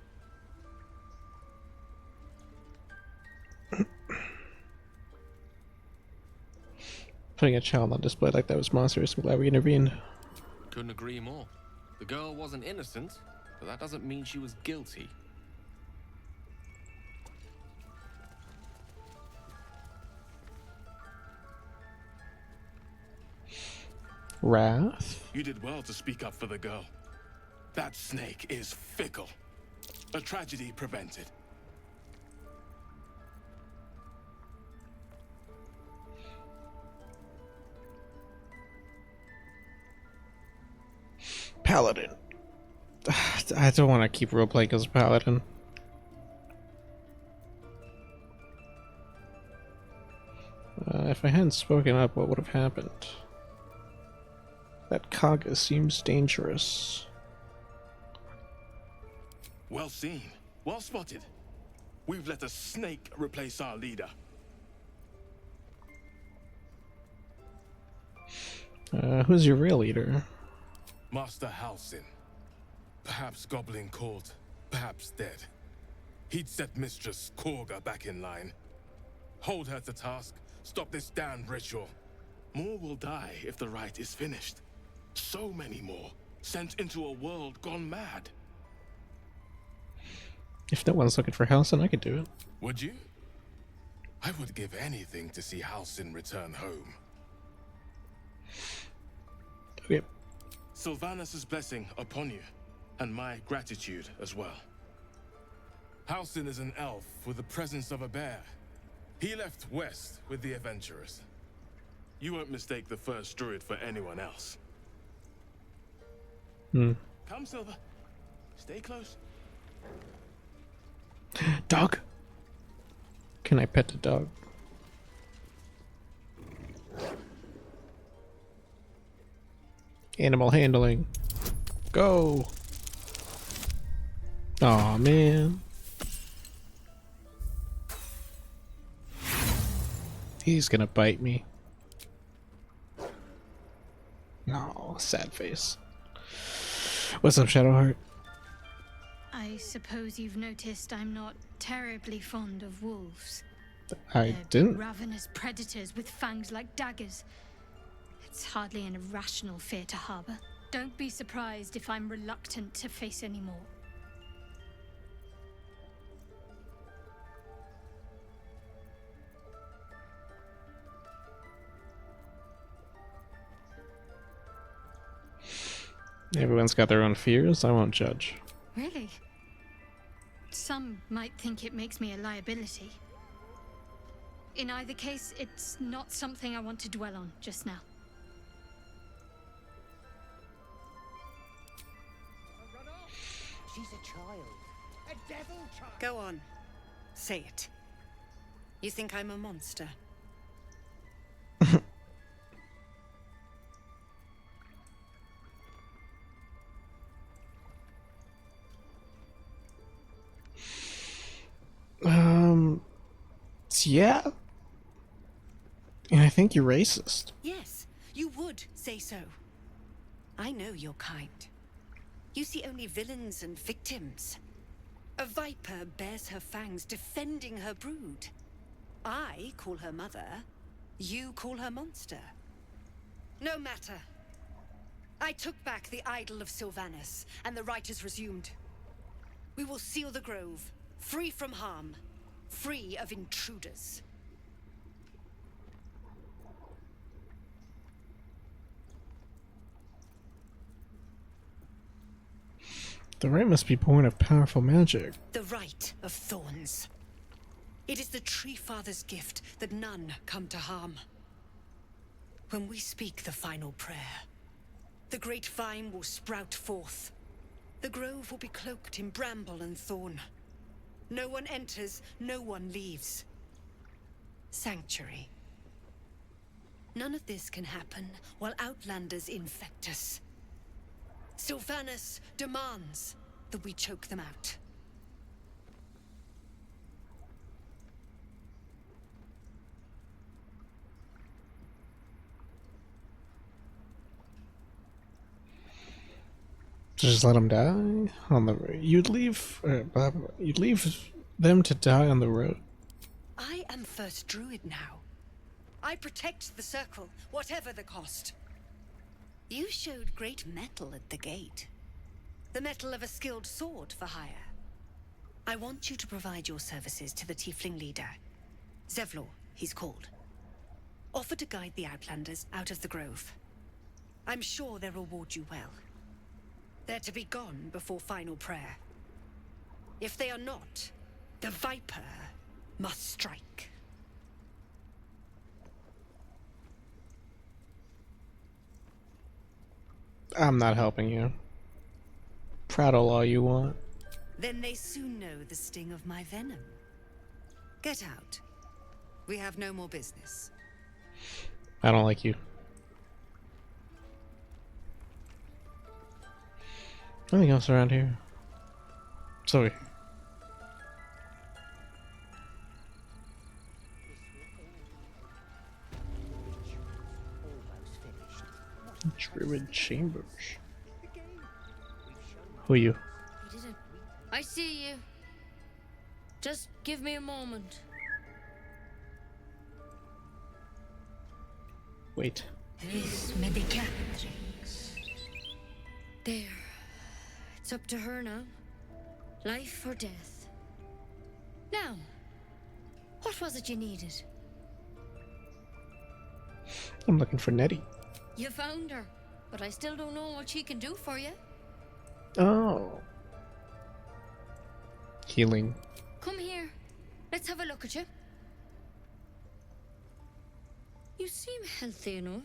S1: Putting a child on display like that was monstrous. I'm glad we intervened.
S13: Couldn't agree more. The girl wasn't innocent, but that doesn't mean she was guilty.
S1: Wrath?
S6: You did well to speak up for the girl. That snake is fickle. A tragedy prevented.
S1: Paladin. I don't want to keep roleplaying as a paladin. If I hadn't spoken up, what would have happened? That Kaga seems dangerous.
S6: Well seen. Well spotted. We've let a snake replace our leader.
S1: Who's your real leader?
S6: Master Halsin. Perhaps Goblin caught, perhaps dead. He'd set Mistress Korga back in line. Hold her to task, stop this damned ritual. More will die if the rite is finished. So many more, sent into a world gone mad.
S1: If no one's looking for Halsin, I could do it.
S6: Would you? I would give anything to see Halsin return home.
S1: Okay.
S6: Sylvanus' blessing upon you, and my gratitude as well. Halsin is an elf with the presence of a bear. He left west with the adventurers. You won't mistake the first druid for anyone else. Come, Silver. Stay close.
S1: Dog? Can I pet the dog? Animal handling. Go! Aw, man. He's gonna bite me. Oh, sad face. What's up, Shadowheart?
S8: I suppose you've noticed I'm not terribly fond of wolves.
S1: I
S8: They're
S1: didn't.
S8: ravenous predators with fangs like daggers. It's hardly an irrational fear to harbor. Don't be surprised if I'm reluctant to face any more.
S1: Everyone's got their own fears. I won't judge.
S8: Really? Some might think it makes me a liability. In either case, it's not something I want to dwell on just now.
S17: She's a child. A devil child. Go on. Say it. You think I'm a monster?
S1: Yeah. And I think you're racist.
S17: Yes, you would say so. I know your kind. You see only villains and victims. A viper bears her fangs defending her brood. I call her mother, you call her monster. No matter. I took back the idol of Sylvanus, and the rite is resumed. We will seal the grove, free from harm, free of intruders.
S1: The rite must be born of powerful magic.
S17: The rite of thorns. It is the Tree Father's gift that none come to harm. When we speak the final prayer, the great vine will sprout forth. The grove will be cloaked in bramble and thorn. No one enters, no one leaves. Sanctuary. None of this can happen while Outlanders infect us. Sylvanus demands that we choke them out.
S1: Just let them die on the road. You'd leave them to die on the road.
S17: I am First Druid now. I protect the Circle, whatever the cost. You showed great mettle at the gate. The mettle of a skilled sword for hire. I want you to provide your services to the Tiefling leader. Zevlor, he's called. Offer to guide the Outlanders out of the grove. I'm sure they'll reward you well. They're to be gone before final prayer. If they are not, the Viper must strike.
S1: I'm not helping you. Prattle all you want.
S17: Then they soon know the sting of my venom. Get out. We have no more business.
S1: I don't like you. Nothing else around here. Sorry. Druid Chambers. Who are you?
S15: He didn't. I see you. Just give me a moment.
S1: Wait.
S15: There. It's up to her now. Life or death. Now, what was it you needed?
S1: I'm looking for Nettie.
S15: You found her, but I still don't know what she can do for you.
S1: Oh. Healing.
S15: Come here. Let's have a look at you. You seem healthy enough.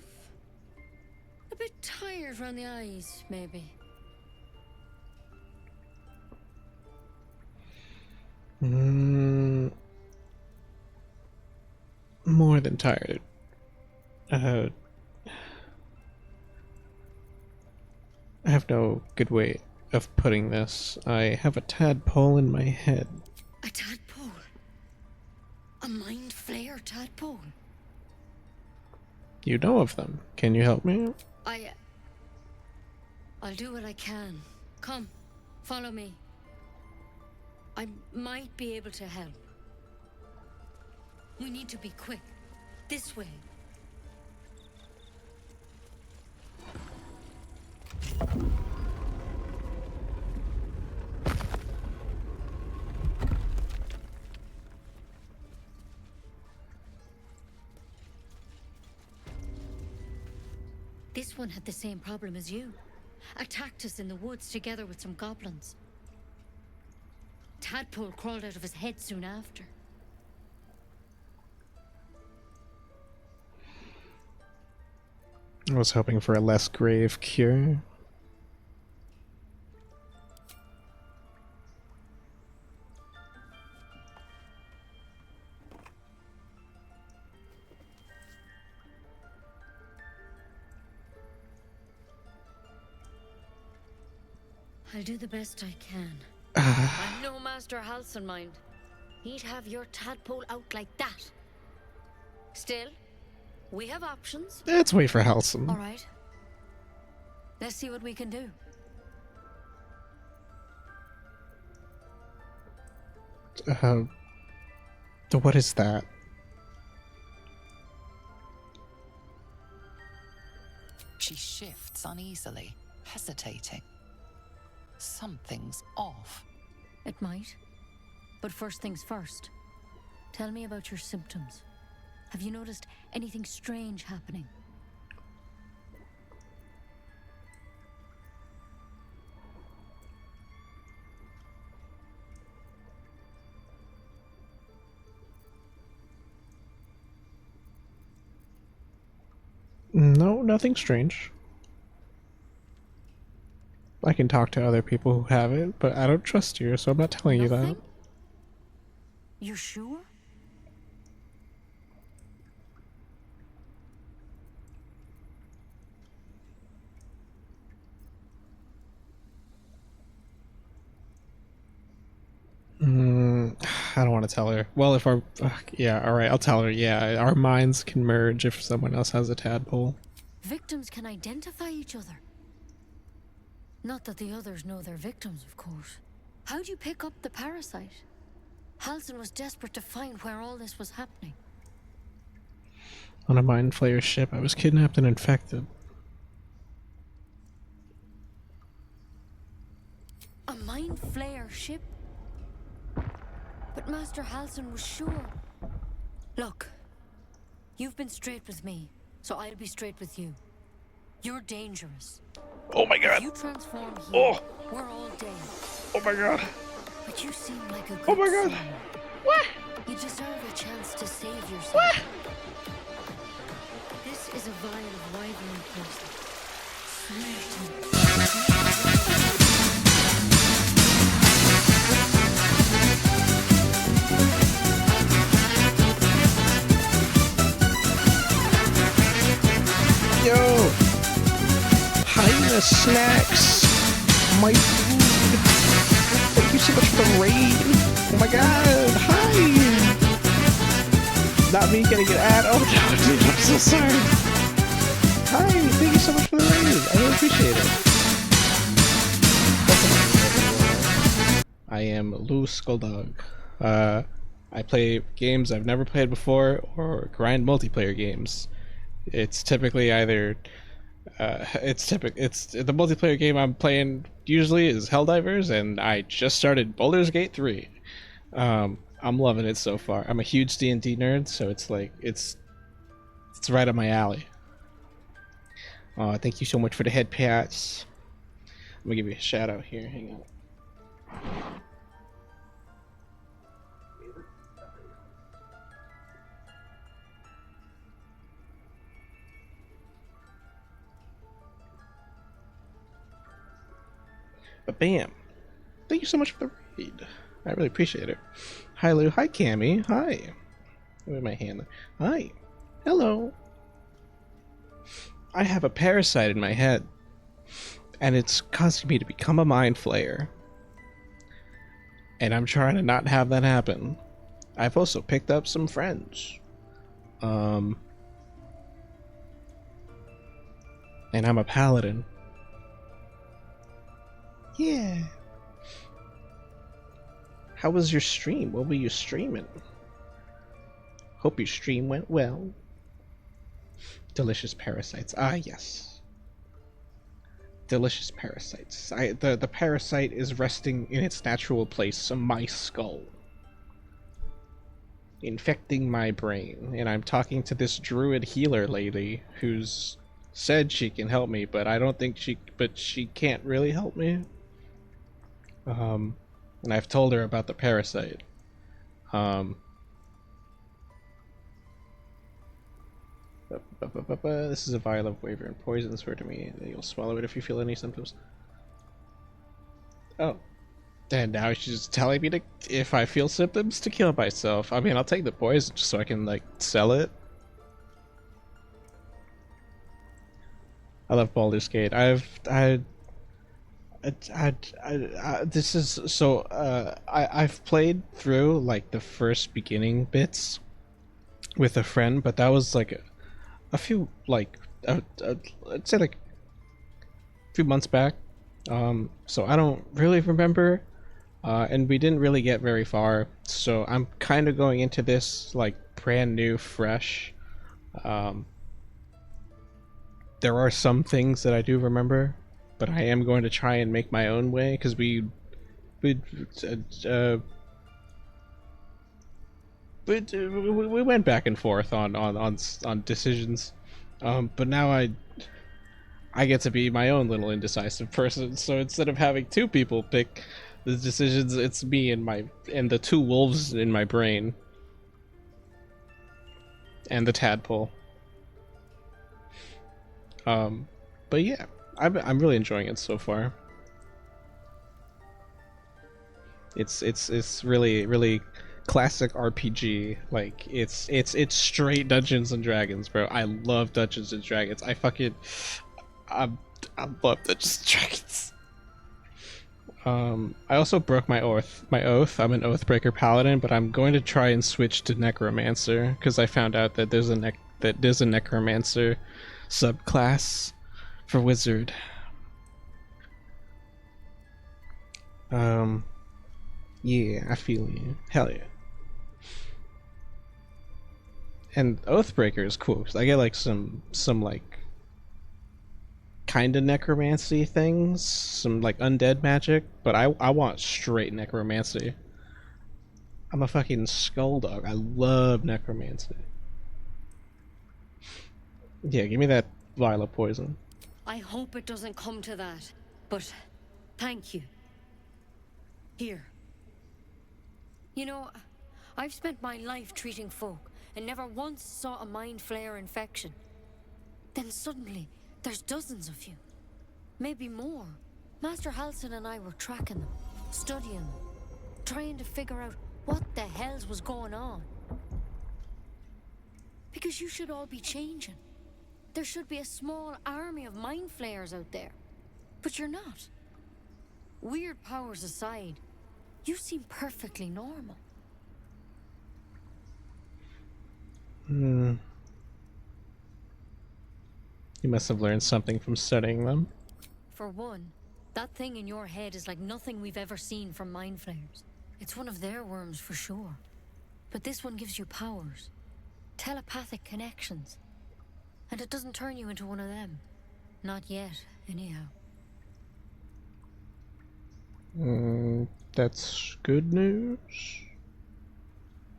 S15: A bit tired around the eyes, maybe.
S1: More than tired. I have no good way of putting this. I have a tadpole in my head.
S15: A tadpole? A mind flayer tadpole?
S1: You know of them. Can you help me?
S15: I'll do what I can. Come, follow me. I might be able to help. We need to be quick. This way. This one had the same problem as you. Attacked us in the woods together with some goblins. Tadpole crawled out of his head soon after.
S1: I was hoping for a less grave cure.
S15: I'll do the best I can. I'm no Master Halcyon mind. He'd have your tadpole out like that. Still, we have options.
S1: Let's wait for Halcyon.
S15: All right. Let's see what we can do.
S1: What is that?
S7: She shifts uneasily, hesitating. Something's off.
S15: It might. But first things first. Tell me about your symptoms. Have you noticed anything strange happening?
S1: No, nothing strange. I can talk to other people who have it, but I don't trust you, so I'm not telling you that.
S15: You're sure?
S1: I don't want to tell her. Well, if our... yeah, alright, I'll tell her. Yeah, our minds can merge if someone else has a tadpole.
S15: Victims can identify each other. Not that the others know they're victims, of course. How'd you pick up the parasite? Halsin was desperate to find where all this was happening.
S1: On a Mind Flayer ship, I was kidnapped and infected.
S15: A Mind Flayer ship? But Master Halsin was sure. Look, you've been straight with me, so I'll be straight with you. You're dangerous.
S1: Oh my god.
S15: If you transform here, we're all dead.
S1: Oh my god.
S15: But you seem like a good
S1: Oh my god.
S15: soul.
S1: What?
S15: You deserve a chance to save yourself. What? This is a vial of wyvern poison.
S1: Yo! Hyena snacks! My food! Thank you so much for the raid! Oh my god! Hi! Not me getting an ad. Oh no, dude, I'm so sorry! Hi! Thank you so much for the raid! I really appreciate it. I am Lou Skulldog. I play games I've never played before or grind multiplayer games. It's typically either it's the multiplayer game I'm playing usually is Helldivers, and I just started Baldur's Gate 3. I'm loving it so far. I'm a huge D&D nerd, so it's like it's right up my alley. Thank you so much for the head pats. I'm gonna give you a shout out here. Hang on. But bam! Thank you so much for the raid. I really appreciate it. Hi Lou. Hi Cammy. Hi. Look at my hand. Hi. Hello. I have a parasite in my head, and it's causing me to become a Mind Flayer. And I'm trying to not have that happen. I've also picked up some friends. And I'm a paladin. Yeah. How was your stream? What were you streaming? Hope your stream went well. Delicious parasites. Ah, yes. Delicious parasites. The parasite is resting in its natural place on my skull, infecting my brain. And I'm talking to this druid healer lady who's said she can help me, but I don't think she can't really help me. And I've told her about the parasite. This is a vial of wyvern poison. Swear to me that you'll swallow it if you feel any symptoms. Oh. And now she's just telling me to, if I feel symptoms, to kill myself. I mean, I'll take the poison just so I can, like, sell it. I love Baldur's Gate. This is so I've played through like the first beginning bits with a friend, but that was like a few like I'd say like a few months back. So I don't really remember and we didn't really get very far, so I'm kind of going into this like brand new, fresh. There are some things that I do remember, but I am going to try and make my own way because we uh, we went back and forth on decisions, but now I get to be my own little indecisive person. So instead of having two people pick the decisions, it's me and the two wolves in my brain and the tadpole. But yeah, I'm really enjoying it so far. It's really classic RPG. Like it's straight Dungeons and Dragons, bro. I love Dungeons and Dragons. I I love Dungeons and Dragons. I also broke my oath. I'm an Oathbreaker Paladin, but I'm going to try and switch to Necromancer because I found out that there's a Necromancer subclass for Wizard. Yeah, I feel you. Hell yeah. And Oathbreaker is cool because I get like some like kind of necromancy things, some like undead magic, but I want straight necromancy. I'm a fucking skull dog. I love necromancy. Yeah, give me that vial of poison.
S15: I hope it doesn't come to that, but thank you. Here. You know, I've spent my life treating folk and never once saw a mind flare infection. Then suddenly, there's dozens of you. Maybe more. Master Halsin and I were tracking them, studying them, trying to figure out what the hells was going on. Because you should all be changing. There should be a small army of mind flayers out there. But you're not. Weird powers aside, you seem perfectly normal.
S1: You must have learned something from studying them.
S15: For one, that thing in your head is like nothing we've ever seen from mind flayers. It's one of their worms for sure. But this one gives you powers. Telepathic connections. And it doesn't turn you into one of them. Not yet, anyhow.
S1: That's good news.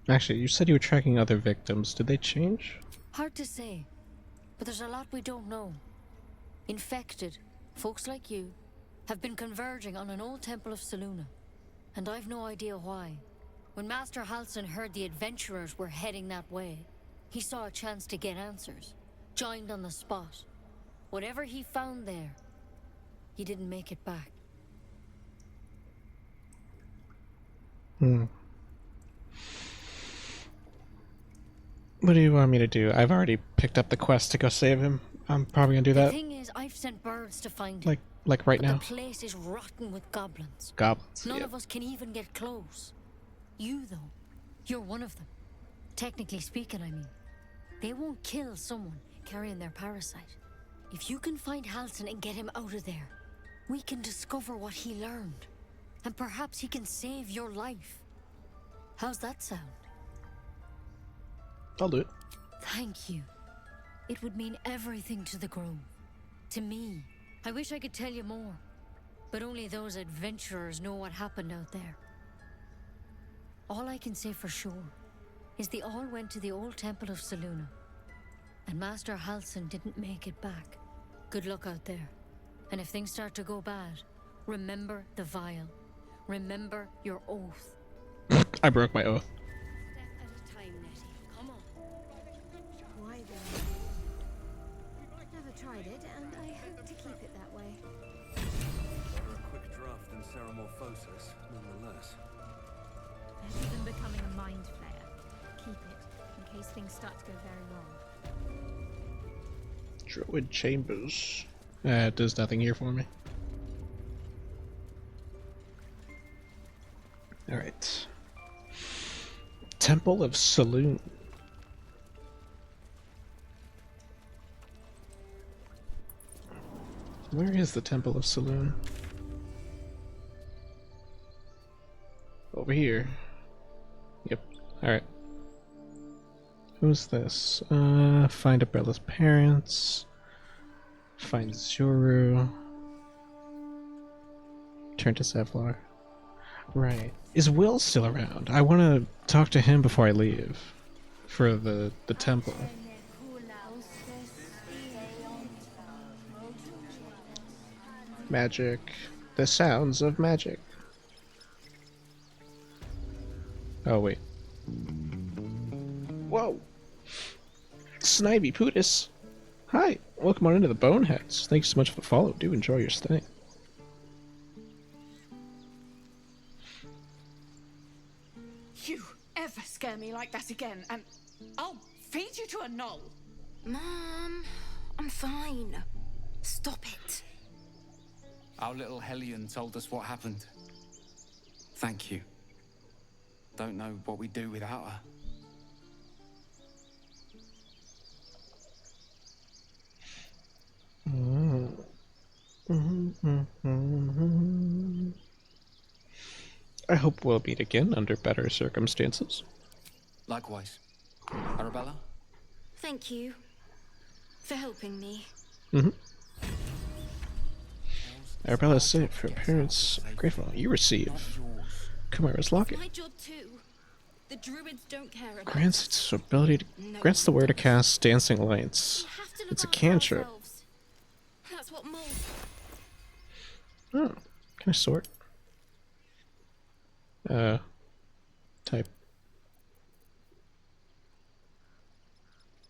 S1: Actually, you said you were tracking other victims. Did they change?
S15: Hard to say, but there's a lot we don't know. Infected, folks like you, have been converging on an old temple of Selûne. And I've no idea why. When Master Halsin heard the adventurers were heading that way, he saw a chance to get answers. Joined on the spot. Whatever he found there, he didn't make it back.
S1: What do you want me to do? I've already picked up the quest to go save him. I'm probably gonna do that.
S15: The thing is, I've sent birds to find him.
S1: Like right now.
S15: The place is rotten with goblins.
S1: Goblins.
S15: None of us can even get close. You, though, you're one of them. Technically speaking, I mean. They won't kill someone carrying their parasite. If you can find Halsin and get him out of there, we can discover what he learned. And perhaps he can save your life. How's that sound?
S1: I'll do it.
S15: Thank you. It would mean everything to the Grove. To me. I wish I could tell you more. But only those adventurers know what happened out there. All I can say for sure is they all went to the old temple of Selûne. And Master Halsin didn't make it back. Good luck out there. And if things start to go bad, remember the vial. Remember your oath.
S1: I broke my oath.
S15: Step at a time, Nettie. Come on.
S18: Why then? Never tried it, and I hope to keep it that way.
S19: A quick draft and Ceramorphosis, nonetheless.
S18: Better than becoming a mind flayer. Keep it, in case things start to go very wrong.
S1: Druid Chambers. It does nothing here for me. Alright. Temple of Selûne. Where is the Temple of Selûne? over here. Yep. Alright. Who's this? Find Abella's parents. Find Zuru. Turn to Zevlor. Right. Is Will still around? I want to talk to him before I leave. For the temple. Magic. The sounds of magic. Oh, wait. Whoa! Snivy Pootis! Hi! Welcome on into the Boneheads. Thanks so much for the follow. Do enjoy your stay.
S17: You ever scare me like that again, and I'll feed you to a knoll.
S18: Mom, I'm fine. Stop it.
S4: Our little Hellion told us what happened. Thank you. Don't know what we'd do without her.
S1: I hope we'll meet again under better circumstances.
S4: Likewise. Arabella?
S18: Thank you for helping me.
S1: Arabella is safe. Her parents are grateful. You receive Chimera's locket.
S18: My job too. The druids don't care about
S1: Grants its ability to grants the wearer to cast dancing lights. It's a cantrip.
S18: That's what mold.
S1: Oh, can I sort? Type.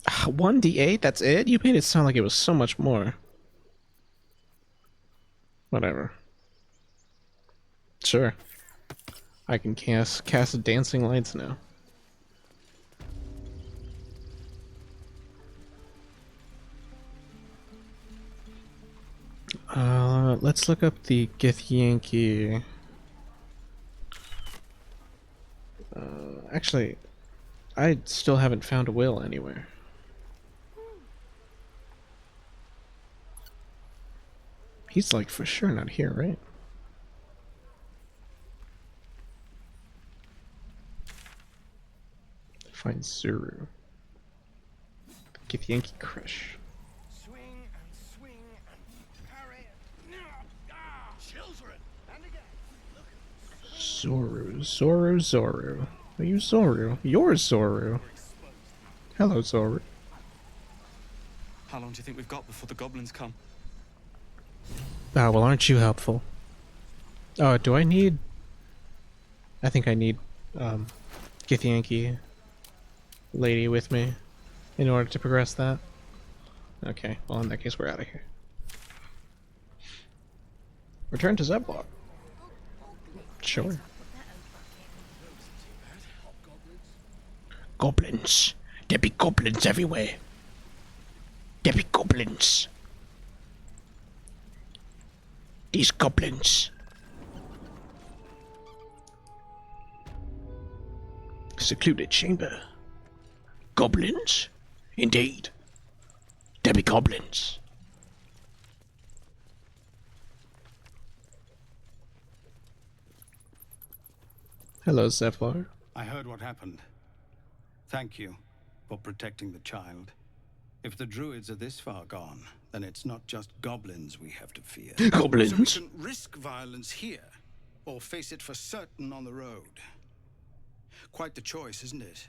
S1: 1d8, that's it? You made it sound like it was so much more. Whatever. Sure. I can cast dancing lights now. Let's look up the Githyanki. Actually, I still haven't found a will anywhere. He's like for sure not here, right? Find Zuru. Githyanki Crush.
S14: Swing and swing and parry. Children! And again.
S1: Zoru, Zoru, Zoru. Are you Zoru? You're Zoru. Hello, Zoru.
S4: How long do you think we've got before the goblins come?
S1: Ah, well, aren't you helpful? Oh, do I need... I think I need, Githyanki lady with me in order to progress that. Okay, well, in that case, we're out of here. Return to Zevlor. Sure. Goblins. There be goblins everywhere. There be goblins. These goblins. Secluded chamber. Goblins? Indeed. There be goblins. Hello, Zevlor.
S2: I heard what happened. Thank you for protecting the child. If the druids are this far gone, then it's not just goblins we have to fear.
S1: Goblins?
S2: So we can risk violence here, or face it for certain on the road. Quite the choice, isn't it?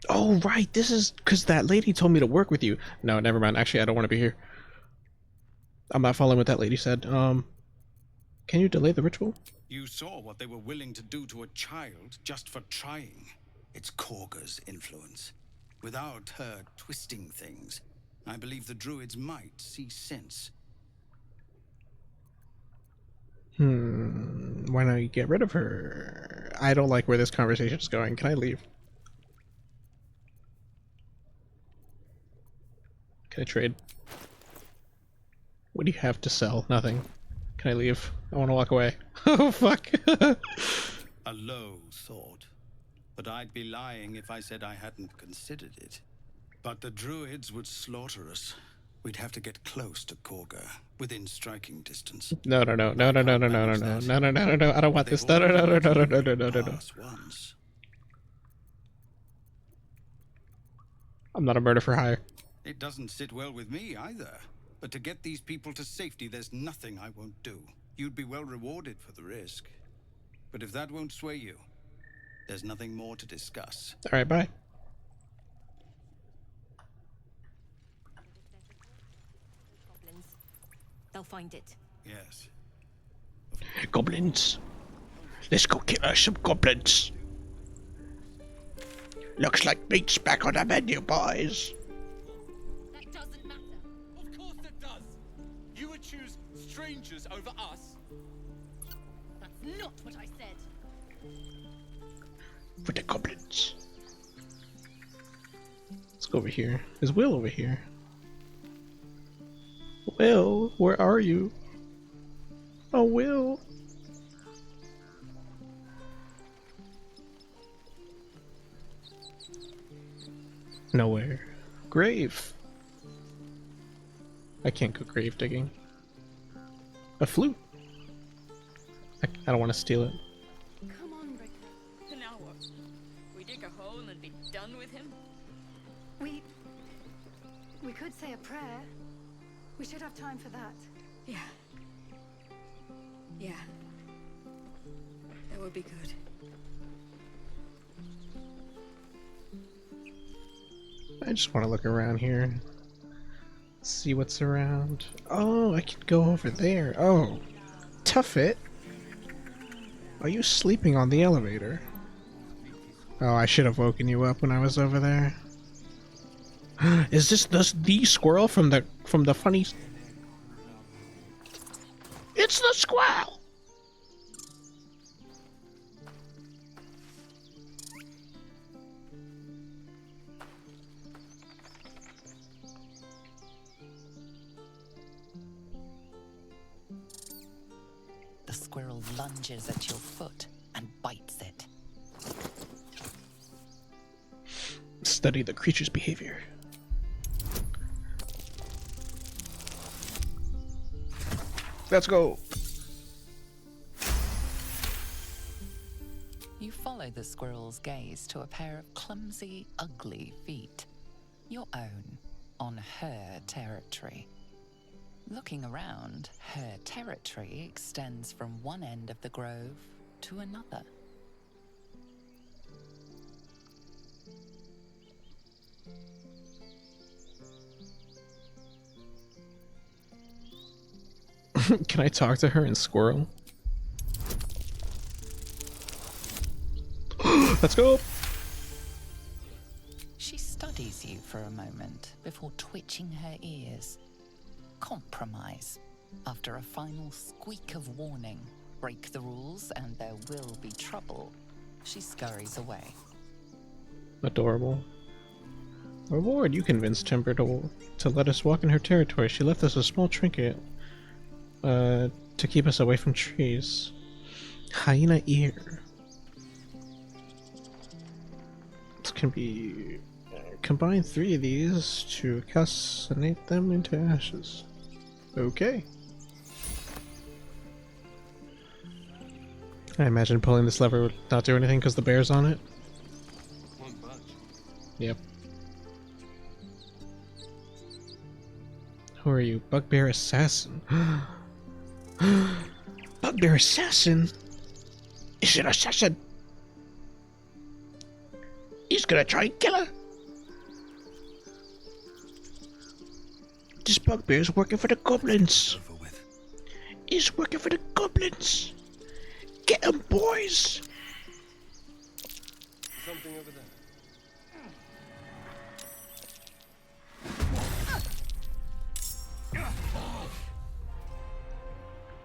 S1: Oh, right. This is because that lady told me to work with you. No, never mind. Actually, I don't want to be here. I'm not following what that lady said. Can you delay the ritual?
S2: You saw what they were willing to do to a child just for trying. It's Korga's influence. Without her twisting things, I believe the druids might see sense.
S1: Why not you get rid of her? I don't like where this conversation is going. Can I leave? Can I trade? What do you have to sell? Nothing. Can I leave? I want to walk away. Oh, fuck.
S2: A low thought. But I'd be lying if I said I hadn't considered it. But the druids would slaughter us. We'd have to get close to Korga, within striking distance.
S1: No, no, no, no, no, no, no, no, no, no, no, no, no, no, I don't want this. No, no, no, no, no, no, no, no, no, no, no.
S2: Once.
S1: I'm not a murder for hire.
S2: It doesn't sit well with me either. But to get these people to safety, there's nothing I won't do. You'd be well rewarded for the risk. But if that won't sway you, there's nothing more to discuss.
S1: All right, bye.
S11: They'll find it.
S2: Yes.
S1: Goblins. Let's go kill us some goblins. Looks like meat's back on the menu, boys.
S11: That doesn't matter.
S13: Of course it does. You would choose strangers over us.
S11: That's not what I said.
S1: For the goblins. Let's go over here. Is Will over here? Will, where are you? Oh, Will. Nowhere. Grave. I can't go grave digging. A flute. I don't want to steal it.
S11: Come on, Ricker. Now what? We dig a hole and be done with him?
S22: We could say a prayer. We should have time for that.
S11: Yeah. Yeah. That would be good.
S1: I just want to look around here. See what's around. Oh, I can go over there. Oh. Tuffet. Are you sleeping on the elevator? Oh, I should have woken you up when I was over there. Is this the squirrel from the funny? It's the squirrel.
S7: The squirrel lunges at your foot and bites it.
S1: Study the creature's behavior. Let's go.
S7: You follow the squirrel's gaze to a pair of clumsy, ugly feet. Your own, on her territory. Looking around, her territory extends from one end of the grove to another.
S1: Can I talk to her in squirrel? Let's go!
S7: She studies you for a moment before twitching her ears. Compromise. After a final squeak of warning, break the rules and there will be trouble, she scurries away.
S1: Adorable. Reward, you convinced Timber to let us walk in her territory. She left us a small trinket to keep us away from trees. Hyena ear. This can be... combine 3 of these to calcinate them into ashes. Okay. I imagine pulling this lever would not do anything because the bear's on it.
S6: Won't budge.
S1: Yep. Who are you? Bugbear Assassin. Bugbear Assassin? Is it assassin? He's gonna try and kill her. This bugbear's working for the goblins. He's working for the goblins. Get him, boys.
S6: Something over there.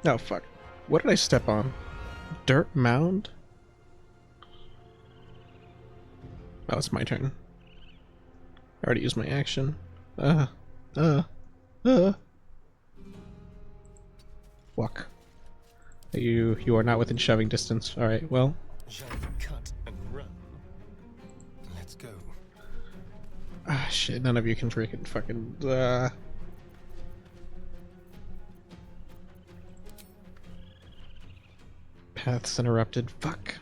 S1: Oh, fuck. What did I step on? Dirt mound? Oh, it's my turn. I already used my action. Walk. You are not within shoving distance. Alright, well.
S12: Shall we cut and run? Let's go.
S1: Ah, shit, none of you can freaking fucking, Paths interrupted. Fuck.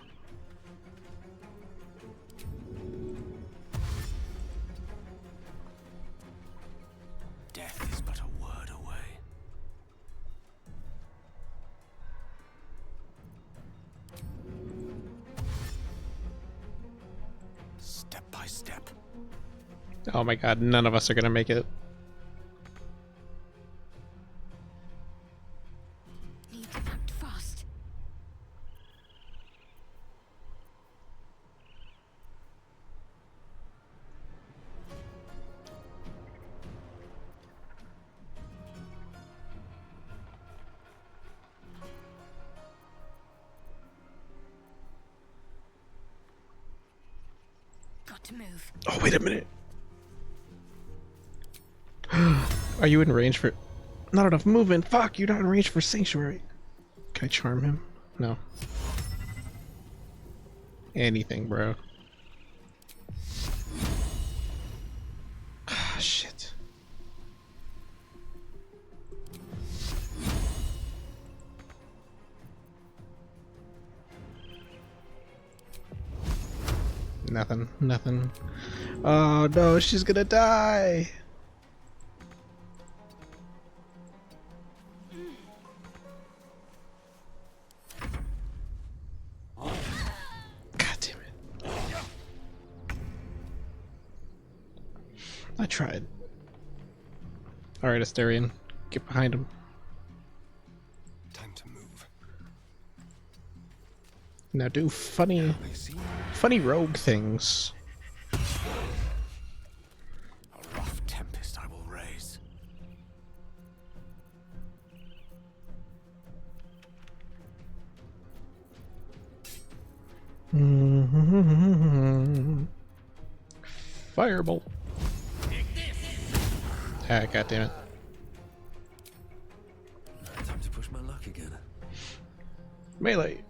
S13: Death is but a word away. Step by step.
S1: Oh my god, none of us are gonna make it.
S18: Need to act fast. Got to move.
S1: Oh, wait a minute. Are you in range for... Not enough movement. Fuck, you're not in range for Sanctuary. Can I charm him? No. Anything, bro. Ah, shit. Nothing, nothing. Oh no, she's gonna die! God damn it. I tried. Alright, Asterion. Get behind him.
S12: Time to move.
S1: Now do funny rogue things.
S13: A rough tempest I will raise.
S1: Firebolt. Ah, god damn it.
S19: Time to push my luck again.
S1: Melee.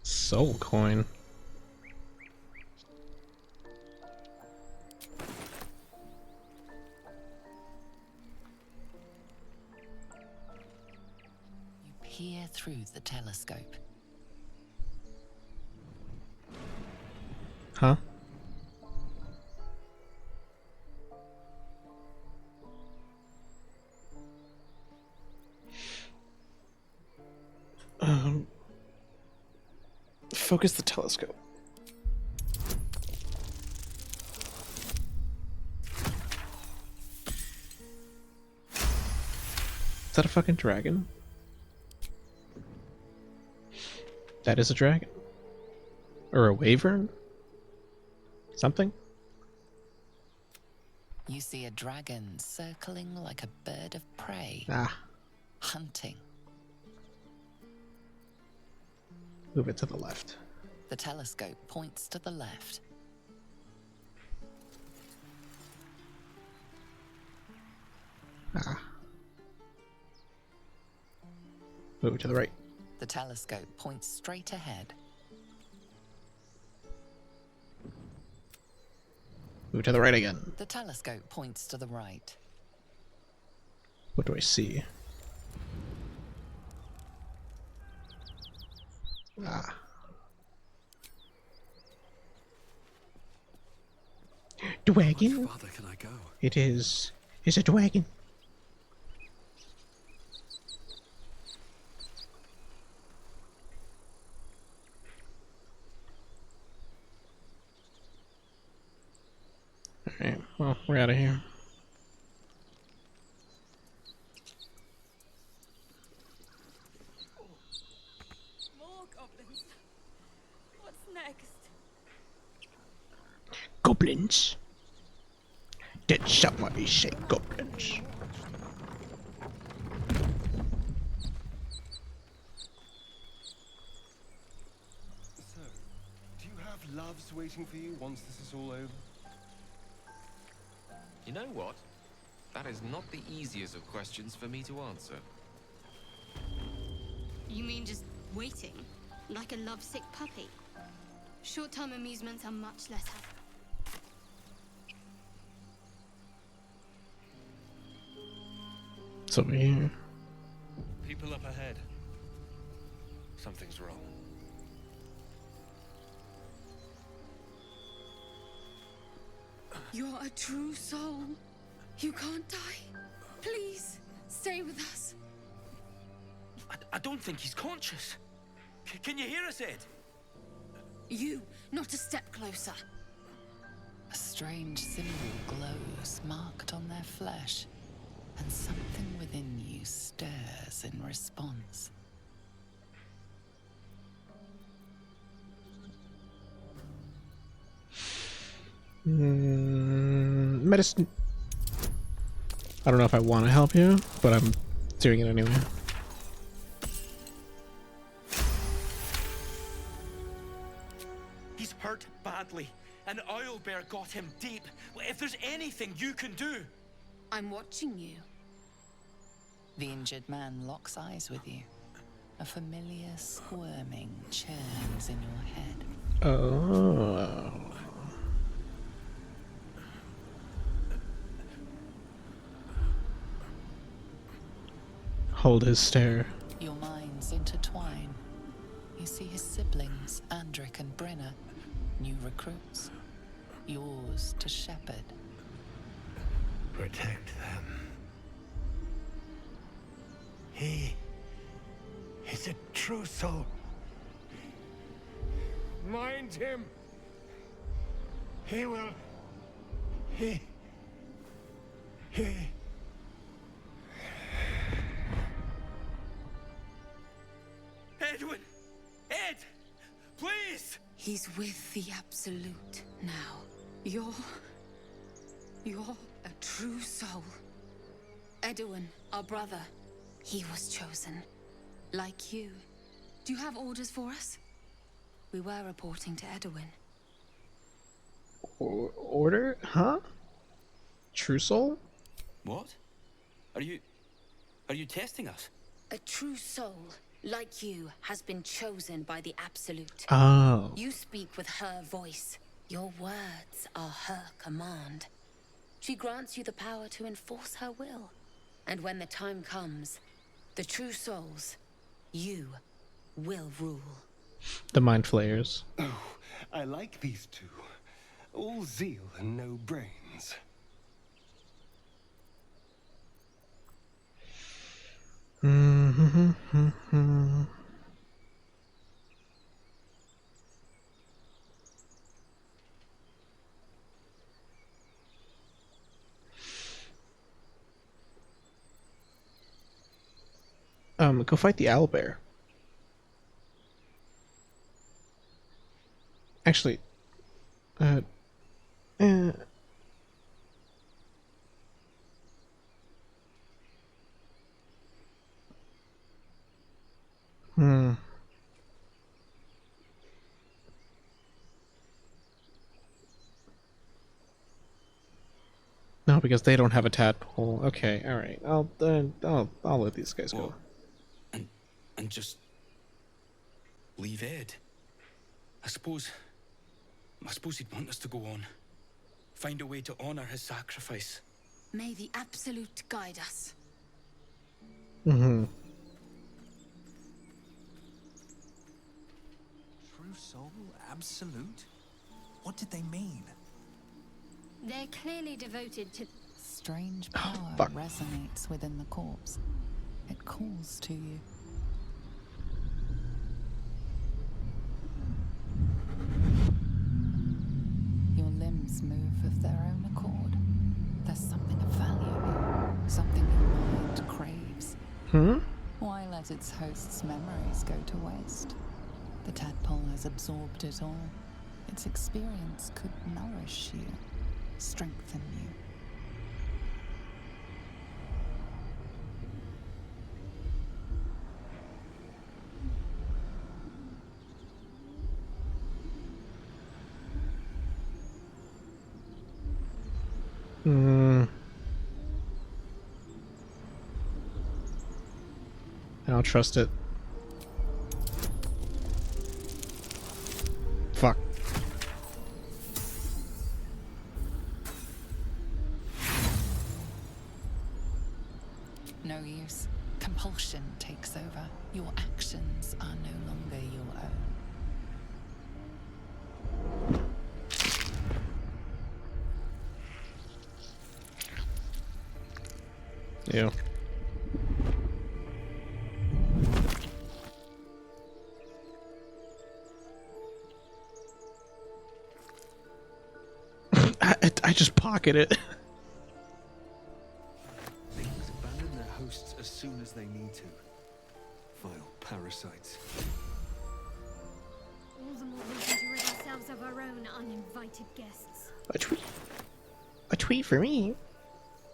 S1: Soul coin.
S7: You peer through the telescope.
S1: Huh? Focus the telescope. Is that a fucking dragon? That is a dragon. Or a wyvern? Something?
S7: You see a dragon circling like a bird of prey.
S1: Ah.
S7: Hunting.
S1: Move it to the left.
S7: The telescope points to the left.
S1: Ah. Move it to the right.
S7: The telescope points straight ahead.
S1: Move to the right again.
S7: The telescope points to the right.
S1: What do I see? Ah. Dragon?
S19: How much farther can I go?
S1: It is. It's a dragon. Alright, well, we're out of here.
S11: More goblins. What's next?
S1: Goblins. Did somebody say goblins?
S12: So, do you have loves waiting for you once this is all over?
S10: You know what? That is not the easiest of questions for me to answer.
S8: You mean just waiting? Like a lovesick puppy? Short-term amusements are much less happy.
S1: It's over here.
S20: People up ahead. Something's wrong.
S18: You're a true soul. You can't die. Please, stay with us.
S16: I don't think he's conscious. Can you hear us, Ed?
S18: You, not a step closer.
S7: A strange symbol glows marked on their flesh, and something within you stirs in response.
S1: Medicine. I don't know if I want to help you, but I'm doing it anyway.
S16: He's hurt badly. An owlbear got him deep. If there's anything you can do...
S18: I'm watching you.
S7: The injured man locks eyes with you. A familiar squirming churns in your head.
S1: Oh. Hold his stare.
S7: Your minds intertwine. You see his siblings, Andric and Brenna, new recruits. Yours to shepherd.
S16: Protect them. He is a true soul.
S6: Mind him.
S16: He will... He... Edwin! Ed! Please!
S18: He's with the Absolute now. You're a true soul. Edwin, our brother, he was chosen. Like you. Do you have orders for us? We were reporting to Edwin.
S1: Order? Huh? True soul?
S16: What? Are you testing us?
S3: A true soul, like you, has been chosen by the Absolute.
S1: Oh.
S3: You speak with her voice. Your words are her command. She grants you the power to enforce her will. And when the time comes, the true souls, you, will rule.
S1: The mind flayers.
S12: Oh, I like these two. All zeal and no brains.
S1: Go fight the owlbear. Actually, No, because they don't have a tadpole. Okay, all right. I'll let these guys go.
S2: And just leave Ed. I suppose he'd want us to go on. Find a way to honor his sacrifice.
S3: May the Absolute guide us.
S1: Mm-hmm.
S21: True soul? Absolute? What did they mean?
S18: They're clearly devoted to...
S7: Strange power resonates within the corpse. It calls to you. Your limbs move of their own accord. There's something of value here, something your mind craves. Why let its host's memories go to waste? The tadpole has absorbed it all. Its experience could nourish you, strengthen you.
S1: I don't trust it. Fuck.
S7: No use. Compulsion takes over. Your actions are no longer your own.
S1: Yeah. I just pocket it.
S19: Things abandon their hosts as soon as they need to. Vile parasites.
S22: All the more reason to rid ourselves of our own uninvited guests.
S1: A tweet. A tweet for me.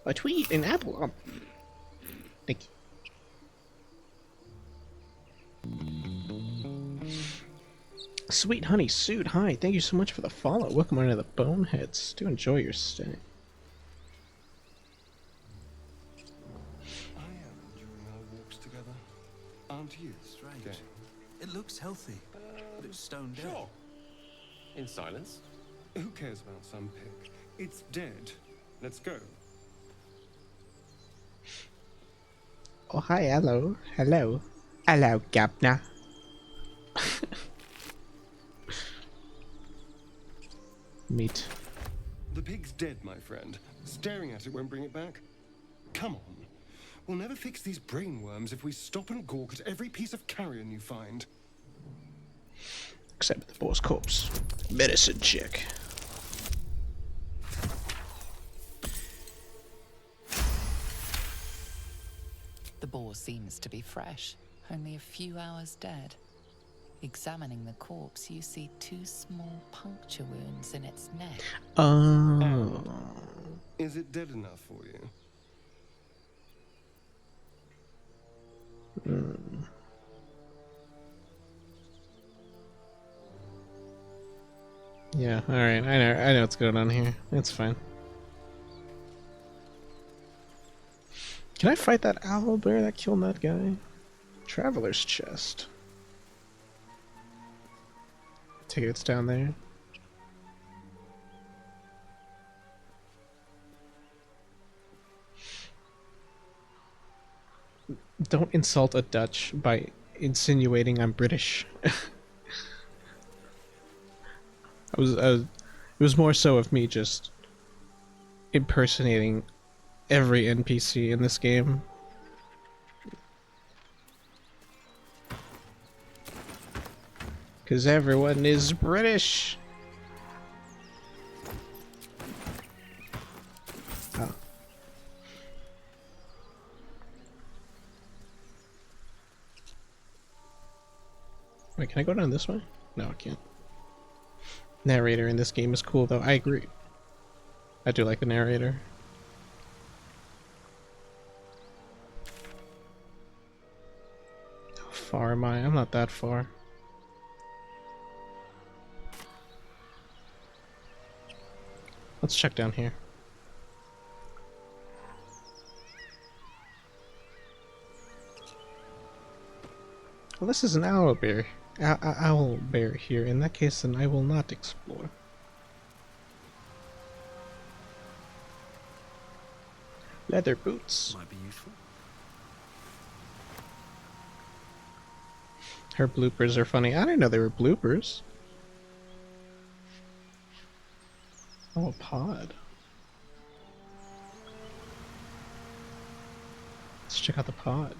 S1: A tweet, an apple. Thank you. Sweet Honey Suit, hi. Thank you so much for the follow. Welcome on to the Boneheads. Do enjoy your stay.
S12: I am enjoying our walks together. Aren't you?
S21: Strange.
S12: Dang.
S21: It looks healthy, but it's stone dead.
S12: Sure.
S10: In silence.
S12: Who cares about some pig? It's dead. Let's go.
S1: Oh, hi, hello. Hello. Hello, Gabna. Meat.
S12: The pig's dead, my friend. Staring at it won't bring it back. Come on. We'll never fix these brainworms if we stop and gawk at every piece of carrion you find.
S1: Except the boar's corpse. Medicine check.
S7: The boar seems to be fresh, only a few hours dead. Examining the corpse, you see 2 small puncture wounds in its neck.
S1: Oh.
S12: Is it dead enough for you?
S1: Yeah, alright. I know what's going on here. It's fine. Can I fight that owl bear that killed that guy? Traveler's chest. Take it, it's down there. Don't insult a Dutch by insinuating I'm British. it was more so of me just impersonating every NPC in this game. Because everyone is British. Oh. Wait, can I go down this way? No, I can't. Narrator in this game is cool, though. I agree. I do like the narrator. How far am I? I'm not that far. Let's check down here. Well, this is an owl bear. Owl bear here. In that case, then I will not explore. Leather boots.
S19: Might be useful.
S1: Her bloopers are funny. I didn't know they were bloopers. Oh, a pod. Let's check out the pod.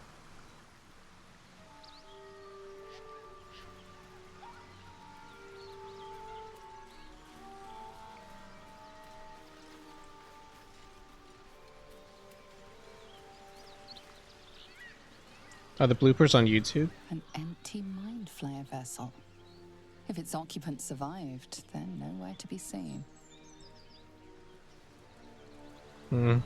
S1: Are the bloopers on YouTube?
S7: An empty mind flare vessel. If its occupant survived, they're nowhere to be seen.
S1: Hmm.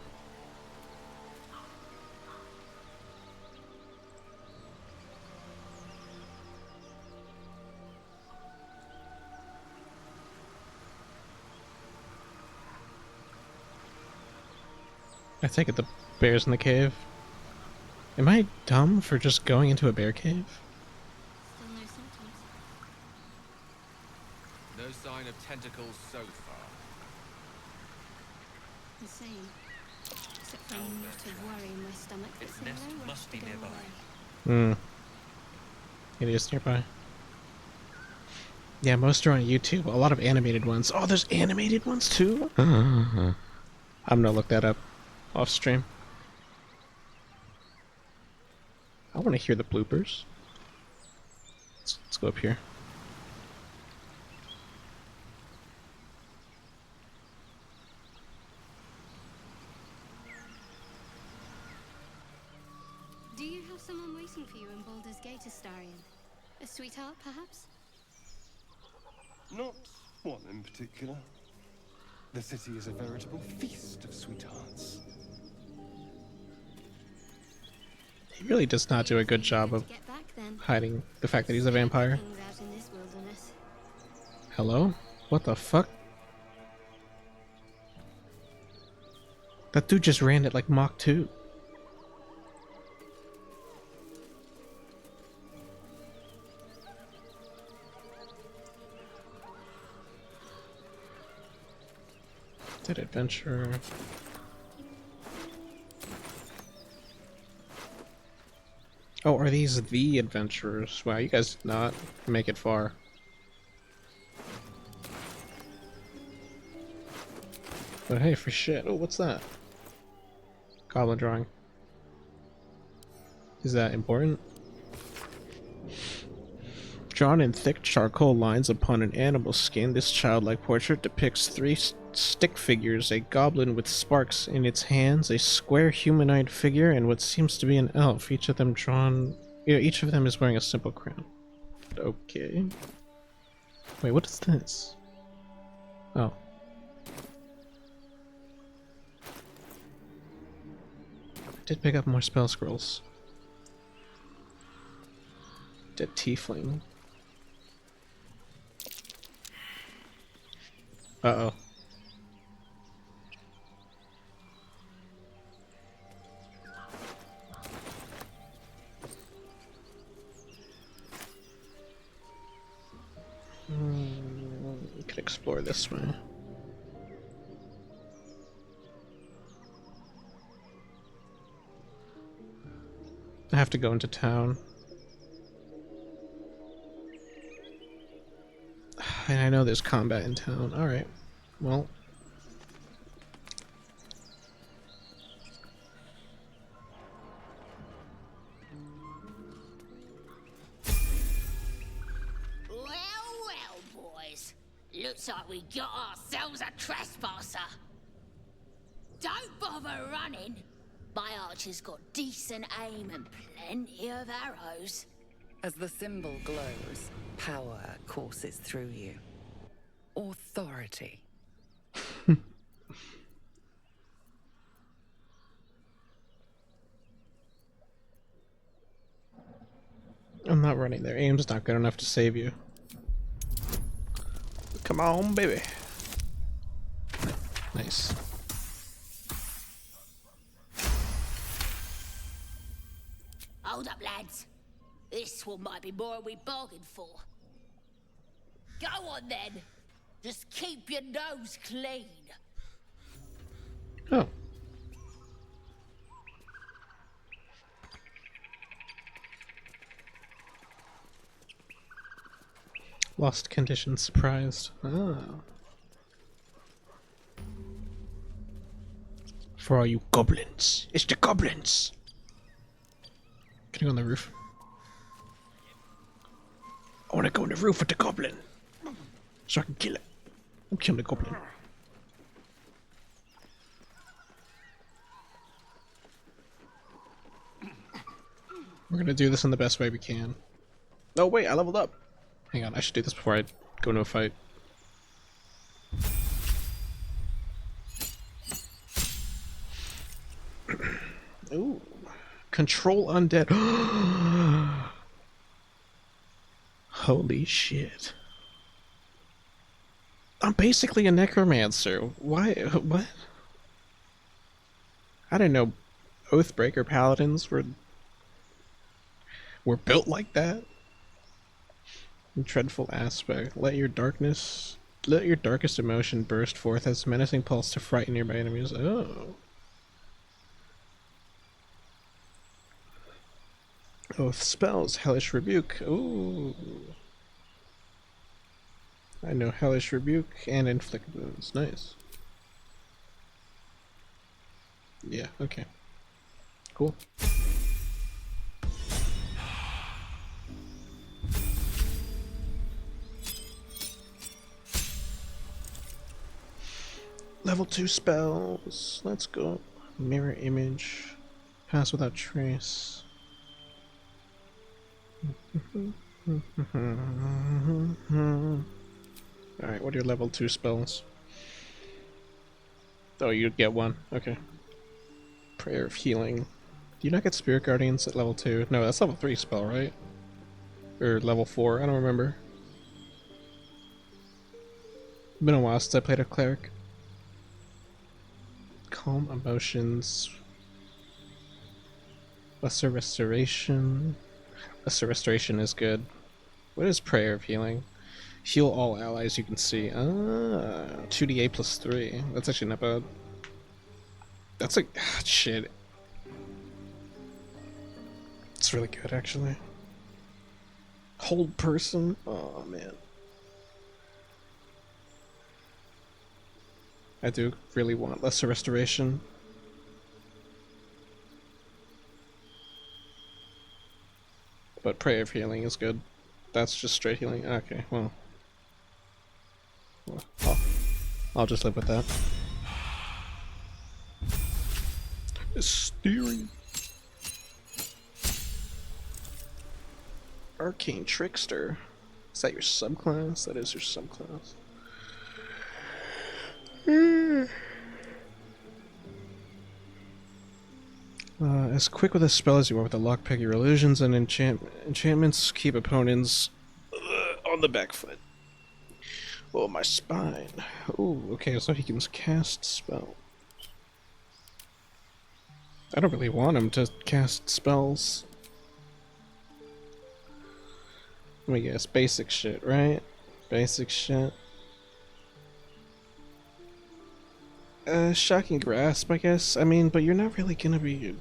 S1: I take it the bear's in the cave. Am I dumb for just going into a bear cave?
S8: Still no symptoms.
S10: No sign of tentacles so far.
S8: The same. Except for a knot of worry in my stomach that's never
S20: must be nearby.
S1: Hmm. It is nearby. Yeah, most are on YouTube. A lot of animated ones. Oh, there's animated ones too? I'm gonna look that up off stream. I want to hear the bloopers. Let's go up here.
S8: Do you have someone waiting for you in Baldur's Gate, Astarion? A sweetheart, perhaps?
S12: Not one in particular. The city is a veritable feast of sweethearts.
S1: He really does not do a good job of hiding the fact that he's a vampire. Hello? What the fuck? That dude just ran it like Mach 2. Did adventure. Oh, are these the adventurers? Wow, you guys did not make it far. But hey, for shit. Oh, what's that? Goblin drawing. Is that important? Drawn in thick charcoal lines upon an animal skin, this childlike portrait depicts three stick figures: a goblin with sparks in its hands, a square humanoid figure, and what seems to be an elf. Each of them drawn... Yeah, each of them is wearing a simple crown. Okay. Wait, what is this? Oh. I did pick up more spell scrolls. Dead tiefling. Uh-oh. We could explore this way. I have to go into town. And I know there's combat in town. Alright. Well.
S5: Well, boys. Looks like we got ourselves a trespasser. Don't bother running. My archer's got decent aim and plenty of arrows.
S7: As the symbol glows, power courses through you. Authority.
S1: I'm not running. Their aim's not good enough to save you. Come on, baby. Nice.
S5: Hold up, lads. This one might be more than we bargained for. Go on, then. Just keep your nose clean.
S1: Oh. Lost condition surprised. Ah. For all you goblins. It's the goblins! Can I go on the roof? I wanna go on the roof with the goblin. So I can kill it. I'm killing the goblin. We're gonna do this in the best way we can. Oh wait, I leveled up! Hang on, I should do this before I go into a fight. Ooh. Control undead. Holy shit. I'm basically a necromancer. Why? What? I didn't know Oathbreaker paladins were built like that. Dreadful aspect. Let your darkest emotion burst forth as a menacing pulse to frighten nearby enemies. Oh. Oath spells, Hellish Rebuke. Ooh. I know Hellish Rebuke and Inflict Wounds. Nice. Yeah, okay. Cool. Level 2 spells. Let's go. Mirror Image. Pass Without Trace. Alright, what are your level 2 spells? Oh, you'd get one. Okay. Prayer of Healing. Do you not get Spirit Guardians at level 2? No, that's level 3 spell, right? Or level 4, I don't remember. Been a while since I played a cleric. Calm Emotions. Lesser Restoration. Lesser Restoration is good. What is Prayer of Healing? Heal all allies you can see. 2d8 plus 3. That's actually not bad. That's like shit. It's really good actually. Hold person? Oh man. I do really want lesser restoration. But Prayer of Healing is good. That's just straight healing. Okay, well. I'll just live with that. Steering. Arcane Trickster. Is that your subclass? That is your subclass. As quick with a spell as you are with a lockpick, your illusions and enchantments keep opponents on the back foot. Oh, my spine. Ooh, okay, so he can cast spell. I don't really want him to cast spells. Let me guess, basic shit, right? Basic shit. Shocking Grasp, I guess. I mean, but you're not really gonna be...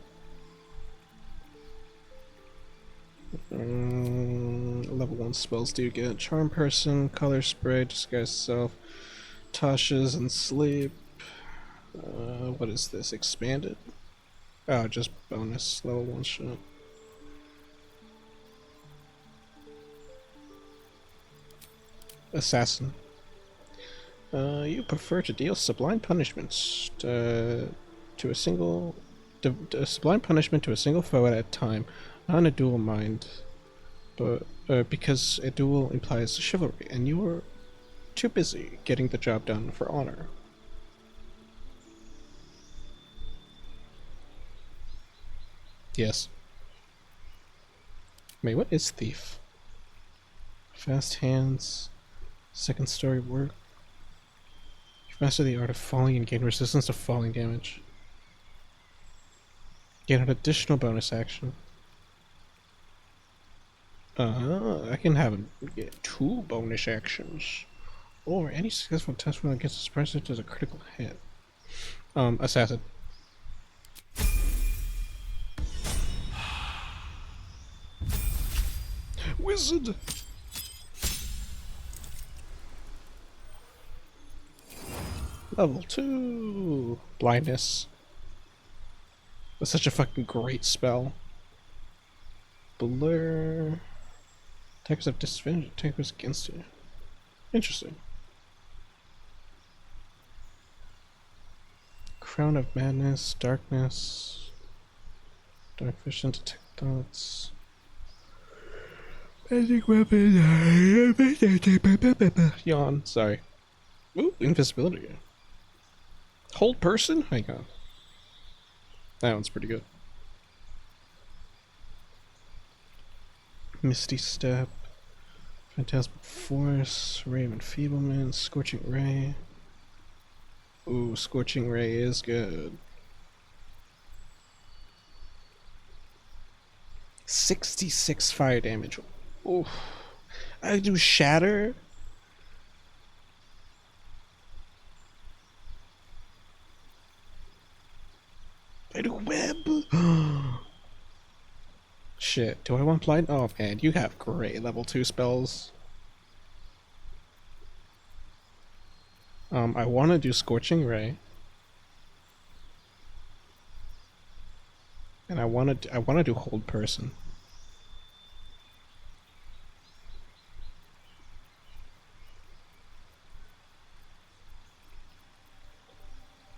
S1: level 1 spells do you get? Charm Person, Color Spray, Disguise Self, Tasha's and Sleep. What is this? Expanded? Oh, just bonus level 1 shit. Assassin. You prefer to deal sublime punishments to a single sublime punishment to a single foe at a time, not in a duel mind, but because a duel implies chivalry, and you are too busy getting the job done for honor. Yes. Wait, what is thief? Fast hands, second story work. Master the art of falling and gain resistance to falling damage. Get an additional bonus action. I can have get 2 bonus actions. Or any successful test roll against this person does a critical hit. Assassin. Wizard! Level 2! Blindness. That's such a fucking great spell. Blur. Attackers have disadvantage, attackers against you. Interesting. Crown of Madness, Darkness. Dark Vision, Detect Thoughts. Magic Weapon. Yawn, sorry. Ooh, invisibility. Hold person? Hang on. That one's pretty good. Misty Step. Phantasmal Force. Ray of Enfeeblement. Scorching Ray. Ooh, Scorching Ray is good. 66 fire damage. Ooh. I do Shatter. I do Web. shit. Do I want Blind? Oh man, you have great level 2 spells. I want to do Scorching Ray. And I want to do Hold Person.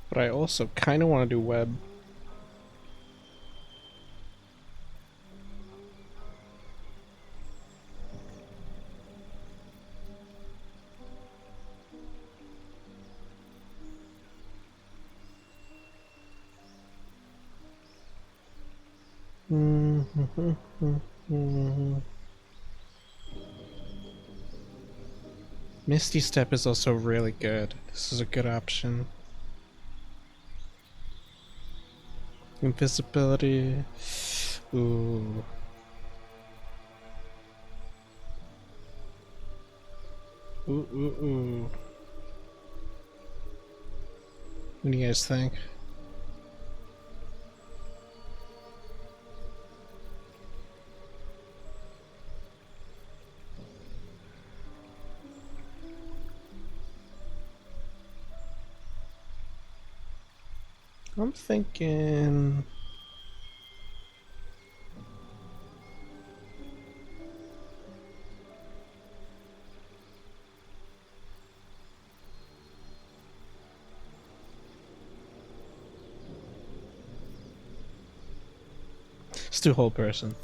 S1: But I also kind of want to do Web. Misty Step is also really good. This is a good option. Invisibility. Ooh. Ooh. What do you guys think? I'm thinking... Let's do Whole Person.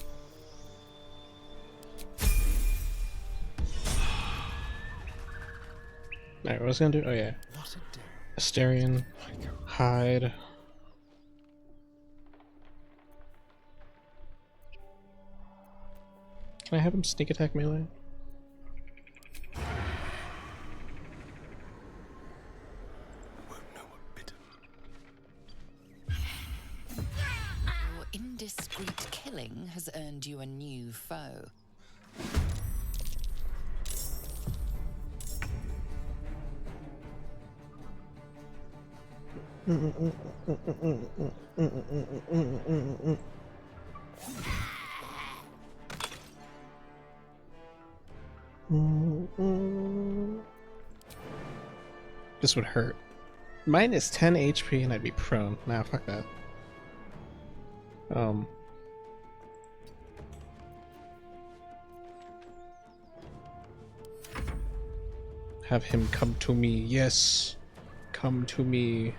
S1: Alright, what was I gonna do? Oh yeah. Asterion. Hide. Can I have him sneak attack melee?
S7: Your indiscreet killing has earned you a new foe.
S1: This would hurt. Mine is 10 HP and I'd be prone. Nah, fuck that. Have him come to me. Yes. Come to me.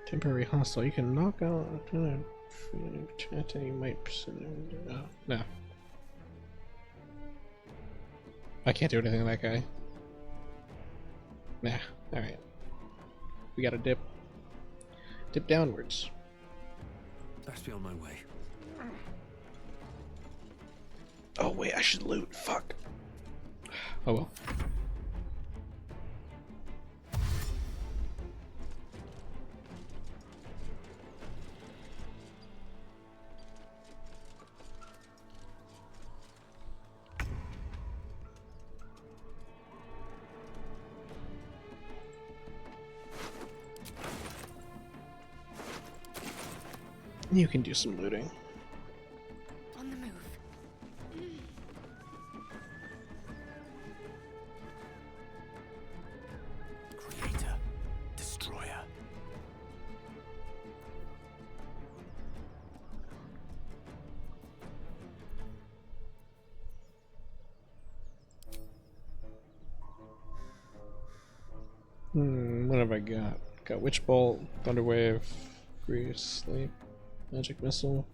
S1: Temporary hostile. You can knock out chat and you might no. I can't do anything to that guy. Nah. Alright. We gotta dip. Dip downwards.
S19: Best be on my way.
S1: Oh wait, I should loot. Fuck. Oh well. You can do some looting.
S22: On the move.
S16: Creator, destroyer.
S1: What have I got? Got Witch Bolt, Thunderwave, Freeze, Sleep, Magic Missile.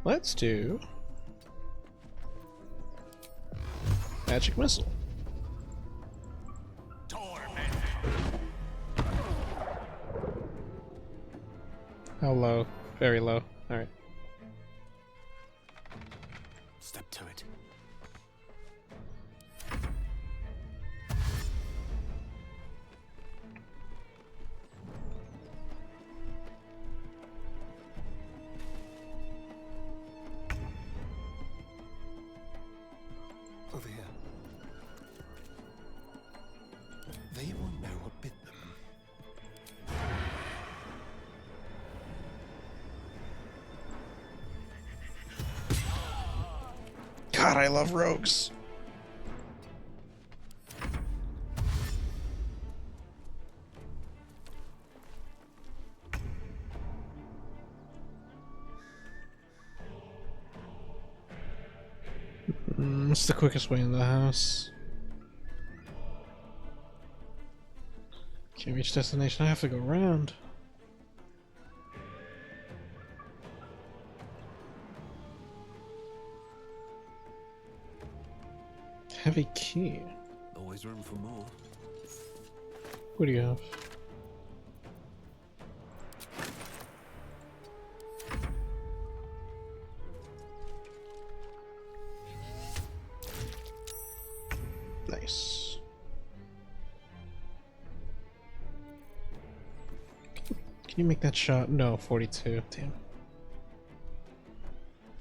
S1: Let's do Magic Missile. How low? Very low. Alright.
S16: Step to it.
S12: Over here. They will know what bit them.
S1: God, I love rogues. What's the quickest way in the house? Can't reach destination, I have to go around. Heavy key.
S19: Always room for more.
S1: What do you have? Nice. Can you make that shot? No, 42. Damn.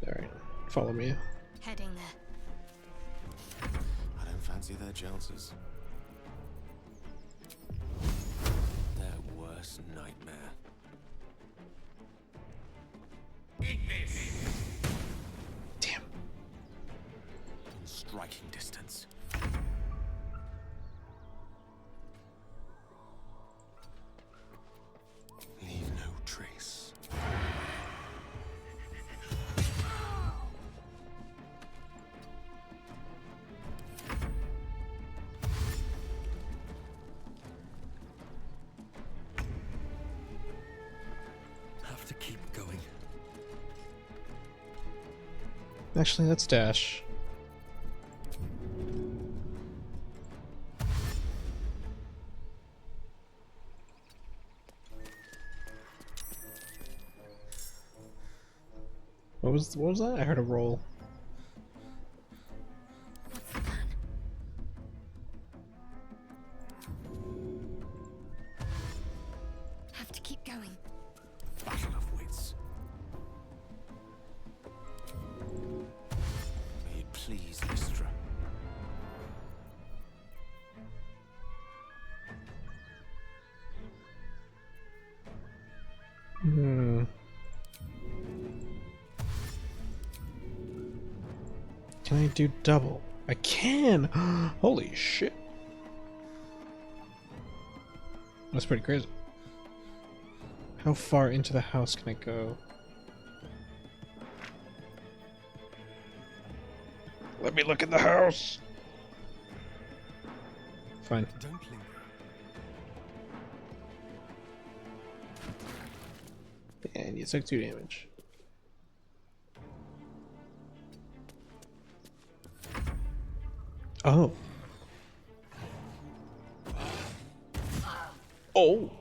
S1: Alright, follow me.
S8: Heading there.
S13: I don't fancy their chances. Their worst nightmare.
S1: Damn.
S13: In striking distance. Leave no trace.
S19: Have to keep going.
S1: Actually, let's dash. What was that? I heard a roll.
S8: Have to keep going.
S13: Battle of wits. May it please, Mistra.
S1: Hmm. Can I do double? I can! Holy shit. That's pretty crazy. How far into the house can I go? Let me look in the house! Fine.
S19: Don't linger.
S1: And you took 2 damage. Oh. Oh.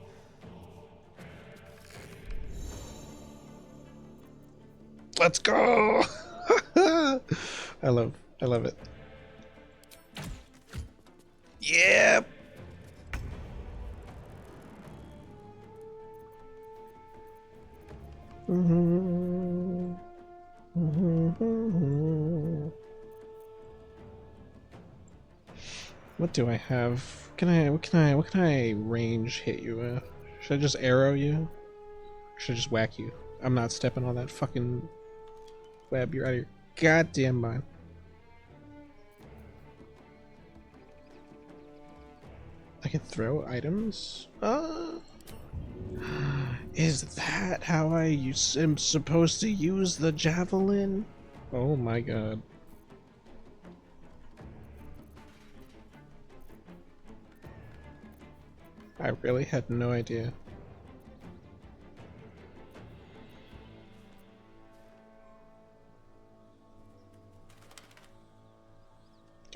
S1: Let's go. I love it. Yeah. What do I have? What can I range hit you with? Should I just arrow you? Or should I just whack you? I'm not stepping on that fucking web. You're out of your goddamn mind. I can throw items? Is that how I am supposed to use the javelin? Oh my god. I really had no idea.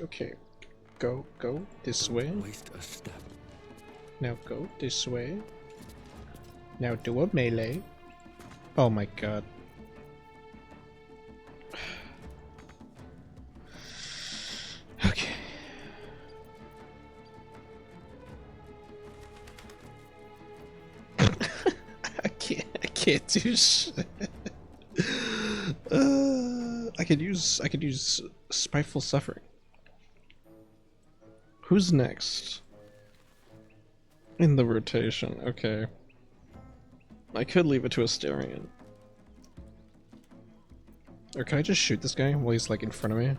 S1: Okay, go this way.
S19: Waste a step.
S1: Now go this way. Now do a melee. Oh my god. Okay. I can't do shit. I could use spiteful suffering. Who's next? In the rotation, okay. I could leave it to Asterion. Or can I just shoot this guy while he's like in front of me?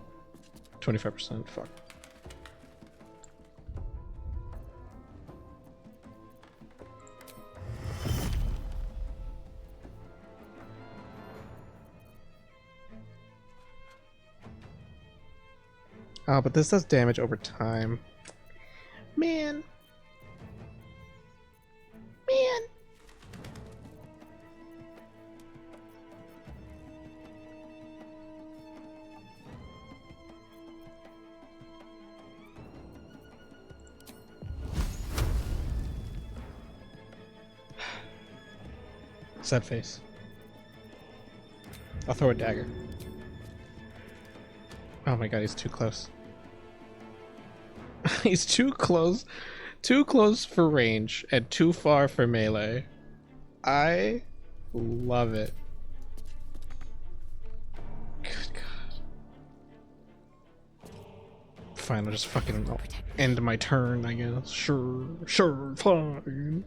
S1: 25%. Fuck. Oh, but this does damage over time. Man. Man. Sad face. I'll throw a dagger. Oh my god, he's too close. He's too close. Too close for range and too far for melee. I love it. Good god. Fine, I'll just fucking end my turn, I guess. Sure, fine.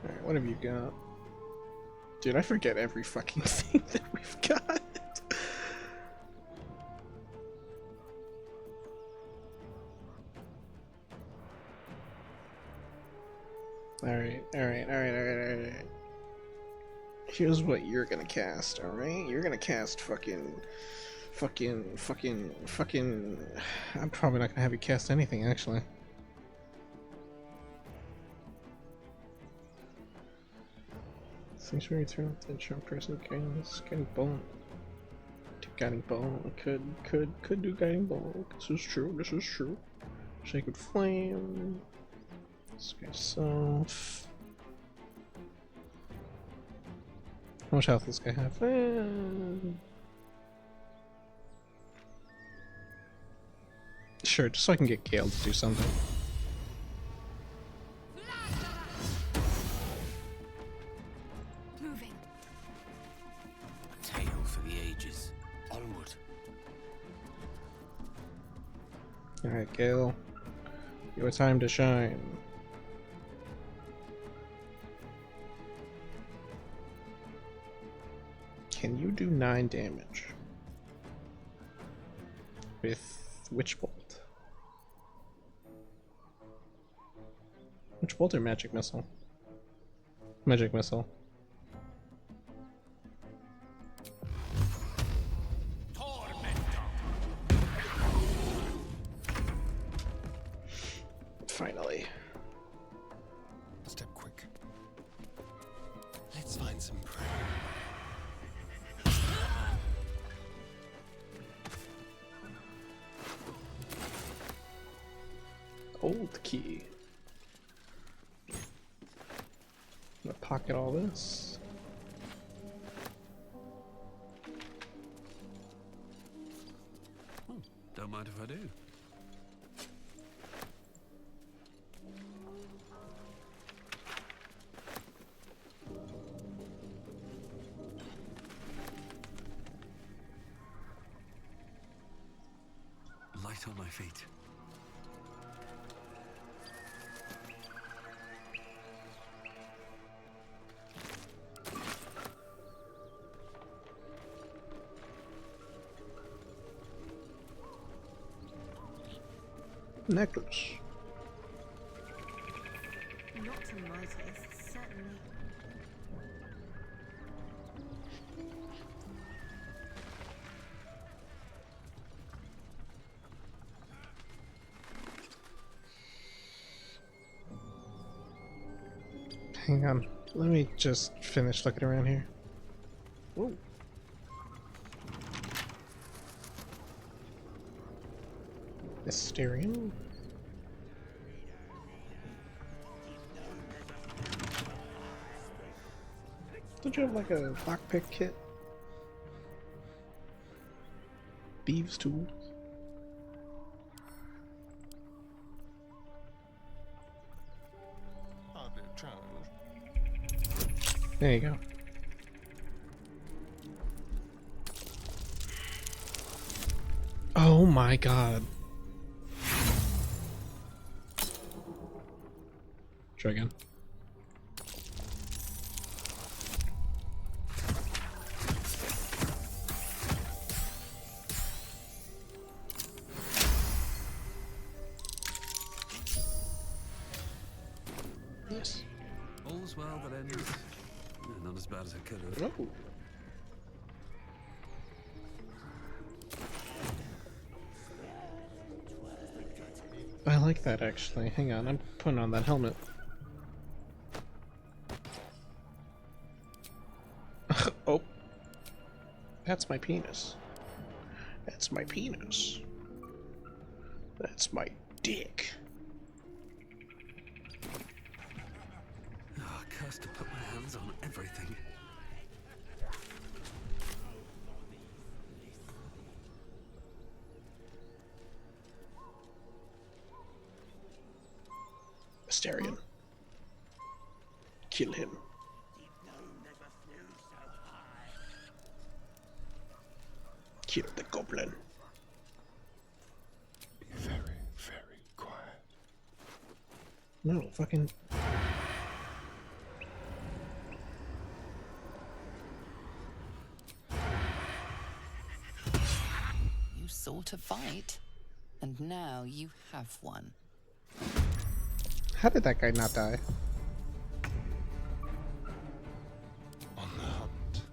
S1: Alright, what have you got? Dude, I forget every fucking thing that we've got. Alright. Here's what you're gonna cast, alright? You're gonna cast fucking... I'm probably not gonna have you cast anything, actually. Sanctuary turn off the sharp person guiding bone. Guiding bone. I could do guiding bone. This is true. Sacred flame. This guy's self. How much health does this guy have? Sure, just so I can get Gale to do something. Alright, Gale. Your time to shine. Can you do 9 damage? With Witch Bolt? Witch Bolt or Magic Missile? Magic Missile. Finally.
S12: Step quick. Let's find some prey.
S1: Old key. I'm gonna pocket all this.
S20: Don't mind if I do. Light on my feet.
S1: Necklace.
S22: Not to my taste, certainly.
S1: Hang on. Let me just finish looking around here. Whoa. Mysterium. Don't you have like a lockpick kit? Thieves' tools. There you go. Oh my god. Try again.
S20: well that ends not as bad as it could have.
S1: Oh. I like that actually. Hang on, I'm putting on that helmet. Oh. That's my penis. That's my penis. That's my dick.
S20: Oh, cursed to put my hands on everything.
S1: Asterion. Kill him. Kill the goblin.
S12: Be very, very quiet.
S1: No, fucking...
S7: You sought a fight, and now you have one.
S1: How did that guy not die?
S12: On the hunt.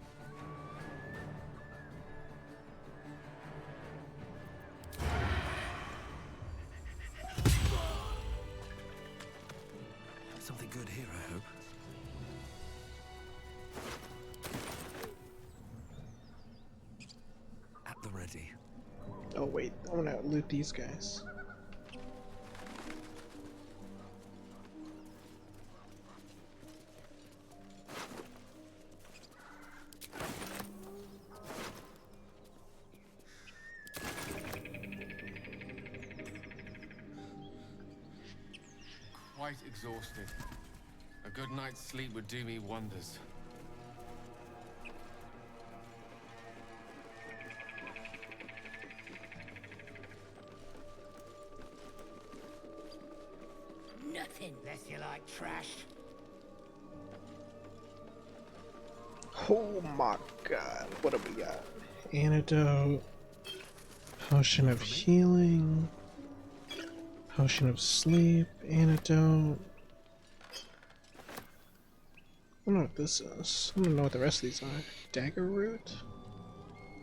S20: Something good here, I hope. At the ready.
S1: Oh wait, I wanna loot these guys.
S13: Quite exhausted. A good night's sleep would do me wonders.
S16: Nothing less you like trash.
S1: Oh my god, what do we got? Antidote, potion of healing, potion of sleep, antidote. I don't know what this is. I don't know what the rest of these are. Dagger root,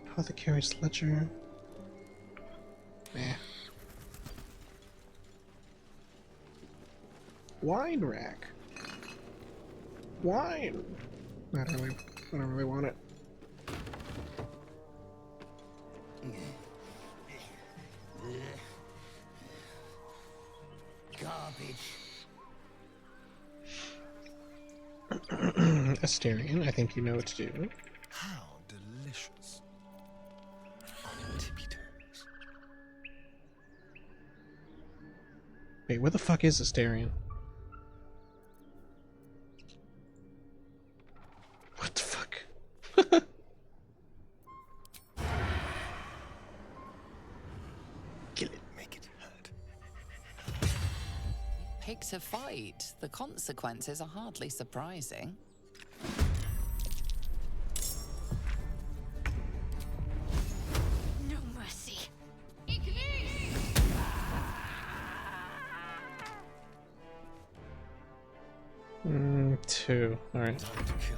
S1: apothecary's ledger. Nah. Wine rack. Wine. I don't really want it.
S16: Garbage.
S1: Asterion, I think you know what to do.
S12: How delicious. On tippy toes.
S1: Wait, where the fuck is Asterion? What the fuck? Kill it.
S12: Make it hurt.
S7: Picked a fight. The consequences are hardly surprising.
S5: No mercy.
S1: 2. Alright.
S12: Time to kill.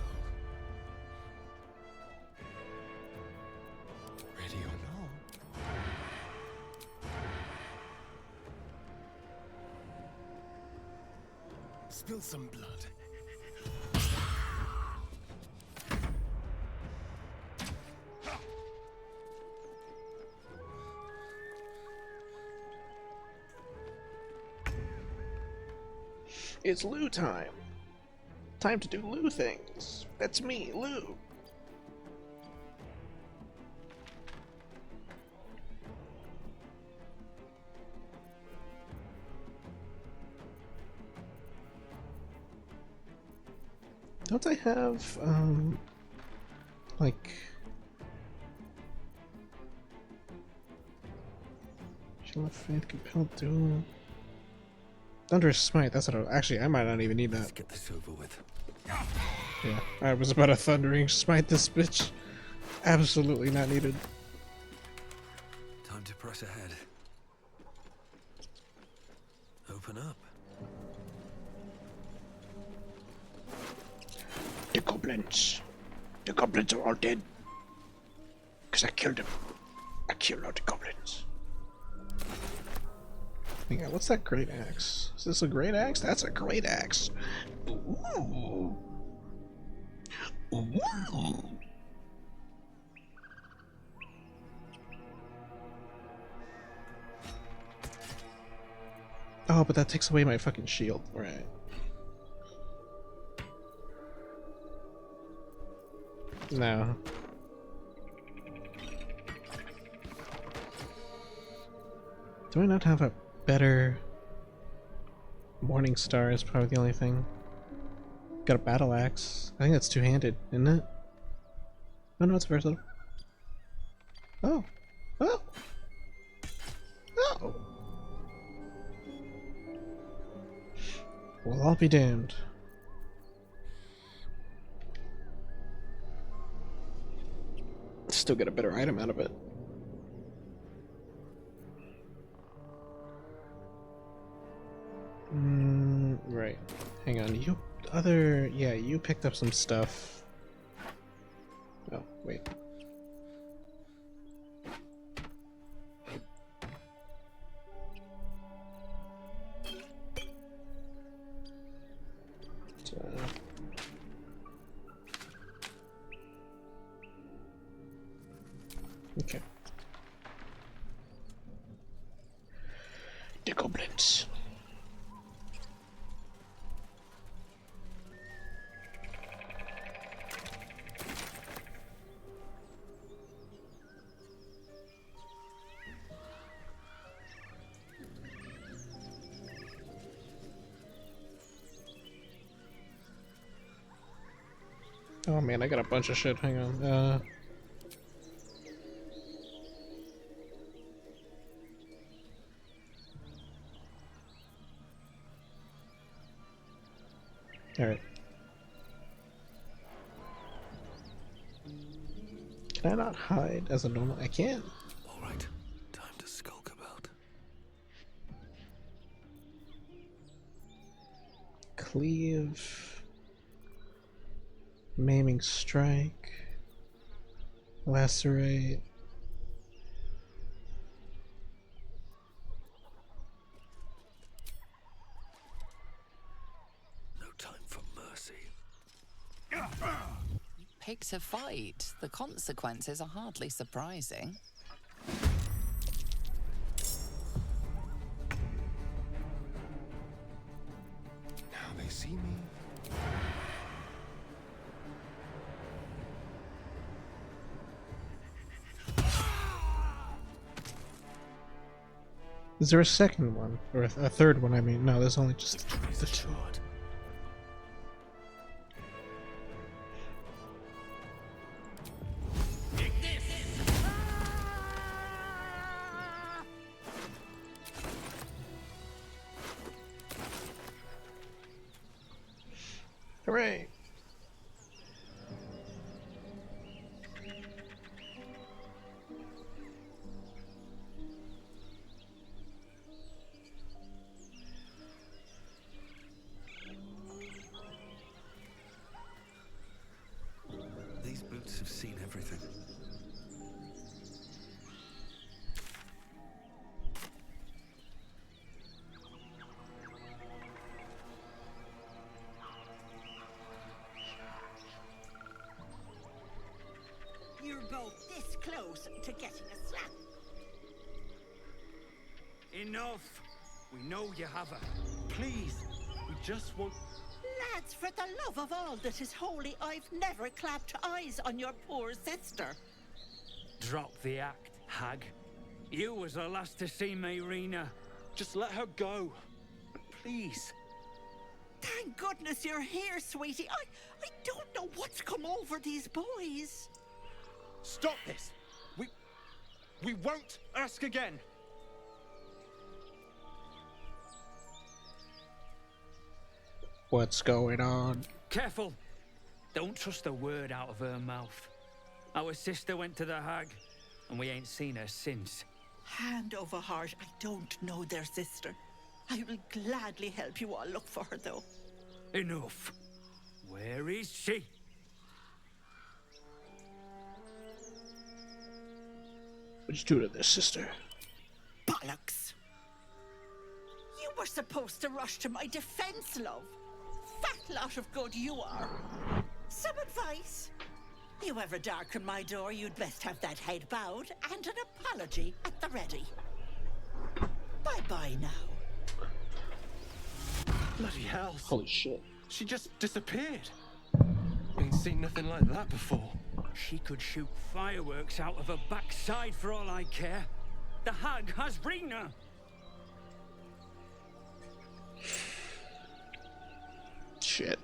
S12: Ready or not? Spill some blood.
S1: It's Lou time. Time to do Lou things. That's me, Lou. Don't I have, like... Shall of Faith, Compelled Duel... Thunderous Smite, that's what actually, I might not even need that.
S20: Let's get this over with.
S1: Yeah, I was about to Thundering Smite this bitch. Absolutely not needed.
S20: Time to press ahead. Open up.
S1: goblins. The goblins are all dead. Because I killed them. I killed all the goblins. Hang on, what's that great axe? Is this a great axe? That's a great axe. Ooh. Ooh. Oh, but that takes away my fucking shield. Right. No. Do I not have a better... Morning Star is probably the only thing. Got a battle axe. I think that's two-handed, isn't it? Oh no, it's versatile. Oh. Oh! Oh! Well, I'll be damned. Still get a better item out of it. Right. Hang on. Yeah, you picked up some stuff. Oh, wait. Okay. The goblins. Oh man, I got a bunch of shit. Hang on. Alright. Can I not hide as a normal? I can.
S20: Alright, time to skulk about.
S1: Cleave. Maiming strike. Lacerate.
S20: No time for mercy.
S7: Picked a fight. The consequences are hardly surprising.
S12: Now they see me.
S1: Is there a second one? Or a third one, I mean? No, there's only just the two. Hooray!
S20: These boots have seen everything.
S9: You're both this close to getting a slap.
S14: Enough! We know you have her. Please, we just want...
S9: Lads, for the love of all that is holy, I've never clapped eyes on your poor sister.
S14: Drop the act, hag. You was the last to see Mayrina. Just let her go. Please.
S9: Thank goodness you're here, sweetie. I don't know what's come over these boys.
S14: Stop this! We won't ask again!
S1: What's going on?
S14: Careful! Don't trust a word out of her mouth. Our sister went to the hag, and we ain't seen her since.
S9: Hand over heart, I don't know their sister. I will gladly help you all look for her, though.
S14: Enough. Where is she?
S1: What'd you do to this, sister?
S9: Bollocks! You were supposed to rush to my defense, love. Fat lot of good you are. Some advice? You ever darken my door, you'd best have that head bowed and an apology at the ready. Bye-bye now.
S12: Bloody hell.
S1: Holy shit.
S12: She just disappeared. Ain't seen nothing like that before.
S14: She could shoot fireworks out of her backside for all I care. The hag has Rena.
S1: Shit.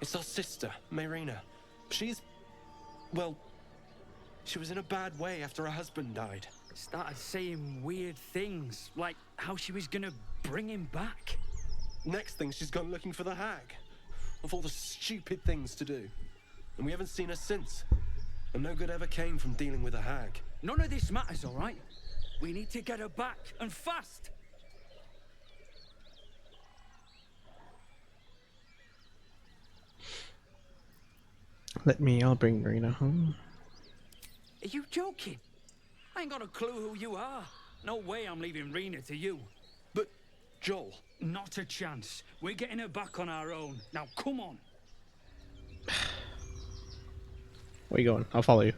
S12: It's our sister, Marina. She's... well... she was in a bad way after her husband died.
S14: Started saying weird things, like how she was gonna bring him back.
S12: Next thing, she's gone looking for the hag. Of all the stupid things to do. And we haven't seen her since. And no good ever came from dealing with a hag.
S14: None of this matters, all right? We need to get her back, and fast.
S1: I'll bring Marina home.
S14: Are you joking? I ain't got a clue who you are. No way I'm leaving Rena to you.
S12: But, Joel...
S14: Not a chance. We're getting her back on our own. Now, come on.
S1: Where are you going? I'll follow you.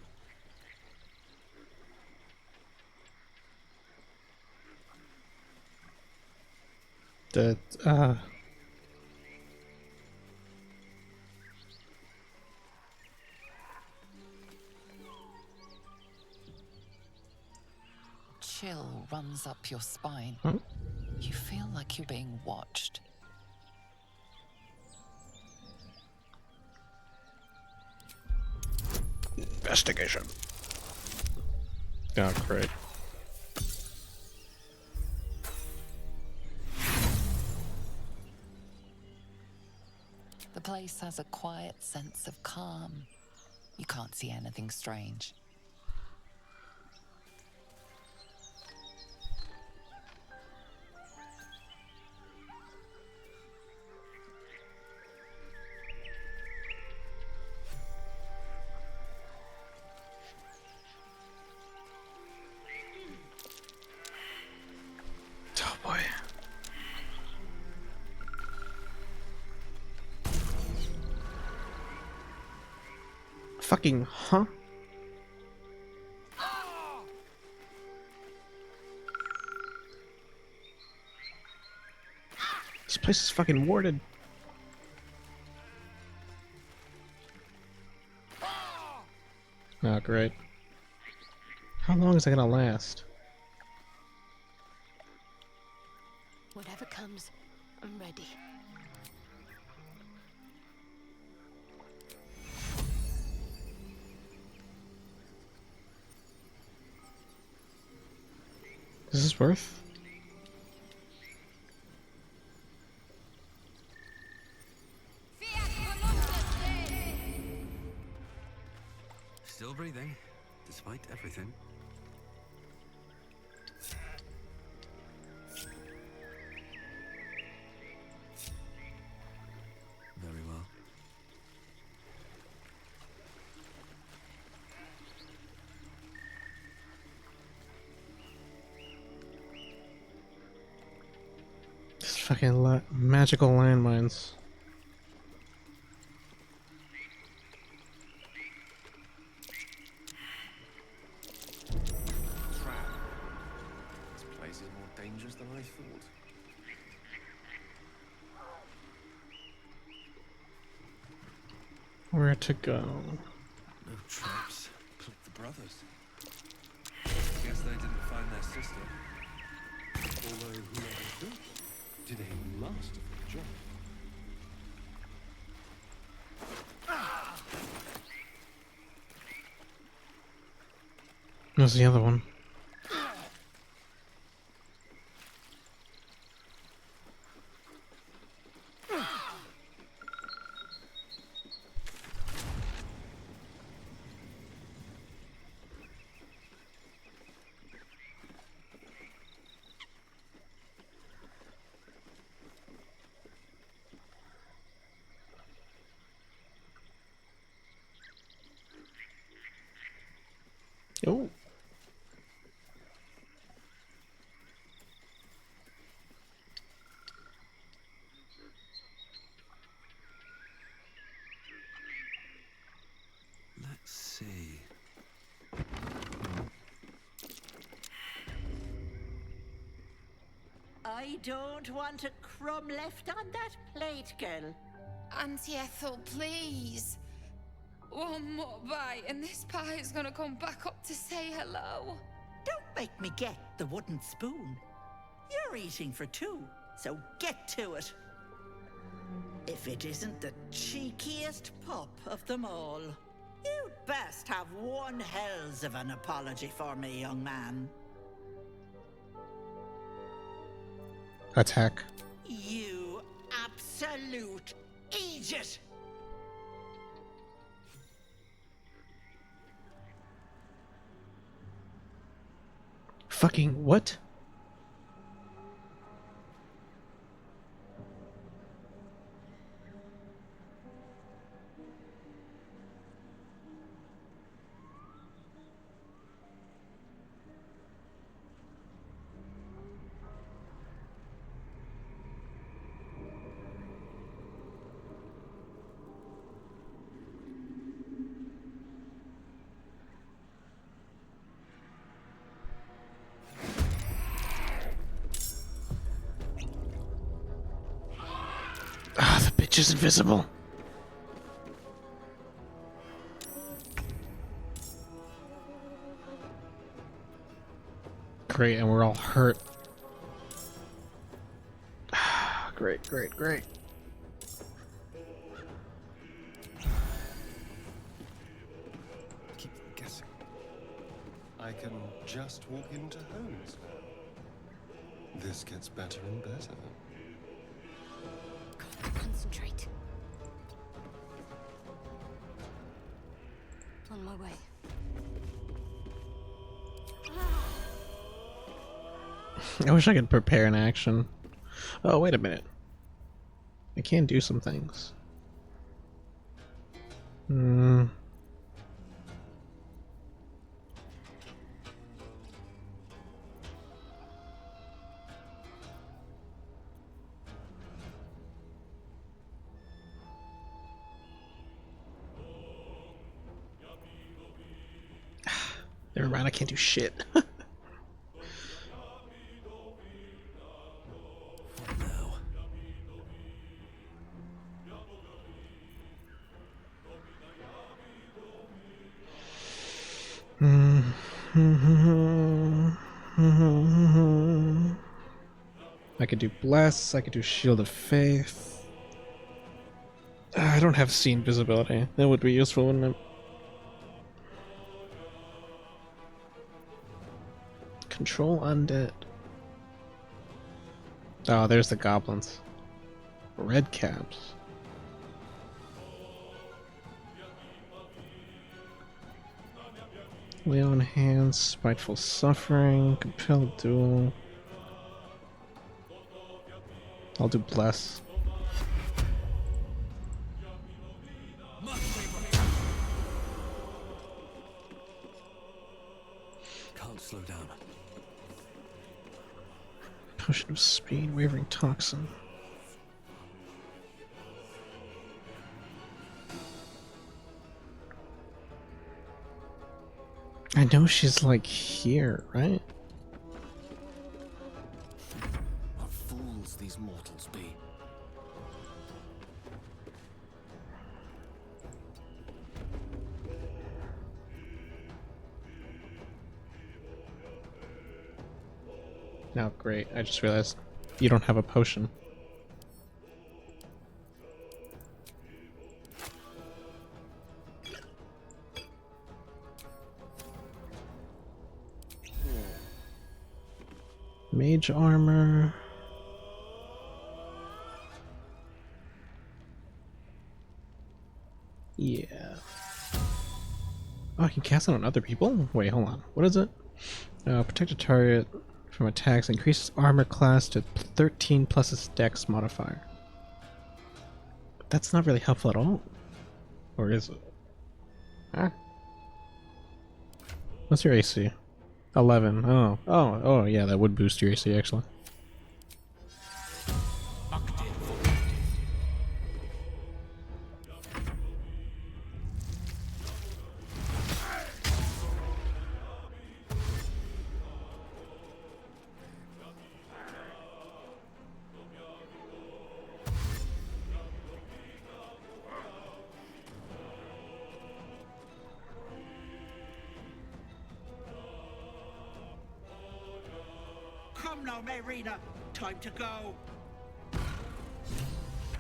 S7: Chill runs up your spine.
S1: Huh?
S7: You feel like you're being watched.
S1: Investigation. Oh, great.
S7: The place has a quiet sense of calm. You can't see anything strange.
S1: Oh boy. Fucking, huh? This place is fucking warded. Oh, great. How long is that gonna last?
S5: Whatever comes, I'm ready.
S1: Is this worth?
S20: Still breathing, despite everything. Very well.
S1: This fucking magical landmines.
S13: Trap. This place is more dangerous than I thought.
S1: Where to go?
S20: No traps. Click the brothers. Guess they didn't find their sister. Although whoever did a masterful job.
S1: There's the other one.
S9: I don't want a crumb left on that plate, girl.
S18: Auntie Ethel, please. One more bite and this pie is gonna come back up to say hello.
S9: Don't make me get the wooden spoon. You're eating for two, so get to it. If it isn't the cheekiest pup of them all. You'd best have one hells of an apology for me, young man.
S1: Attack.
S9: You absolute idiot!
S1: Fucking what? Ah, the bitch is invisible. Great, and we're all hurt. Great, great, great.
S12: Keep them guessing. I can just walk into homes now. This gets better and better.
S22: Concentrate. On my way.
S1: I wish I could prepare an action. Oh, wait a minute. I can do some things. Never mind, I can't do shit. I could do Bless, I could do Shield of Faith. I don't have Scene Visibility. That would be useful, wouldn't it? Control Undead. Oh, there's the goblins. Red caps. Leon Hands, Spiteful Suffering, Compelled Duel. I'll do Bless.
S19: Can't slow down.
S1: Potion of Speed, Wavering Toxin. I know she's like here, right?
S16: What fools these mortals be.
S1: No, great. I just realized you don't have a potion. Mage armor. Yeah. Oh, I can cast it on other people? Wait, hold on. What is it? Protect a target from attacks. Increases armor class to 13 plus its dex modifier. But that's not really helpful at all. Or is it? Huh? What's your AC? 11. Oh, yeah, that would boost your AC actually.
S14: Come now, Mayrina. Time to go.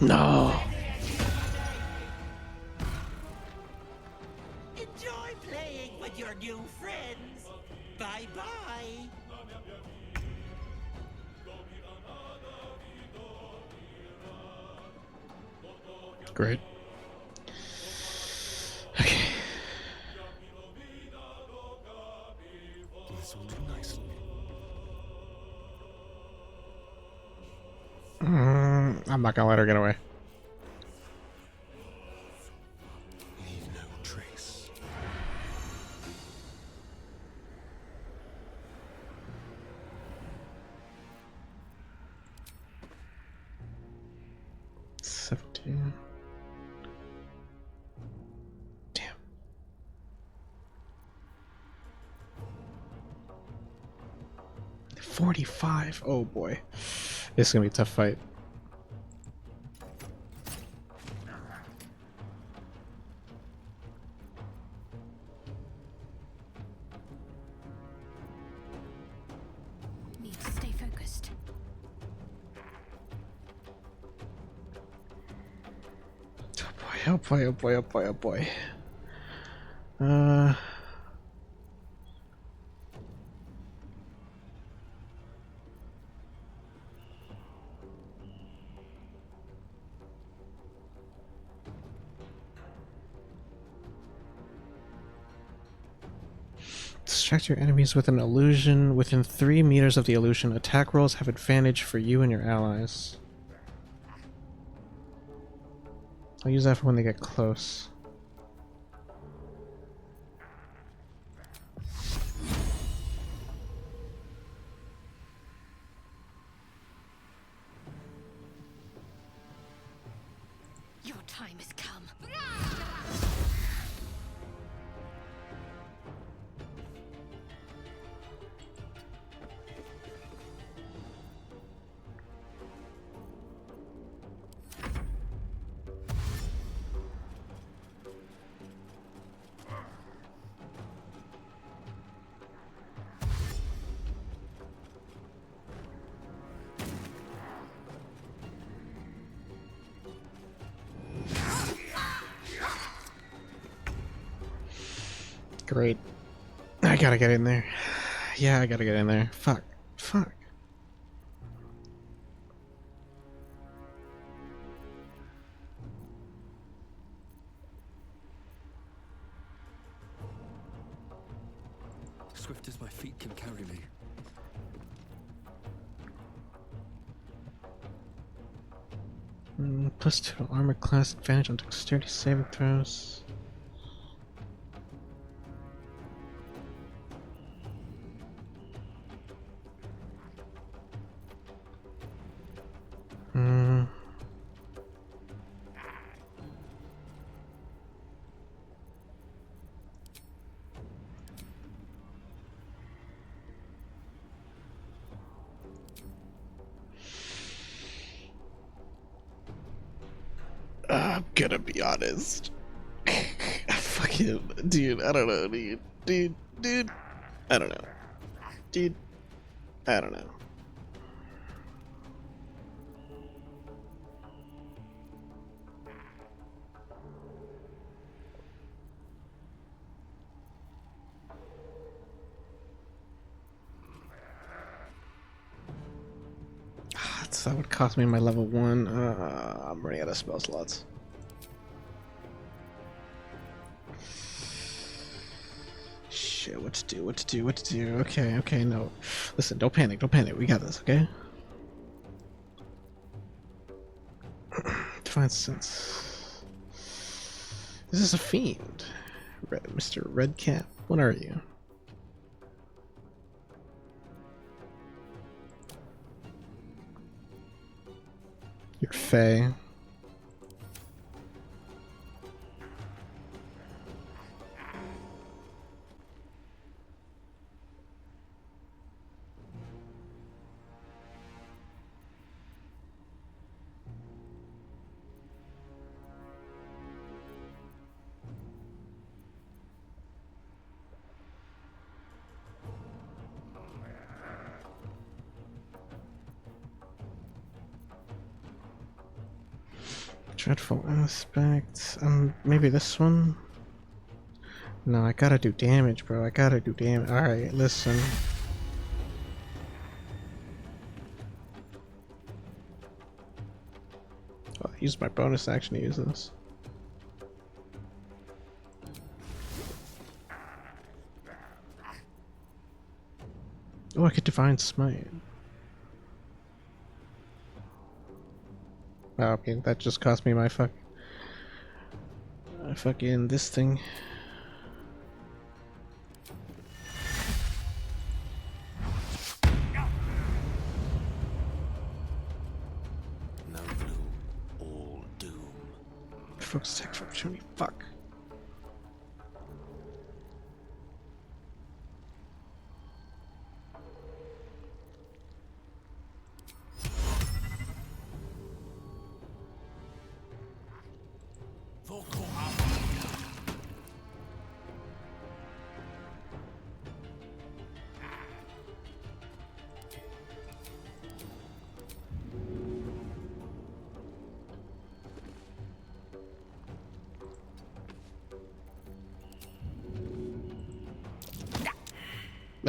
S1: No.
S9: Enjoy playing with your new friends. Bye-bye.
S1: Great. Okay.
S12: This will do nicely.
S1: I'm not gonna let her get away.
S12: Leave no trace.
S1: $17. Damn. $45. Oh boy. This is gonna be a tough fight.
S8: Need to stay focused.
S1: Oh boy, oh boy, oh boy, oh boy. Distract your enemies with an illusion. Within 3 meters of the illusion, attack rolls have advantage for you and your allies. I'll use that for when they get close.
S8: Your time has come.
S1: Great. I gotta get in there. Yeah, I gotta get in there. Fuck. Fuck.
S19: Swift as my feet can carry me.
S1: +2 to armor class, advantage on dexterity saving throws. I'm gonna be honest. Fucking dude, I don't know, dude. I don't know. Dude, I don't know. So that would cost me my level 1. I'm running out of spell slots. Shit, what to do. Okay, no. Listen, don't panic, we got this, okay? Divine sense. This is a fiend. Mr. Redcap, what are you? You're Faye. Dreadful aspect. Maybe this one? No, I gotta do damage, bro. I gotta do damage. Alright, listen. Oh, I used my bonus action to use this. Oh, I get Divine Smite. Oh, okay, that just cost me my fucking this thing.
S16: No gloom, all doom.
S1: Focus attack for opportunity. Fuck.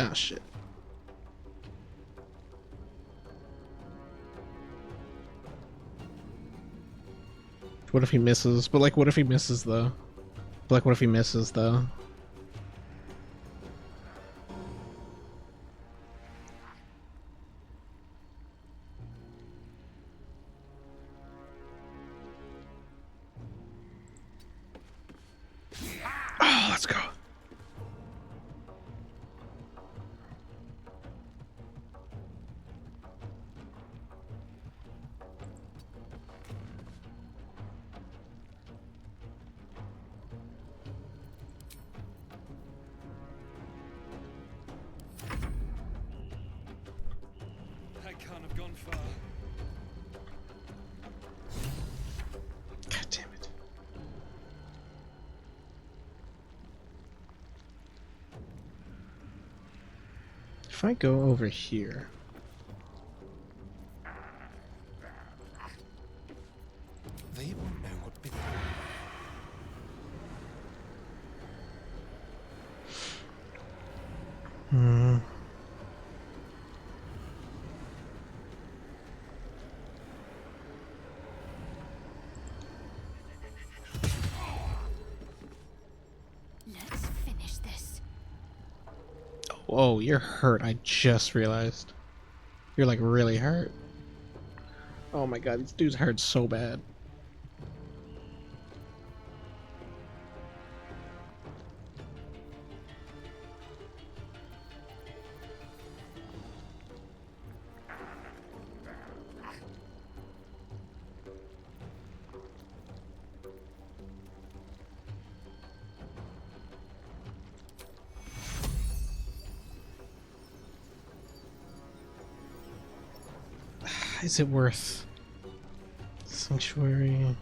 S1: Ah, shit. What if he misses? But like, what if he misses though? But like, what if he misses though? Oh, let's go.
S20: I can't have gone far.
S1: God damn it. If I go over here.
S12: They won't know what bit.
S1: Hmm.
S3: Let's finish this.
S1: Oh, you're hurt. I just realized. You're like really hurt. Oh my god, this dude's hurt so bad. Is it worth Sanctuary?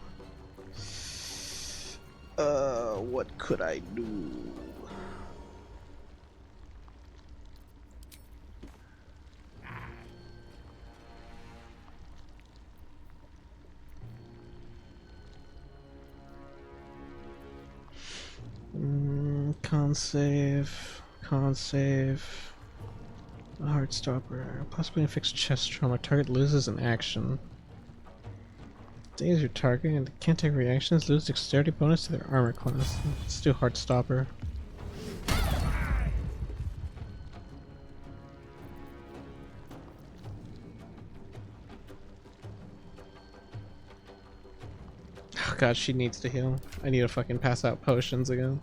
S1: What could I do? Con save. Con save. A Heartstopper. Possibly inflicts chest trauma. Target loses an action. Daze your target and can't take reactions. Lose dexterity bonus to their armor class. Let's do Heartstopper. Oh god, she needs to heal. I need to fucking pass out potions again.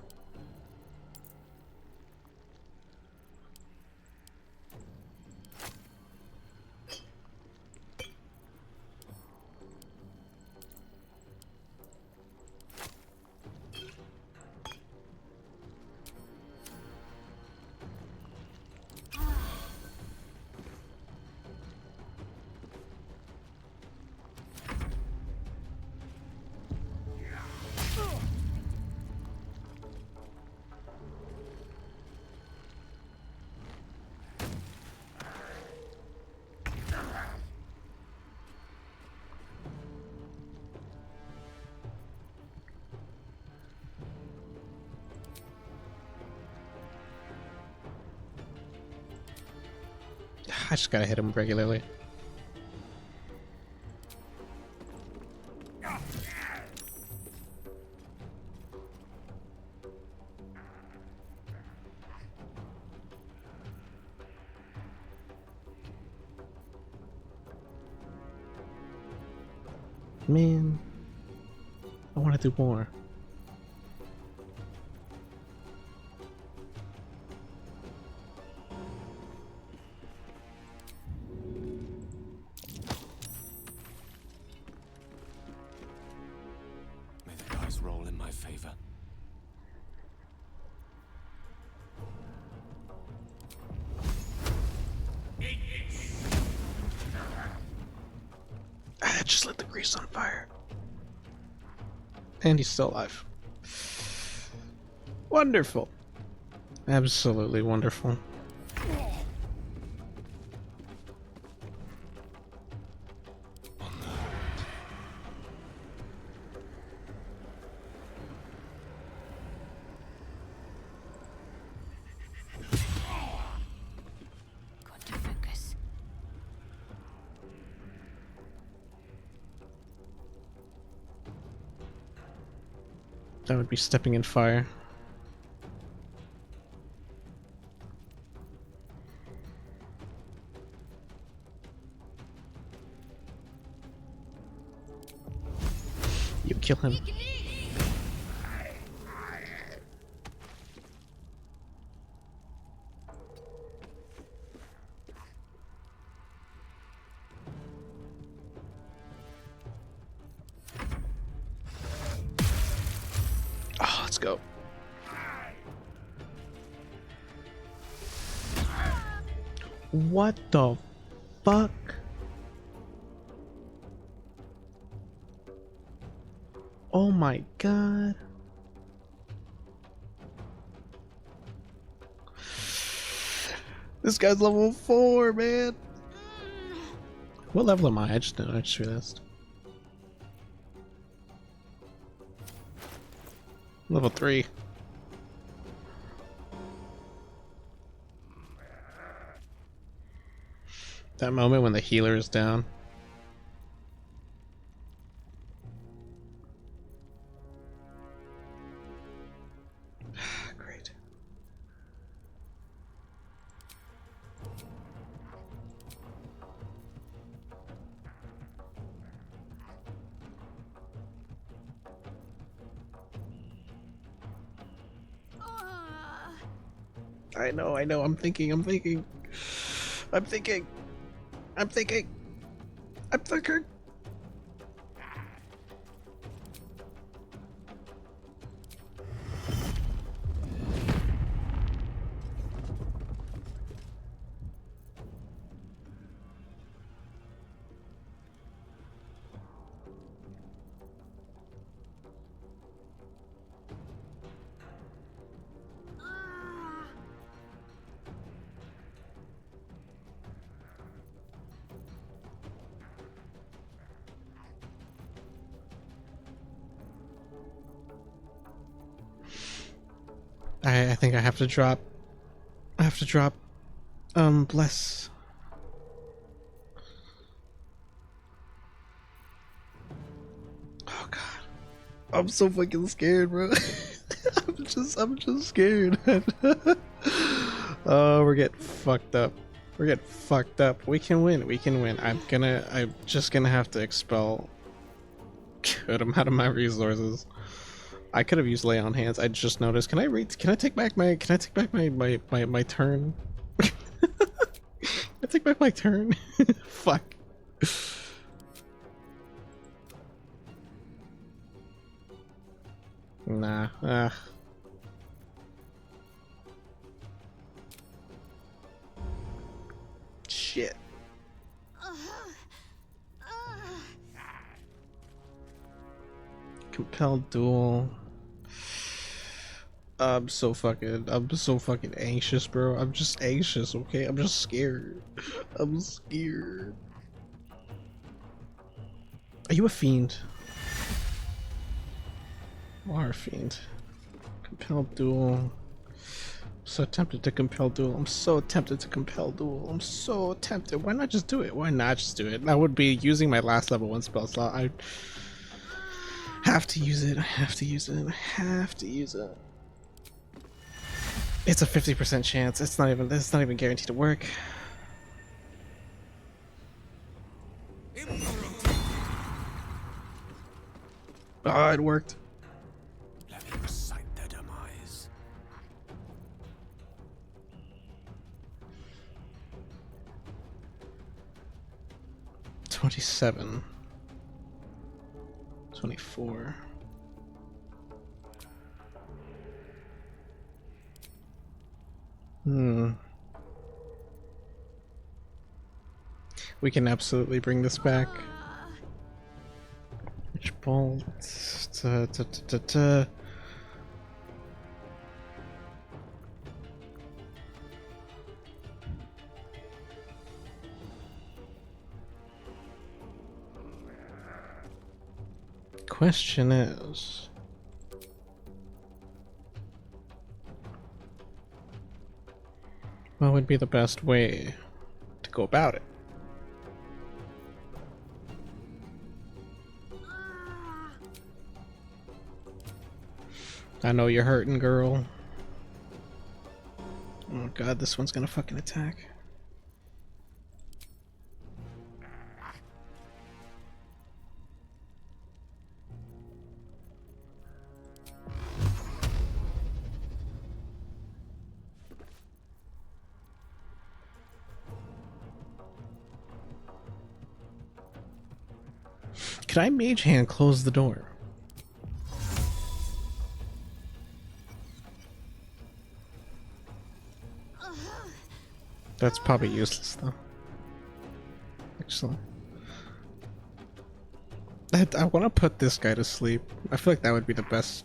S1: I just gotta hit him regularly. Man, I want to do more.
S13: May the dice roll in my favor.
S1: I just lit the grease on fire. And he's still alive. Wonderful. Absolutely wonderful.
S5: Got to focus.
S1: That would be stepping in fire. You kill him. Oh, let's go. What the fuck? Oh my god. This guy's level 4, man. What level am I? I just realized. Level 3. That moment when the healer is down. Great. I know, I'm thinking. I think I have to drop. Bless. Oh god. I'm so fucking scared, bro. I'm just scared. Oh, we're getting fucked up. We can win. I'm just gonna have to expel good amount of my resources. I could have used lay on hands. I just noticed. Can I take back my turn? I take back my turn. Fuck. Nah. Shit. Compelled duel. I'm so fucking anxious, bro. I'm just anxious, okay? I'm just scared. I'm scared. Are you a fiend? You are a fiend. Compelled duel. So tempted to compel duel. I'm so tempted to compel duel. I'm so tempted. Why not just do it? Why not just do it? That would be using my last level 1 spell slot. I have to use it. I have to use it. I have to use it. It's a 50% chance. It's not even guaranteed to work. Oh, it worked.
S13: Let me recite their demise.
S1: 27. 24. We can absolutely bring this back. Which bolt? Question is, what would be the best way to go about it? I know you're hurting, girl. Oh god, this one's gonna fucking attack. Can I mage hand close the door? That's probably useless though. Excellent. I want to put this guy to sleep. I feel like that would be the best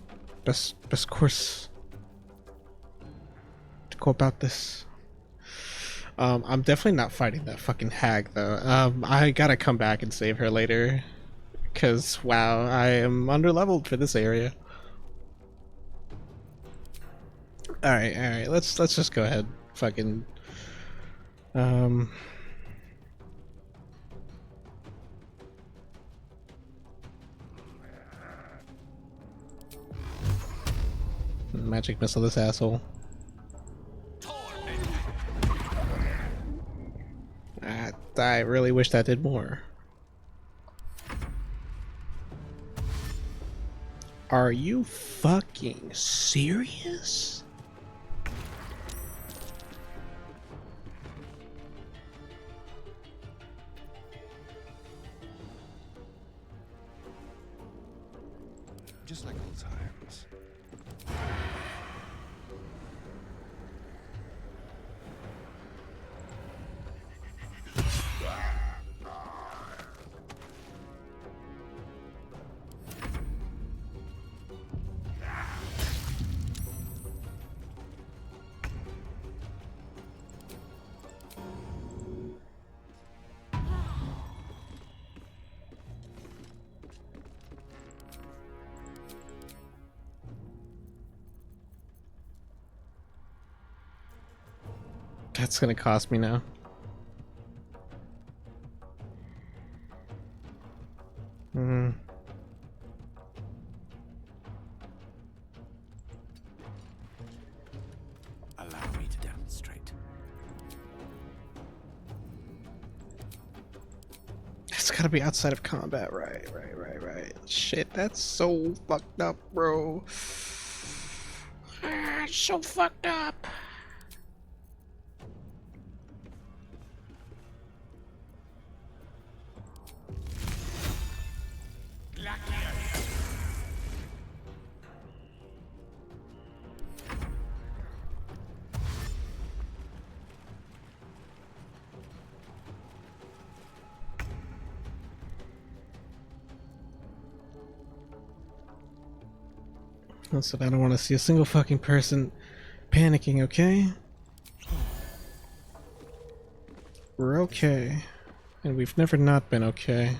S1: course to go about this. I'm definitely not fighting that fucking hag though. I gotta come back and save her later, cause wow, I am underleveled for this area. All right. Let's just go ahead. Fucking. Magic missile this asshole. I really wish that did more. Are you fucking serious?
S12: Just like old times.
S1: That's gonna cost me now.
S13: Allow me to demonstrate.
S1: It's gotta be outside of combat, right. Shit, that's so fucked up, bro. So fucked up. Listen, I don't want to see a single fucking person panicking, okay? We're okay. And we've never not been okay.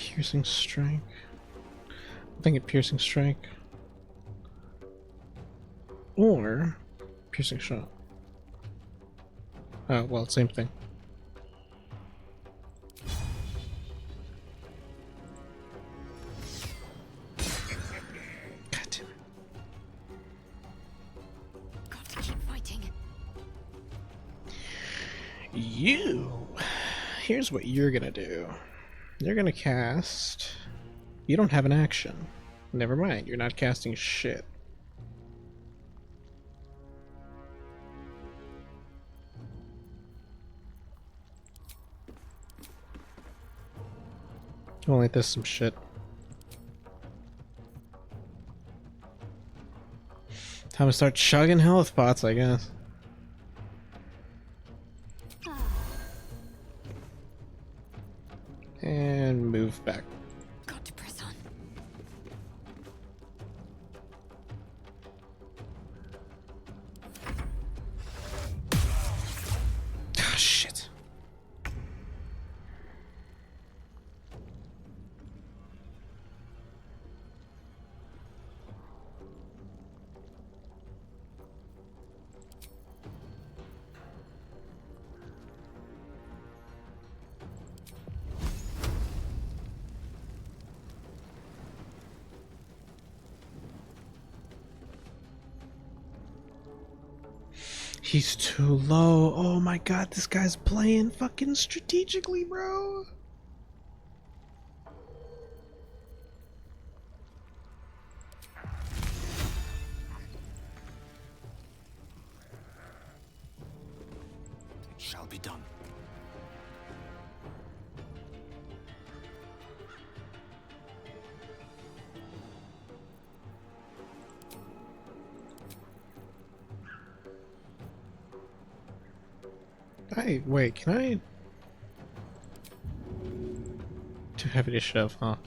S1: Piercing strike. I think it piercing strike. Or piercing shot. Oh, well, same thing. God damn it.
S18: Got to keep fighting.
S1: You. Here's what you're gonna do. You're gonna cast. You don't have an action. Never mind, you're not casting shit. Only this some shit. Time to start chugging health pots, I guess. And move back.
S18: Got to press on.
S1: Ah, shit. He's too low. Oh my god, this guy's playing fucking strategically, bro.
S13: It shall be done.
S1: Hey, wait, can I? Too heavy to shove, huh?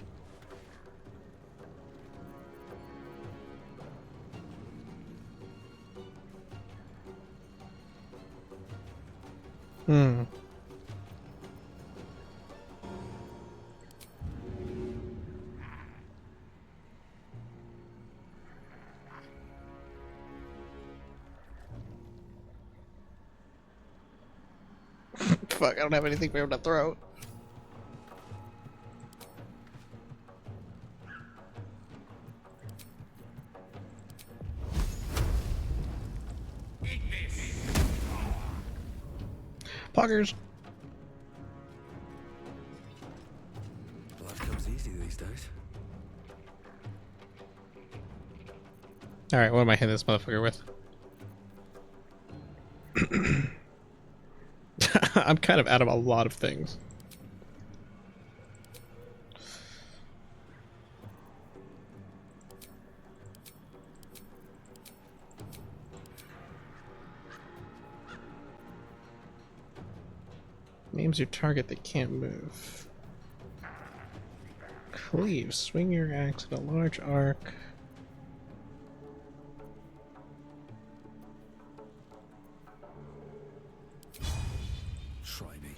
S1: Hmm. Fuck, I don't have anything for him to throw. Poggers.
S20: Life comes easy these days.
S1: Alright, what am I hitting this motherfucker with? I'm kind of out of a lot of things. Names your target that can't move. Cleave. Swing your axe at a large arc.
S20: Try me.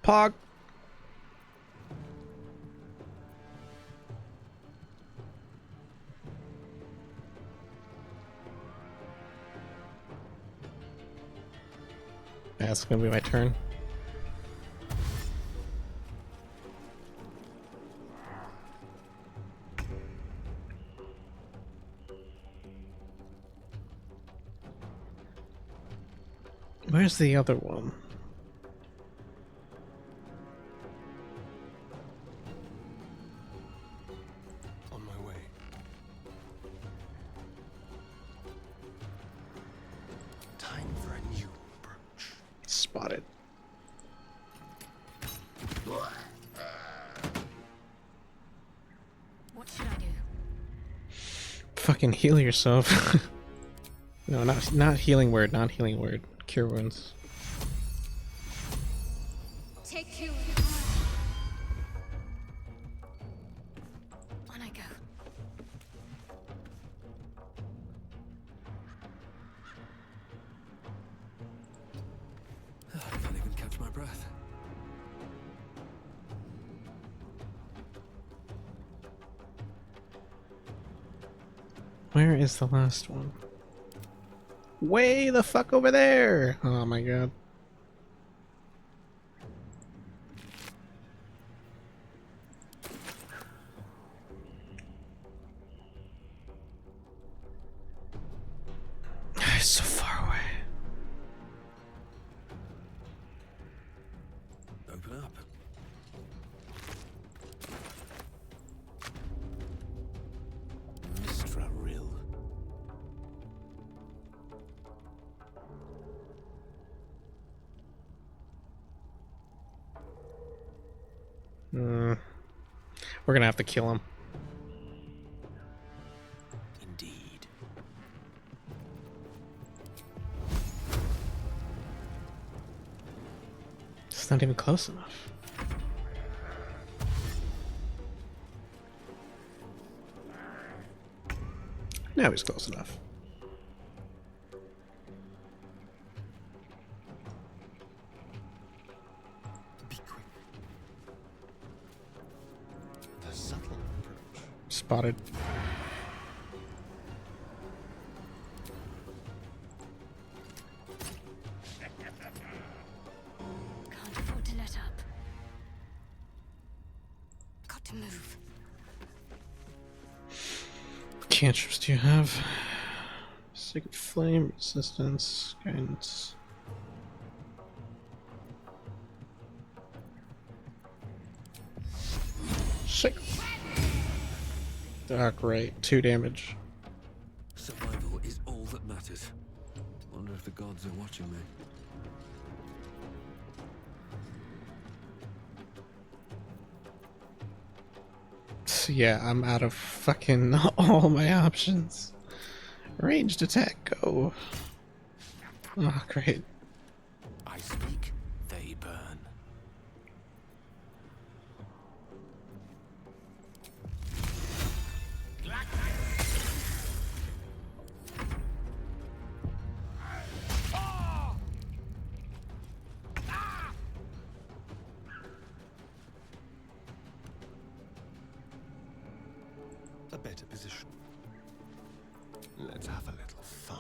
S1: Pog. That's gonna be my turn. Where's the other one?
S12: On my way. Time for a new approach.
S1: Spotted.
S8: What should I do?
S1: Fucking heal yourself. No, not healing word, not healing word. Cure wounds.
S8: Take two. On I go.
S20: I can't even catch my breath.
S1: Where is the last one? Way the fuck over there! Oh my god. It's so far away.
S20: Open up.
S13: Mistra Rill.
S1: We're gonna have to kill him.
S13: Indeed.
S1: It's not even close enough. Now he's close enough.
S12: Be quick. The subtle approach.
S1: Spotted.
S8: Can't afford to let up. Got to move.
S1: Cantrips do you have? Sacred Flame, Resistance, Guidance. Sick. Ah, great. 2 damage.
S20: Survival is all that matters. Wonder if the gods are watching me.
S1: So yeah, I'm out of fucking all my options. Ranged attack, go. Oh, great.
S13: I speak, they burn.
S12: A better position. Let's have a little fun.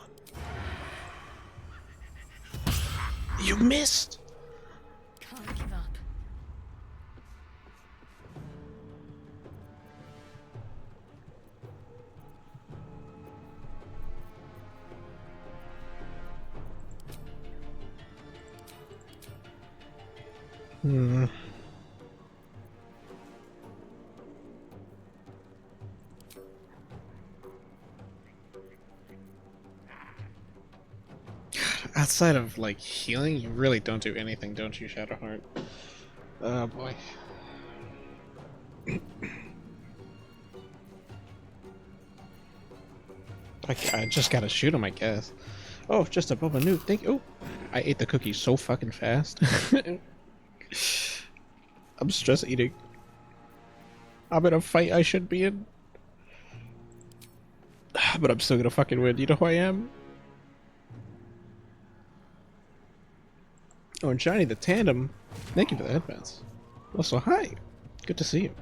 S1: You missed!
S8: Can't give up.
S1: Hmm. Outside of like healing, you really don't do anything, don't you, Shadowheart? Oh boy. I just gotta shoot him, I guess. Oh, just a Boba Newt. Thank you. Oh, I ate the cookie so fucking fast. I'm stress eating. I'm in a fight I should be in. But I'm still gonna fucking win. You know who I am? Oh, and Johnny the Tandem. Thank you for the headbands. Also, hi. Good to see you.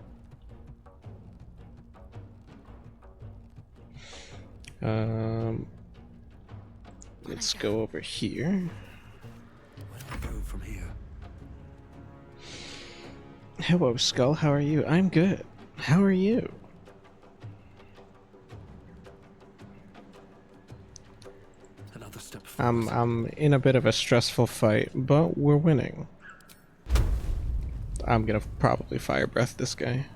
S1: Let's go over here.
S20: Where do I go from here?
S1: Hello, Skull. How are you? I'm good. How are you?
S20: Another step forward.
S1: I'm in a bit of a stressful fight, but we're winning. I'm gonna probably fire breath this guy.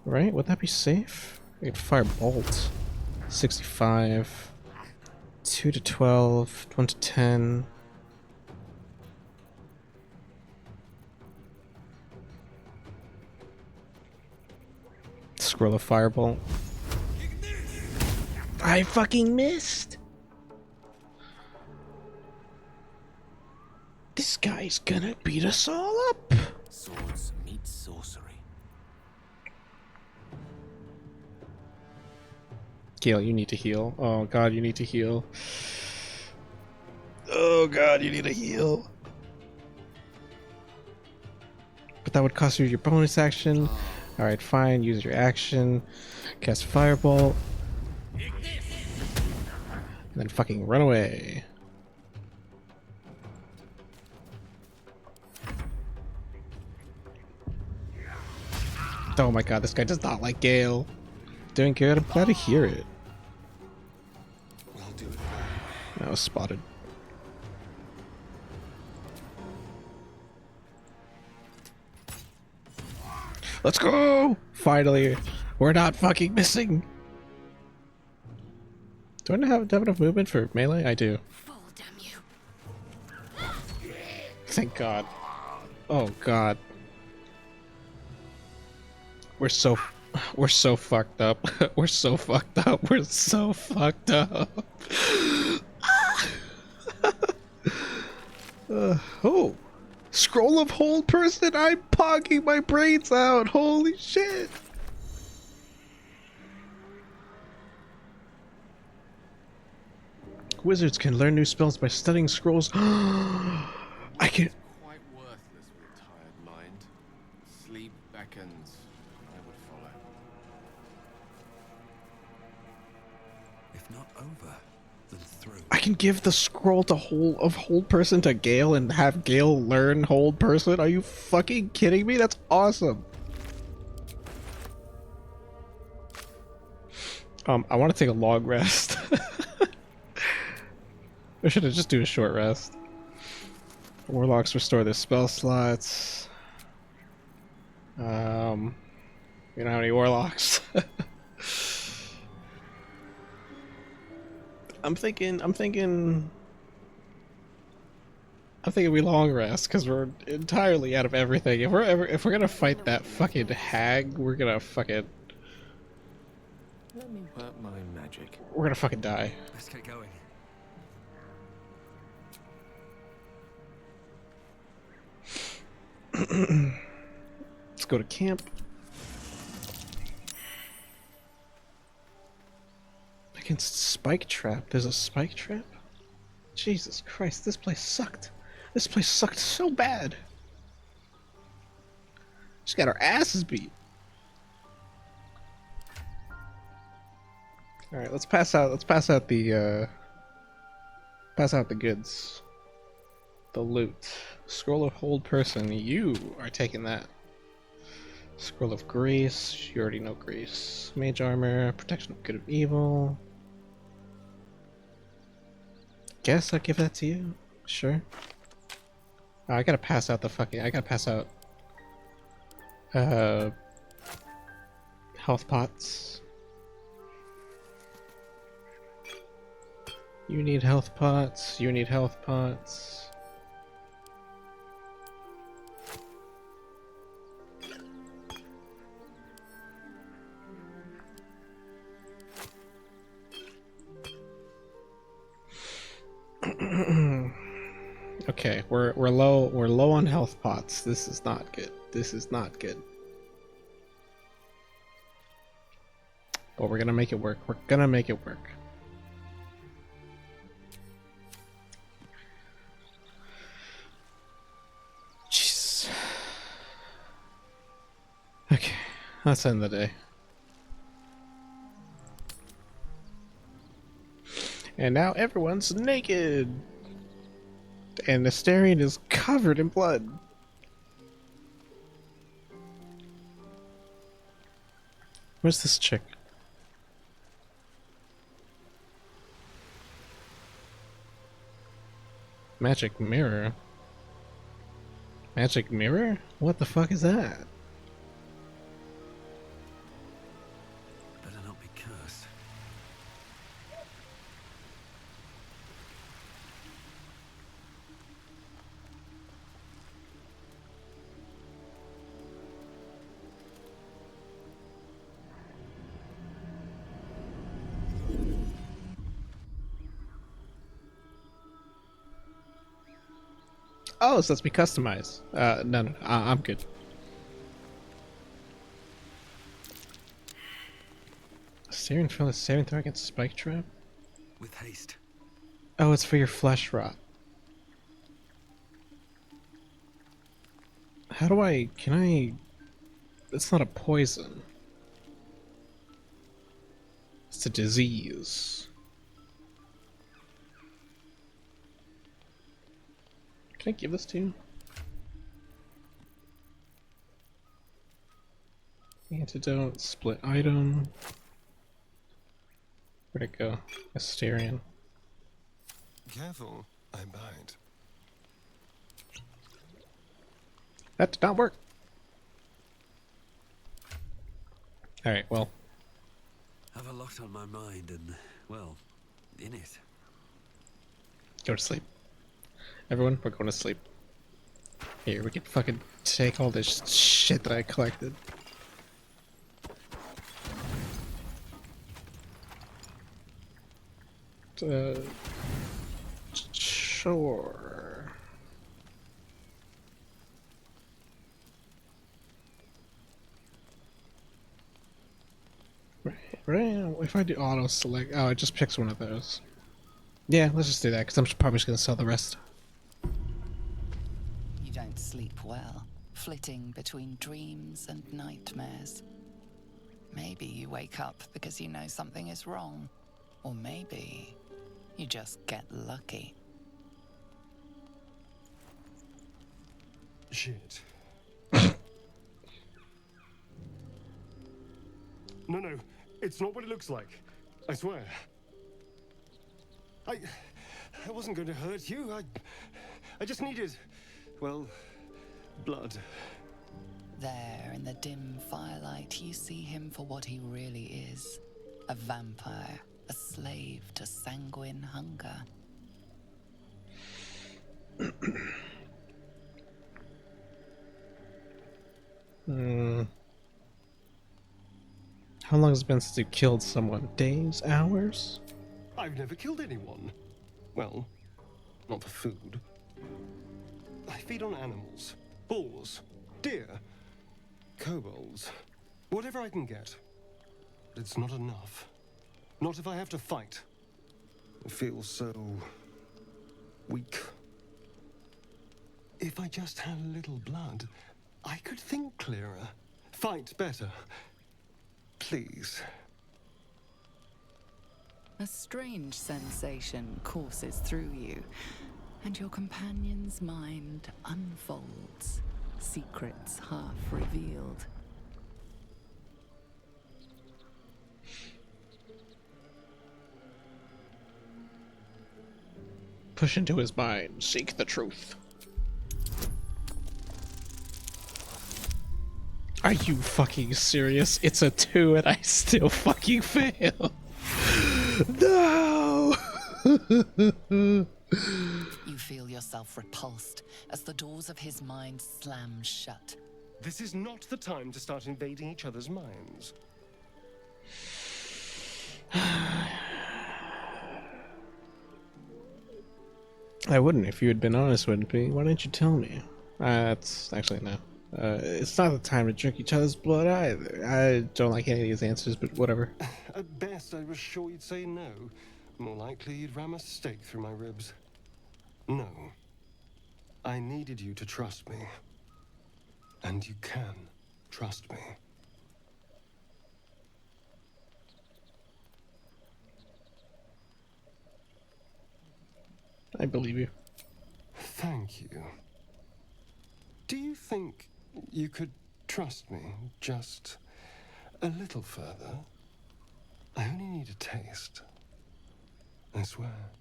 S1: Right? Would that be safe? I could fire bolt. 65. 2 to 12. 1 to 10. Scroll of firebolt. I fucking missed! This guy's gonna beat us all up!
S13: Swords meet sorcery.
S1: Gale, you need to heal. Oh god, you need to heal. Oh god, you need to heal. But that would cost you your bonus action. Alright, fine. Use your action. Cast Firebolt. And then fucking run away. Oh my god, this guy does not like Gale. Doing good, I'm glad to hear it.
S12: We'll do it.
S1: I was spotted. Let's go! Finally, we're not fucking missing. Do I have enough movement for melee? I do. Thank God. Oh God. We're so fucked up. We're so fucked up. We're so fucked up. Oh. Scroll of hold person, I'm pogging my brains out. Holy shit. Wizards can learn new spells by studying scrolls. I can.
S13: Quite worthless with a tired mind. Sleep beckons. I would follow.
S19: If not over, then through.
S1: I can give the scroll to hold person to Gale and have Gale learn hold person. Are you fucking kidding me? That's awesome. I want to take a long rest. We should have just do a short rest. Warlocks restore their spell slots. We don't have any warlocks. I'm thinking we long rest because we're entirely out of everything. If we're gonna fight that fucking hag, we're gonna fucking
S13: Let me work my magic.
S1: we're gonna fucking die.
S19: Let's get going.
S1: Let's go to camp. Against spike trap. There's a spike trap? Jesus Christ, this place sucked. This place sucked so bad. Just got our asses beat. Alright, let's pass out the goods. The loot. Scroll of hold person, you are taking that. Scroll of grace, you already know grace. Mage armor, protection of good and evil. Guess I'll give that to you. Sure. Oh, I gotta pass out health pots. You need health pots, you need health pots. Okay, we're low on health pots. This is not good. This is not good. But we're gonna make it work. We're gonna make it work. Jeez. Okay, let's end the day. And now everyone's naked. And Asterion is covered in blood. Where's this chick? Magic mirror? Magic mirror? What the fuck is that?
S19: Better not be cursed.
S1: Oh, so let's be customized. No, I'm good. Asterion failed a saving throw against Spike Trap?
S19: With haste.
S1: Oh, it's for your flesh rot. How do I... Can I... It's not a poison. It's a disease. Can I give this to you? Antidote, split item. Where'd it go? Asterion.
S12: Careful, I bite.
S1: That did not work. Alright, well.
S19: Have a lot on my mind and, well, in it.
S1: Go to sleep. Everyone, we're going to sleep. Here, we can fucking take all this shit that I collected. Sure. Right. If I do auto select, oh, it just picks one of those. Yeah, let's just do that because I'm probably just gonna sell the rest.
S7: You don't sleep well, flitting between dreams and nightmares. Maybe you wake up because you know something is wrong, or maybe you just get lucky.
S12: Shit. No, it's not what it looks like. I swear. I wasn't going to hurt you. I just needed, well, blood.
S7: There, in the dim firelight, you see him for what he really is. A vampire, a slave to sanguine hunger.
S1: How long has it been since you killed someone? Days? Hours?
S12: I've never killed anyone. Well, not for food. I feed on animals. Bulls. Deer. Kobolds. Whatever I can get. But it's not enough. Not if I have to fight. I feel so weak. If I just had a little blood, I could think clearer. Fight better. Please.
S7: A strange sensation courses through you, and your companion's mind unfolds, secrets half revealed.
S1: Push into his mind. Seek the truth. Are you fucking serious? It's a 2 and I still fucking fail. No!
S7: You feel yourself repulsed as the doors of his mind slam shut.
S12: This is not the time to start invading each other's minds.
S1: I wouldn't if you had been honest with me. Why didn't you tell me? That's actually no. It's not the time to drink each other's blood either. I don't like any of these answers, but whatever.
S12: At best, I was sure you'd say no. More likely, you'd ram a stake through my ribs. No. I needed you to trust me. And you can trust me.
S1: I believe you.
S12: Thank you. Do you think you could trust me just a little further? I only need a taste. I swear.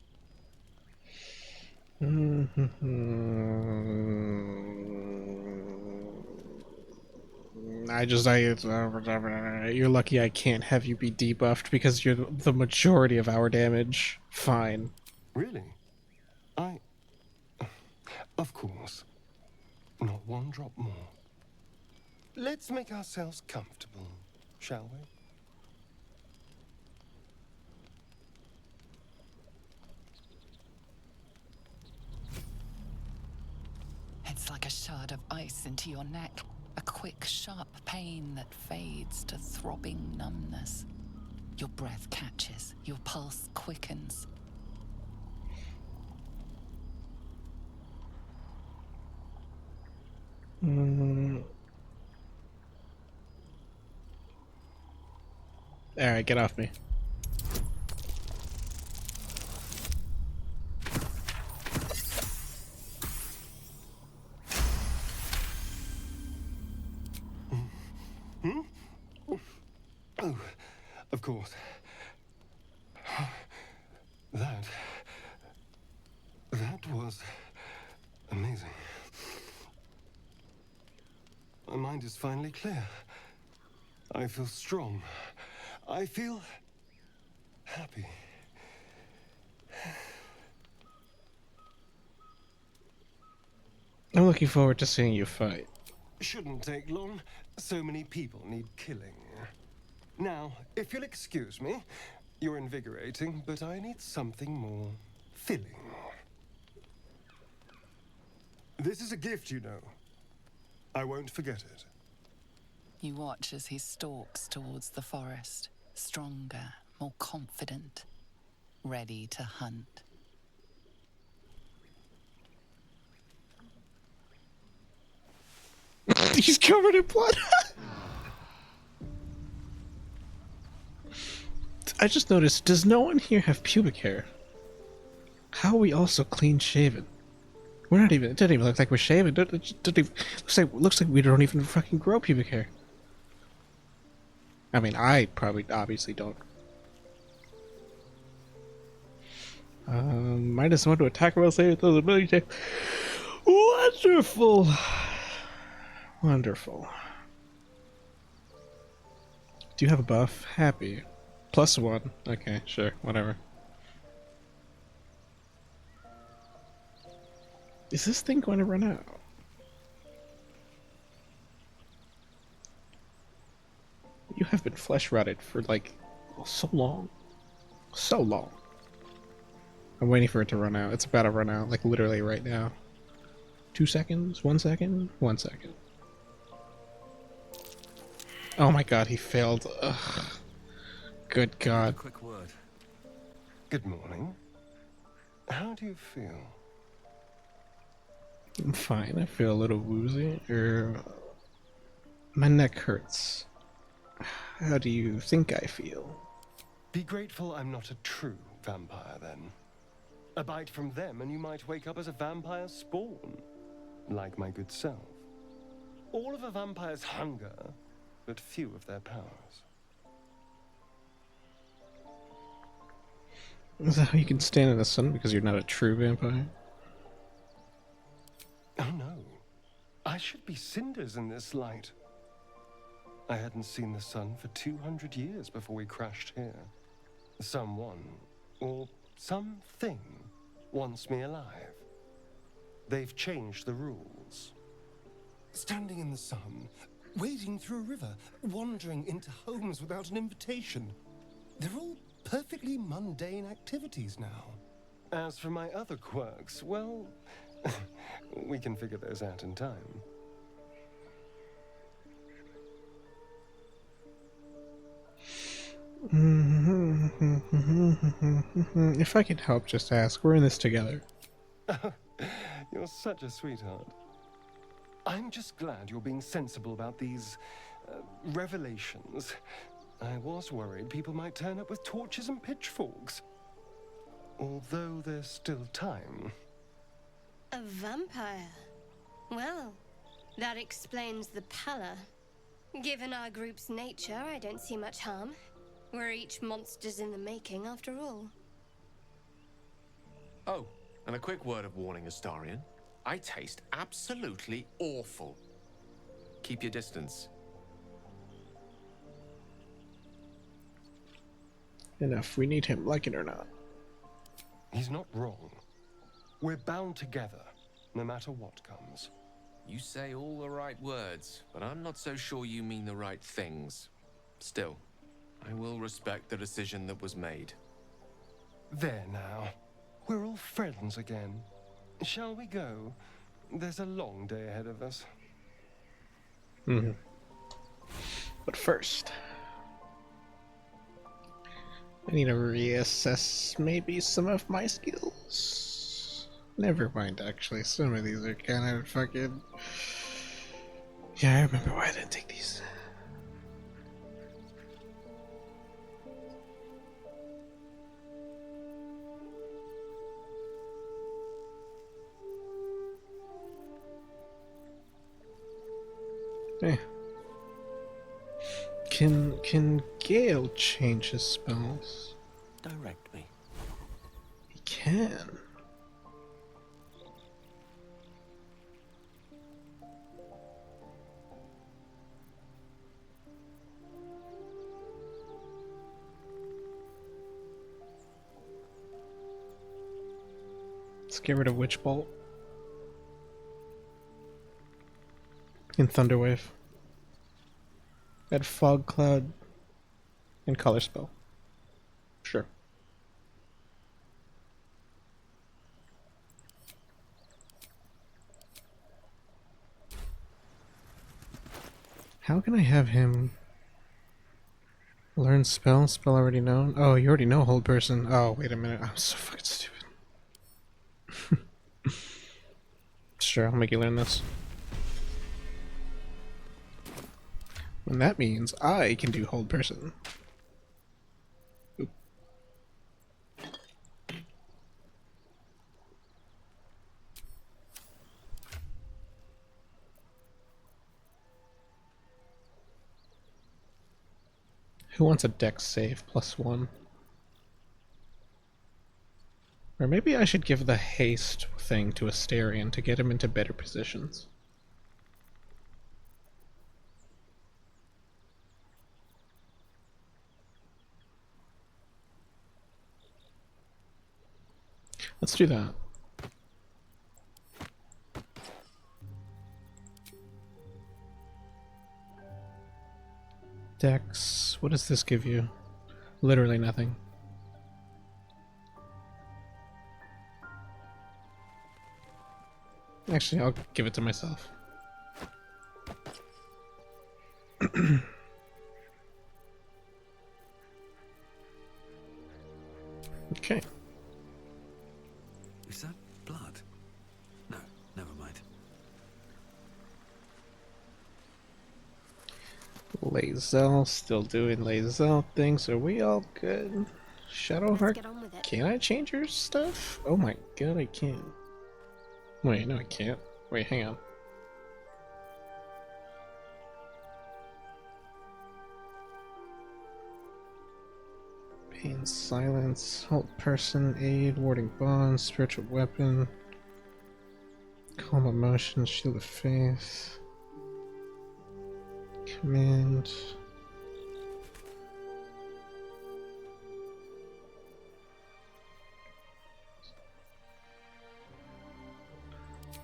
S1: You're lucky I can't have you be debuffed because you're the majority of our damage. Fine.
S12: Really? Of course. Not one drop more. Let's make ourselves comfortable, shall we?
S7: It's like a shard of ice into your neck, a quick, sharp pain that fades to throbbing numbness. Your breath catches, your pulse quickens.
S1: Alright, get off me.
S12: course. That was amazing. My mind is finally clear. I feel strong. I feel happy.
S1: I'm looking forward to seeing you fight.
S12: Shouldn't take long. So many people need killing. Now, if you'll excuse me, you're invigorating, but I need something more filling. This is a gift, you know. I won't forget it.
S7: You watch as he stalks towards the forest, stronger, more confident, ready to hunt.
S1: He's covered in blood. I just noticed, does no one here have pubic hair? How are we also clean shaven? We're not even, it doesn't even look like we're shaven. Looks like we don't even fucking grow pubic hair. I mean, I probably obviously don't. -1 to attack roll save, throws ability check. Wonderful! Wonderful. Do you have a buff? Happy. +1. Okay, sure, whatever. Is this thing going to run out? You have been flesh rotted for like so long. So long. I'm waiting for it to run out. It's about to run out, like literally right now. 2 seconds? 1 second? 1 second. Oh my god, he failed. Ugh. Good god.
S12: A quick word. Good morning. How do you feel?
S1: I'm fine. I feel a little woozy. My neck hurts. How do you think I feel?
S12: Be grateful I'm not a true vampire, then. A bite from them and you might wake up as a vampire spawn. Like my good self. All of a vampire's hunger, but few of their powers.
S1: Is that how you can stand in the sun because you're not a true vampire?
S12: Oh no. I should be cinders in this light. I hadn't seen the sun for 200 years before we crashed here. Someone, or something, wants me alive. They've changed the rules. Standing in the sun, wading through a river, wandering into homes without an invitation. They're all perfectly mundane activities now. As for my other quirks, well, we can figure those out in time.
S1: If I can help, just ask. We're in this together.
S12: You're such a sweetheart. I'm just glad you're being sensible about these revelations. I was worried people might turn up with torches and pitchforks. Although there's still time.
S15: A vampire? Well, that explains the pallor. Given our group's nature, I don't see much harm. We're each monsters in the making, after all.
S13: Oh, and a quick word of warning, Astarion. I taste absolutely awful. Keep your distance.
S1: Enough. We need him, like it or not.
S12: He's not wrong. We're bound together, no matter what comes.
S10: You say all the right words, but I'm not so sure you mean the right things. Still, I will respect the decision that was made.
S12: There now. We're all friends again. Shall we go? There's a long day ahead of us.
S1: But first, I need to reassess maybe some of my skills. Never mind, actually. Some of these are kind of fucking... Yeah, I remember why I didn't take these. Can Gale change his spells?
S16: Direct me.
S1: He can. Let's get rid of Witch Bolt. In Thunderwave. Add Fog Cloud and Color Spell. Sure. How can I have him learn spell? Spell already known? Oh, you already know Hold Person. Oh, wait a minute. I'm so fucking stupid. Sure, I'll make you learn this. And that means I can do Hold Person. Oop. Who wants a dex save +1? Or maybe I should give the haste thing to Asterion to get him into better positions. Let's do that. Dex, what does this give you? Literally nothing. Actually, I'll give it to myself. Okay.
S20: Is that blood? No, never mind.
S1: Lae'zel, still doing Lae'zel things. Are we all good? Shadowheart, can I change your stuff? Oh my god, I can. Wait, no I can't. Wait, hang on. Pain, silence, halt person, aid, warding bonds, spiritual weapon, calm emotion, shield of faith, command.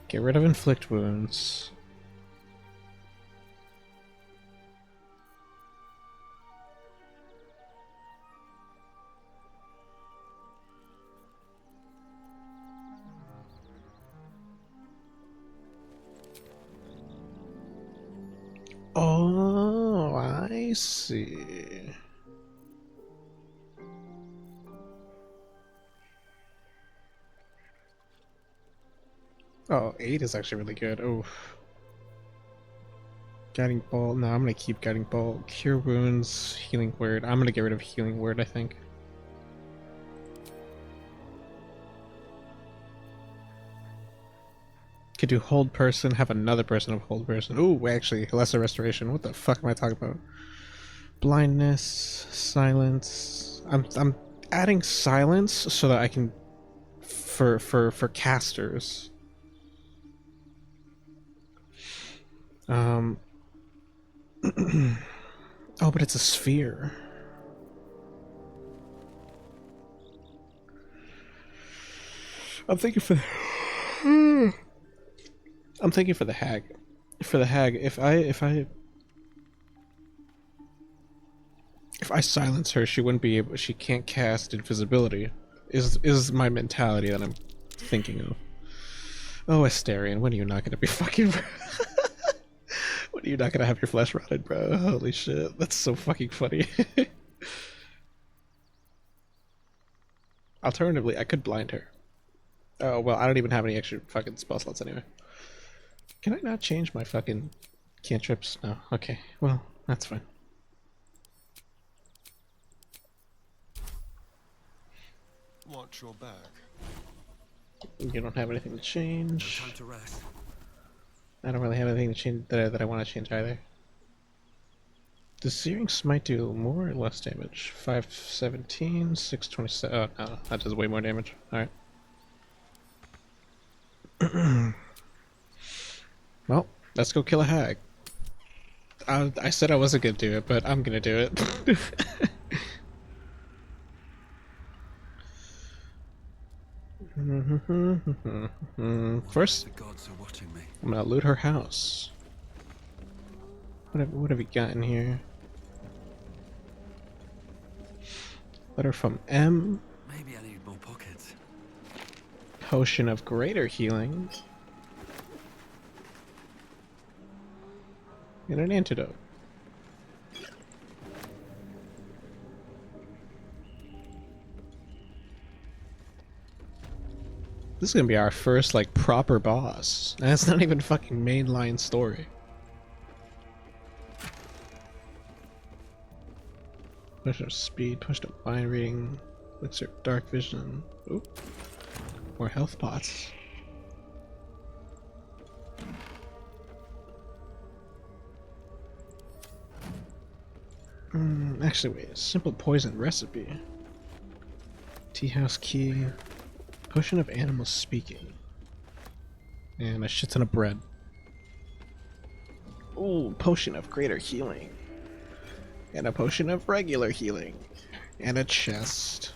S1: Get rid of inflict wounds. Oh, I see. Oh, 8 is actually really good. Oh. Guiding Bolt. No, I'm gonna keep Guiding Bolt. Cure Wounds, Healing Word. I'm gonna get rid of Healing Word, I think. Could do Hold Person, have another person of Hold Person. Ooh, actually, Lesser Restoration. What the fuck am I talking about? Blindness, Silence. I'm adding Silence so that I can for casters. Oh, but it's a sphere. I'm thinking for I'm thinking for the hag. For the hag, if I silence her, she wouldn't be able. She can't cast invisibility. Is my mentality that I'm thinking of. Oh, Asterion, when are you not gonna be fucking? When are you not gonna have your flesh rotted, bro? Holy shit, that's so fucking funny. Alternatively, I could blind her. Oh well, I don't even have any extra fucking spell slots anyway. Can I not change my fucking cantrips? No. Okay. Well, that's fine.
S12: Watch your back.
S1: You don't have anything to change.
S20: No time to rest.
S1: I don't really have anything to change that I want to change either. Does Searing Smite do more or less damage? 517, 627. Oh, no, that does way more damage. Alright. Well, let's go kill a hag. I said I wasn't gonna do it, but I'm gonna do it. First,
S20: The gods are watching me.
S1: I'm gonna loot her house. What have we got in here? Letter from M.
S20: Maybe I need more pockets.
S1: Potion of greater healing. And an antidote. This is gonna be our first, like, proper boss. And it's not even fucking mainline story. Push of speed, push of mind reading, elixir of dark vision. Ooh. More health pots. Actually, wait. Simple poison recipe. Tea house key. Potion of animal speaking. And a shit ton of bread. Ooh, potion of greater healing. And a potion of regular healing. And a chest.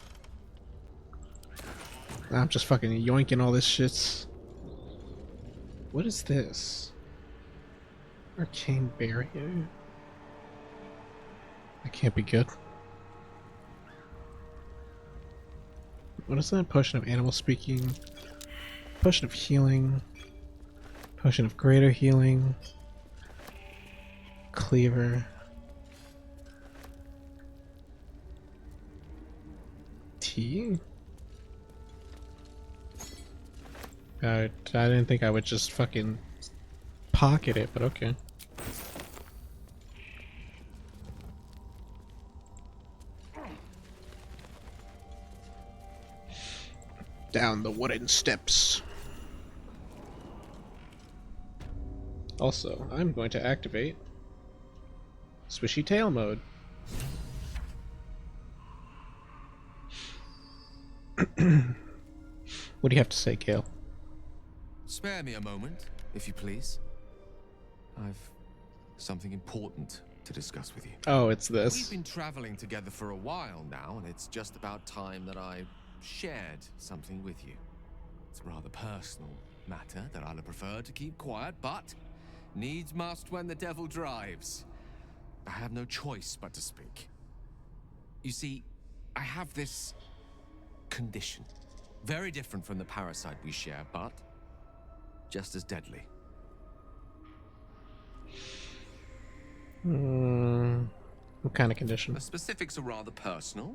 S1: I'm just fucking yoinking all this shit. What is this? Arcane barrier? That can't be good. What is that? Potion of animal speaking. Potion of healing. Potion of greater healing. Cleaver. Tea? I didn't think I would just fucking pocket it, but okay. Down the wooden steps. Also, I'm going to activate Swishy Tail mode. What do you have to say, Gale?
S10: Spare me a moment, if you please. I've something important to discuss with you.
S1: Oh, it's this.
S10: We've been traveling together for a while now, and it's just about time that I shared something with you. It's a rather personal matter that I'd have preferred to keep quiet, but needs must when the devil drives. I have no choice but to speak. You see, I have this condition. Very different from the parasite we share, but just as deadly.
S1: What kind of condition?
S10: The specifics are rather personal,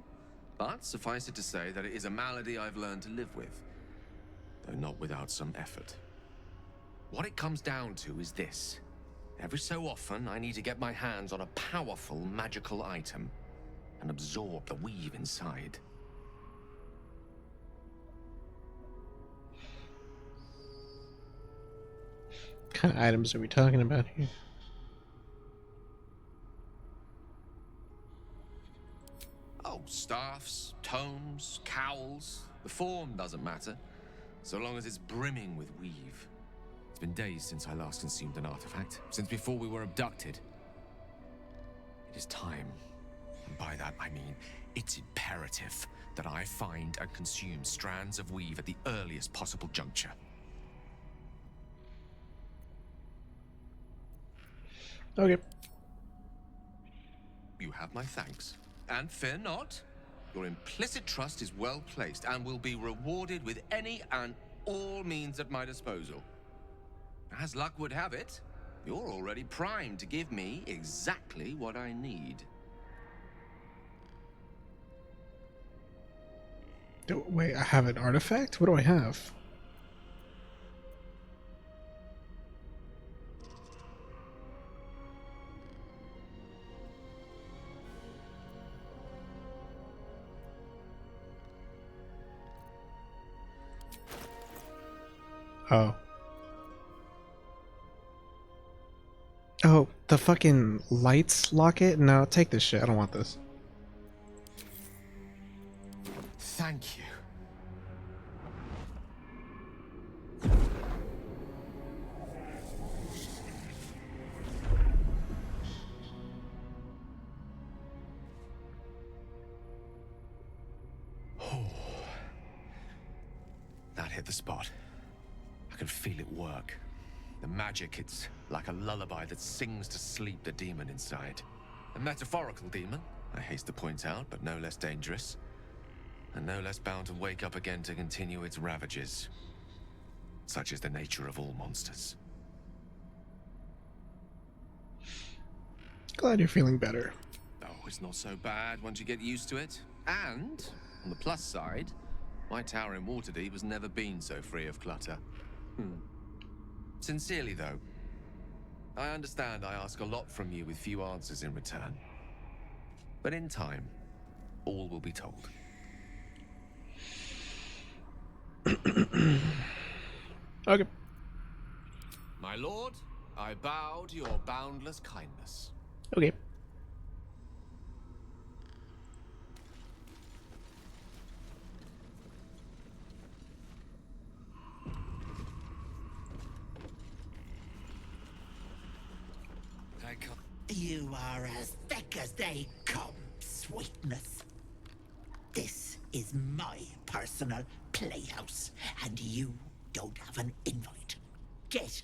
S10: but suffice it to say that it is a malady I've learned to live with, though not without some effort. What it comes down to is this. Every so often, I need to get my hands on a powerful magical item and absorb the weave inside.
S1: What kind of items are we talking about here?
S10: Oh, staffs, tomes, cowls. The form doesn't matter, so long as it's brimming with weave. It's been days since I last consumed an artifact, since before we were abducted. It is time, and by that I mean it's imperative that I find and consume strands of weave at the earliest possible juncture.
S1: Okay.
S10: You have my thanks. And fear not, your implicit trust is well placed and will be rewarded with any and all means at my disposal. As luck would have it, you're already primed to give me exactly what I need.
S1: Wait, I have an artifact? What do I have? Oh. Oh, the fucking lights locket? No, take this shit. I don't want this.
S10: Thank you. That hit the spot. I can feel it work. The magic, it's like a lullaby that sings to sleep the demon inside. A metaphorical demon, I haste to point out, but no less dangerous. And no less bound to wake up again to continue its ravages. Such is the nature of all monsters.
S1: Glad you're feeling better.
S10: Oh, it's not so bad once you get used to it. And, on the plus side, my tower in Waterdeep has never been so free of clutter. Sincerely, though, I understand I ask a lot from you with few answers in return. But in time, all will be told.
S1: Okay.
S10: My lord, I bow to your boundless kindness.
S1: Okay.
S9: You are as thick as they come, sweetness. This is my personal playhouse, and you don't have an invite. Get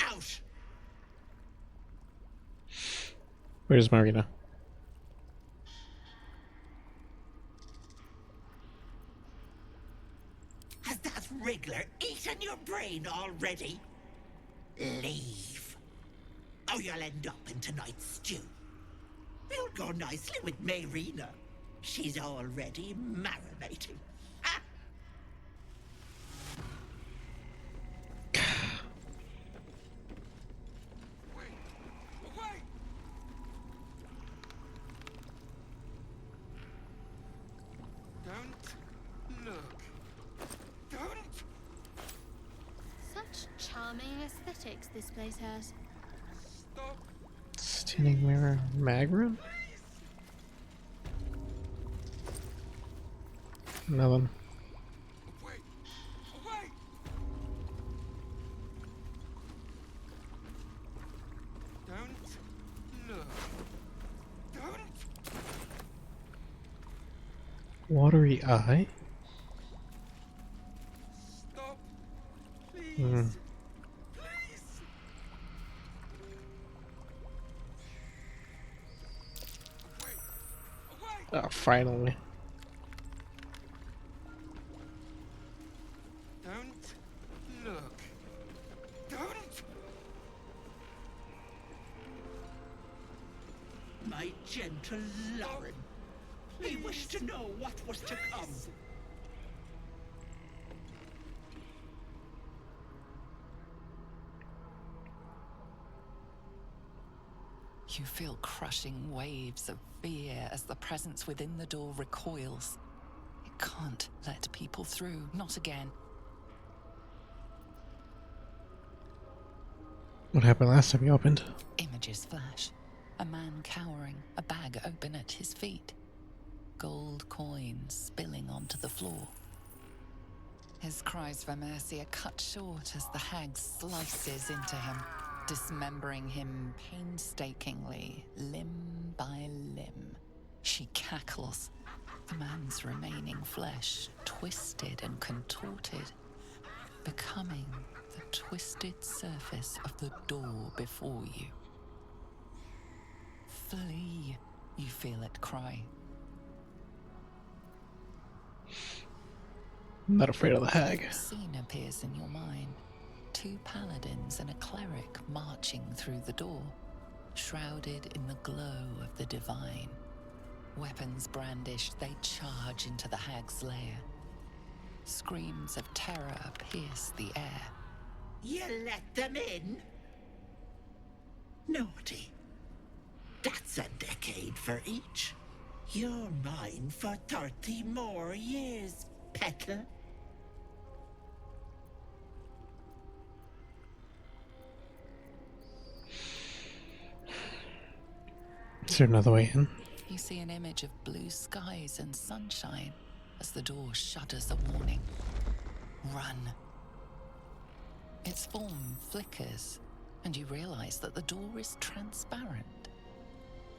S9: out!
S1: Where's Marina?
S9: Has that wriggler eaten your brain already? Leave. Or you'll end up in tonight's stew. You'll go nicely with Marina. She's already marinating. Ah!
S4: Don't look. Don't!
S8: Such charming aesthetics this place has.
S4: Stop.
S1: Standing mirror, Magrum? Nothing.
S4: Wait. Wait. Don't look. Don't.
S1: Watery eye?
S4: Stop. Please.
S1: Hmm.
S4: Please.
S1: Oh, finally.
S4: Don't look. Don't.
S9: My gentle Lauren. We wish to know what was to come.
S7: You feel crushing waves of fear as the presence within the door recoils. It can't let people through, not again.
S1: What happened last time you opened?
S7: Images flash. A man cowering, a bag open at his feet. Gold coins spilling onto the floor. His cries for mercy are cut short as the hag slices into him, dismembering him painstakingly, limb by limb. She cackles, the man's remaining flesh twisted and contorted, becoming the twisted surface of the door before you. Flee, you feel it cry.
S1: I'm not afraid of the hag.
S7: A scene appears in your mind. 2 paladins and a cleric marching through the door, shrouded in the glow of the divine. Weapons brandished, they charge into the hag's lair. Screams of terror pierce the air.
S9: You let them in? Naughty. That's a decade for each. You're mine for 30 more years, Petal.
S1: Is there another way in?
S7: You see an image of blue skies and sunshine as the door shudders a warning. Run. Its form flickers, and you realize that the door is transparent.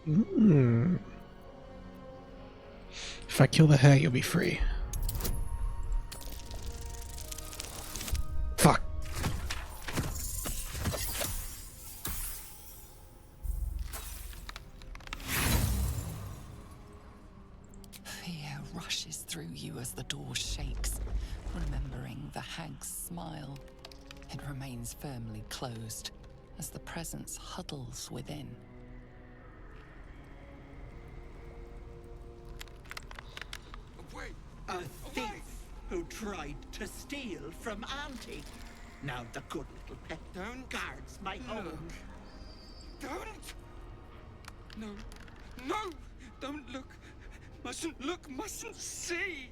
S1: Mm. If I kill the hag, you'll be free. Fuck.
S7: Fear rushes through you as the door shakes, remembering the hag's smile. It remains firmly closed as the presence huddles within.
S9: A thief who tried to steal from Auntie. Now the good little pet guards my home.
S4: Don't! No, no! Don't look! Mustn't look, mustn't see!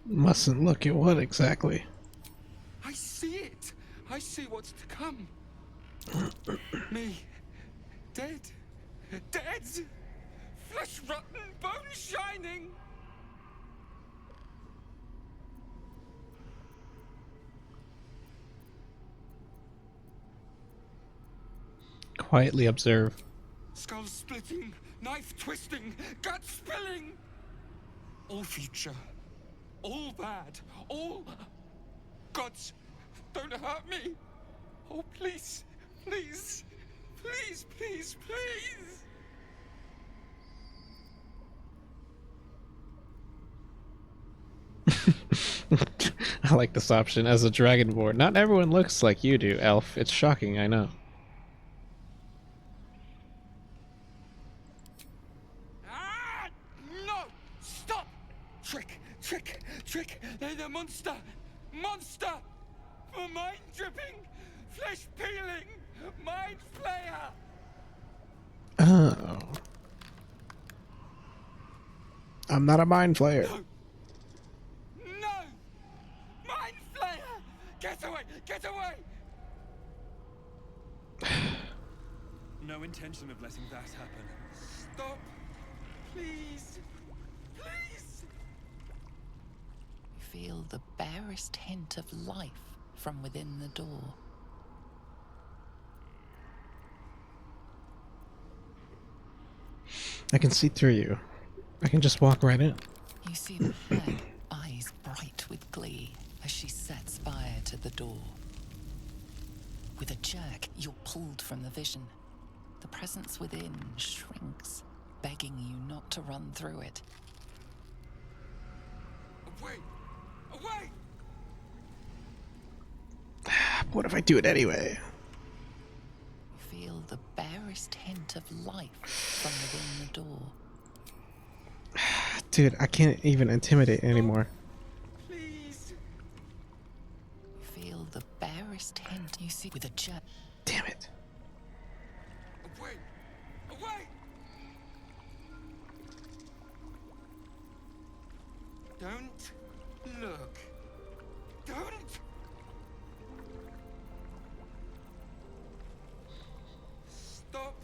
S1: Mustn't look at what exactly?
S4: I see it! I see what's to come. Me. Dead. Dead! Flesh rotten, bone shining!
S1: Quietly observe.
S4: Skull splitting, knife twisting, gut spilling! All future. All bad. All... Gods, don't hurt me! Oh, please, please, please, please, please!
S1: I like this option as a dragonborn. Not everyone looks like you do, Elf. It's shocking, I know.
S4: Ah! No! Stop! Trick! Trick! Trick! They're the monster! Monster! For mind dripping! Flesh peeling! Mind flayer!
S1: Oh. I'm not a mind flayer.
S4: No! Mind flayer! Get away! Get away!
S20: No intention of letting that happen.
S4: Stop! Please! Please!
S7: You feel the barest hint of life from within the door.
S1: I can see through you. I can just walk right in.
S7: You see the hag, eyes bright with glee, as she sets fire to the door. With a jerk, you're pulled from the vision. The presence within shrinks, begging you not to run through it.
S4: Away! Away!
S1: What if I do it anyway?
S7: You feel the barest hint of life from within the door.
S1: Dude, I can't even intimidate anymore.
S4: Please!
S7: You feel the barest hint you see with a jerk.
S1: Damn it.
S4: Away! Away! Don't look. Don't! Stop!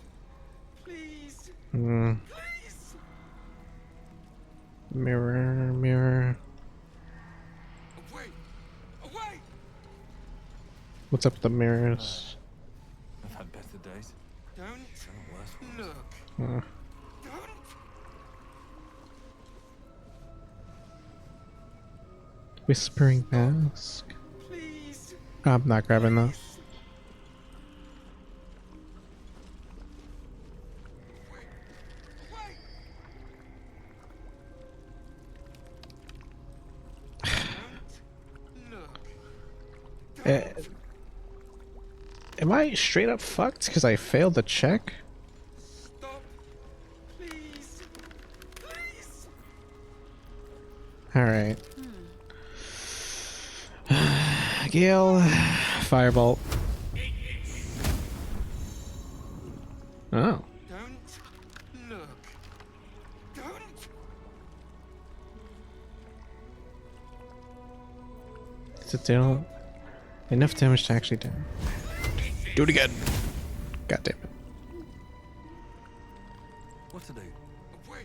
S4: Please!
S1: Mm.
S4: Please!
S1: Mirror, mirror.
S4: Away! Away!
S1: What's up with the mirrors?
S20: I've had better days.
S4: Don't look.
S1: Uh,
S4: Don't!
S1: Whispering mask.
S4: Please!
S1: I'm not grabbing that. Am I straight up fucked because I failed the check?
S4: Stop! Please! Please!
S1: Alright. Gale, Firebolt. Oh.
S4: Don't look. Don't!
S1: Does it do enough damage to actually do? Do it again. God damn it.
S19: What to do?
S4: Away!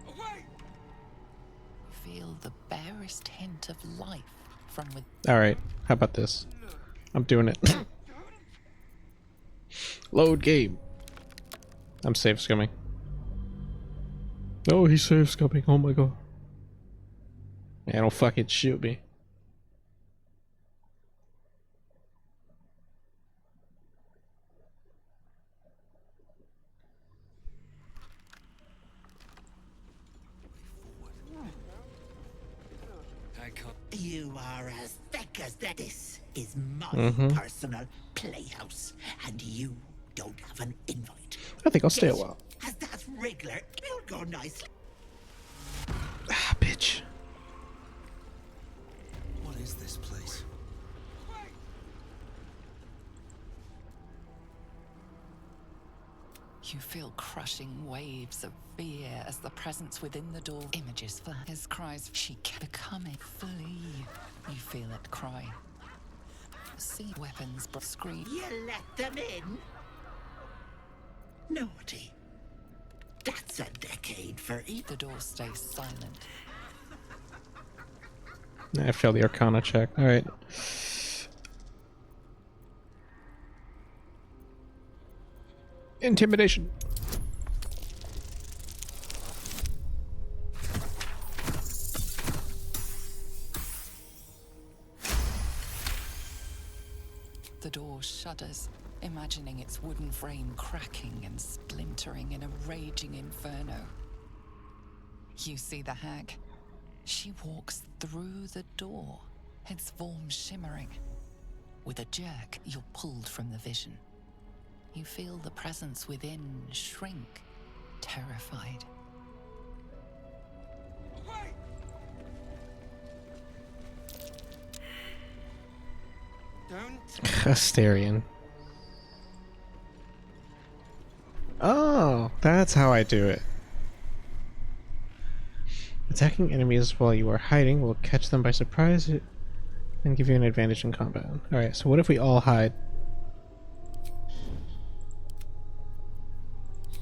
S4: Away!
S7: Feel the barest hint of life from within.
S1: Alright, how about this? I'm doing it. Load game. I'm safe scumming. Oh, he's safe scumming. Oh my god. Man, don't fucking shoot me.
S11: You are as thick as that. This is my
S1: Mhm.
S11: personal playhouse, and you don't have an invite.
S1: I think I'll stay a
S11: Get
S1: while.
S11: As that wriggler, it'll go nicely.
S1: Ah, bitch.
S21: What is this place?
S7: You feel crushing waves of fear as the presence within the door images flash. His cries, she kept becoming fully. You feel it cry. See weapons, scream.
S11: You let them in? Naughty. That's a decade for each.
S7: The door stays silent.
S1: I failed the Arcana check. Alright. Intimidation.
S7: The door shudders, imagining its wooden frame cracking and splintering in a raging inferno. You see the hag. She walks through the door, its form shimmering. With a jerk, you're pulled from the vision. You feel the presence within shrink, terrified.
S4: Don't.
S1: Asterion. Oh, that's how I do it. Attacking enemies while you are hiding will catch them by surprise and give you an advantage in combat. Alright, so what if we all hide?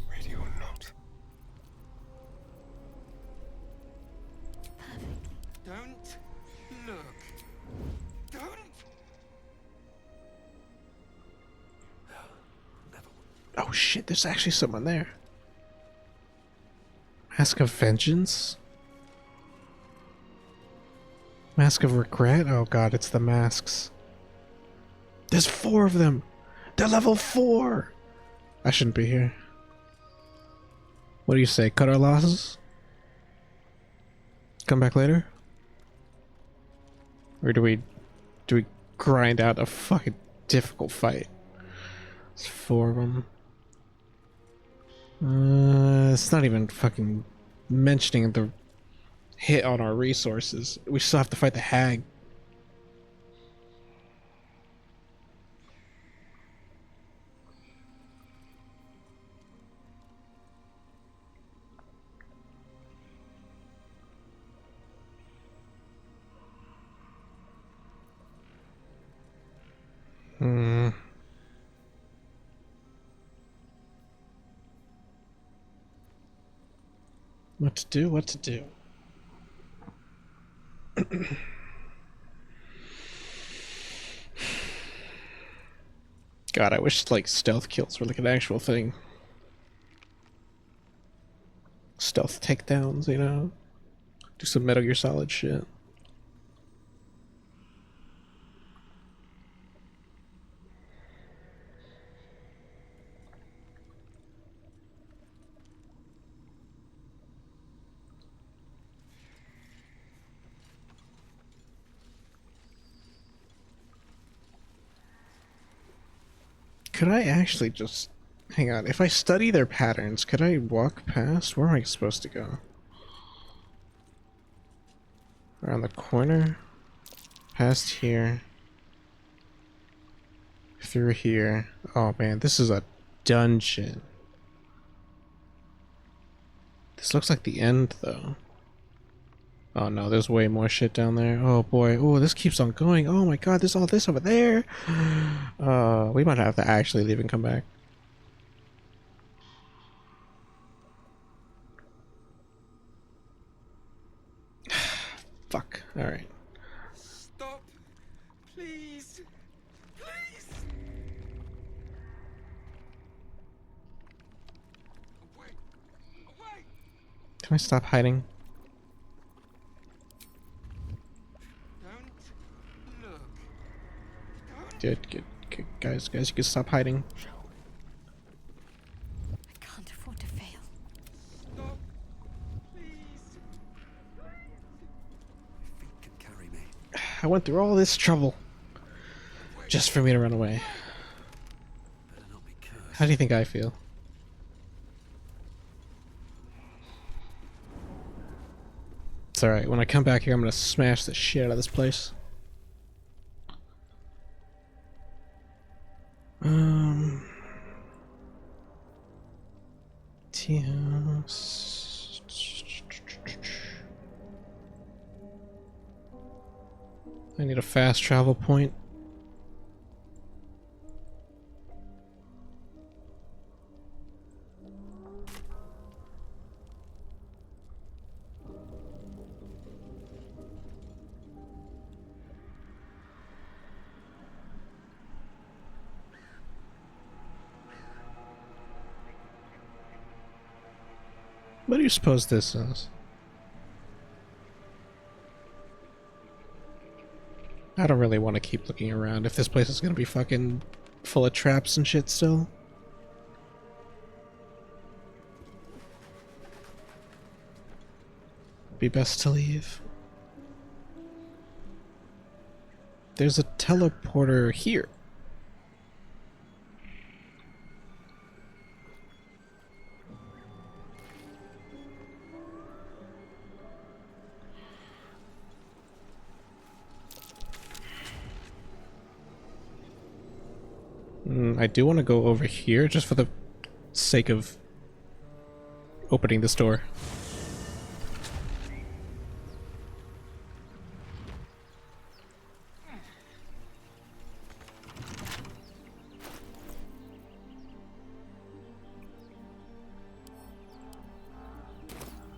S12: Ready or not.
S4: Don't look. Don't.
S1: Oh shit, there's actually someone there. Mask of Vengeance? Mask of Regret? Oh god, it's the masks. There's 4 of them! They're level 4! I shouldn't be here. What do you say, cut our losses? Come back later? Or do we grind out a fucking difficult fight? There's 4 of them. It's not even fucking mentioning the hit on our resources. We still have to fight the hag. What to do? What to do? God, I wish like stealth kills were like an actual thing. Stealth takedowns, you know? Do some Metal Gear Solid shit. Could I actually just... Hang on, if I study their patterns, could I walk past? Where am I supposed to go? Around the corner? Past here. Through here. Oh man, this is a dungeon. This looks like the end though. Oh no, there's way more shit down there. Oh boy, oh this keeps on going. Oh my god, there's all this over there. We might have to actually leave and come back. Fuck. Alright.
S4: Stop. Please. Please. Away. Away.
S1: Can I stop hiding?
S4: Don't look.
S1: Good. Guys, you can stop hiding.
S15: I can't afford to fail.
S4: Stop. Please.
S19: Feet can carry me.
S1: I went through all this trouble just for me to run away. How do you think I feel? It's alright, when I come back here I'm gonna smash the shit out of this place. Yes. I need a fast travel point. What do you suppose this is? I don't really want to keep looking around if this place is gonna be fucking full of traps and shit still. Be best to leave. There's a teleporter here. I do want to go over here just for the sake of opening this door.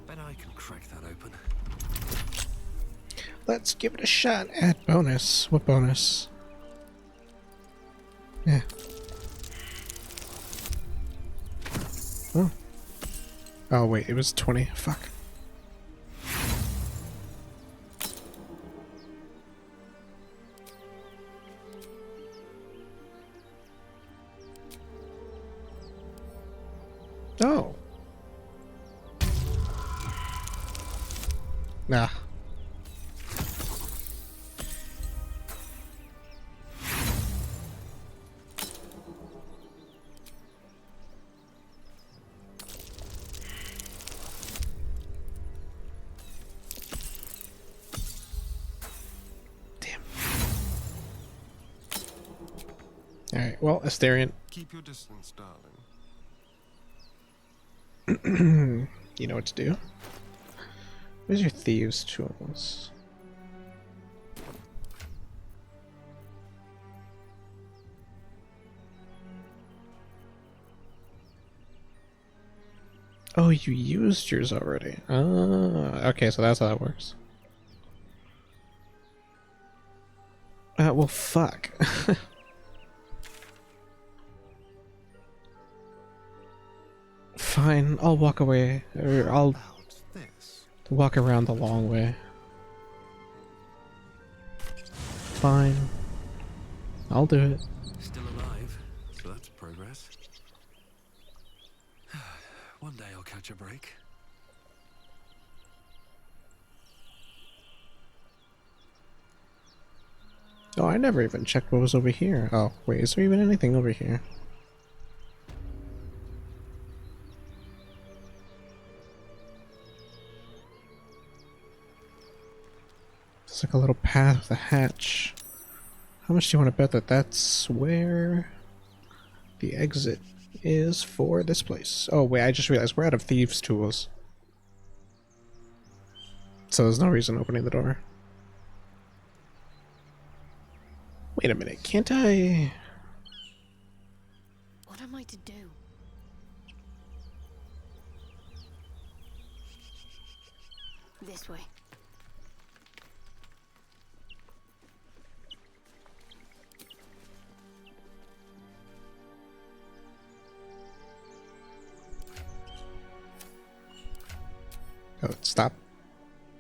S19: Bet I can crack that open.
S1: Let's give it a shot at bonus. What bonus? Yeah. Oh. Oh wait, it was 20. Fuck. Oh. Nah. Alright, well, Asterion.
S12: Keep your distance, darling.
S1: You know what to do. Where's your thieves' tools? Oh, you used yours already. Ah, okay, so that's how that works. Well, fuck. Fine, I'll walk away. Or I'll walk around the long way. Fine. I'll do it.
S19: Still alive, so that's progress. One day I'll catch a break.
S1: Oh, I never even checked what was over here. Oh, wait, is there even anything over here? It's like a little path with a hatch. How much do you want to bet that that's where the exit is for this place? Oh wait, I just realized we're out of thieves' tools. So there's no reason opening the door. Wait a minute, can't I...
S8: What am I to do? This way.
S1: Oh, stop.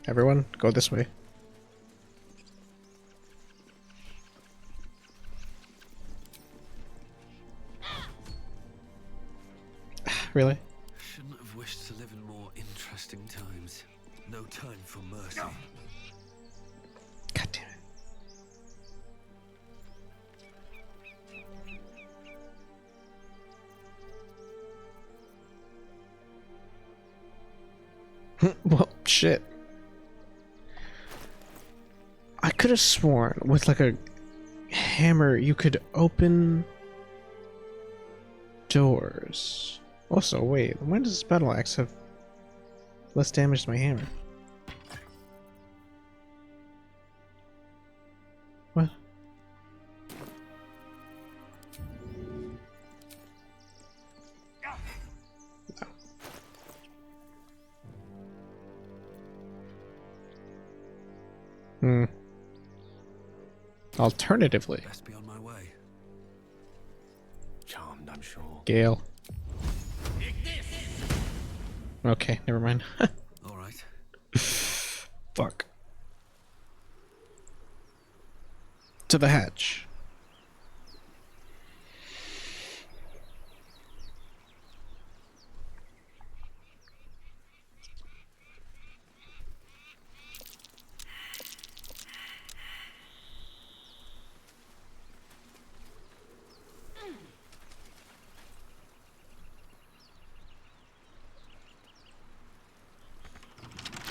S1: Everyone, go this way. Really?
S20: Shouldn't have wished to live in more interesting times. No time for mercy.
S1: God damn it. Well, shit. I could have sworn with like a hammer you could open doors. Also, wait, when does this battle axe have less damage than my hammer? What? Hmm. Alternatively.
S20: Best be on my way. Charmed, I'm sure.
S1: Gale. Okay, never mind.
S20: All right.
S1: Fuck. To the hatch.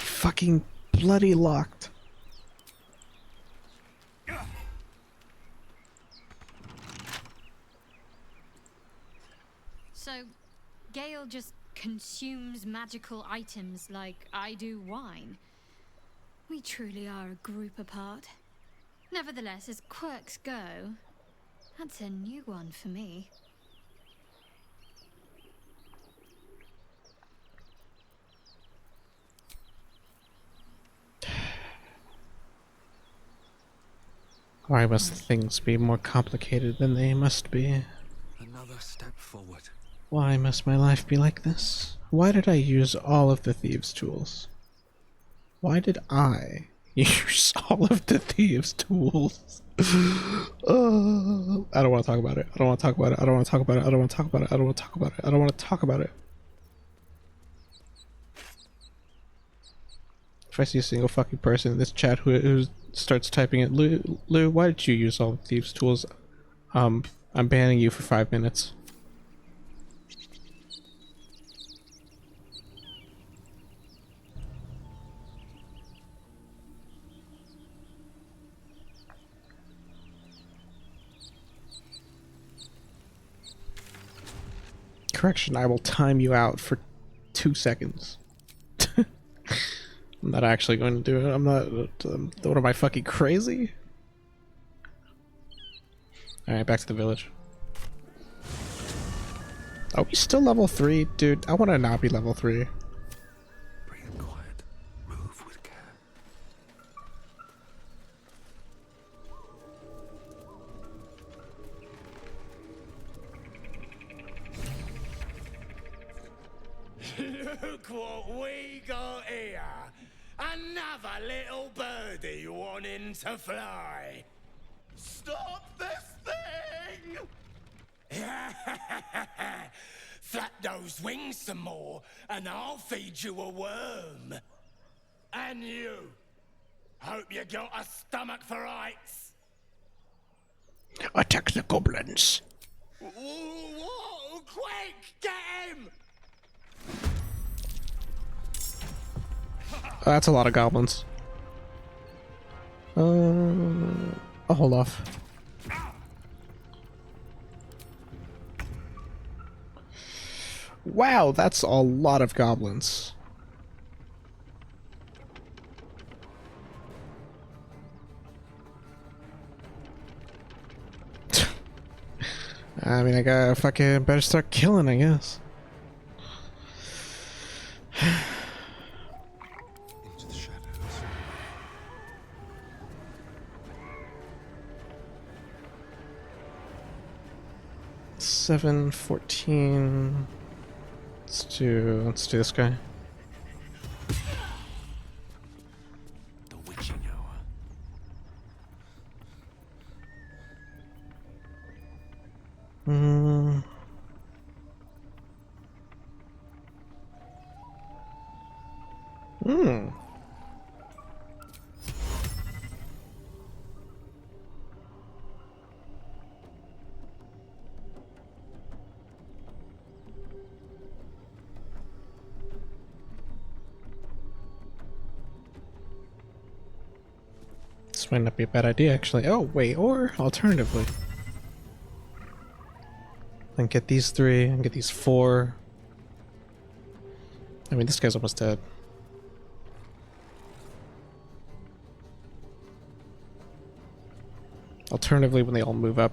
S1: Fucking bloody locked.
S8: So, Gale just consumes magical items like I do wine. We truly are a group apart. Nevertheless, as quirks go, that's a new one for me.
S1: Why must things be more complicated than they must be?
S20: Another step forward.
S1: Why must my life be like this? Why did I use all of the thieves' tools? Why did I use all of the thieves' tools? I don't want to talk about it. I don't want to talk about it. I don't want to talk about it. I don't want to talk about it. I don't want to talk about it. I don't want to talk about it. If I see a single fucking person in this chat who starts typing it, Lou, why did you use all of thieves' tools? I'm banning you for 5 minutes. Correction, I will time you out for 2 seconds. I'm not actually going to do it. I'm not. What am I, fucking crazy? Alright, back to the village. Are we still level 3? Dude, I want to not be level 3.
S20: Breathe quiet. Move with care.
S14: Look what we got here. Another little birdie wanting to fly. Stop this thing! Flap those wings some more, and I'll feed you a worm. And you. Hope you got a stomach for ice.
S1: Attack the goblins.
S14: Whoa, quick, get him!
S1: That's a lot of goblins. I'll hold off. Wow, that's a lot of goblins. I mean, I gotta fucking better start killing, I guess.
S20: Into the shadows.
S1: 7, 14. Let's do this guy. Hmm. Hmm. This might not be a bad idea, actually. Oh, wait, or alternatively, and get these 3 and get these 4. I mean, this guy's almost dead. Alternatively, when they all move up,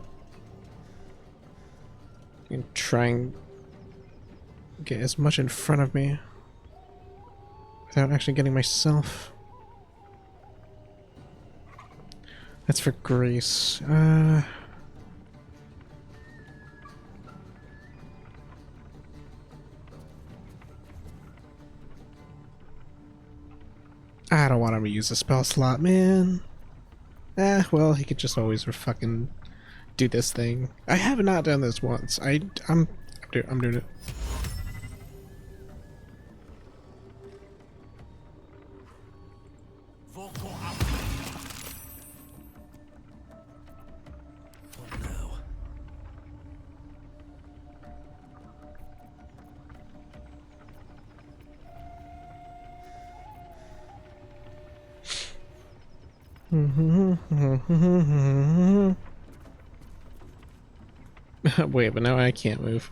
S1: you can try and get as much in front of me without actually getting myself. That's for Grace. I don't want him to use the spell slot, man. Well, he could just always fucking do this thing. I have not done this once. I'm doing it. Wait, but now I can't move.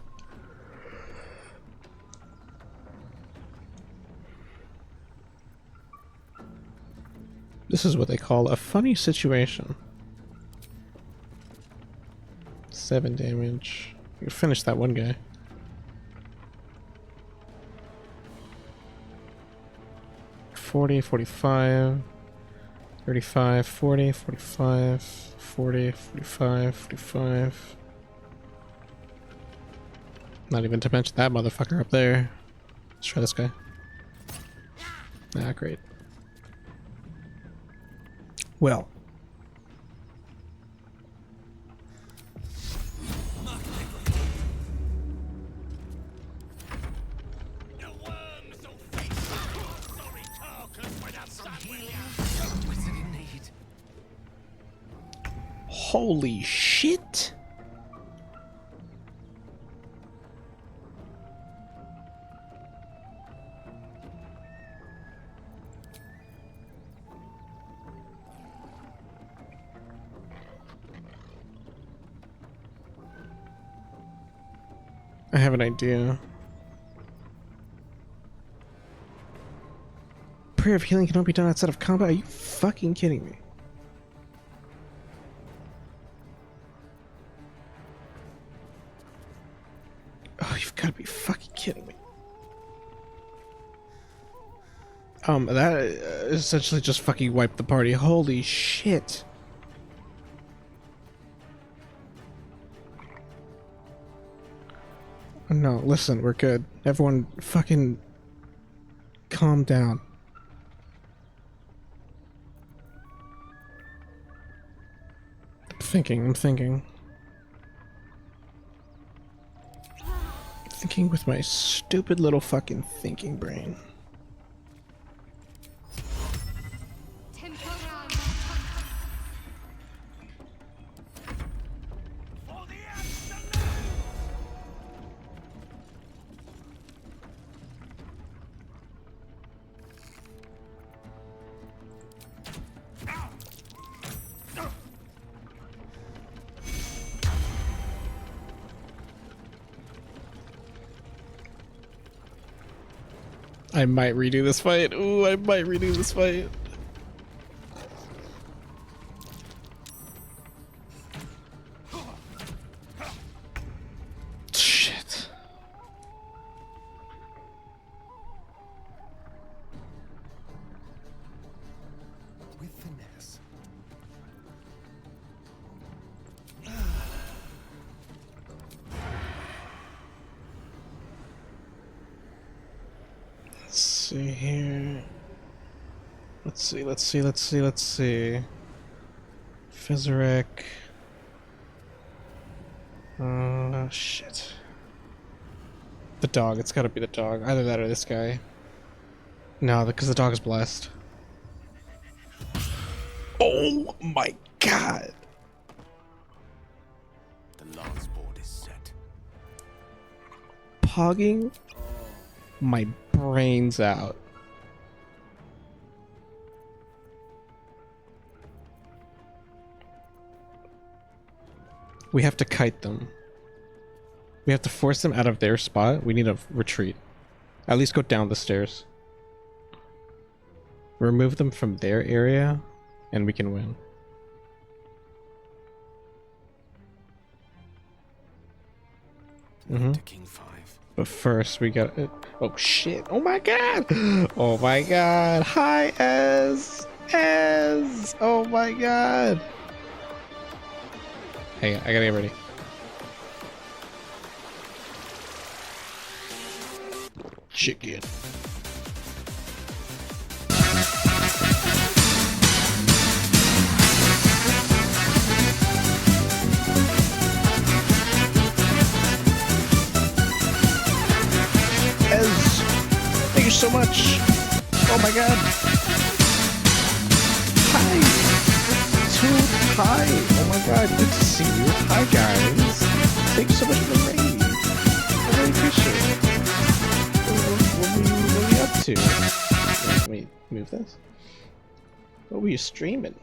S1: This is what they call a funny situation. 7 damage. You finish that one guy. $40, $45, $35, $40, $45, $40, $45, $45. Not even to mention that motherfucker up there. Let's try this guy. Ah, great. Well. Holy shit! I have an idea. Prayer of healing cannot be done outside of combat? Are you fucking kidding me? Oh, you've got to be fucking kidding me. That essentially just fucking wiped the party. Holy shit. No, listen, we're good. Everyone fucking calm down. I'm thinking with my stupid little fucking thinking brain. I might redo this fight. Ooh, I might redo this fight. Shit.
S12: With finesse.
S1: Let's see here. Let's see. Fizarek. shit. The dog. It's gotta be the dog. Either that or this guy. No, because the dog is blessed. Oh my god!
S10: The last board is set.
S1: Pogging my brains out. We have to kite them. We have to force them out of their spot. We need to retreat. At least go down the stairs. Remove them from their area, and we can win.
S10: King 5.
S1: But first, we got it. Oh shit! Oh my god! Oh my god! Hi, Ez! Ez! Oh my god! Hang on, I gotta get ready. Chicken. Ez, thank you so much. Oh my god. Hi. Hi. Oh my god, good to see you. Hi guys. Thank you so much for the raid. I really appreciate it. What were you up to? Let me move this. What were you streaming?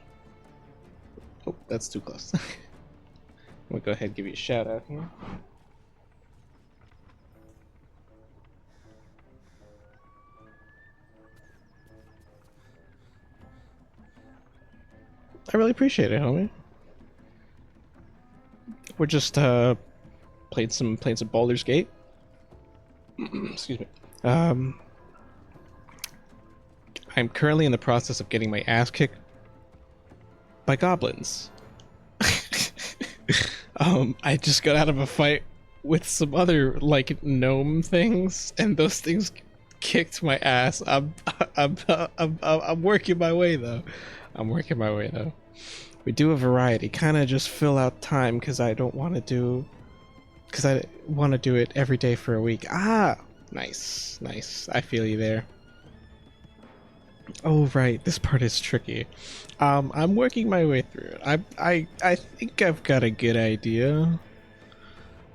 S1: Oh, that's too close. I'm gonna go ahead and give you a shout out here. I really appreciate it, homie. We're just playing some Baldur's Gate. Excuse me. I'm currently in the process of getting my ass kicked by goblins. I just got out of a fight with some other like gnome things, and those things kicked my ass. I'm working my way though. I'm working my way though. We do a variety, kind of just fill out time because I don't want to do, because I want to do it every day for a week. Ah, nice, nice. I feel you there. Oh right, this part is tricky. I'm working my way through it. I think I've got a good idea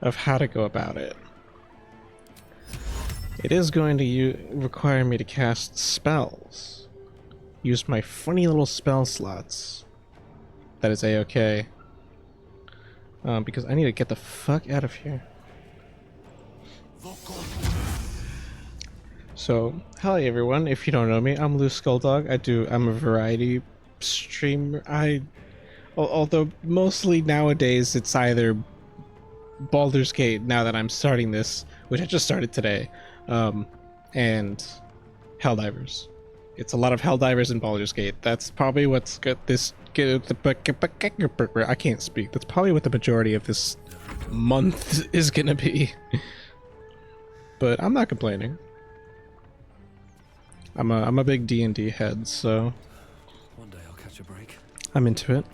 S1: of how to go about it. It is going to require me to cast spells. Use my funny little spell slots. That is a-okay. Because I need to get the fuck out of here. So, hi everyone, if you don't know me, I'm Loose Skulldog. I'm a variety streamer. Although mostly nowadays it's either Baldur's Gate, now that I'm starting this, which I just started today, and Helldivers. It's a lot of Helldivers and Baldur's Gate. That's probably what's got this. I can't speak. That's probably what the majority of this month is gonna be. But I'm not complaining. I'm a big D&D head, so
S20: One day I'll catch a break.
S1: I'm into it.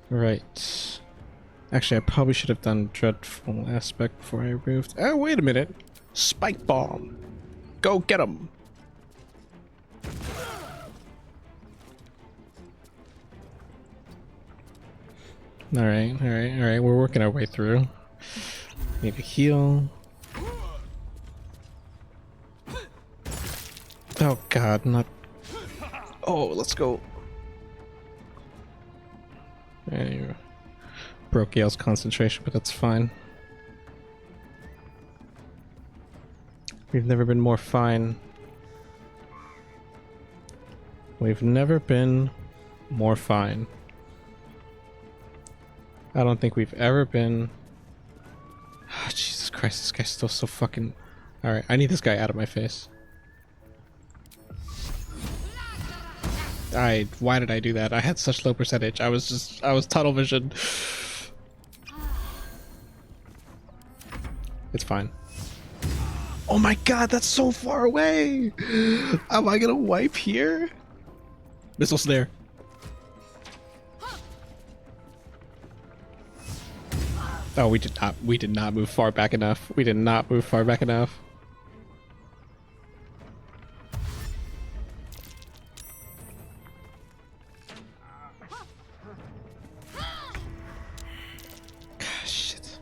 S1: Right. Actually, I probably should have done Dreadful Aspect before I moved. Oh, wait a minute. Spike Bomb. Go get him. Alright. We're working our way through. Need to heal. Oh god, not... Oh, let's go. Anyway. Broke Yale's concentration, but that's fine. We've never been more fine. We've never been more fine. I don't think we've ever been... Oh, Jesus Christ, this guy's still so fucking... Alright, I need this guy out of my face. Why did I do that? I had such low percentage. I was tunnel vision. It's fine. Oh my god, that's so far away! Am I gonna wipe here? Missile snare. Oh, we did not. We did not move far back enough. We did not move far back enough. Shit.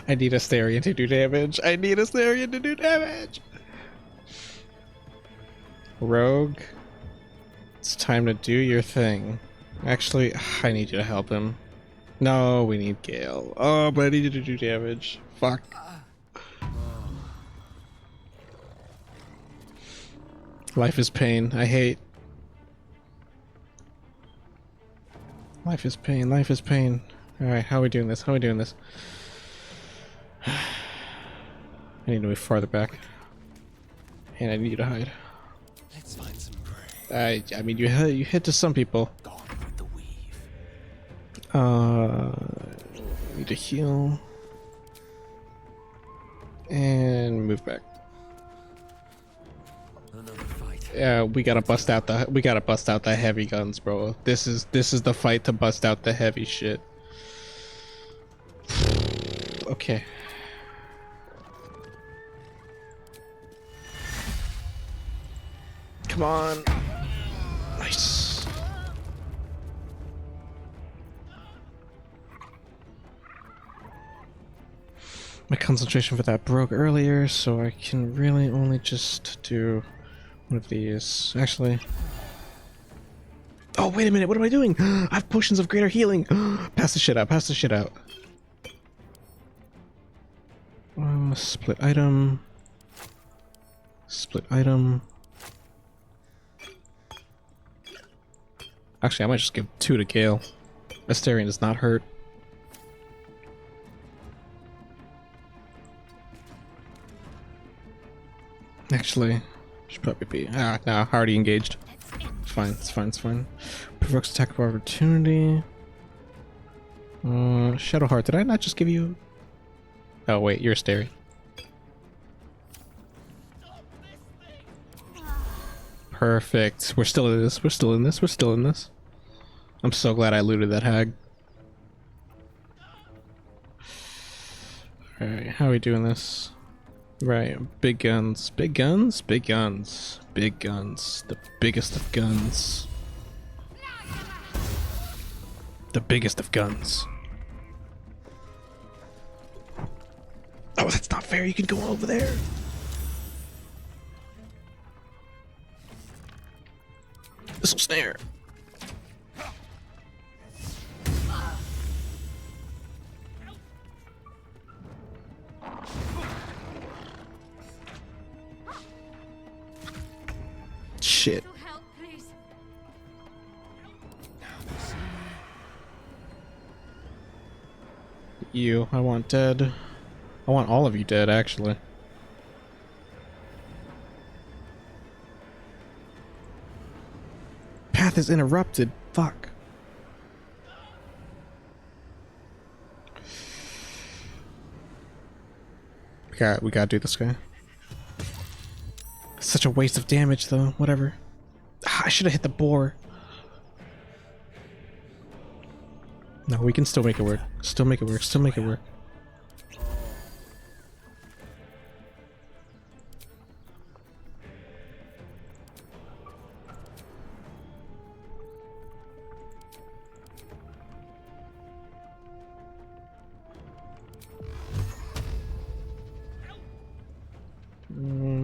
S1: I need a Astarion to do damage. I need a Astarion to do damage. Rogue, it's time to do your thing. Actually, I need you to help him. No, we need Gale. Oh, but I need you to do damage. Fuck. Life is pain. I hate. Life is pain. Life is pain. Alright, how are we doing this? How are we doing this? I need to move farther back. And I need you to hide.
S11: Let's find some prey.
S1: I mean, you hit to some people. Need to heal. And move back. Yeah, we gotta bust out the heavy guns, bro. This is the fight to bust out the heavy shit. Okay. Come on. Nice. My concentration for that broke earlier, so I can really only just do one of these. Actually. Oh, wait a minute. What am I doing? I have potions of greater healing. Pass the shit out. Pass the shit out. Split item. Split item. Actually, I might just give 2 to Gale. Astarion does not hurt. Actually, should probably be. Nah, already engaged. It's fine, it's fine, it's fine. Provokes attack of opportunity. Shadowheart, did I not just give you. Oh, wait, you're Astarion. Perfect. We're still in this. We're still in this. We're still in this. I'm so glad I looted that hag. Alright, how are we doing this? Right, big guns. Big guns? Big guns. Big guns. The biggest of guns. The biggest of guns. Oh, that's not fair. You can go over there. Missile snare. Shit. You, I want dead. I want all of you dead, actually. Path is interrupted. Fuck. We gotta do this guy. Such a waste of damage, though. Whatever. I should have hit the boar. No, we can still make it work. Still make it work. Still make it work.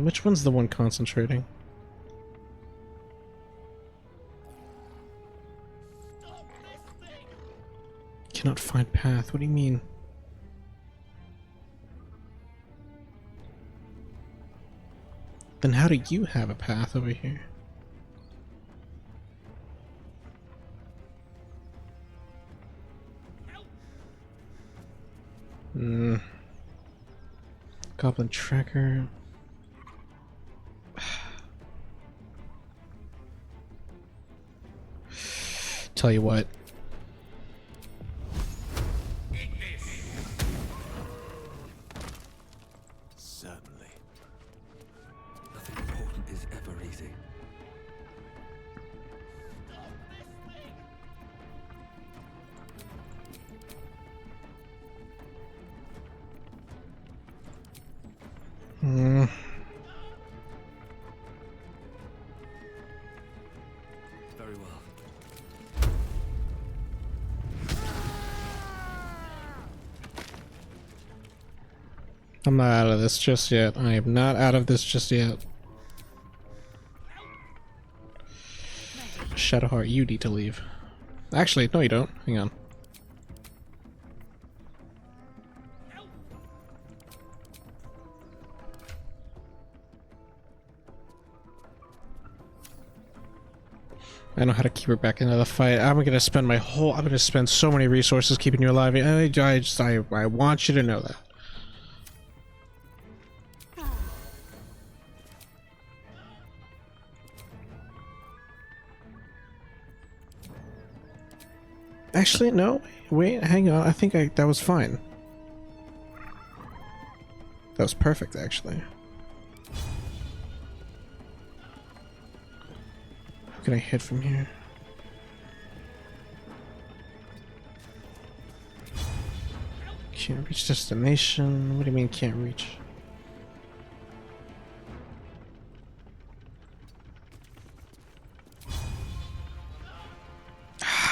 S1: Which one's the one concentrating? Cannot find path. What do you mean? Then how do you have a path over here? Goblin tracker. Tell you what.
S19: Certainly. Nothing important is ever easy.
S20: Very well.
S1: I'm not out of this just yet. I am not out of this just yet. Shadowheart, you need to leave. Actually, no you don't. Hang on. I know how to keep her back into the fight. I'm gonna spend so many resources keeping you alive. I want you to know that. Actually, no. Wait, hang on. I think that was fine. That was perfect, actually. How can I hit from here? Can't reach destination. What do you mean can't reach?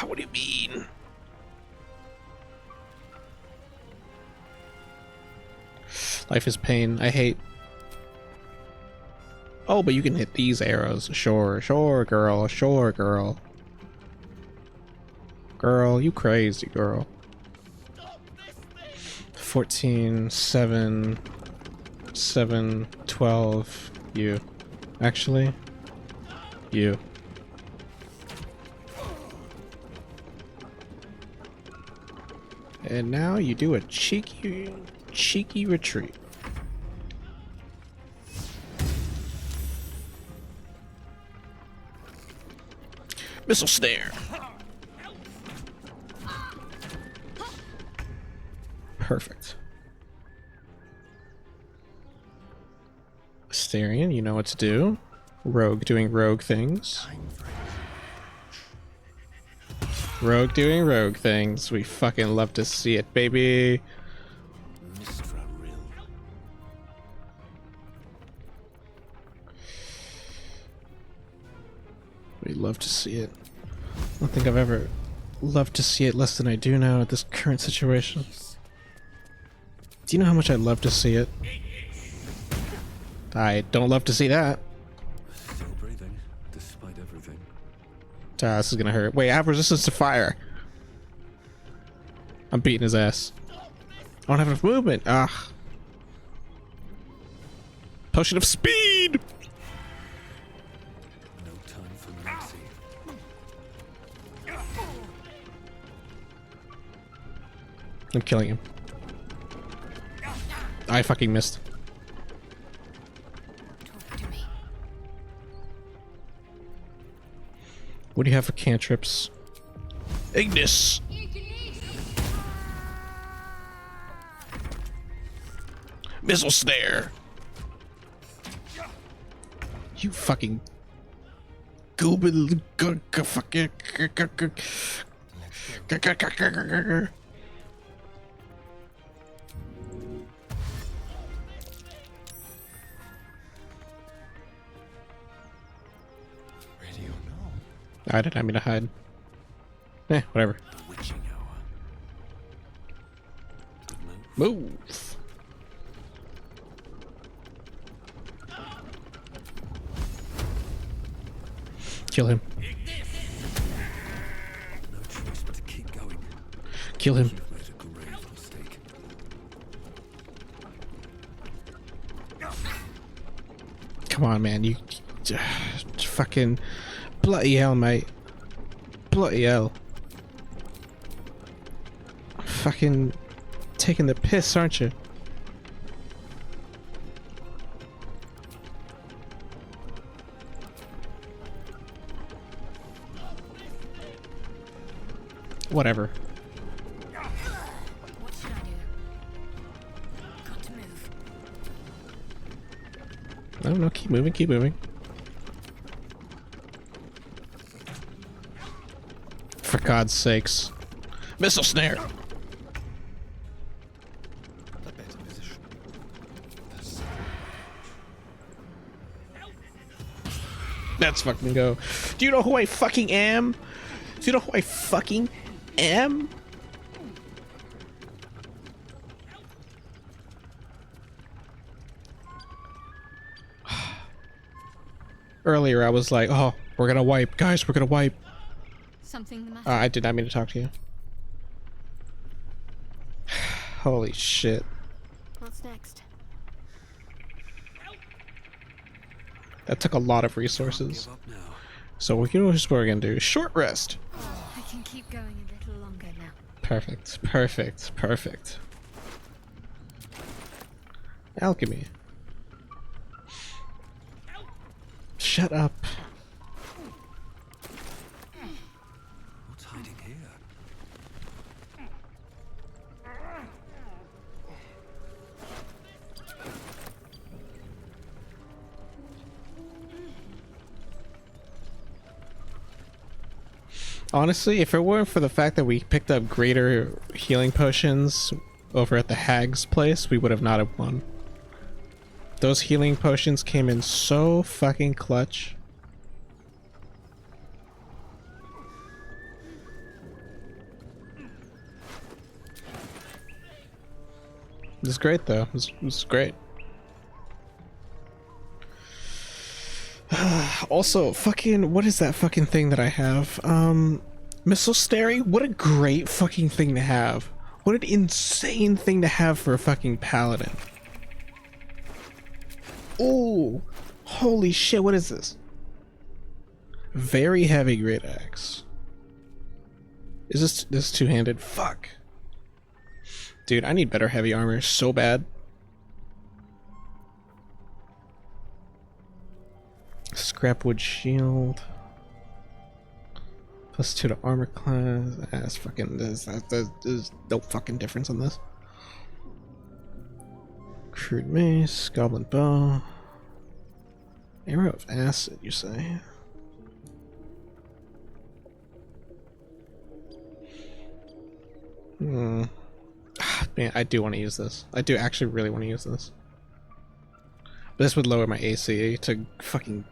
S1: What do you mean? Life is pain. I hate. Oh, but you can hit these arrows. Sure, sure, girl. Sure, girl. Girl, you crazy, girl. 14, 7, 7, 12. You. Actually, you. And now you do a cheeky retreat. Missile snare. Perfect. Astarion, you know what to do. Rogue doing rogue things. Rogue doing rogue things. We fucking love to see it, baby. We love to see it. I don't think I've ever loved to see it less than I do now at this current situation. Do you know how much I love to see it? I don't love to see that.
S20: Still breathing, despite everything.
S1: This is gonna hurt. Wait, I have resistance to fire. I'm beating his ass. I don't have enough movement. Ah. Potion of speed!
S20: No time for mercy.
S1: I'm killing him. I fucking missed. What do you have for cantrips? Ignis! Missile snare! You fucking goobin fucking I did not mean to hide. Eh, whatever. Move. Kill him.
S20: No choice but to keep going.
S1: Kill him.
S20: You've made a grave mistake.
S1: Come on, man. You fucking bloody hell, mate. Bloody hell. Fucking taking the piss, aren't you? Whatever.
S5: What should I do? Got to move.
S1: I don't know. Keep moving. Keep moving. For God's sakes. Missile snare.
S12: A better position.
S1: Let's fucking go. Do you know who I fucking am? Do you know who I fucking am? Earlier I was like, oh, we're gonna wipe. Guys, we're gonna wipe.
S8: Something the matter?
S1: I did not mean to talk to you. Holy shit.
S8: What's next?
S1: That took a lot of resources. So we're just what we're gonna do. Short rest.
S8: I can keep going a little longer now.
S1: Perfect. Perfect. Perfect. Alchemy. Shut up.
S20: What's hiding here?
S1: Honestly, if it weren't for the fact that we picked up greater healing potions over at the Hag's place, we would have not have won. Those healing potions came in so fucking clutch. This is great though. This is great. Also, fucking, what is that fucking thing that I have? Missile Stary? What a great fucking thing to have. What an insane thing to have for a fucking paladin. Oh, holy shit, what is this? Very heavy great axe. Is this two-handed? Fuck. Dude, I need better heavy armor so bad. Scrapwood shield. +2 to armor class. That's fucking, there's no fucking difference on this. Crude mace, goblin bow. Arrow of acid, you say? Man, I do want to use this. I do actually really want to use this. But this would lower my AC to fucking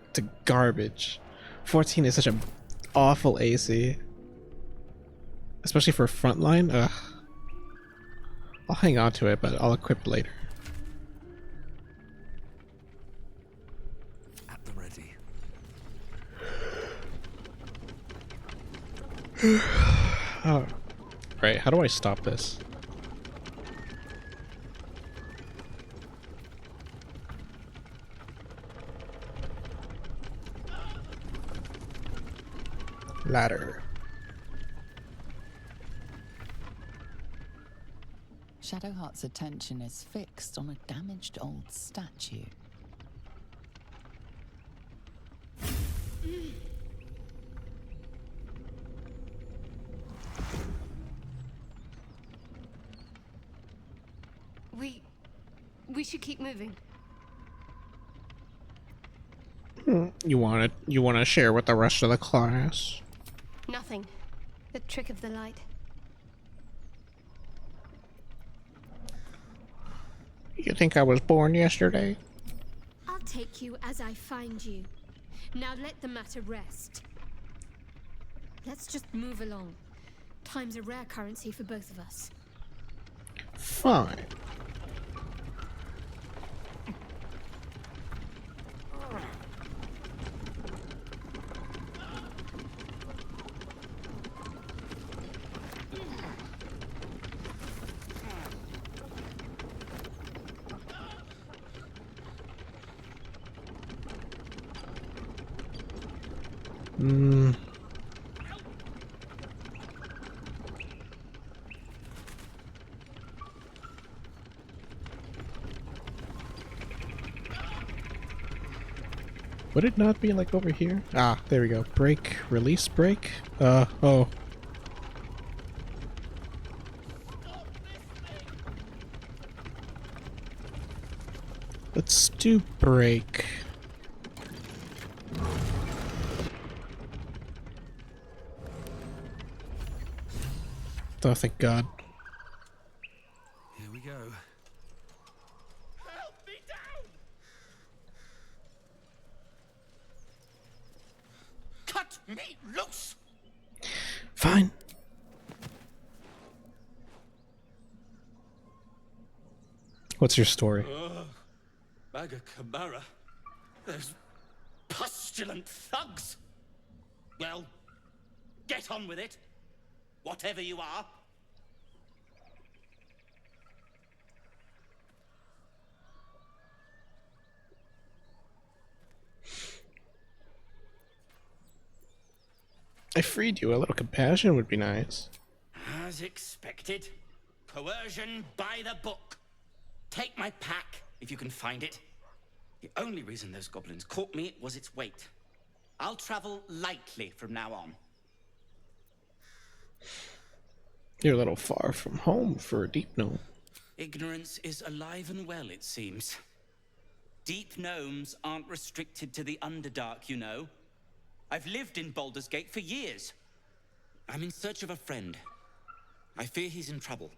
S1: garbage. 14 is such a awful AC. Especially for frontline. Ugh. I'll hang on to it, but I'll equip it later.
S20: At the ready.
S1: Oh. Right, how do I stop this? Ladder.
S7: Shadowheart's attention is fixed on a damaged old statue.
S22: We should keep moving.
S1: You want to share with the rest of the class?
S22: Nothing. The trick of the light.
S1: You think I was born yesterday?
S22: I'll take you as I find you. Now let the matter rest. Let's just move along. Time's a rare currency for both of us.
S1: Fine. Would it not be like over here? Ah, there we go. Break, release, break. Oh. Let's do break. Oh, thank God.
S20: Here we go.
S11: me loose!
S1: Fine. What's your story?
S11: Maga Kamara. Those pustulant thugs. Well, get on with it. Whatever you are.
S1: I freed you. A little compassion would be nice.
S11: As expected. Coercion by the book. Take my pack, if you can find it. The only reason those goblins caught me was its weight. I'll travel lightly from now on.
S1: You're a little far from home for a deep gnome.
S11: Ignorance is alive and well, it seems. Deep gnomes aren't restricted to the Underdark, you know. I've lived in Baldur's Gate for years. I'm in search of a friend. I fear he's in trouble.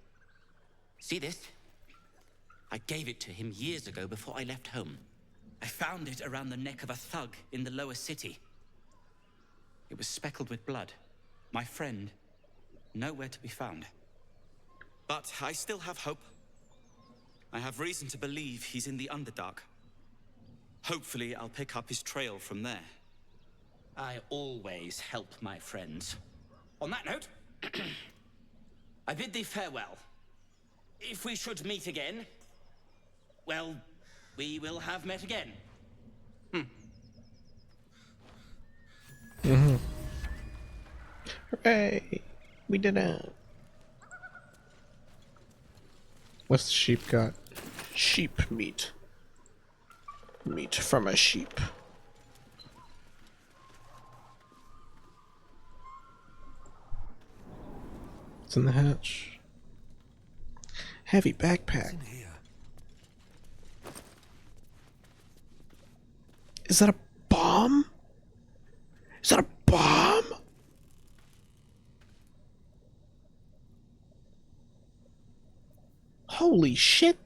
S11: See this? I gave it to him years ago before I left home. I found it around the neck of a thug in the lower city. It was speckled with blood. My friend, nowhere to be found. But I still have hope. I have reason to believe he's in the Underdark. Hopefully, I'll pick up his trail from there. I always help my friends. On that note, I bid thee farewell. If we should meet again, well, we will have met again.
S1: Hooray! We did it. What's the sheep got? Sheep meat. Meat from a sheep. It's in the hatch. Heavy backpack. Is that a bomb? Is that a bomb? Holy shit.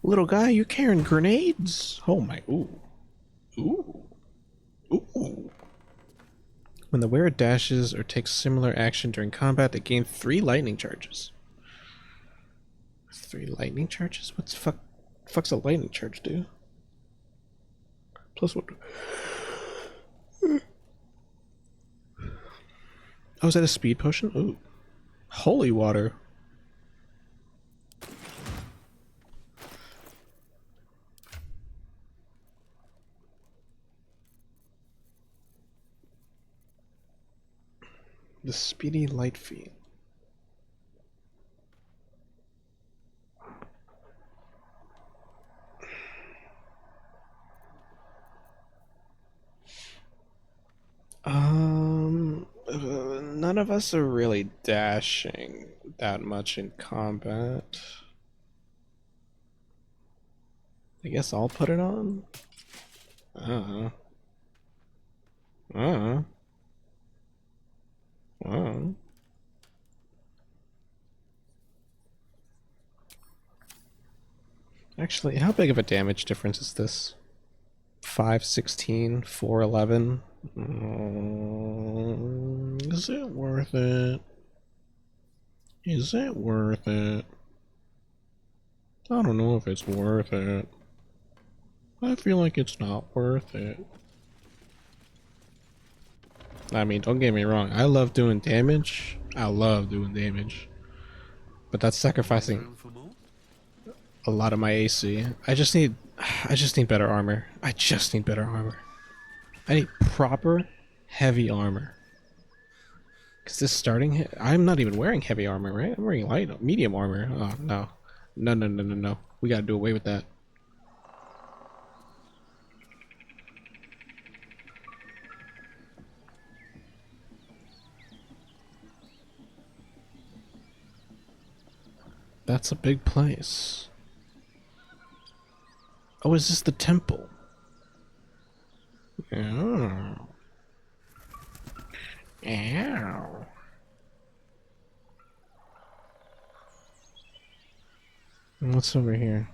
S1: Little guy, you carrying grenades? Oh my, ooh. Ooh. Ooh. When the wearer dashes or takes similar action during combat, they gain 3 lightning charges. 3 lightning charges? What's fuck's a lightning charge do? Plus what? Oh, is that a speed potion? Ooh. Holy water. The speedy light feet. None of us are really dashing that much in combat. I guess I'll put it on. Actually, how big of a damage difference is this? 516, 411. Is it worth it? Is it worth it? I don't know if it's worth it. I feel like it's not worth it. I mean, don't get me wrong. I love doing damage. I love doing damage. But that's sacrificing a lot of my AC. I just need better armor. I just need better armor. I need proper heavy armor. Cause this starting I'm not even wearing heavy armor, right? I'm wearing light, medium armor. Oh no. No. We gotta do away with that. That's a big place. Oh, is this the temple? Oh. Ow. What's over here?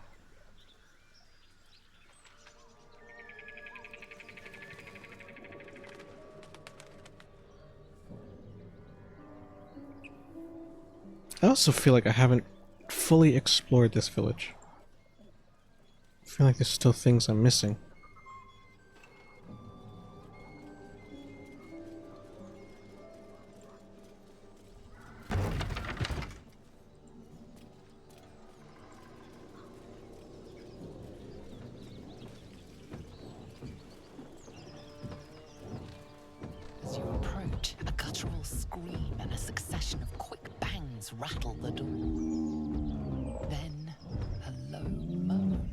S1: I also feel like I haven't fully explored this village. I feel like there's still things I'm missing.
S7: As you approach, a guttural scream and a succession of quick bangs rattle the door. Then, a low moan.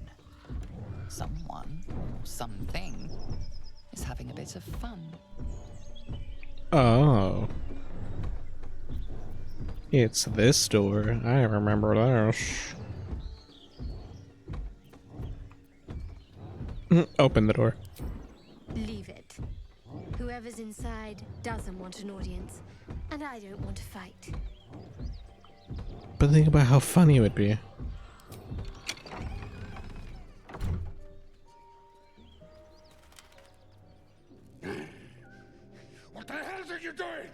S7: Someone, or something, is having a bit of fun.
S1: Oh. It's this door. I remember this. Open the door.
S22: Leave it. Whoever's inside doesn't want an audience, and I don't want to fight.
S1: But think about how funny it would be.
S4: What the hell are you doing?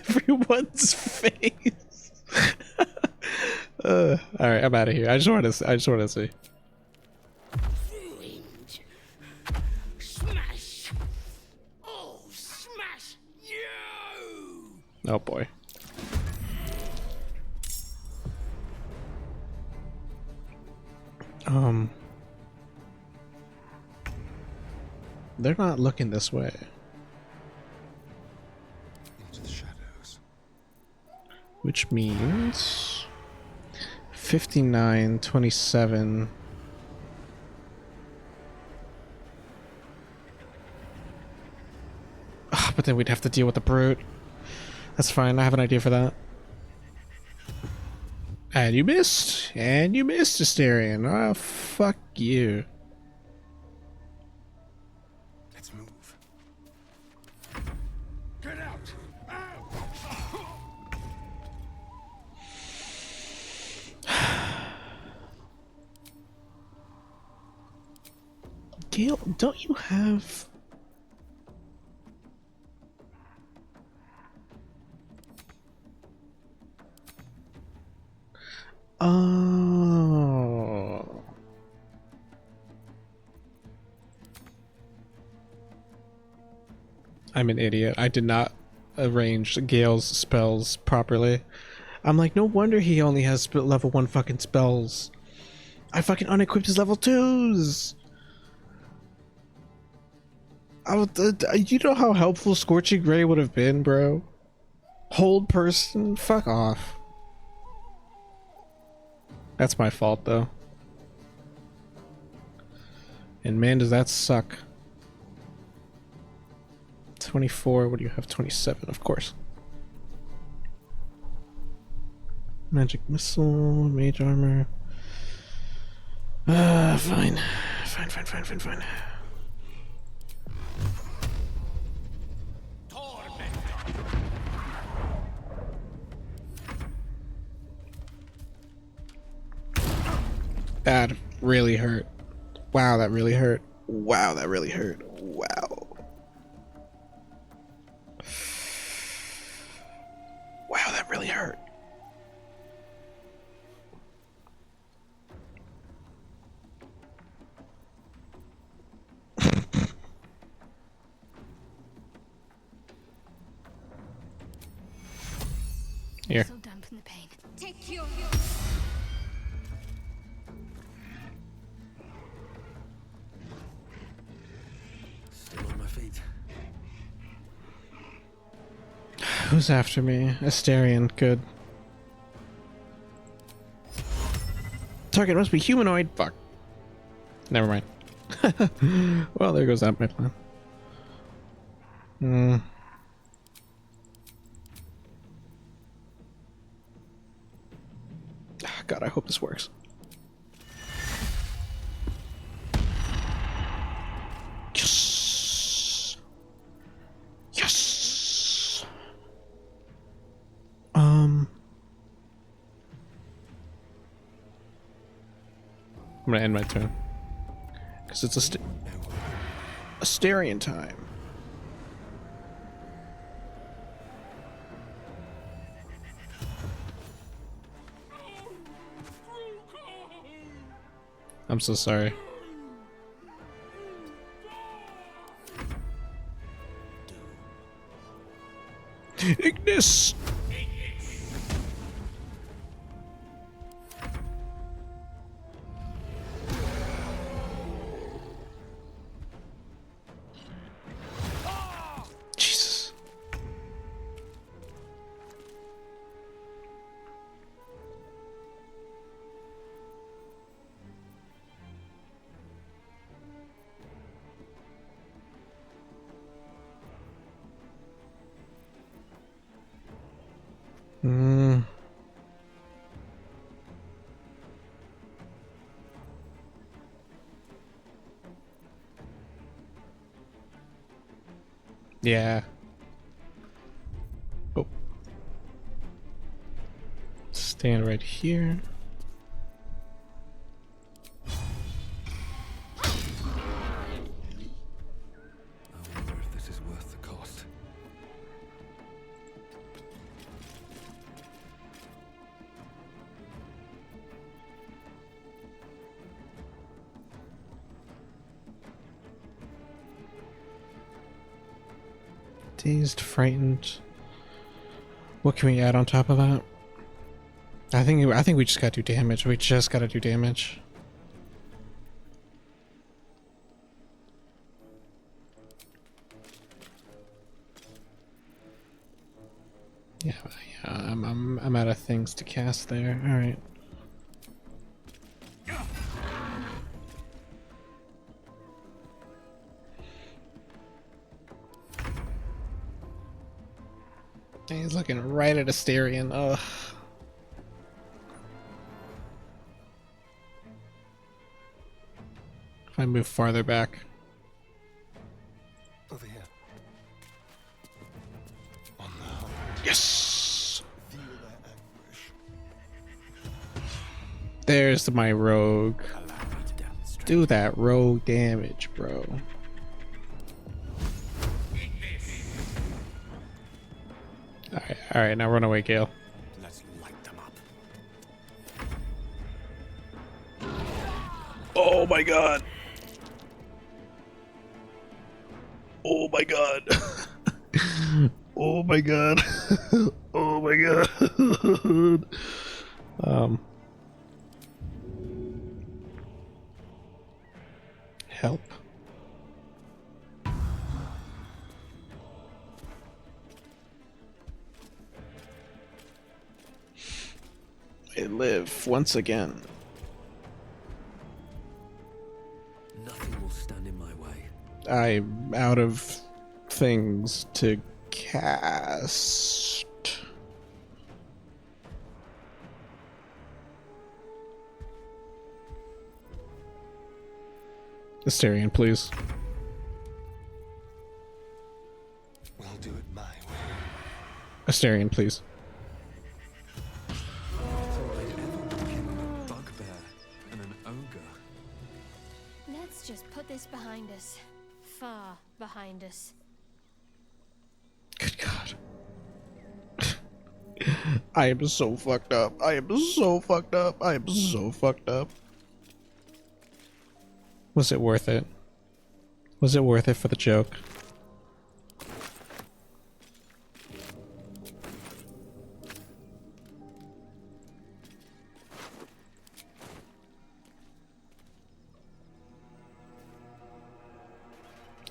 S1: Everyone's face. All right, I'm out of here. I just want to see.
S4: Smash! Oh, smash you!
S1: Oh boy. They're not looking this way.
S12: Into the shadows.
S1: Which means 59, 27. But then we'd have to deal with the brute. That's fine, I have an idea for that. And you missed! And you missed, Asterion. Oh, fuck you.
S12: Let's move.
S4: Get out!
S1: Gale, don't you have... Oh. I'm an idiot. I did not arrange Gale's spells properly. I'm like, no wonder he only has level 1 fucking spells. I fucking unequipped his level 2s. You know how helpful Scorching Ray would have been, bro? Hold person? Fuck off. That's my fault, though. And man, does that suck. 24, what do you have? 27, of course. Magic missile, mage armor. Fine. Fine. That really hurt. Wow, that really hurt. Wow, that really hurt. Wow. Wow, that really hurt. Here.
S22: This'll dampen the pain. Take your...
S20: Still on my feet.
S1: Who's after me? Asterion, good. Target must be humanoid. Fuck. Never mind. Well, there goes that my plan. God, I hope this works. Yes. Yes. I'm gonna end my turn. Because it's a Astarion time. I'm so sorry. Ignis! Jesus. Yeah. Oh. Stand right here.
S19: I wonder if this is worth the cost.
S1: Dazed, frightened. What can we add on top of that? I think we just gotta do damage. We just gotta do damage. Yeah, I'm out of things to cast there. All right. He's looking right at Astarion. Ugh. If I move farther back.
S12: Over here.
S1: Yes! There's my rogue. Do that rogue damage, bro. Alright, now run away, Gale.
S16: Let's light them up.
S1: Oh my god. Oh my god. Oh my god. Oh my god. Help. I live once again.
S19: Nothing will stand in my way.
S1: I'm out of things to cast. Astarion, please.
S12: We'll do it my way.
S1: Astarion, please.
S22: Let's just put this behind us. Far behind us.
S1: Good God. I am so fucked up. I am so fucked up. I am so fucked up. Was it worth it? Was it worth it for the joke?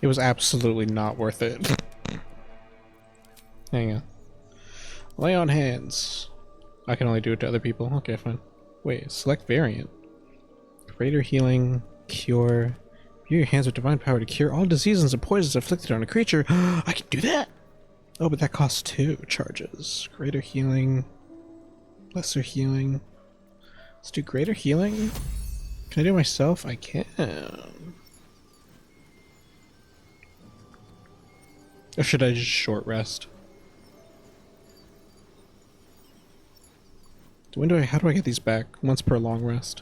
S1: It was absolutely not worth it. Hang on. Lay on hands. I can only do it to other people. Okay, fine. Wait, select variant. Greater healing, cure. View your hands with divine power to cure all diseases and poisons inflicted on a creature. I can do that? Oh, but that costs 2 charges. Greater healing. Lesser healing. Let's do greater healing. Can I do it myself? I can. Or should I just short rest? How do I get these back? Once per long rest.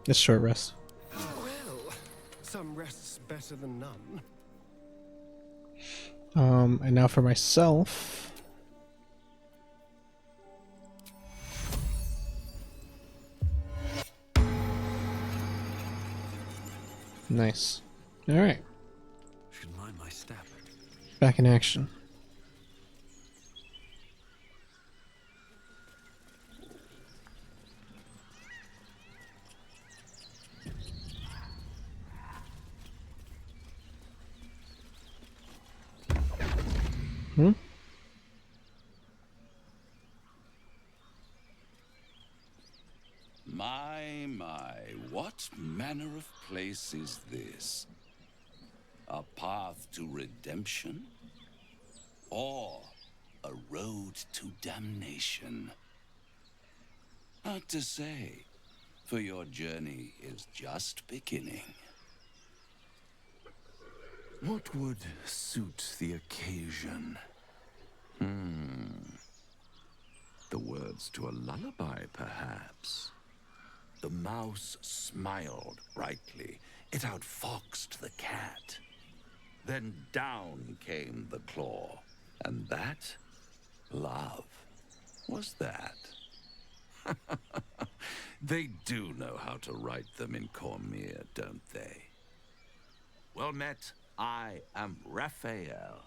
S1: It's short rest.
S12: Well, some rest's better than none.
S1: And now for myself. Nice. All right.
S20: Should mind my step.
S1: Back in action. Hmm?
S6: My, what manner of place is this? A path to redemption? Or a road to damnation? Hard to say, for your journey is just beginning.
S10: What would suit the occasion? The words to a lullaby, perhaps.
S6: The mouse smiled brightly. It outfoxed the cat. Then down came the claw. And that? Love. Was that? They do know how to write them in Cormier, don't they? Well met, I am Raphael.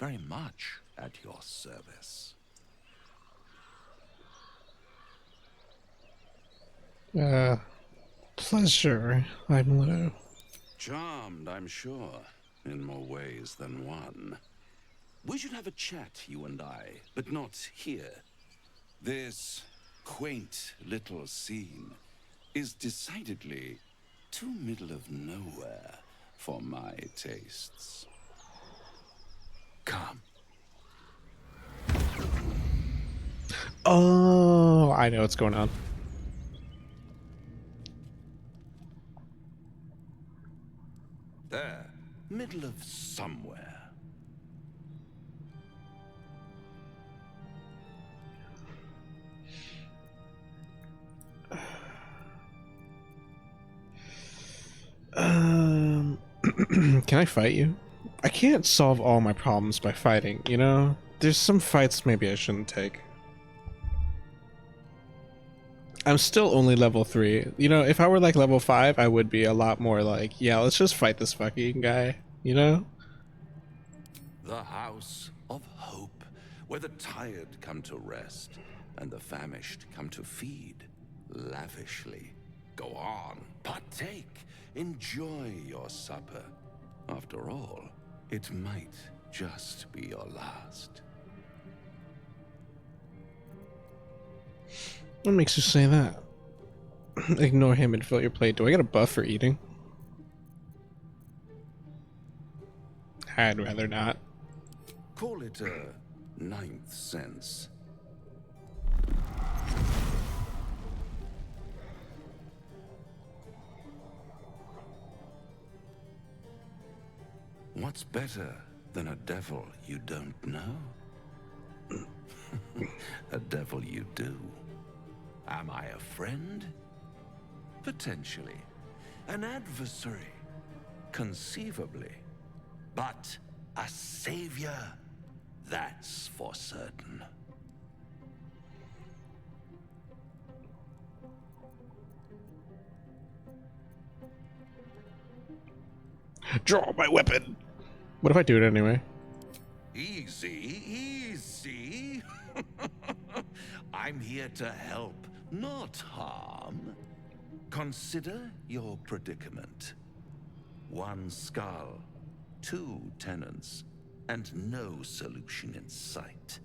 S6: Very much at your service.
S1: Pleasure. I'm Lou.
S6: Charmed, I'm sure, in more ways than one. We should have a chat, you and I, but not here. This quaint little scene is decidedly too middle of nowhere for my tastes. Come.
S1: Oh, I know what's going on.
S6: There, middle of somewhere.
S1: Can I fight you? I can't solve all my problems by fighting, you know? There's some fights maybe I shouldn't take. I'm still only level 3. You know, if I were like level 5, I would be a lot more like, yeah, let's just fight this fucking guy, you know?
S6: The house of hope, where the tired come to rest and the famished come to feed lavishly. Go on, partake, enjoy your supper. After all, it might just be your last.
S1: What makes you say that? Ignore him and fill your plate. Do I get a buff for eating? I'd rather not.
S6: Call it a ninth sense. What's better than a devil you don't know? A devil you do. Am I a friend? Potentially. An adversary? Conceivably. But a savior? That's for certain.
S1: Draw my weapon! What if I do it anyway?
S6: Easy, easy. I'm here to help, not harm. Consider your predicament. 1 skull, 2 tenants, and no solution in sight.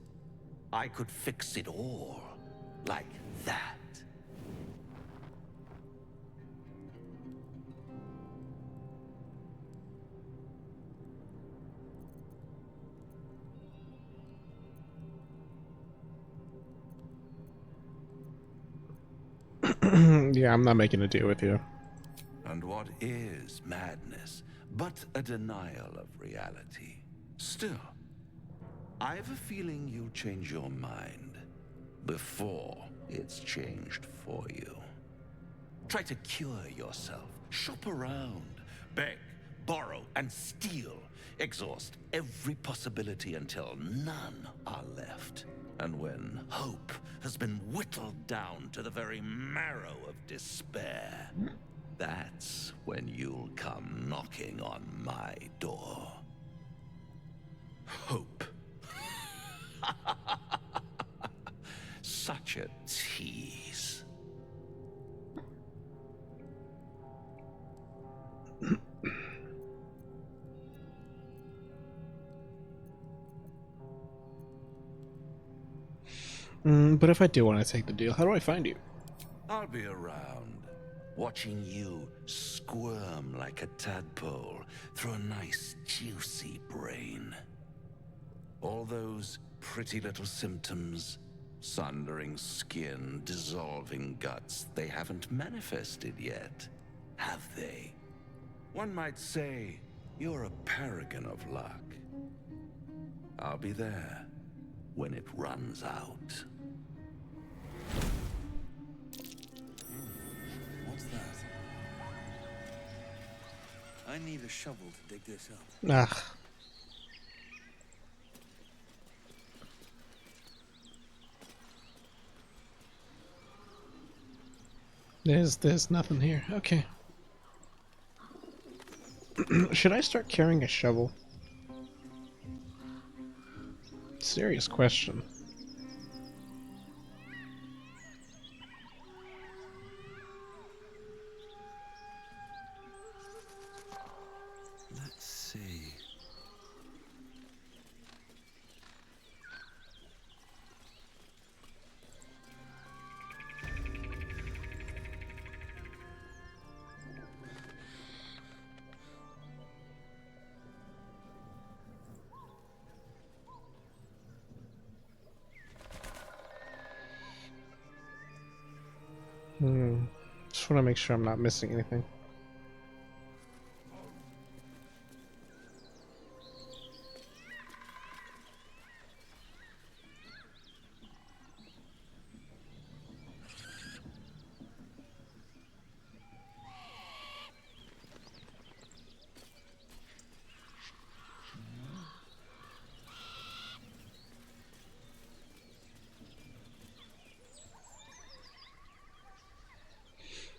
S6: I could fix it all, like that.
S1: Yeah, I'm not making a deal with you.
S6: And what is madness but a denial of reality? Still, I have a feeling you'll change your mind before it's changed for you. Try to cure yourself. Shop around. Beg, borrow, and steal. Exhaust every possibility until none are left. And when hope has been whittled down to the very marrow of despair, that's when you'll come knocking on my door. Hope. Such a tease.
S1: But if I do want to take the deal, how do I find you?
S6: I'll be around, watching you squirm like a tadpole through a nice, juicy brain. All those pretty little symptoms, sundering skin, dissolving guts, they haven't manifested yet, have they? One might say you're a paragon of luck. I'll be there when it runs out.
S20: What's that? I need a shovel to dig this up.
S1: Ugh. There's nothing here. Okay. Should I start carrying a shovel? Serious question.
S20: Let's see.
S1: Just want to make sure I'm not missing anything.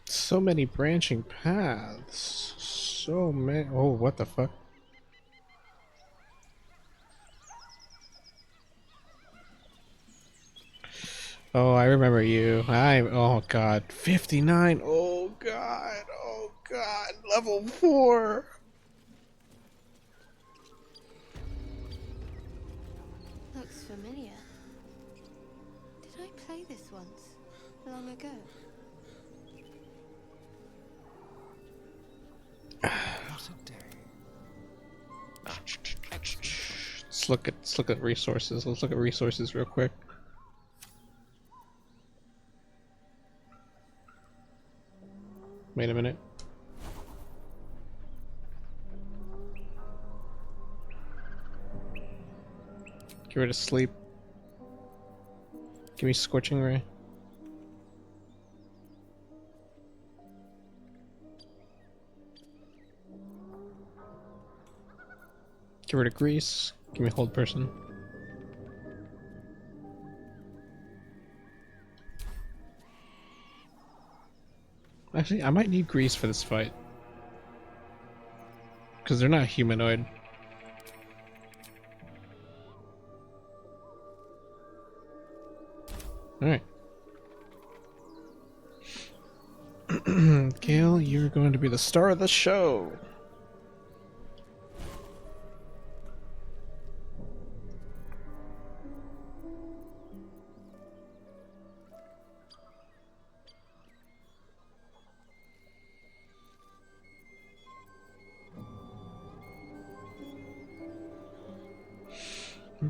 S1: So many branching paths. So many. Oh, what the fuck? Oh, I remember you. Oh god. 59. Oh god. Oh god. Level 4.
S15: Looks familiar. Did I play this once? Long ago?
S1: Let's look at resources. Let's look at resources real quick. Wait a minute. Get rid of sleep. Give me scorching ray. Get rid of grease. Give me hold person. Actually, I might need grease for this fight. Because they're not humanoid. Alright. Gale, you're going to be the star of the show.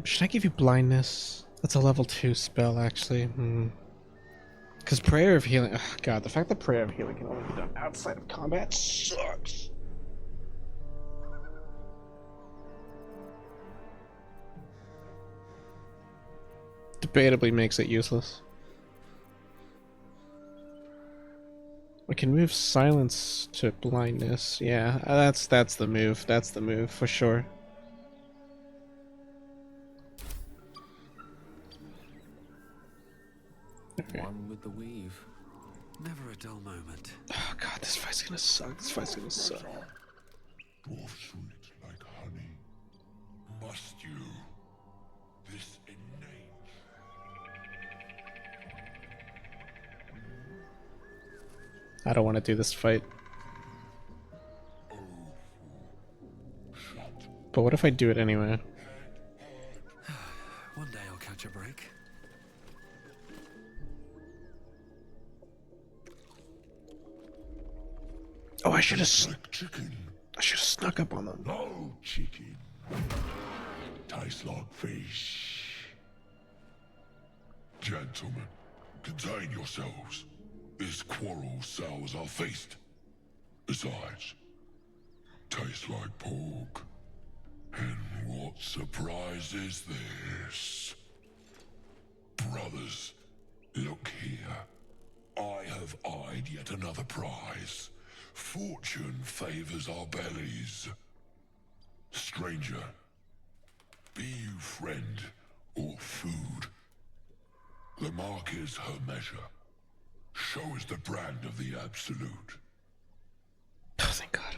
S1: Should I give you blindness? That's a level 2 spell, actually. Because Prayer of Healing... Oh, God, the fact that Prayer of Healing can only be done outside of combat sucks. Debatably makes it useless. We can move silence to blindness. Yeah, that's the move. That's the move for sure.
S20: One with the weave. Never a dull moment.
S1: Oh god, this fight's gonna suck. This fight's gonna suck.
S4: Dwarf sweet like honey. Must you? This innate.
S1: I don't want to do this fight. But what if I do it anyway?
S20: One day I'll catch a break.
S1: Oh, I should have.
S4: Chicken.
S1: I should have snuck up on them.
S4: No chicken. Tastes like fish. Gentlemen, contain yourselves. This quarrel sours our feast. Besides, tastes like pork. And what surprise is this? Brothers, look here. I have eyed yet another prize. Fortune favors our bellies. Stranger, be you friend or food. The mark is her measure. Show us the brand of the absolute.
S1: Oh, thank God.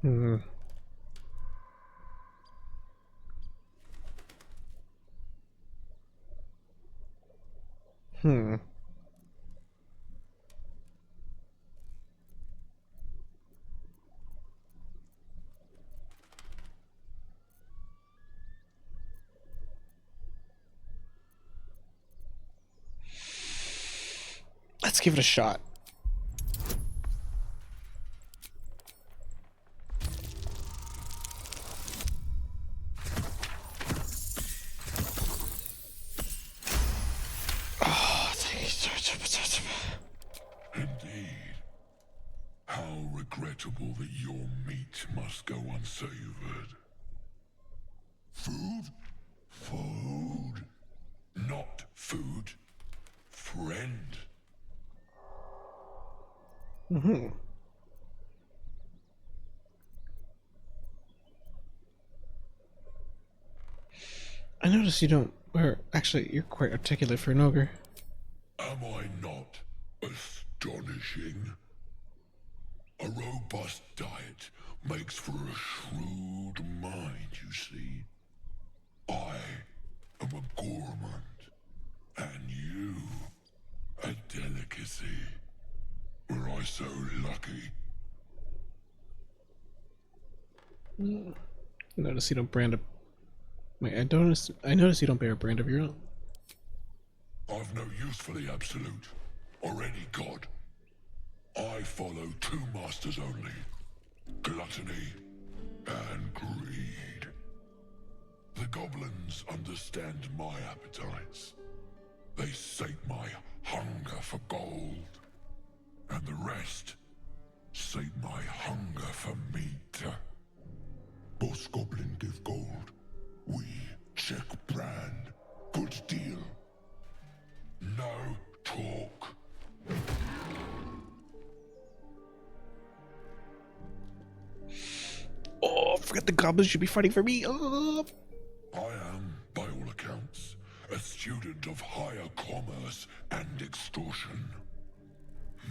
S1: Hmm. Hmm. Let's give it a shot. Oh,
S4: Indeed. How regrettable that your meat must go unsavored. Food? Food. Not food. Friend.
S1: Mm-hmm. I notice you don't wear. Actually, you're quite articulate for an ogre.
S4: Am I not astonishing? A robust diet makes for a shrewd mind, you see. I am a gourmand, and you, a delicacy. Were I so lucky?
S1: Notice you don't brand a. Wait, I notice you don't bear a brand of your own.
S4: I've no use for the absolute, or any god. I follow two masters only, gluttony and greed. The goblins understand my appetites. They sate my hunger for gold. And the rest sate my hunger for meat. Boss goblin give gold. We check brand. Good deal. No talk.
S1: Oh, forget the goblins should be fighting for me. Oh.
S4: I am, by all accounts, a student of higher commerce and extortion.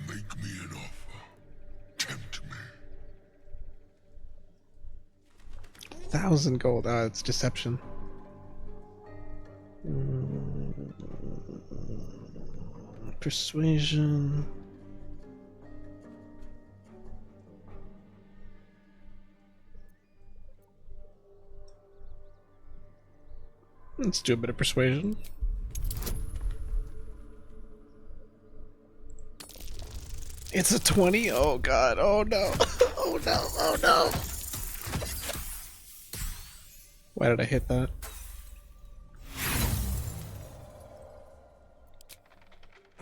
S4: Make me an offer. Tempt me.
S1: 1,000 gold. Ah, it's deception. Persuasion. Let's do a bit of persuasion. It's a 20? Oh god, oh no. Oh no, oh no. Why did I hit that?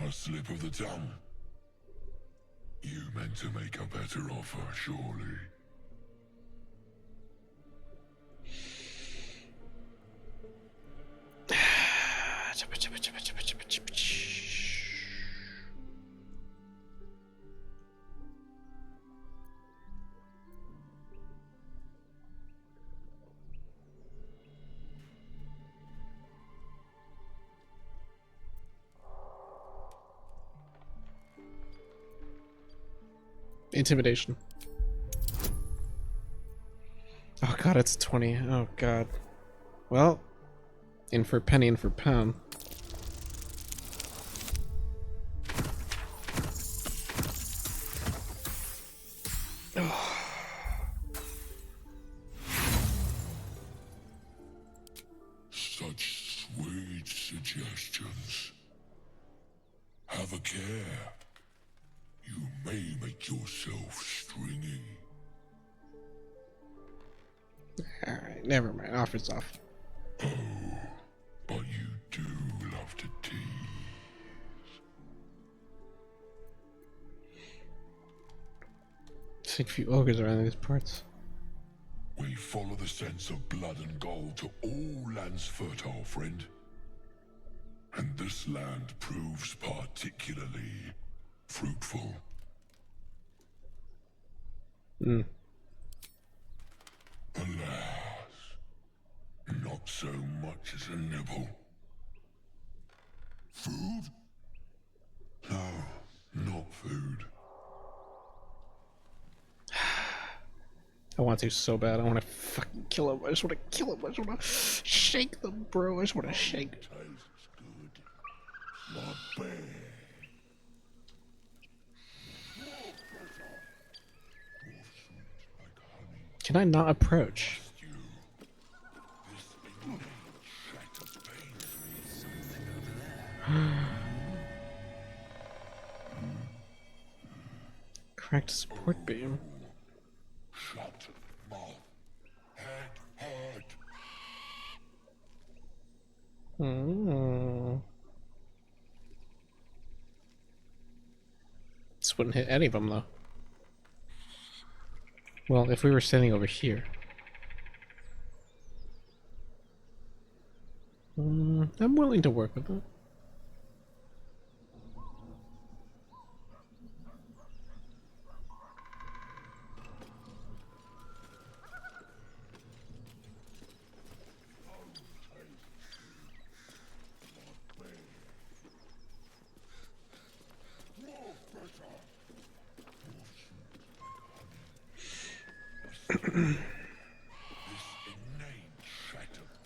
S4: A slip of the tongue. You meant to make a better offer, surely.
S1: Intimidation. Oh god, it's 20. Oh god. Well, in for penny, in for pound.
S4: Such sweet suggestions. Have a care. You may make yourself stringy.
S1: Alright, never mind. Offer's off.
S4: Oh, but you do love to tease.
S1: Seen a few ogres around these parts.
S4: We follow the sense of blood and gold to all lands fertile, friend. And this land proves particularly fruitful.
S1: Mm.
S4: Alas, not so much as a nibble. Food? No, not food.
S1: I want to so bad. I want to fucking kill him. I just want to kill him. I just want to shake them, bro. I just want to shake.
S4: Tastes good. Not bad.
S1: Can I not approach? Cracked support beam.
S4: Shut mouth. Head.
S1: This wouldn't hit any of them though. Well, if we were standing over here. I'm willing to work with it.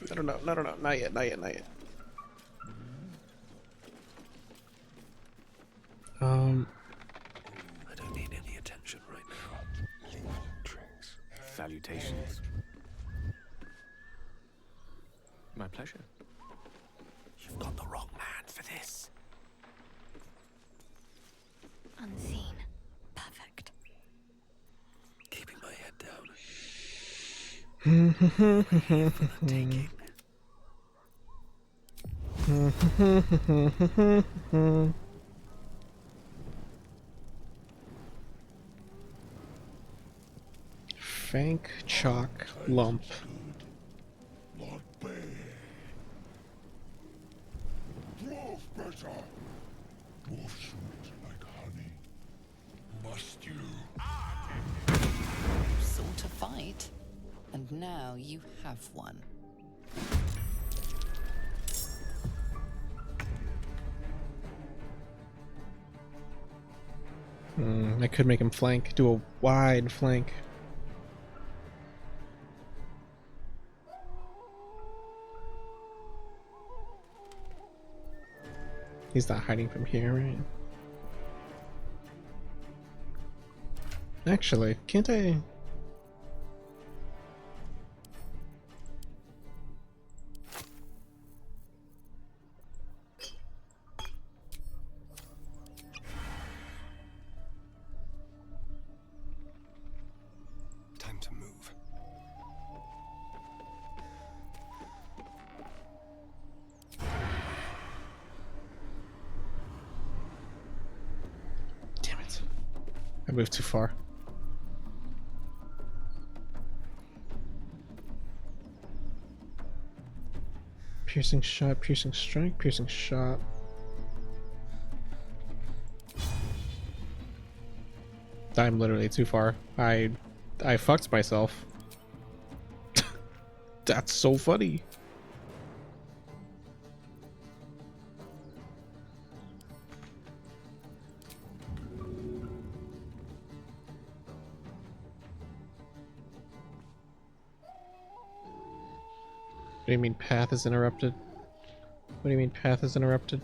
S1: I don't know, not yet.
S20: I don't need any attention right now. Salutations. My pleasure.
S16: You've got the wrong man for this.
S8: Unseen. Perfect.
S20: Keeping my head down.
S16: Here for the taking.
S1: Fank, chalk, lump.
S4: Not bad. Dwarf better. Dwarf sweet like honey. Must you?
S7: You sought a fight, and now you have one.
S1: I could make him flank, do a wide flank. He's not hiding from here, right? Actually, can't I?
S12: Time to move.
S1: Damn it. I moved too far. Piercing shot, piercing strike, piercing shot. I'm literally too far. I fucked myself. That's so funny. do you mean path is interrupted? What do you mean path is interrupted?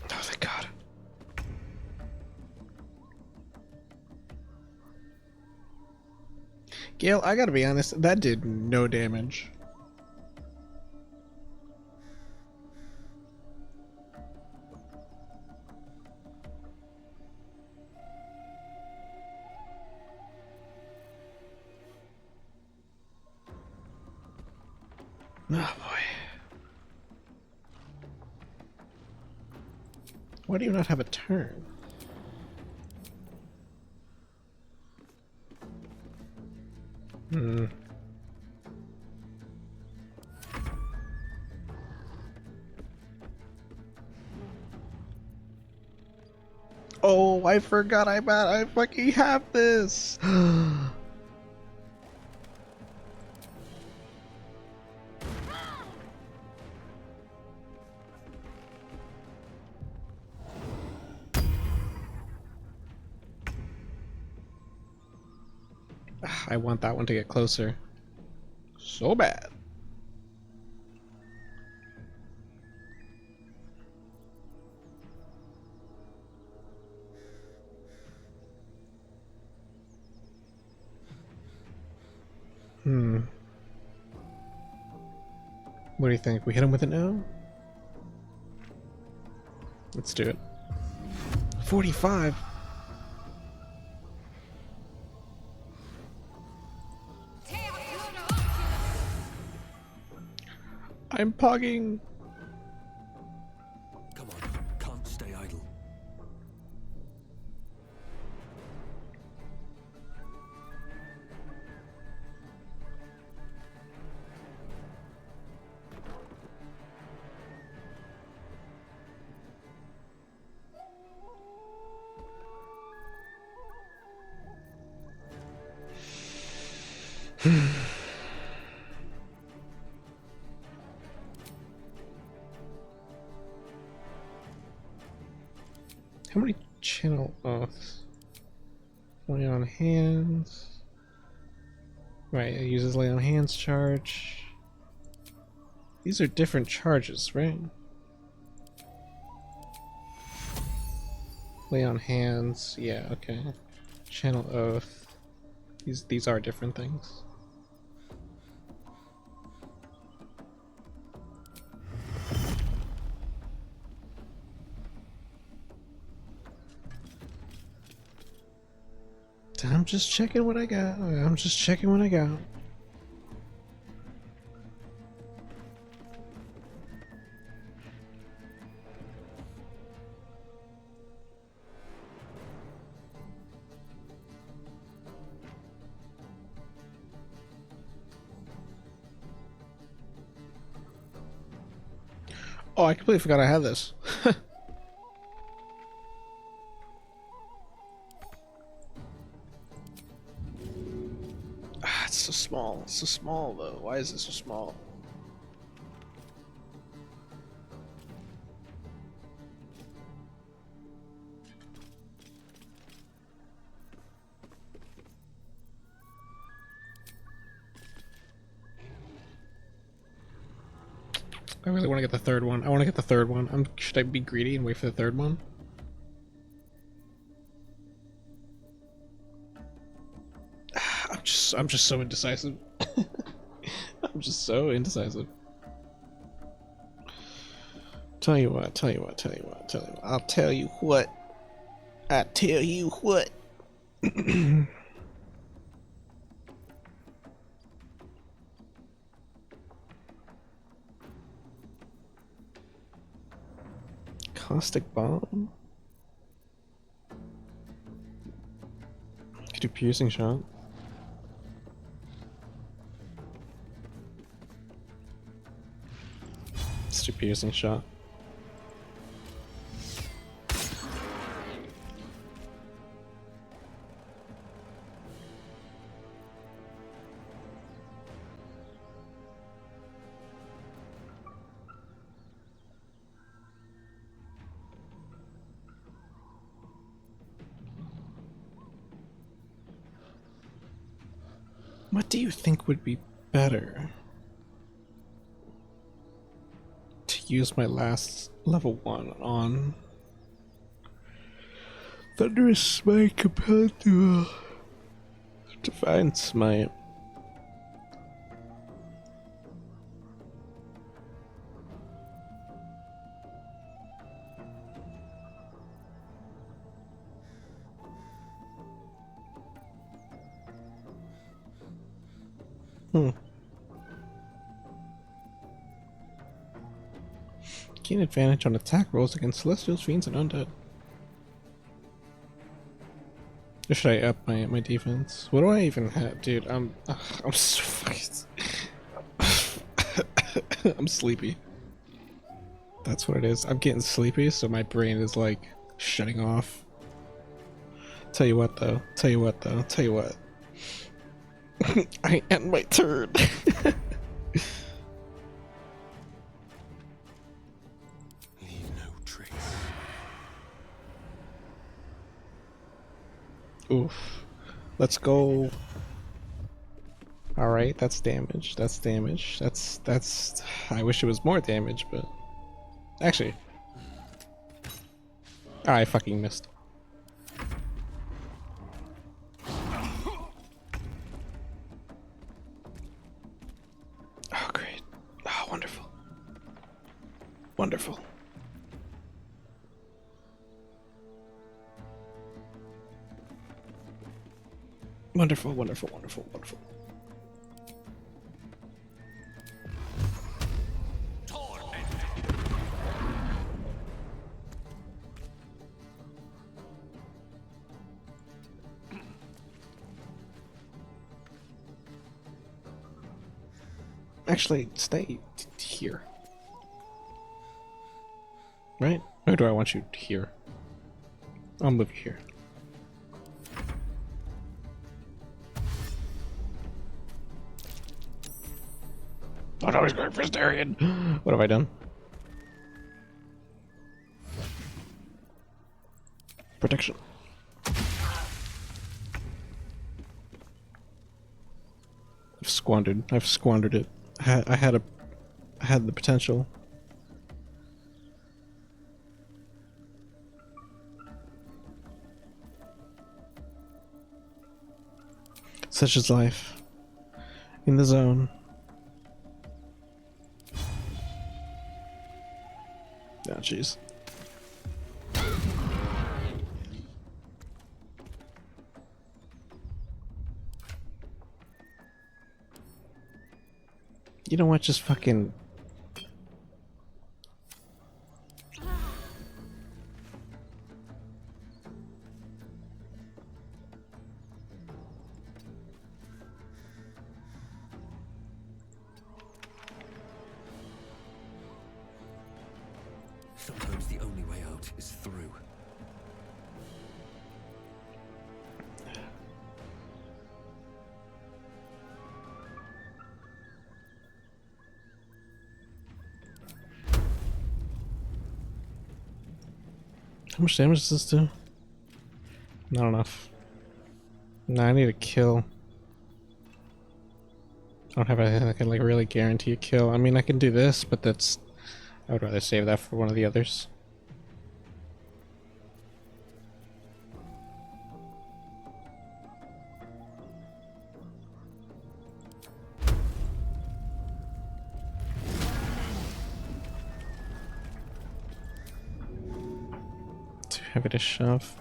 S1: Oh, thank God. Gale, I gotta be honest, that did no damage. Oh boy. Why do you not have a turn? Hmm. Oh, I forgot I fucking have this! I want that one to get closer. So bad. Hmm. What do you think? We hit him with it now? Let's do it. 45! I'm pogging!
S16: Come on, can't stay idle.
S1: How many channel offs? Lay on hands. Right, it uses lay on hands charge. These are different charges, right? Lay on hands, yeah, okay. Channel oath. These are different things. I'm just checking what I got. I'm just checking what I got. Oh, I completely forgot I had this. It's so small. It's so small, though. Why is it so small? I really want to get the third one. I want to get the third one. Should I be greedy and wait for the third one? I'm just so indecisive. I'm just so indecisive. Tell you what. I'll tell you what. I tell you what. Caustic bomb? Could do piercing shot. Let's do piercing shot. What do you think would be better? To use my last level 1 on Thunderous Smite compared to Divine Smite. Gain advantage on attack rolls against Celestials, Fiends, and Undead. Or should I up my defense? What do I even have? Dude, I'm so fucking... I'm sleepy. That's what it is. I'm getting sleepy, so my brain is like shutting off. Tell you what though. I end my turn.
S12: Leave no trace.
S1: Oof. Let's go. Alright, that's damage. That's damage. That's... I wish it was more damage, but... Actually... I fucking missed. Oh, great. Oh, wonderful. Wonderful. Wonderful, wonderful, wonderful, wonderful. Actually, stay here. Right? Or do I want you here? I'll move you here. Oh no, he's going for Starion. What have I done? Protection. I've squandered it. I had the potential. Such is life. In the zone. Oh, jeez. You know what? Just fucking...
S16: Sometimes the only way out is through.
S1: How much damage does this do? Not enough. No, I need a kill. I don't have anything that can like really guarantee a kill. I mean, I can do this, but that's... I would rather save that for one of the others. Too heavy to shove.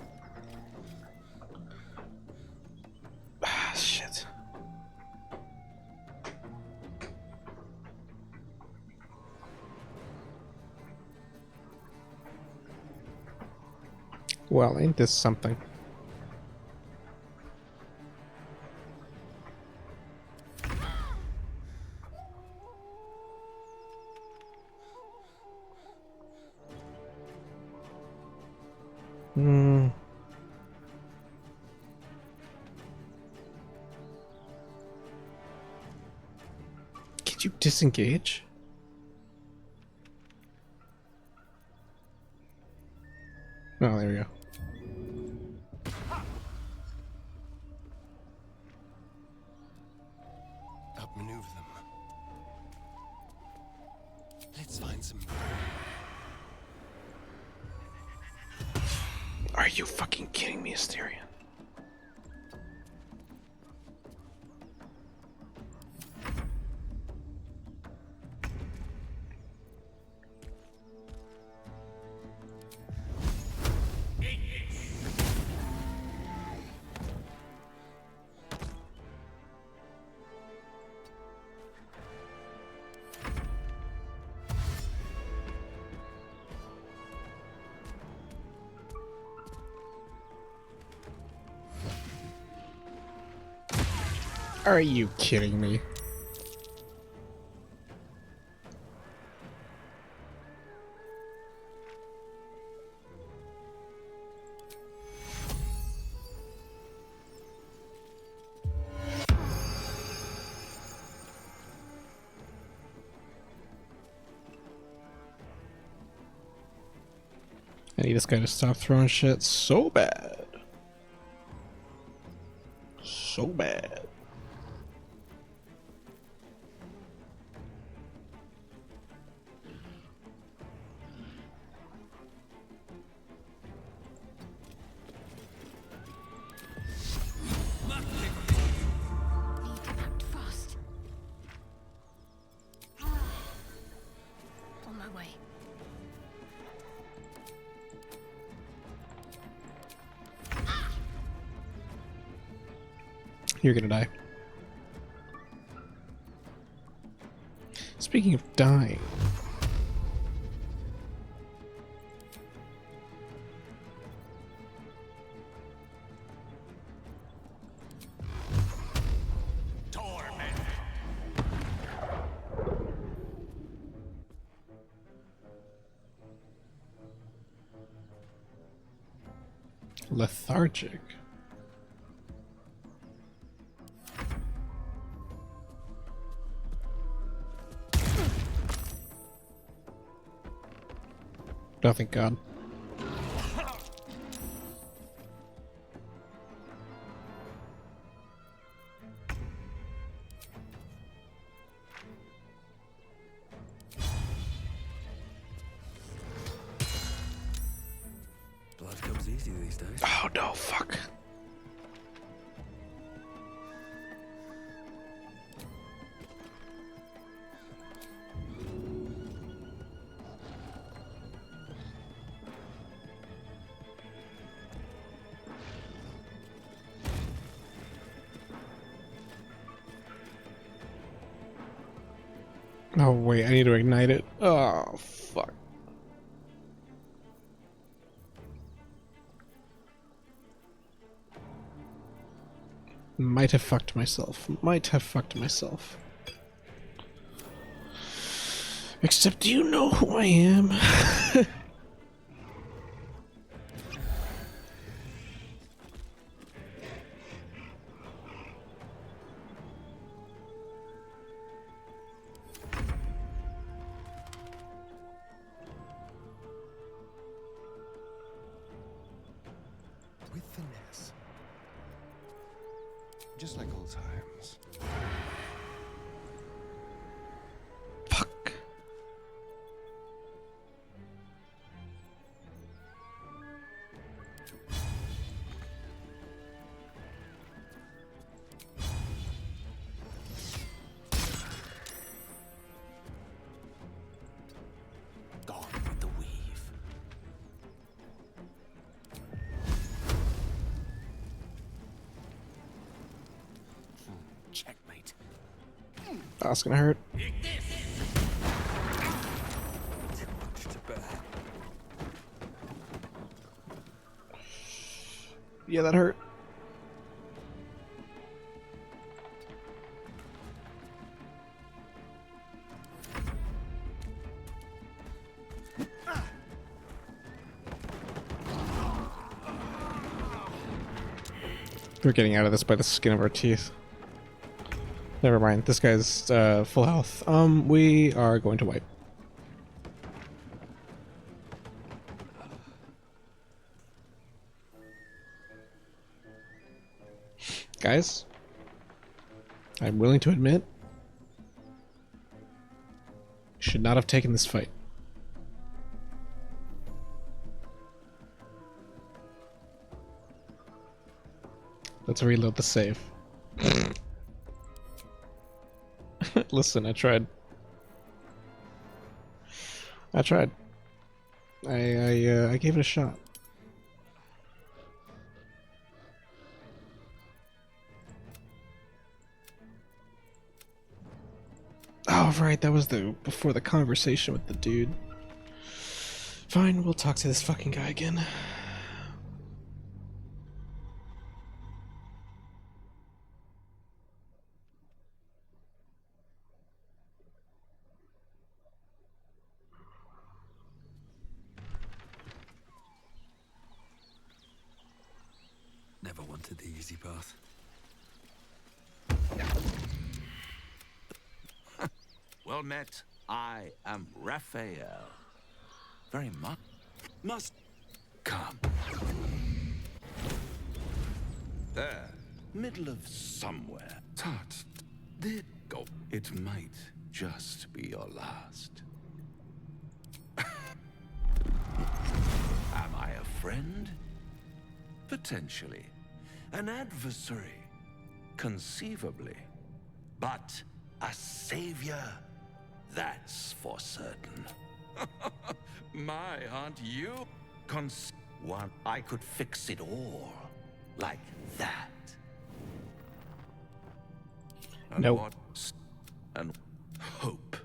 S1: Ah, shit. Well, ain't this something? Hmm. Can you disengage? Oh, there we go.
S12: of them. Let's find some.
S1: Are you fucking kidding me, Asterion? Are you kidding me? I need this guy to stop throwing shit so bad. So bad.
S22: On my way.
S1: You're gonna die. Speaking of dying. Lethargic. Oh, thank God.
S20: Blood comes easy these days.
S1: Oh no, fuck. Oh wait, I need to ignite it. Oh fuck. Might have fucked myself. Might have fucked myself. Except, do you know who I am?
S12: With finesse. Just like old times.
S1: Fuck.
S16: Gone with the weave. Checkmate.
S1: That's gonna hurt.
S20: Too much to bear.
S1: Yeah, that hurt. We're getting out of this by the skin of our teeth. Never mind. This guy's full health. We are going to wipe. Guys, I'm willing to admit should not have taken this fight. Let's reload the save. Listen, I tried. I tried. I gave it a shot. Oh, right, that was before the conversation with the dude. Fine, we'll talk to this fucking guy again.
S20: Never wanted the easy path.
S6: Well met. I am Raphael. Very much. Must come. There. Middle of somewhere. Tut. There go. It might just be your last. Am I a friend? Potentially. An adversary? Conceivably. But a savior? That's for certain. My, aren't you? One, I could fix it all. Like that. And
S1: Nope.
S6: what? And hope.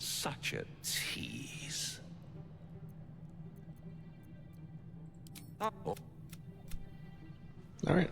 S6: Such a tease. Oh.
S1: All right.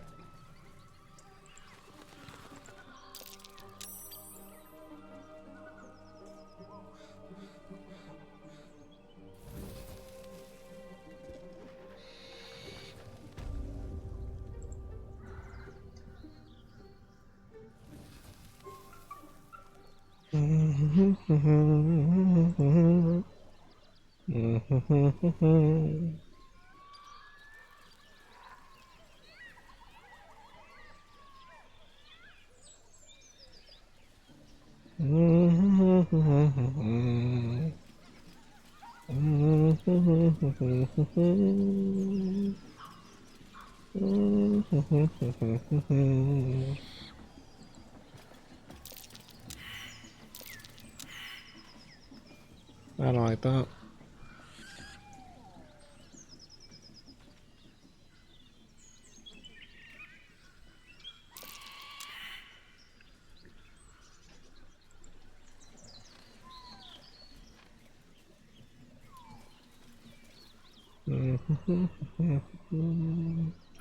S1: I don't like that.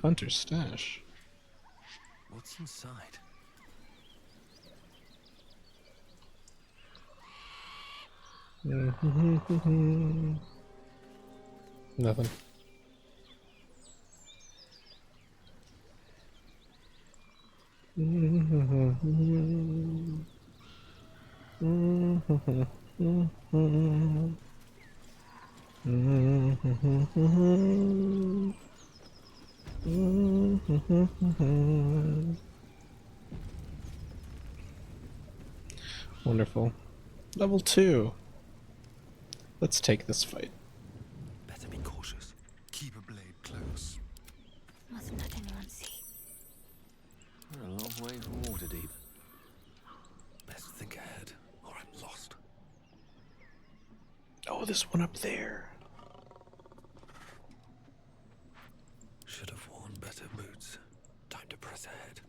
S1: Hunter's stash.
S20: What's inside?
S1: Nothing. Wonderful. Level 2. Let's take this fight.
S20: Better be cautious. Keep a blade close.
S3: Mustn't let anyone see.
S20: We're a long way from Waterdeep. Best think ahead, or I'm lost.
S1: Oh, there's one up there.
S20: Should have worn better boots. Time to press ahead.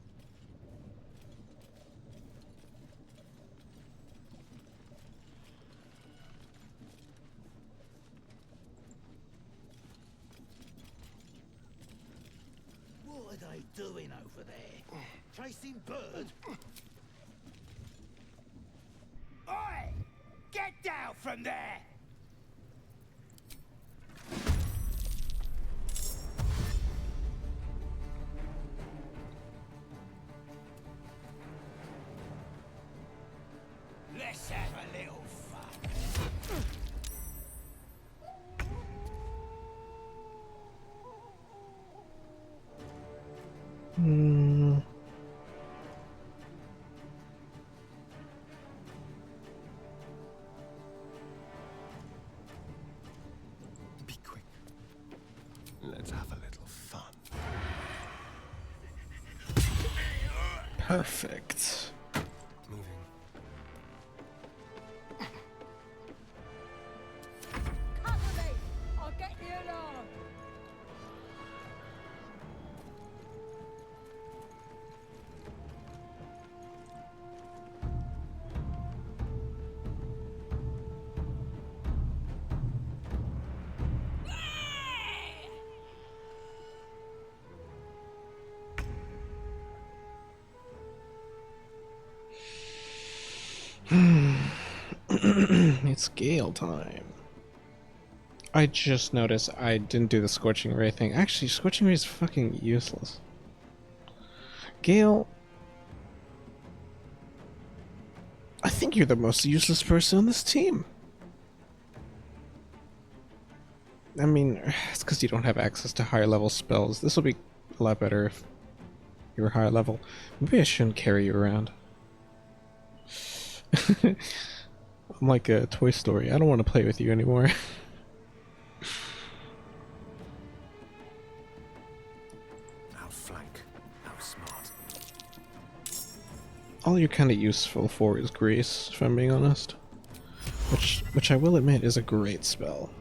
S14: What are they doing over there? Chasing birds? Oi! Get down from there! Let's have a little fun.
S12: Let's have a little fun.
S1: Perfect.
S12: Moving.
S2: Cover me! I'll get the alarm!
S1: It's Gale time. I just noticed I didn't do the Scorching Ray thing. Actually, Scorching Ray is fucking useless. Gale, I think you're the most useless person on this team. I mean, it's because you don't have access to higher level spells. This will be a lot better if you were higher level. Maybe I shouldn't carry you around. I'm like a Toy Story. I don't want to play with you anymore.
S12: Outflank. Outsmart.
S1: All you're kind of useful for is Grace, if I'm being honest. Which I will admit is a great spell.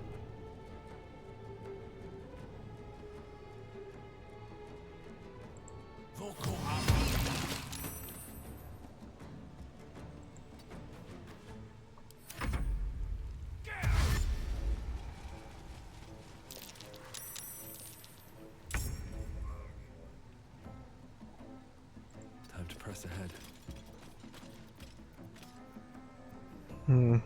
S20: Time to press ahead.
S1: Hmm.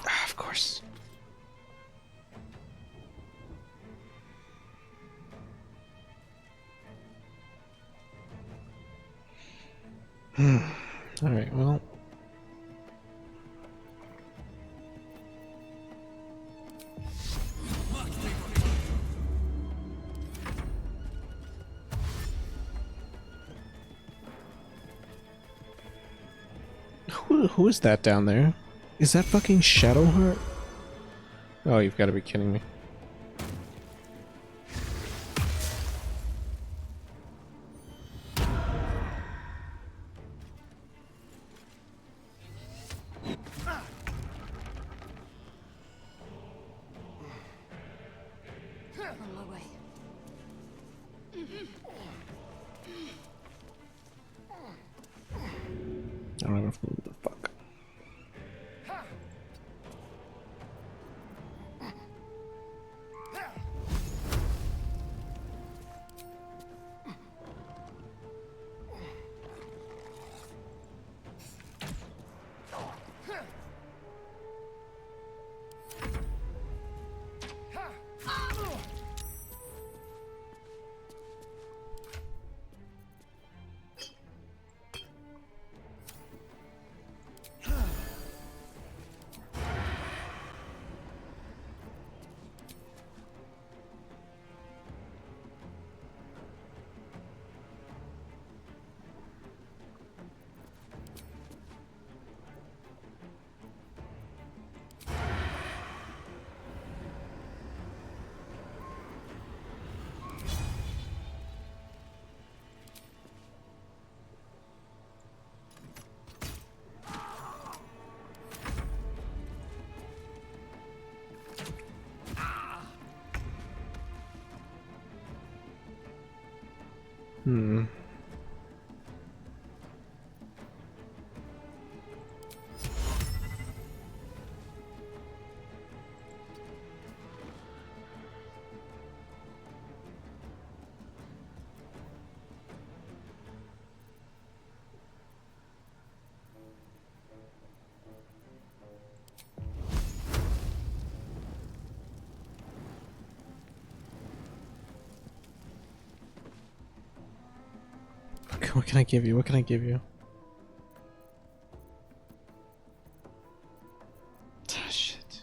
S1: Ah, of course. Alright, well. Who is that down there? Is that fucking Shadowheart? Oh, you've got to be kidding me.
S2: On my way.
S1: I don't know what the fuck. Hmm. What can I give you? What can I give you? Ah, shit.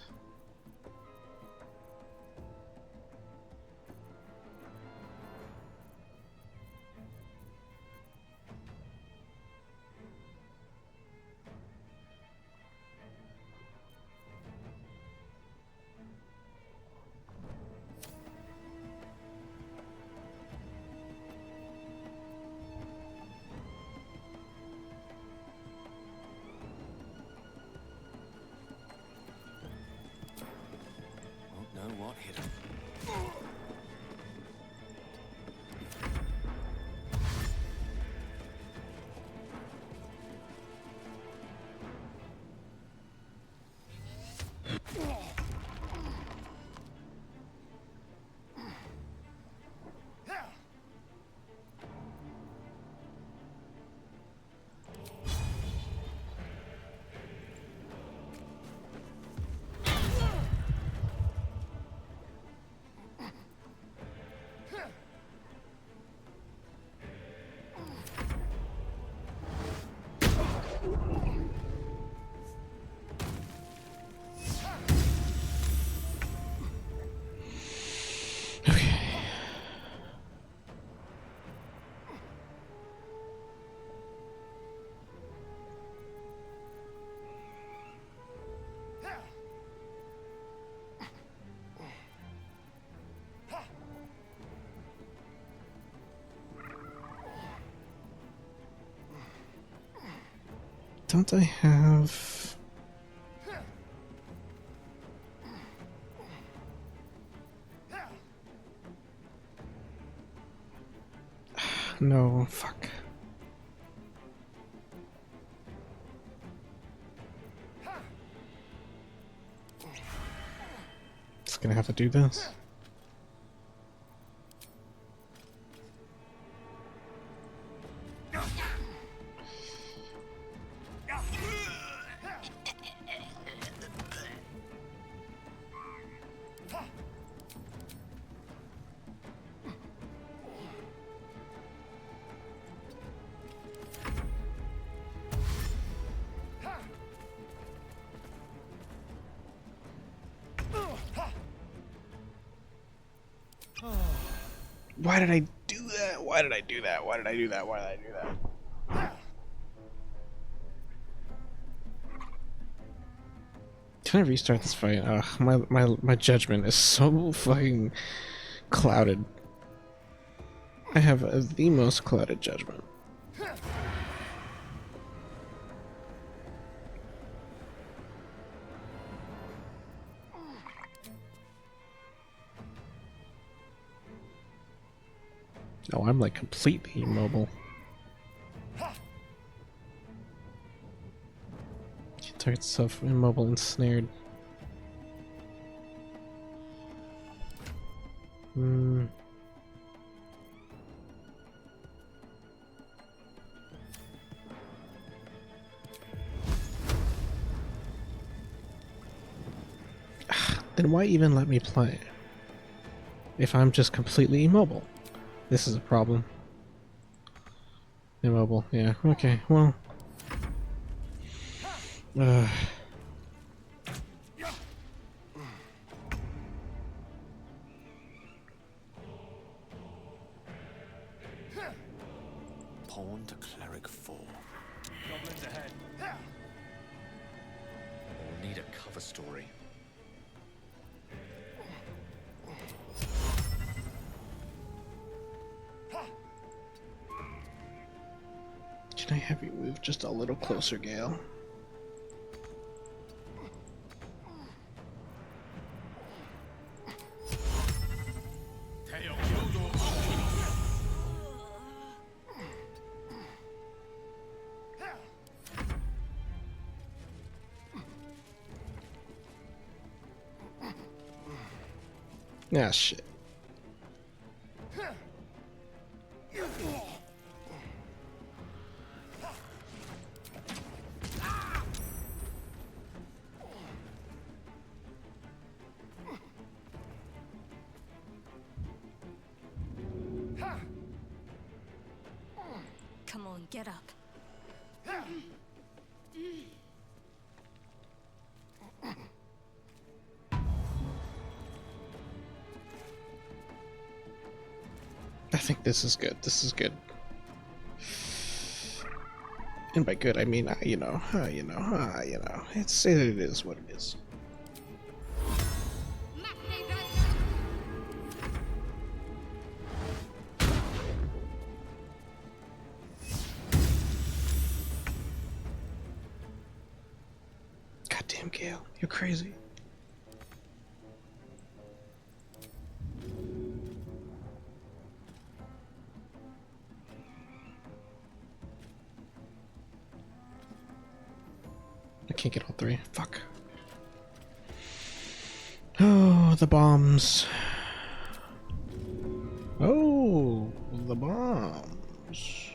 S1: don't I have... No, fuck. Just gonna have to do this. Why did I do that? Why did I do that? Why did I do that? Why did I do that? Can I restart this fight? Ugh, my judgment is so fucking clouded. I have the most clouded judgment. Oh, I'm like completely immobile. Target itself immobile and snared. Hmm. Then why even let me play? If I'm just completely immobile. This is a problem. Immobile, yeah, okay, well.
S10: Pawn to cleric 4.
S20: Goblins ahead.
S10: We'll need a cover story.
S1: Can I have you move just a little closer, Gale? Ah, shit.
S22: Come on, get up.
S1: I think this is good. This is good. And by good, I mean, you know, it's it is what it is. Goddamn, Gale, you're crazy. I can't get all three. Fuck. Oh, the bombs. Oh, the bombs.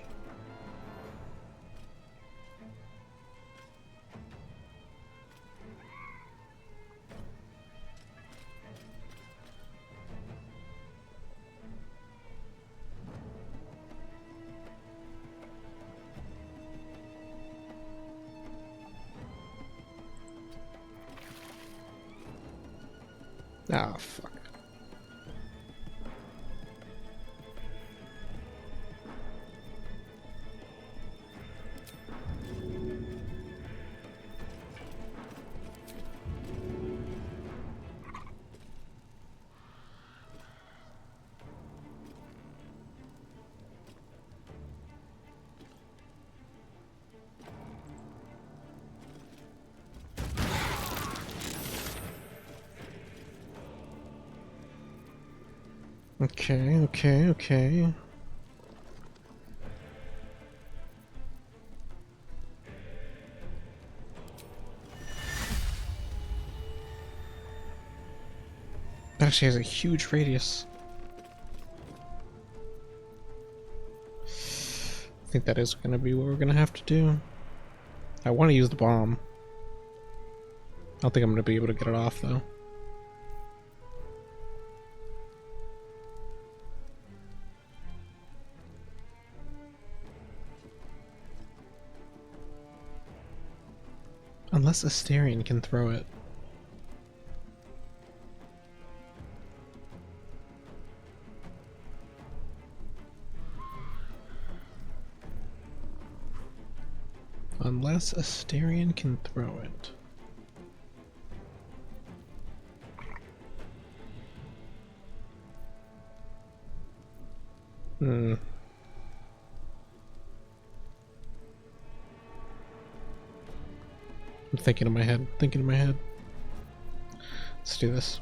S1: Ah, fuck. Okay, okay, okay. That actually has a huge radius. I think that is going to be what we're going to have to do. I want to use the bomb. I don't think I'm going to be able to get it off, though. Unless Asterion can throw it. Unless Asterion can throw it. Hmm. I'm thinking in my head, Let's do this.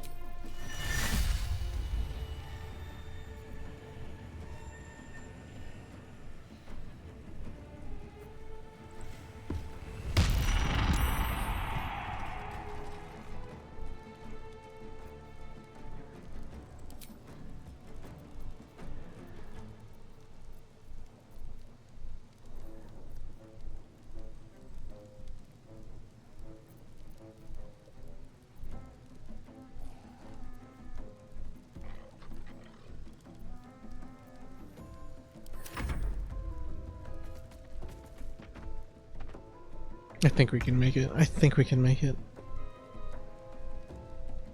S1: I think we can make it. I think we can make it.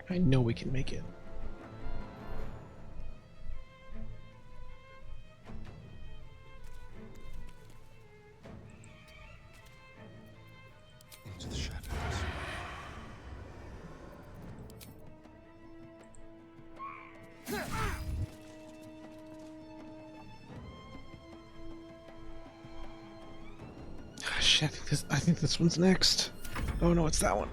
S1: I know we can make it.
S12: Into the shadows.
S1: Ah, shit, I think this one's next. Oh no, it's that one.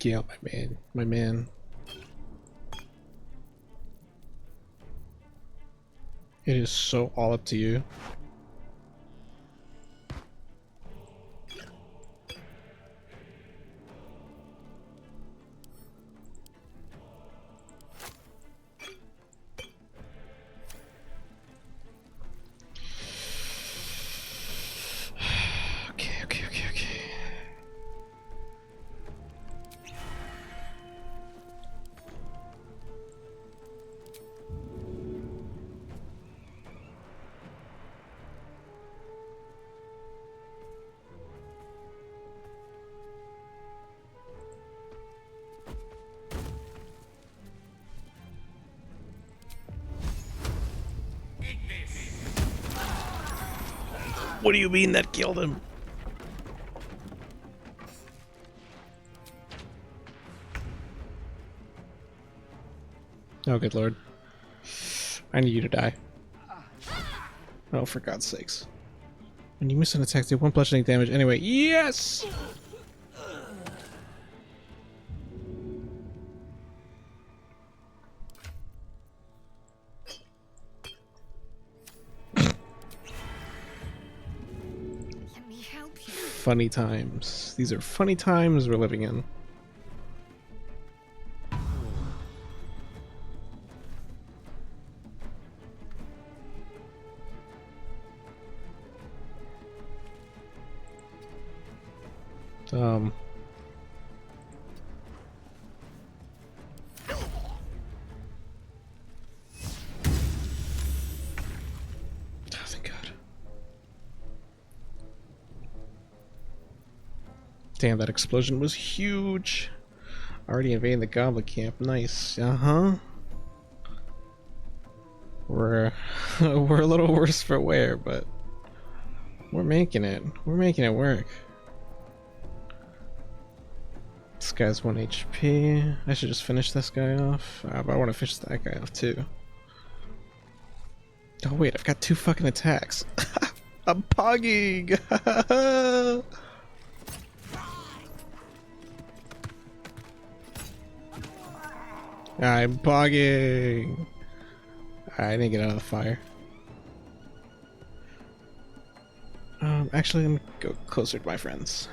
S1: Yeah, my man. It is so all up to you. Okay. What do you mean that killed him? Oh, good lord. I need you to die. Oh, for God's sakes. When you miss an attack, do 1 bludgeoning damage anyway. Yes!
S8: Let me help you.
S1: Funny times. These are funny times we're living in. Oh, thank God. Damn, that explosion was huge. Already invading the goblin camp. Nice. Uh-huh. We're we're a little worse for wear, but we're making it. We're making it work. This guy's 1 HP. I should just finish this guy off. But I want to finish that guy off too. Oh wait, I've got 2 fucking attacks. I'm pogging! I'm pogging! I didn't get out of the fire. Actually, let me go closer to my friends.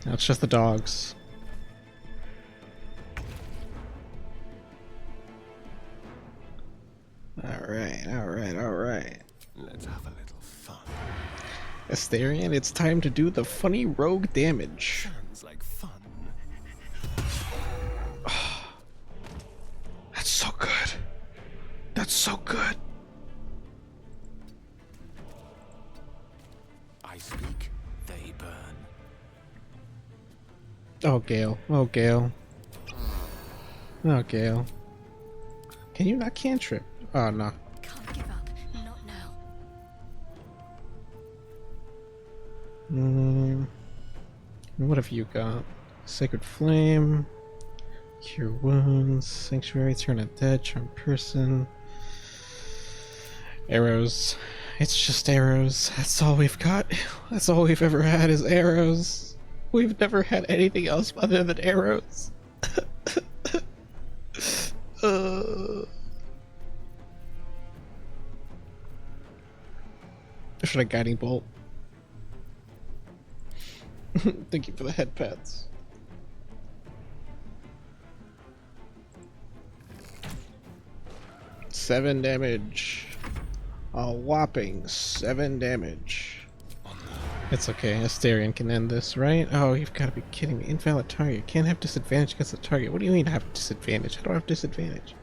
S1: Now it's just the dogs. Alright, alright, alright.
S12: Let's have a little fun.
S1: Asterion, it's time to do the funny rogue damage.
S12: Sounds like fun.
S1: That's so good. That's so good.
S10: I speak, they burn.
S1: Oh, Gale. Oh, Gale. Oh, Gale. Can you not cantrip? Oh, no.
S8: Can't give up. Not now.
S1: What have you got? Sacred Flame. Cure Wounds. Sanctuary. Turn Undead. Charm Person. Arrows. It's just arrows. That's all we've got. That's all we've ever had is arrows. We've never had anything else other than arrows. Should I guiding bolt? Thank you for the head pats. Seven damage. A whopping 7 damage. It's okay, Asterion can end this, right? Oh, you've got to be kidding me. Invalid target. Can't have disadvantage against the target. What do you mean I have disadvantage? I don't have disadvantage.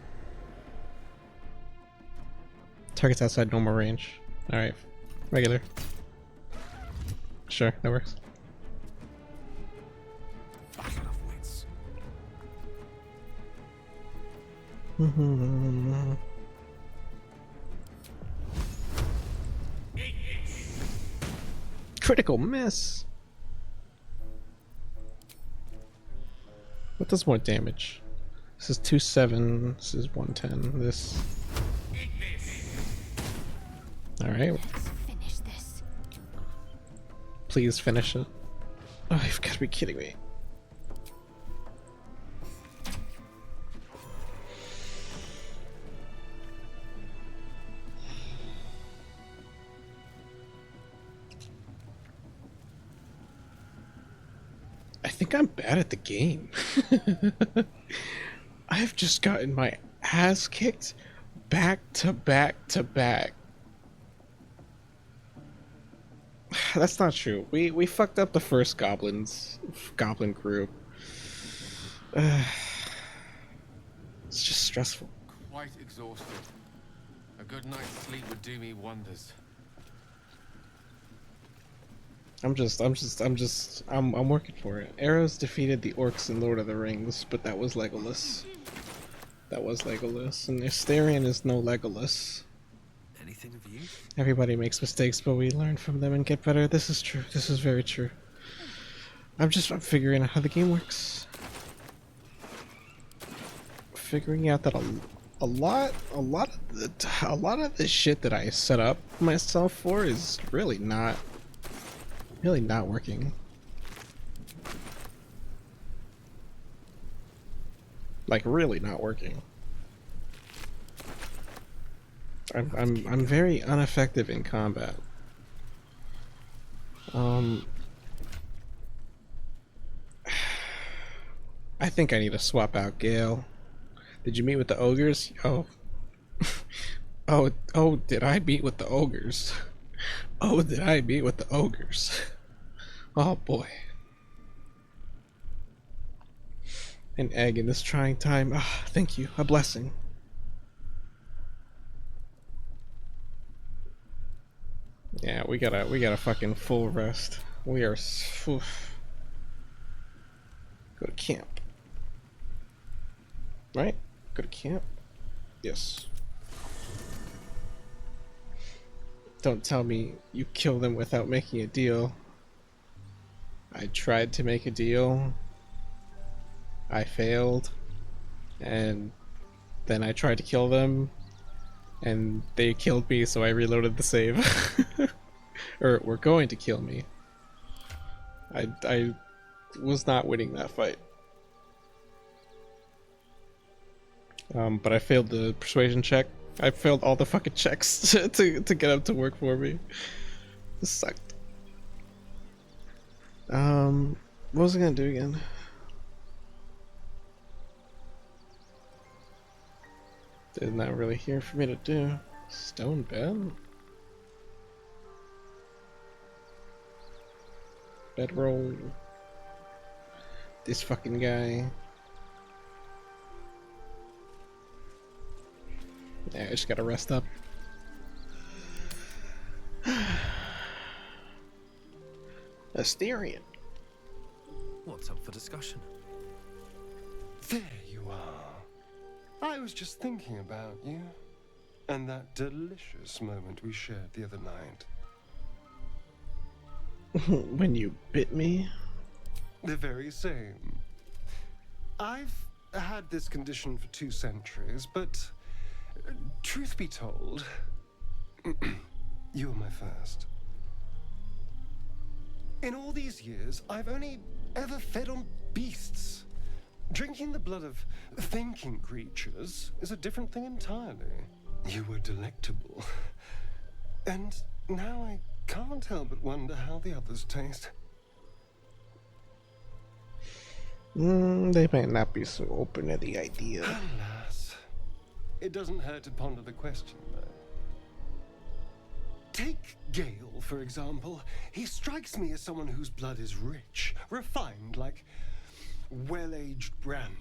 S1: Target's outside normal range. Alright. Regular. Sure, that works.
S10: Battle of wits.
S1: Critical miss. What does more damage? This is 2-7. This is 110. This. All right.
S8: Finish this.
S1: Please finish it. Oh, you've got to be kidding me. I think I'm bad at the game. I've just gotten my ass kicked back to back to back. That's not true. We fucked up the first goblin group. It's just stressful.
S10: Quite exhausted. A good night's sleep would do me wonders.
S1: I'm working for it. Arrows defeated the orcs in Lord of the Rings, but that was Legolas. That was Legolas, and Asterion is no Legolas.
S20: Anything of use?
S1: Everybody makes mistakes, but we learn from them and get better. This is true. This is very true. I'm figuring out how the game works. Figuring out that a lot of the shit that I set up myself for is really not working. Like really not working. I'm very ineffective in combat. I think I need to swap out Gale. Did you meet with the ogres? Oh. Oh, did I meet with the ogres? Oh, did I meet with the ogres? Oh boy. An egg in this trying time. Ah, thank you. A blessing. Yeah, we gotta fucking full rest. We are. Oof. Go to camp. Right? Go to camp? Yes. Don't tell me you kill them without making a deal. I tried to make a deal. I failed. And then I tried to kill them, and they killed me, so I reloaded the save. Or were going to kill me. I was not winning that fight. But I failed the persuasion check. I failed all the fucking checks to get him to work for me. This sucked. What was I gonna do again? There's not really here for me to do. Stone bed? Bedroll. This fucking guy. Yeah, I just gotta rest up. Asterion.
S10: What's up for discussion?
S12: There you are. I was just thinking about you. And that delicious moment we shared the other night.
S1: When you bit me?
S12: The very same. I've had this condition for 2 centuries, but truth be told, you were my first. In all these years, I've only ever fed on beasts. Drinking the blood of thinking creatures is a different thing entirely. You were delectable. And now I can't help but wonder how the others taste.
S1: They might not be so open to the idea.
S12: Alas, it doesn't hurt to ponder the question, though. Take Gale, for example. He strikes me as someone whose blood is rich, refined, like well-aged brandy.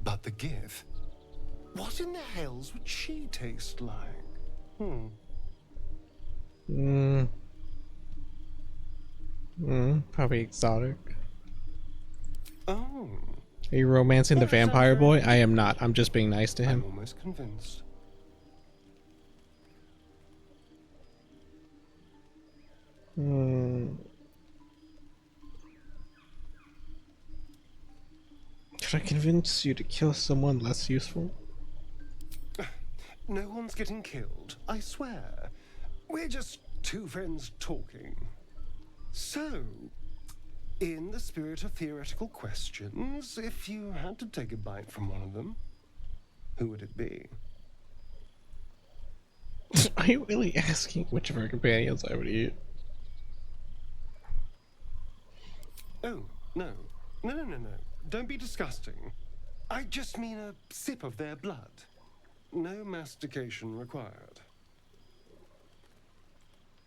S12: But the Gith, what in the hells would she taste like?
S1: Probably exotic.
S12: Oh.
S1: Are you romancing the vampire boy? I am not. I'm just being nice to him.
S12: I'm almost convinced.
S1: Should I convince you to kill someone less useful?
S12: No one's getting killed, I swear. We're just 2 friends talking. So, in the spirit of theoretical questions, if you had to take a bite from one of them, who would it be?
S1: Are you really asking which of our companions I would eat?
S12: Oh, no. No. Don't be disgusting. I just mean a sip of their blood. No mastication required.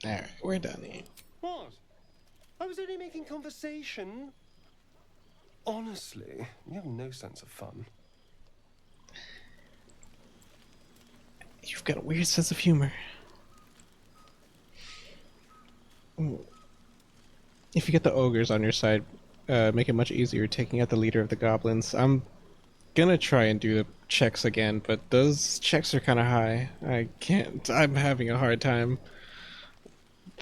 S1: Alright, we're done here.
S12: What? I was only making conversation. Honestly, you have no sense of fun.
S1: You've got a weird sense of humor. If you get the ogres on your side, make it much easier taking out the leader of the goblins. I'm gonna try and do the checks again, but those checks are kind of high. I can't. I'm having a hard time.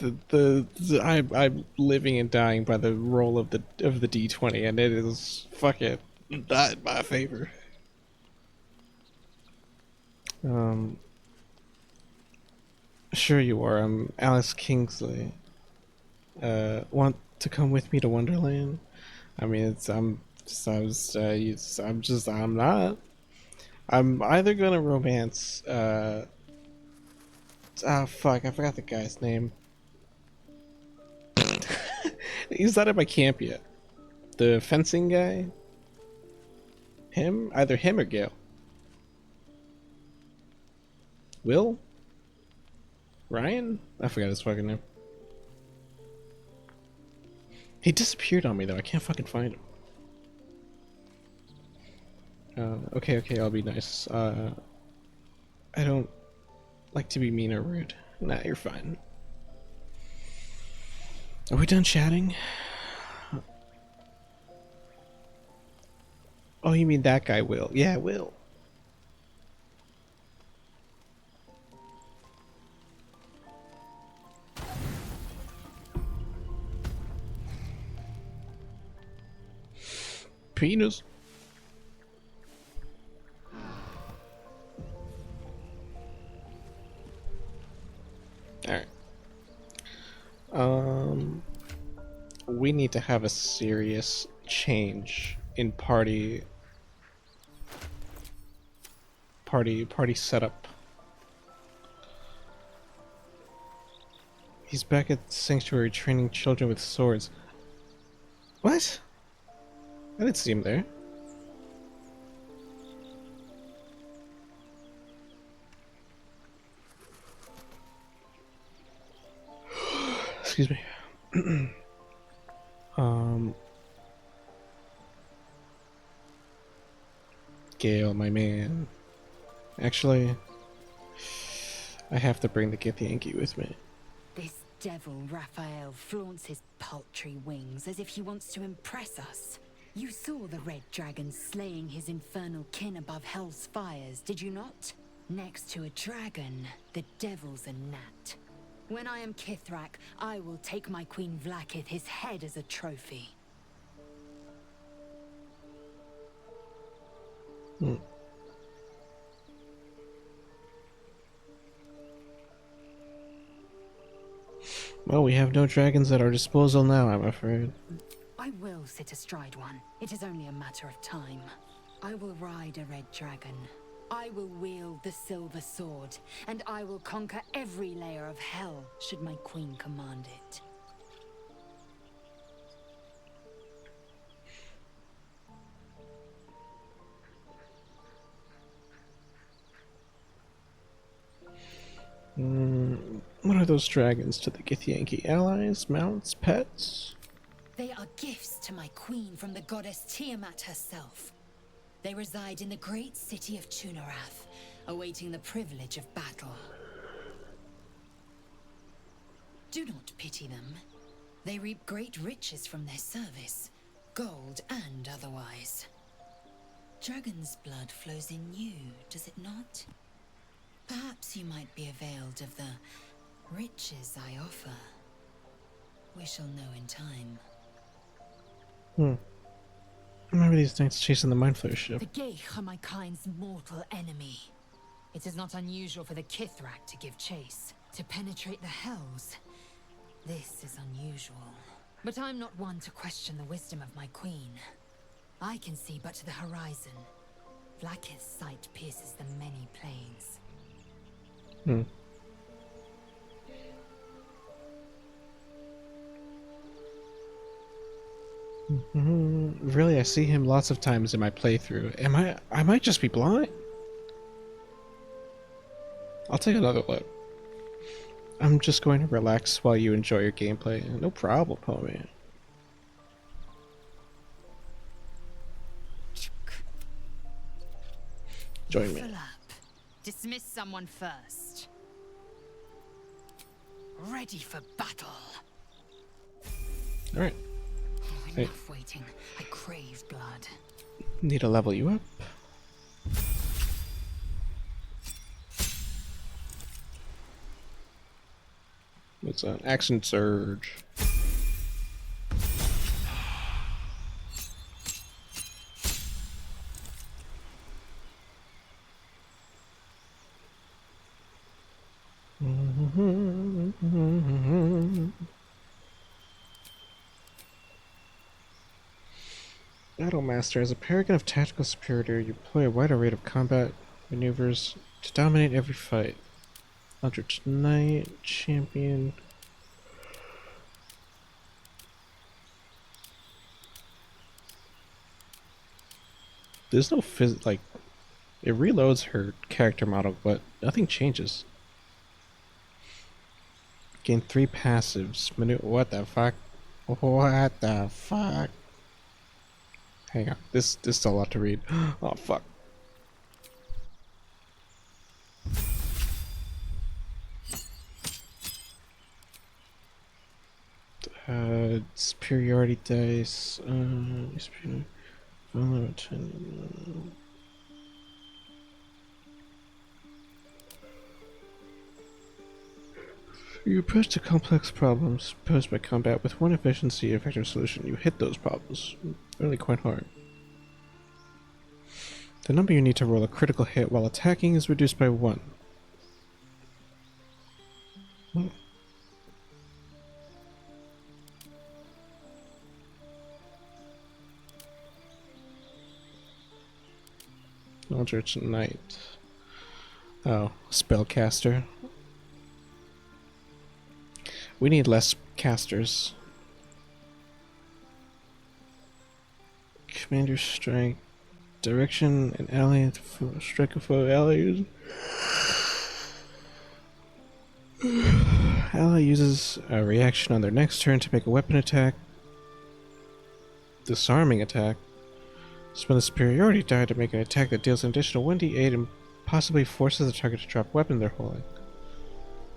S1: I'm living and dying by the roll of the D20, and it is fucking not in my favor. Sure you are. I'm Alice Kingsley. Want to come with me to Wonderland? I mean, I'm not. I'm either gonna romance. Fuck! I forgot the guy's name. He's not at my camp yet. The fencing guy. Him? Either him or Gale. Will? Ryan? I forgot his fucking name. He disappeared on me though. I can't fucking find him. Okay, I'll be nice. I don't like to be mean or rude. Nah, you're fine. Are we done chatting? Oh, you mean that guy, Will? Yeah, Will. Alright. We need to have a serious change in party setup. He's back at the sanctuary training children with swords. What? I didn't see him there. Excuse me. Gale, my man. Actually, I have to bring the Githyanki with me.
S3: This devil Raphael flaunts his paltry wings as if he wants to impress us. You saw the red dragon slaying his infernal kin above hell's fires, did you not? Next to a dragon, the devil's a gnat. When I am Kithrak, I will take my Queen Vlaakith his head as a trophy.
S1: Well, we have no dragons at our disposal now, I'm afraid.
S3: I will sit astride one. It is only a matter of time. I will ride a red dragon. I will wield the silver sword, and I will conquer every layer of hell, should my queen command it.
S1: What are those dragons to the Githyanki? Allies, mounts, pets?
S3: They are gifts to my queen from the goddess Tiamat herself. They reside in the great city of Tunarath, awaiting the privilege of battle. Do not pity them. They reap great riches from their service, gold and otherwise. Dragon's blood flows in you, does it not? Perhaps you might be availed of the riches I offer. We shall know in time.
S1: Remember these nights chasing the Mind Flayer ship.
S3: The Geich are my kind's mortal enemy. It is not unusual for the Kithrak to give chase, to penetrate the hells. This is unusual. But I'm not one to question the wisdom of my queen. I can see but to the horizon. Vlaakith's sight pierces the many planes.
S1: Really, I see him lots of times in my playthrough. I might just be blind. I'll take another look. I'm just going to relax while you enjoy your gameplay. No problem, homie. Join me.
S3: Fill up. Dismiss someone first. Ready for battle.
S1: Alright.
S3: Enough waiting. I crave blood.
S1: Need to level you up. What's that? Action surge. Battlemaster. As a paragon of tactical superiority, you employ a wide array of combat maneuvers to dominate every fight. Eldritch Knight, Champion. There's no like, it reloads her character model, but nothing changes. Gain 3 passives. What the fuck? What the fuck? Hang on, this is a lot to read. Oh fuck. Superiority dice. You approach to complex problems posed by combat with one efficiency effective solution. You hit those problems really quite hard. The number you need to roll a critical hit while attacking is reduced by 1. Eldritch Knight. Oh, spellcaster. We need less casters. Commander strike. Direction and ally strike a foe ally. Ally uses a reaction on their next turn to make a weapon attack. Disarming attack. Spend a superiority die to make an attack that deals an additional 1d8 and possibly forces the target to drop a weapon they're holding.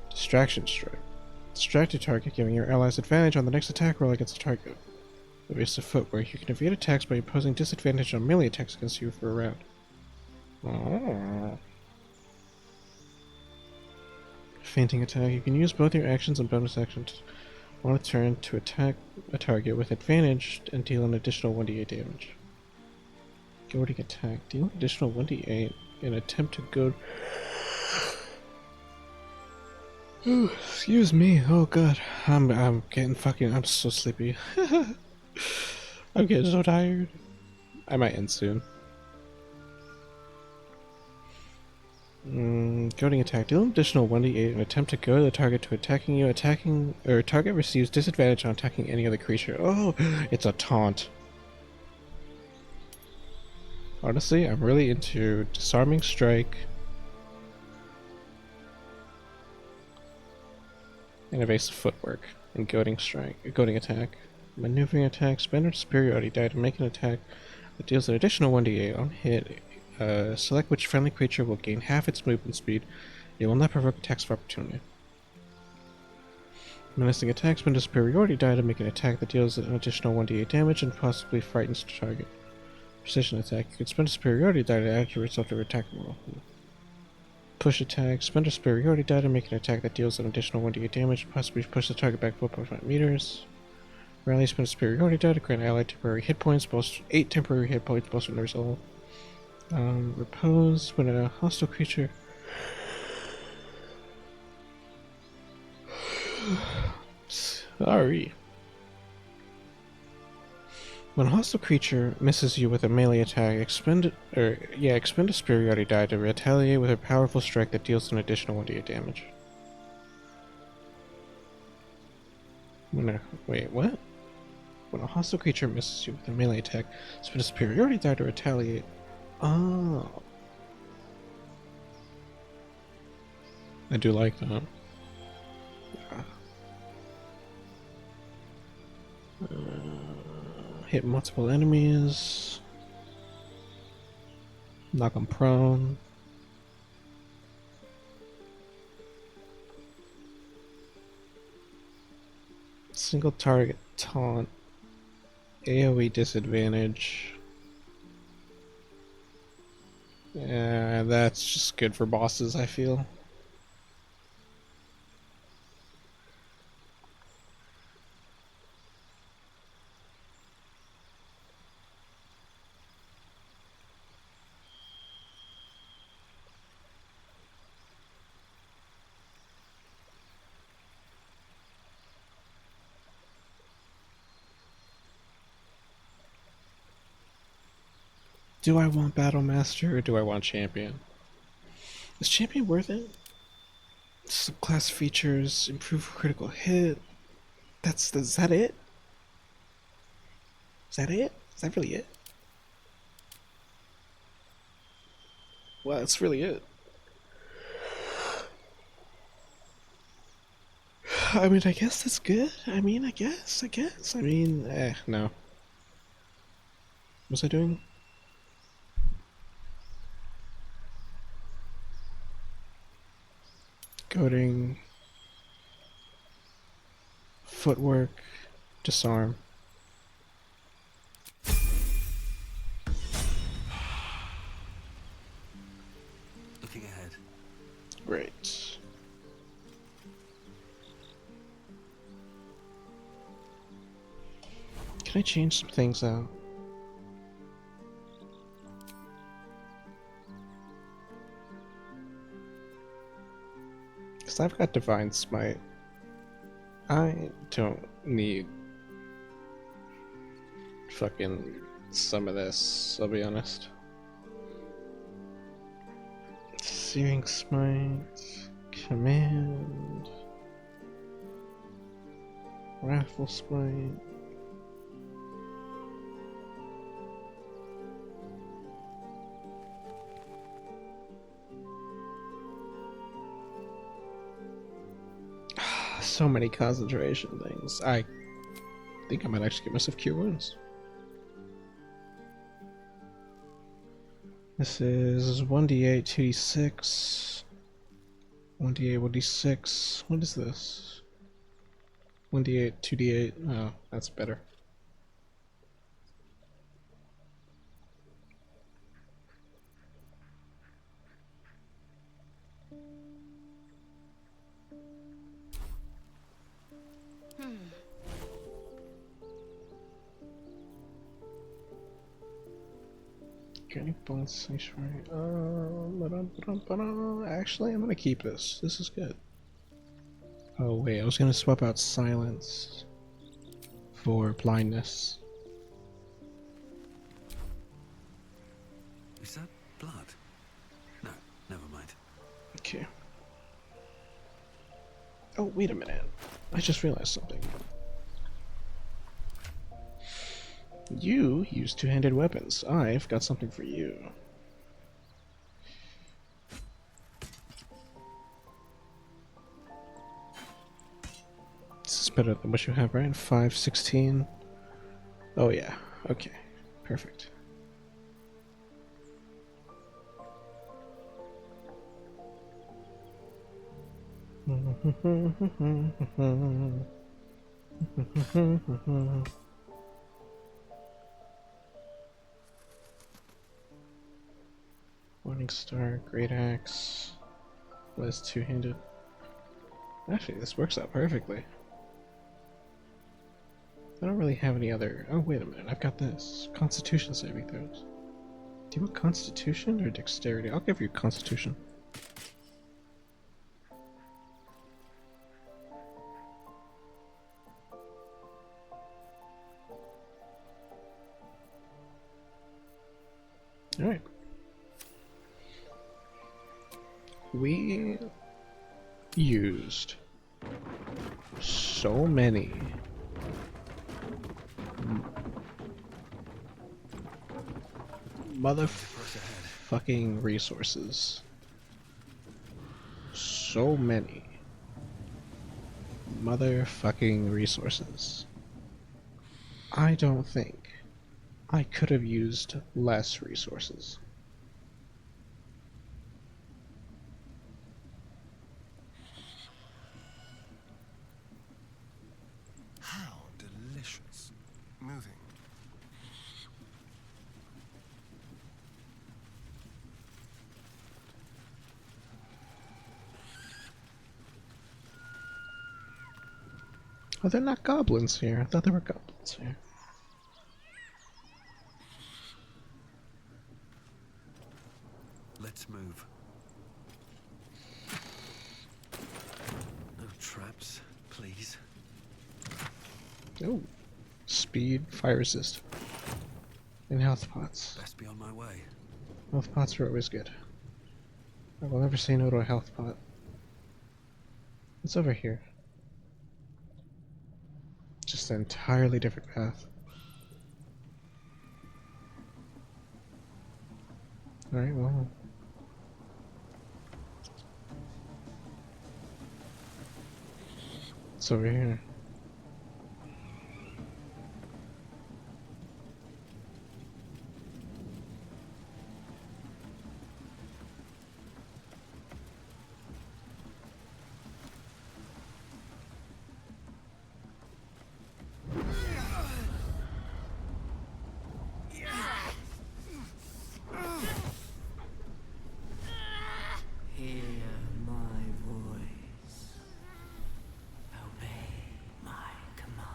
S1: Distraction strike. Distract a target, giving your allies advantage on the next attack roll against the target. Evasive footwork. You can evade attacks by imposing disadvantage on melee attacks against you for a round. Oh. Fainting attack. You can use both your actions and bonus actions on a turn to attack a target with advantage and deal an additional 1d8 damage. Goading attack. Deal an additional 1d8 in attempt to goad. Ooh, excuse me. Oh god. I'm getting fucking. I'm so sleepy. I'm getting so tired. I might end soon. Goading attack. Deal an additional 1d8 and attempt to goad the target to attacking you. Target receives disadvantage on attacking any other creature. Oh, it's a taunt. Honestly, I'm really into disarming strike and evasive footwork and goading attack. Maneuvering attack. Spend a superiority die to make an attack that deals an additional 1d8 on hit. Select which friendly creature will gain half its movement speed. It will not provoke attacks of opportunity. Menacing attack. Spend a superiority die to make an attack that deals an additional 1d8 damage and possibly frightens the target. Precision attack. You can spend a superiority die to add your result of your attack roll. Push attack. Spend a superiority die to make an attack that deals an additional 1d8 damage and possibly push the target back 4.5 meters. Rally. Spend a superiority die to grant allied temporary hit points. 8 temporary hit points both from the result. Repose. When a hostile creature. Sorry. When a hostile creature misses you with a melee attack, expend a superiority die to retaliate with a powerful strike that deals an additional 1d8 damage. Wait, what? When a hostile creature misses you with a melee attack, spend a superiority die to retaliate. Oh. I do like that. Hit multiple enemies. Knock them prone. Single target taunt. AoE disadvantage. Yeah, that's just good for bosses, I feel. Do I want Battle Master or do I want Champion? Is Champion worth it? Subclass features, improve critical hit. Is that it? Is that it? Is that really it? Well, that's really it. I mean, I guess that's good. I guess. No. What was I doing? Goading, footwork, disarm.
S21: Looking ahead.
S1: Great. Can I change some things out? Because I've got Divine Smite. I don't need fucking some of this, I'll be honest. Searing Smite, Command, Wrathful Smite. So many concentration things. I think I might actually get myself Cure Wounds. This is 1d8, 2d6. 1d8, 1d6. What is this? 1d8, 2d8. Oh, that's better. Organic Bone Sanctuary. Actually, I'm gonna keep this. This is good. Oh wait, I was gonna swap out Silence for Blindness.
S20: Is that blood? No, never mind.
S1: Okay. Oh, wait a minute. I just realized something. You use two-handed weapons. I've got something for you. This is better than what you have, right? 516. Oh yeah. Okay. Perfect. Morning Star, Great Axe. What is two-handed? Actually, this works out perfectly. I don't really have any other... Oh, wait a minute. I've got this. Constitution saving throws. Do you want Constitution or Dexterity? I'll give you Constitution. Alright. We used so many motherfucking resources. So many motherfucking resources. I don't think I could have used less resources.
S12: How delicious. Moving.
S1: Oh, they're not goblins here. I thought there were goblins here.
S20: Let's move. No traps, please.
S1: Oh, speed, fire resist, and health pots.
S20: Best be on my way.
S1: Health pots are always good. I will never say no to a health pot. What's over here? Just an entirely different path. Alright, well. It's over here.
S17: Hear my voice. Obey my command.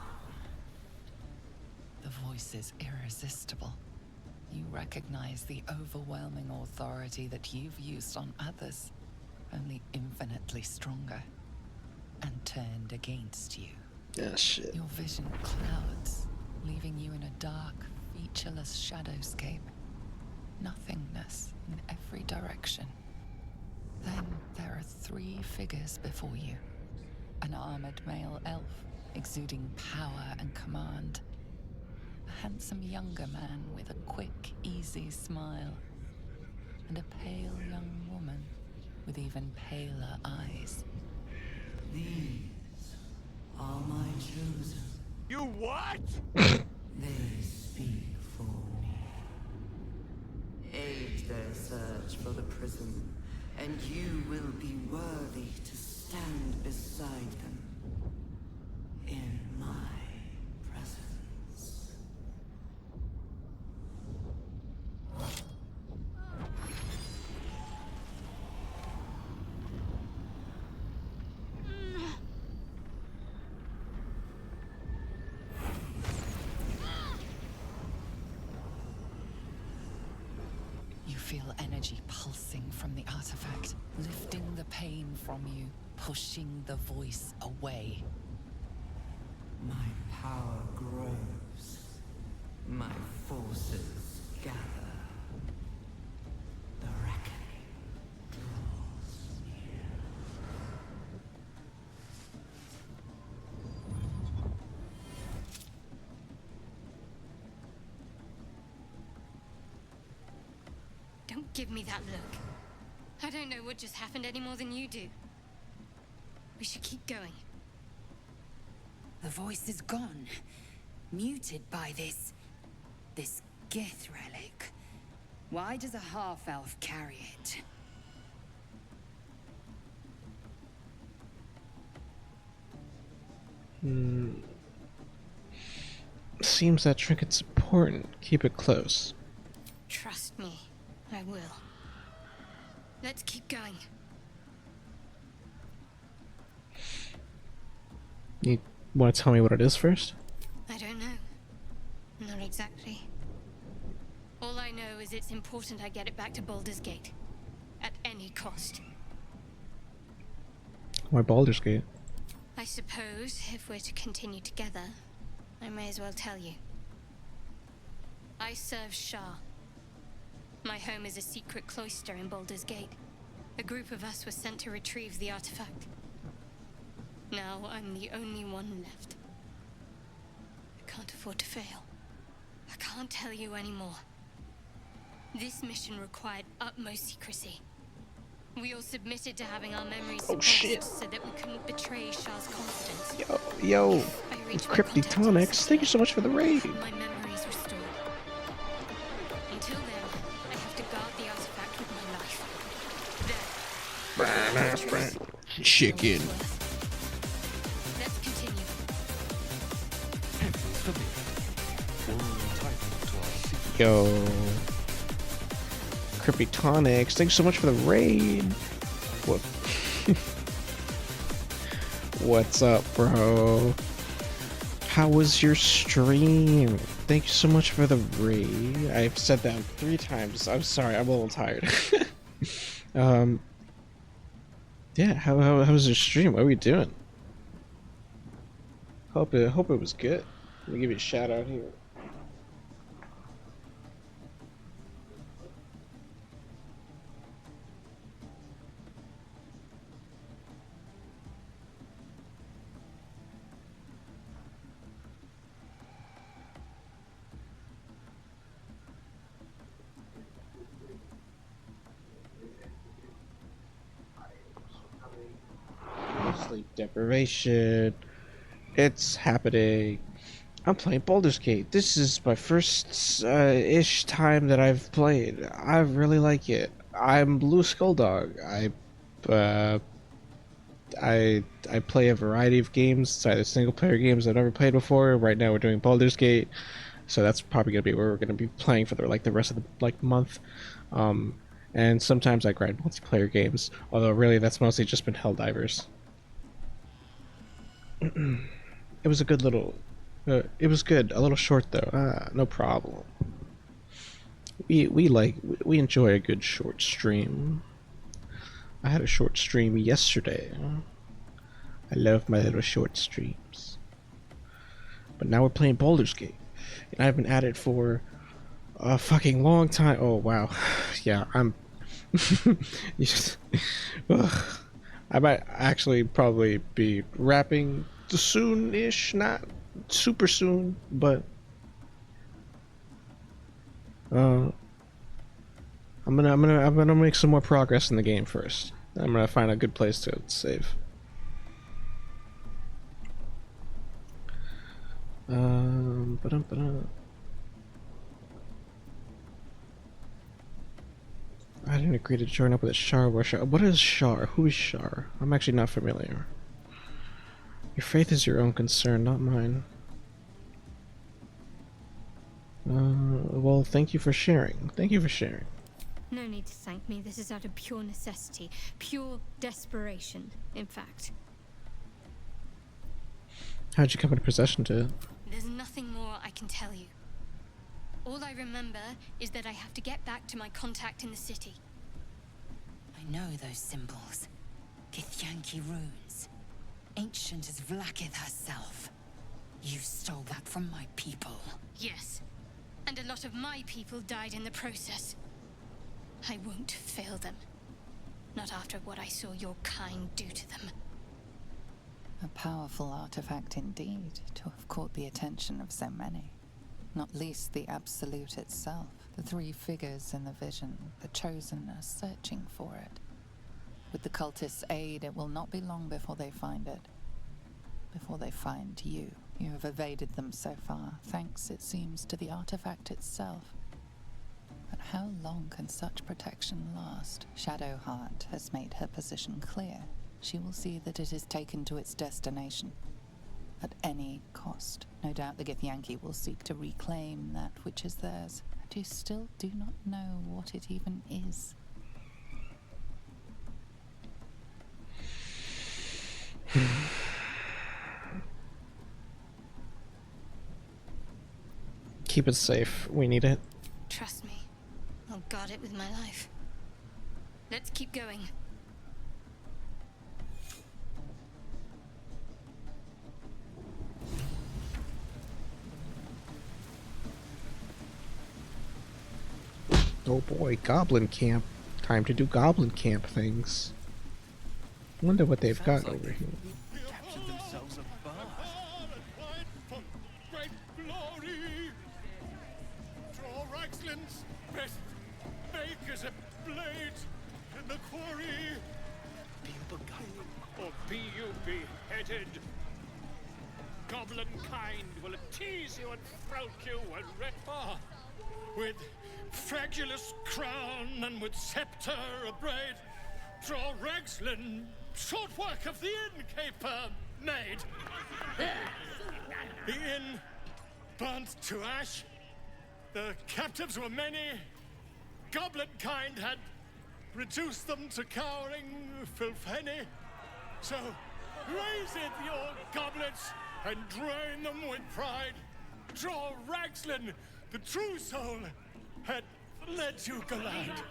S7: The voice is irresistible. You recognize the overwhelming authority that you've used on others. only infinitely stronger, and turned against you.
S1: Ah, shit.
S7: Your vision clouds, leaving you in a dark, featureless shadowscape. Nothingness in every direction. Then there are 3 figures before you. An armored male elf, exuding power and command. A handsome younger man with a quick, easy smile. And a pale young woman with even paler eyes.
S17: These are my chosen.
S16: You what?
S17: They speak for me. Aid their search for the prism, and you will be worthy to stand beside them in my presence.
S7: You feel energy pulsing from the artifact, lifting the pain from you, pushing the voice away.
S17: My power grows. My forces gather. The reckoning draws near.
S8: Don't give me that look. I don't know what just happened any more than you do. We should keep going.
S3: The voice is gone. Muted by this Gith relic. Why does a half-elf carry it?
S1: Seems that trinket's important. Keep it close.
S8: Trust me, I will. Let's keep going.
S1: You want to tell me what it is first?
S8: I don't know. Not exactly. All I know is it's important I get it back to Baldur's Gate. At any cost.
S1: Why Baldur's Gate?
S8: I suppose, if we're to continue together, I may as well tell you. I serve Shah. My home is a secret cloister in Baldur's Gate. A group of us was sent to retrieve the artifact. Now I'm the only one left. I can't afford to fail. I can't tell you anymore. This mission required utmost secrecy. We all submitted to having our memories suppressed so that we couldn't betray Shah's confidence.
S1: Yo, Cryptitonics, thank you so much for the raid.
S8: My memories restored. Until then, I have to guard the artifact with my life. Then,
S1: Chicken.
S8: let's continue.
S1: Yo. Cryptitonics, thanks so much for the raid. What? What's up, bro? How was your stream? Thank you so much for the raid. I've said that 3 times. I'm sorry, I'm a little tired. Yeah, how was your stream? What are we doing? Hope it was good. Let me give you a shout out here. Sleep deprivation. It's happening. I'm playing Baldur's Gate. This is my first ish time that I've played. I really like it. I'm Blue Skull Dog. I play a variety of games. It's either single player games I've never played before. Right now we're doing Baldur's Gate, so that's probably gonna be where we're gonna be playing for the rest of the month. And sometimes I grind multiplayer games, although really that's mostly just been Helldivers. It was a good little. It was good. A little short though. No problem. We enjoy a good short stream. I had a short stream yesterday. I love my little short streams. But now we're playing Baldur's Gate. And I've been at it for a fucking long time. Oh, wow. Yeah, I'm... I might actually probably be wrapping soon-ish. Not super soon, but... I'm gonna make some more progress in the game first. I'm gonna find a good place to save. Ba-dum. I didn't agree to join up with a Shar worship. What is Shar? Who is Shar? I'm actually not familiar. Your faith is your own concern, not mine. Well, thank you for sharing. Thank you for sharing.
S22: No need to thank me. This is out of pure necessity. Pure desperation, in fact.
S1: How'd you come into possession to it?
S8: There's nothing more I can tell you. All I remember is that I have to get back to my contact in the city.
S3: I know those symbols. Githyanki runes. Ancient as Vlaakith herself. You stole that from my people.
S8: Yes. And a lot of my people died in the process. I won't fail them. Not after what I saw your kind do to them.
S7: A powerful artifact indeed, to have caught the attention of so many. Not least the Absolute itself. The three figures in the vision, the Chosen, are searching for it. With the cultists' aid, it will not be long before they find it. Before they find you. You have evaded them so far, thanks, it seems, to the artifact itself. But how long can such protection last? Shadowheart has made her position clear. She will see that it is taken to its destination. At any cost. No doubt the Githyanki will seek to reclaim that which is theirs. And you still do not know what it even is.
S1: Keep it safe. We need it.
S8: Trust me. I'll guard it with my life. Let's keep going.
S1: Oh boy, Goblin Camp. Time to do Goblin Camp things. Wonder what they've got over here.
S20: Captured themselves a bar.
S13: Great glory! Draw Ragslin's best make as a blade in the quarry. Be you beguiled, or be you beheaded. Goblin kind will tease you and frolic you and with fragulous crown and with scepter abraid. Draw Ragslin, short work of the innkeeper made. The inn burnt to ash. The captives were many. Goblin kind had reduced them to cowering filfenny. So raise it, your goblets, and drain them with pride. Draw Ragslin, the true soul, had let you collide.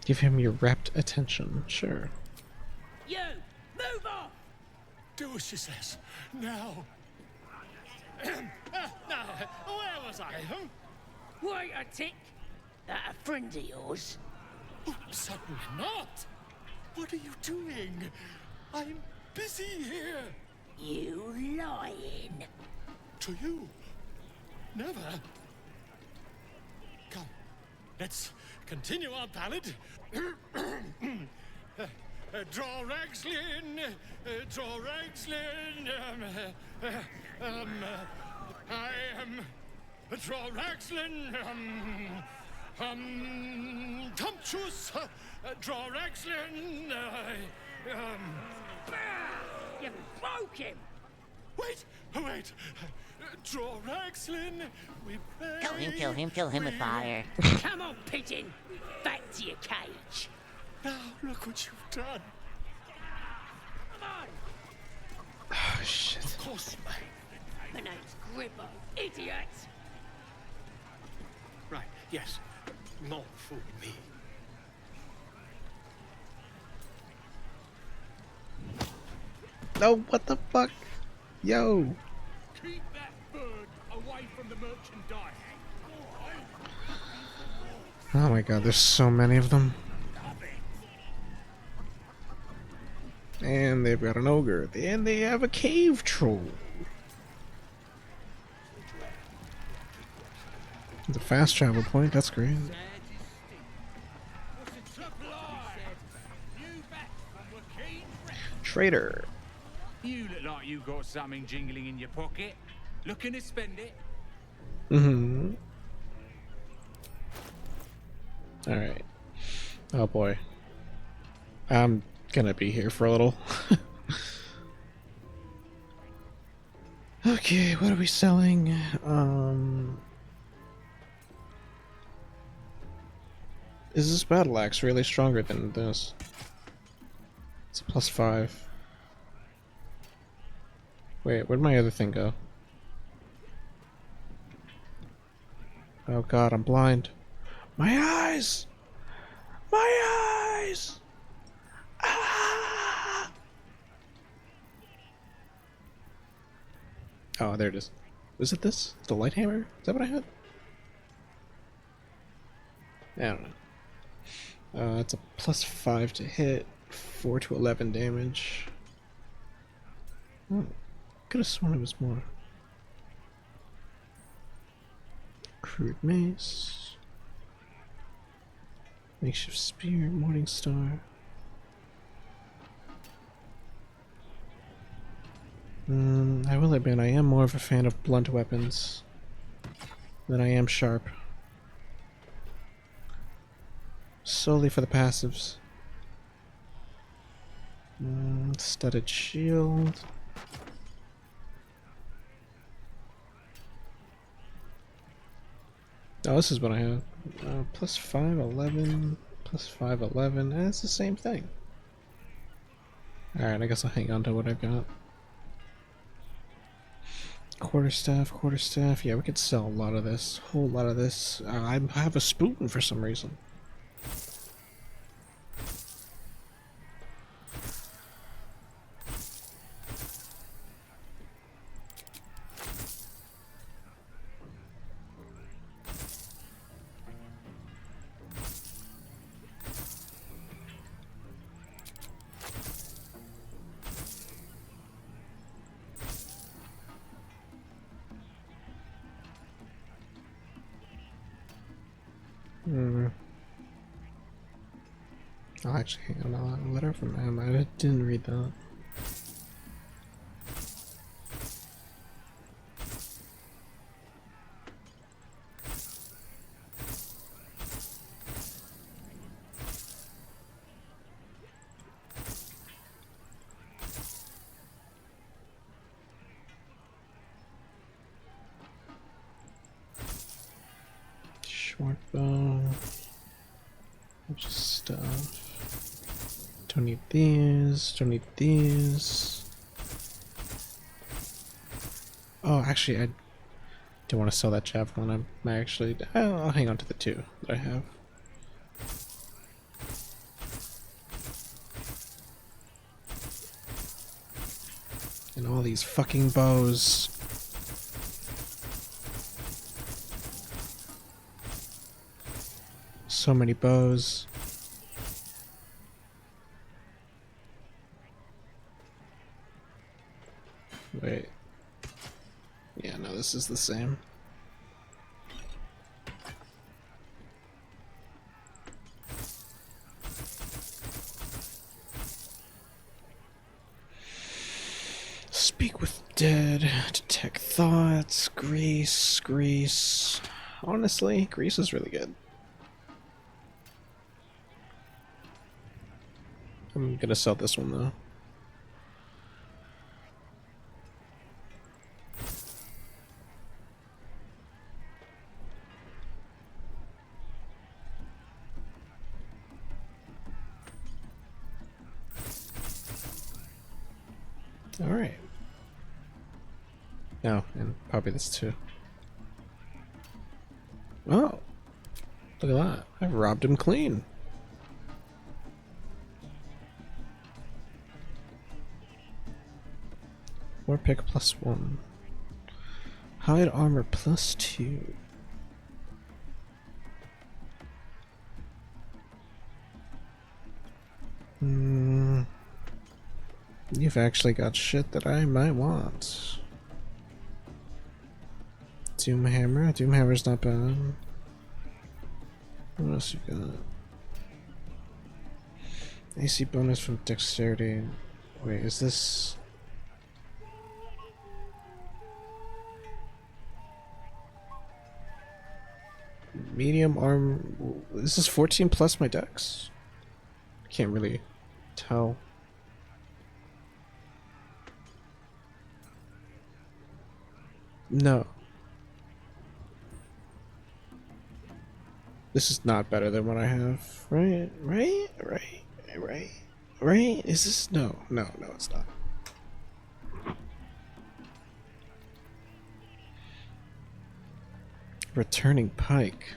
S1: Give him your rapt attention, sure.
S13: You, move on! Do as she says, now. Now, where was I?
S18: Wait a tick. That a friend of yours?
S13: Oh, certainly not. What are you doing? I'm busy here.
S18: You lying.
S13: To you? Never. Come, let's continue our ballad. Draw Ragslin, draw Ragslin. I am draw Ragslin. Tumptuous. Draw Ragslin.
S18: You broke him.
S13: Wait, wait. Draw Ragslin. We pray.
S18: Kill him with fire. Come on, pigeon. Back to your cage.
S13: Now, look what you've done.
S1: Oh, shit.
S18: Of course, mate. My name's Gribbo, idiot.
S13: Right, yes. Not for me.
S1: No, what the fuck? Yo.
S13: Keep that bird away from the merchandise.
S1: Oh my god, there's so many of them. And they've got an ogre. And they have a cave troll. It's a fast travel point, that's great. Traitor.
S5: You look like you got something jingling in your pocket. Looking to spend it?
S1: Mm-hmm. Alright. Oh boy. I'm gonna be here for a little. Okay, what are we selling? Is this battle axe really stronger than this? It's a +5. Wait, where'd my other thing go? Oh god, I'm blind. My eyes! My eyes! Ah! Oh, there it is. Was it this? The light hammer? Is that what I had? I don't know. It's a +5 to hit, 4 to 11 damage. Could have sworn it was more. Crude mace. Makeshift spear, morning star. I will admit I am more of a fan of blunt weapons than I am sharp. Solely for the passives. Studded shield. Oh, this is what I have. +5, 11, +5, 11. It's the same thing. Alright, I guess I'll hang on to what I've got. Quarterstaff. Yeah, we could sell a lot of this. Whole lot of this. I have a spoon for some reason. Oh, actually, hang on. A letter from Em. I didn't read that. Short bow. Bunch of stuff. Don't need these. Don't need these. Oh, actually, I don't want to sell that javelin. I'll hang on to the 2 that I have. And all these fucking bows. So many bows. Wait. Yeah, no, this is the same. Speak with dead, detect thoughts, grease. Honestly, grease is really good. I'm gonna sell this one though. Alright. No, and probably this too. Oh, look at that. I robbed him clean. War pick +1. Hide armor +2. You've actually got shit that I might want. Doomhammer. Doomhammer's not bad. What else you got? AC bonus from dexterity. Wait, is this... medium arm... This is 14 plus my dex? Can't really tell. No. This is not better than what I have. Right? Is this? No, it's not. Returning pike.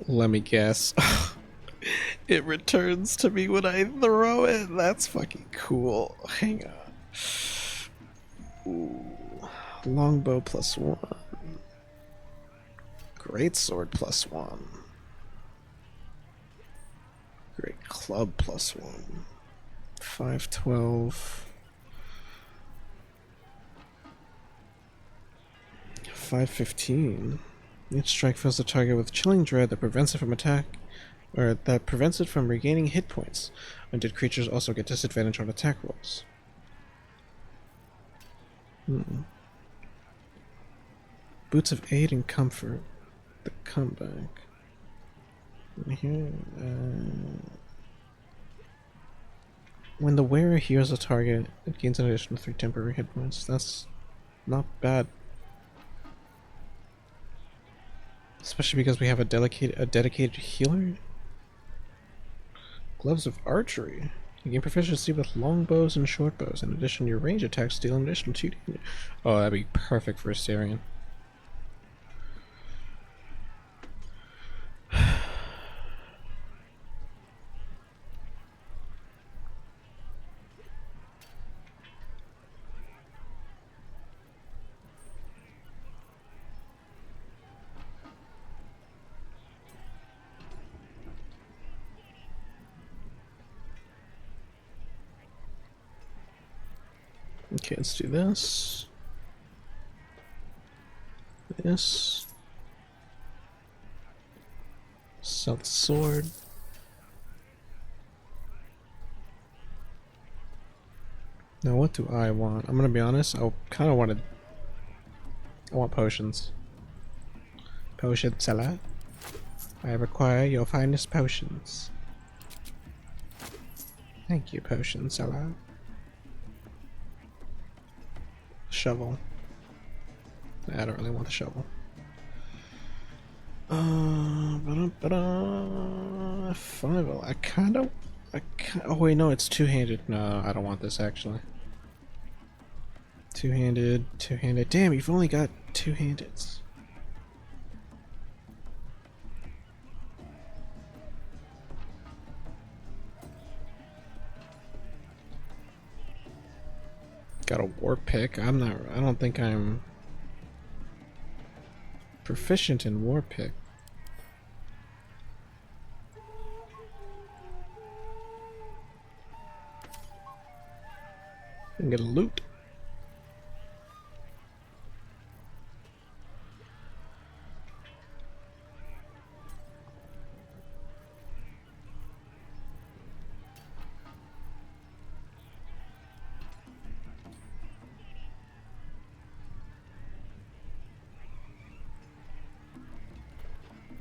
S1: Let me guess. It returns to me when I throw it. That's fucking cool. Hang on. Ooh. Longbow +1. Great sword +1. Great club +1. 512. 515. Each strike fills the target with chilling dread that prevents it from attack, or that prevents it from regaining hit points. Undead creatures also get disadvantage on attack rolls. Boots of aid and comfort. The comeback. Here, when the wearer heals a target, it gains an additional 3 temporary hit points. That's not bad. Especially because we have a dedicated healer. Gloves of archery. You gain proficiency with longbows and shortbows. In addition, your range attacks deal an additional 2 damage. Oh, that'd be perfect for Astarion. Okay, let's do this. This. Sell the sword. Now what do I want? I'm gonna be honest, I want potions. Potion seller. I require your finest potions. Thank you, potion seller. Shovel. I don't really want the shovel. Five. Oh wait, no, it's two-handed. No, I don't want this actually. Two-handed. Damn, you've only got two-handed. Got a war pick. I don't think I'm proficient in war pick. And get a loot.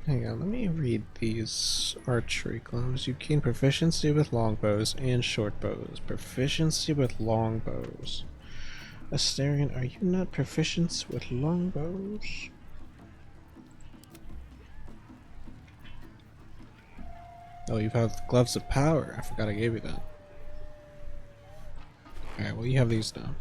S1: Hang on, let me read these archery gloves. You gain proficiency with longbows and shortbows. Proficiency with longbows. Astarion, are you not proficient with longbows? Oh, you've had gloves of power. I forgot I gave you that. Alright, well you have these now.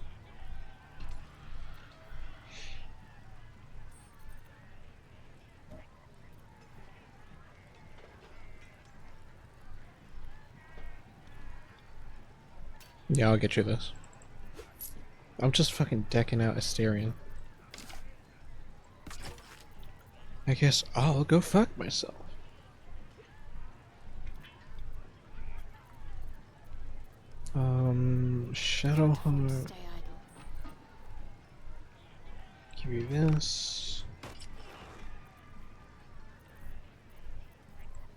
S1: Yeah, I'll get you this. I'm just fucking decking out Asterion. I guess I'll go fuck myself. Shadowheart. Give you this.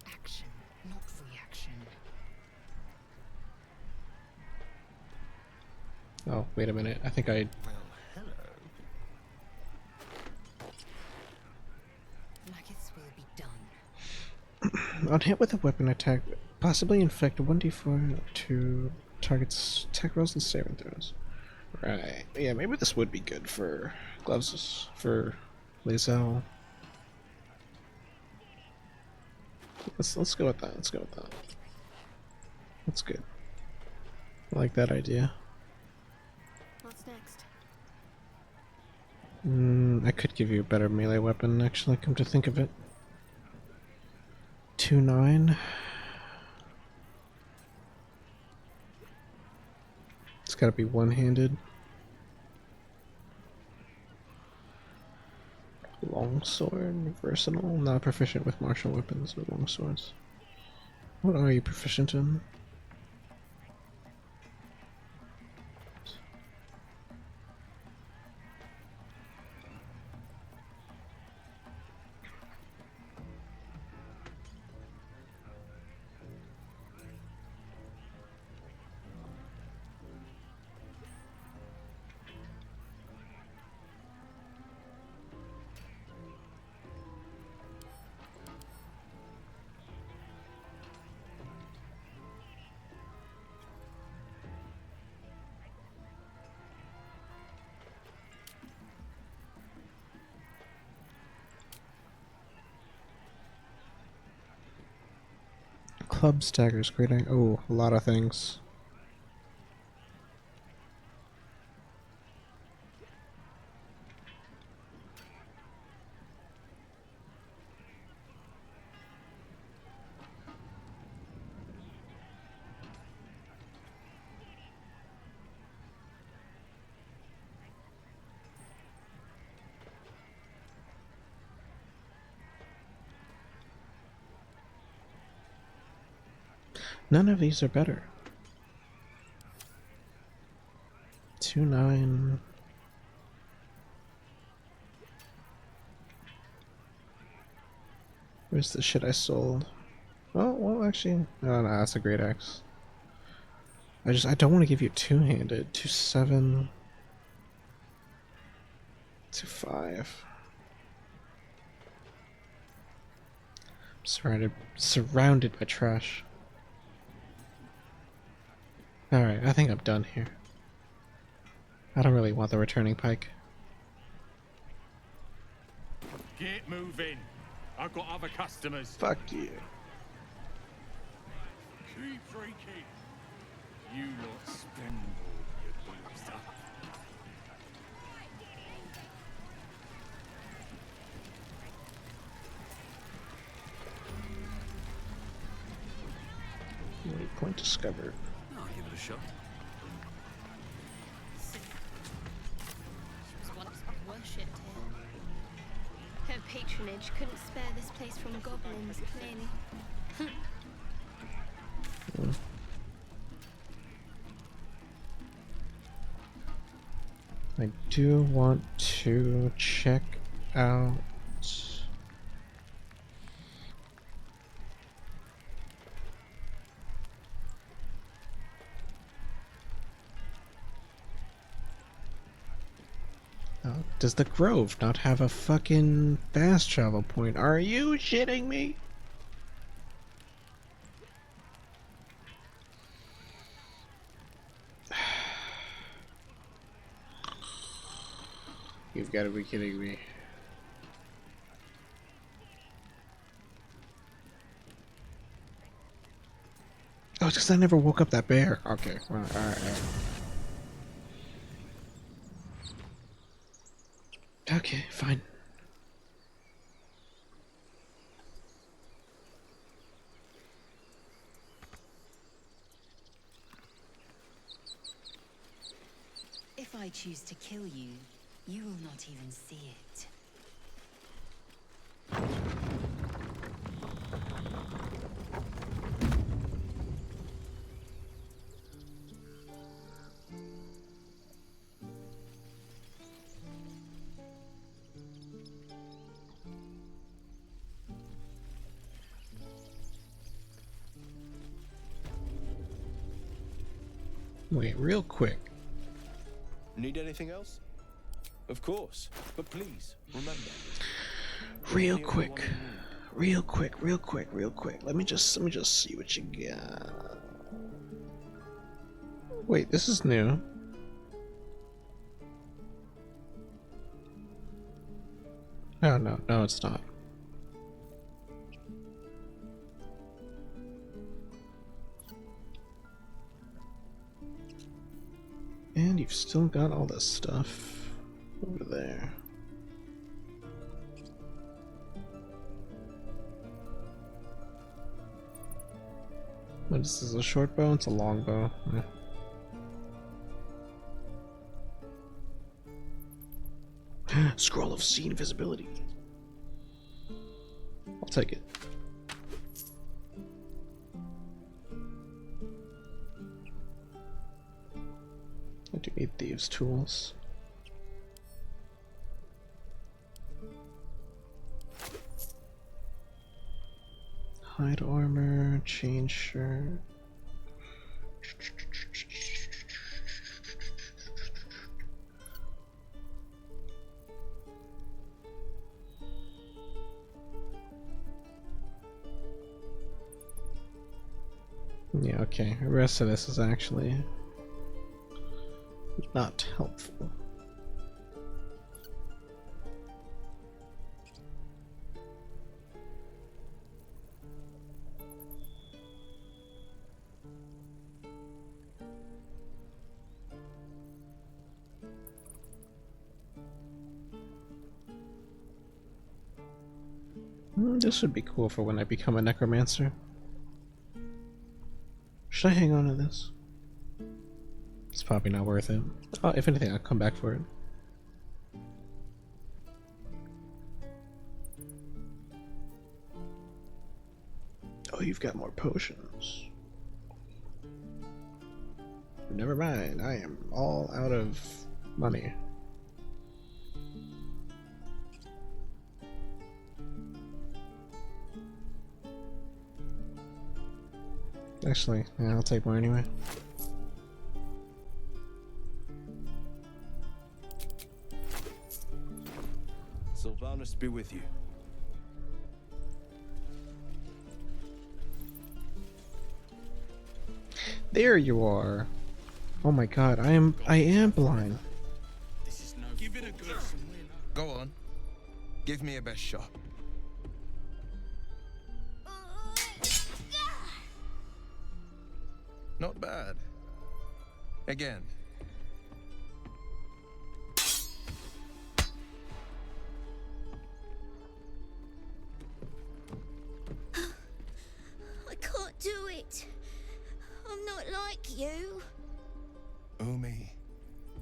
S7: Action, not reaction.
S1: Oh, wait a minute. I think I...
S7: Maggots will be done.
S1: On hit with a weapon attack, possibly inflict 1d4 to target's attack rolls and saving throws. Right. Yeah, maybe this would be good for gloves for Lizelle. Let's go with that. Let's go with that. That's good. I like that idea.
S22: What's next?
S1: I could give you a better melee weapon, actually, come to think of it. 2-9. It's gotta be one-handed. Longsword, versatile, not proficient with martial weapons or longswords. What are you proficient in? Club staggers, great. Oh, a lot of things. None of these are better. 2-9. Where's the shit I sold? Oh, well, actually, no, that's a great axe. I don't want to give you two-handed. 2-7. 2-5. Surrounded by trash. Alright, I think I'm done here. I don't really want the returning pike.
S5: Get moving. I've got other customers.
S1: Fuck you.
S5: Keep drinking. You lot spend all your blue stuff.
S1: Waypoint discovered.
S20: I'll give it a shot.
S22: She was once worshipped here. Her patronage couldn't spare this place from goblins, clearly.
S1: I do want to check out... does the Grove not have a fucking fast travel point? Are you shitting me? You've got to be kidding me. Oh, it's because I never woke up that bear. Okay, well, alright. Okay, fine.
S3: if I choose to kill you, you will not even see it.
S1: Wait, real quick.
S9: Need anything else? Of course, but please remember.
S1: Real quick. Real quick. Let me just see what you got. Wait, this is new. Oh no, it's not. And you've still got all this stuff over there. What is this, a short bow? It's a long bow. Scroll of Sea Invisibility. I'll take it. I do need thieves' tools. Hide armor, chain shirt. Yeah, okay. The rest of this is actually not helpful. This would be cool for when I become a necromancer. Should I hang on to this? It's probably not worth it. Oh, if anything, I'll come back for it. Oh, you've got more potions. Never mind, I am all out of money. Actually, yeah, I'll take more anyway.
S9: Sylvanus be with you.
S1: There you are. Oh my god, I am blind.
S9: Give it a go. Go on. Give me a best shot. Not bad. Again.
S2: I can't do it. I'm not like you.
S9: Umi,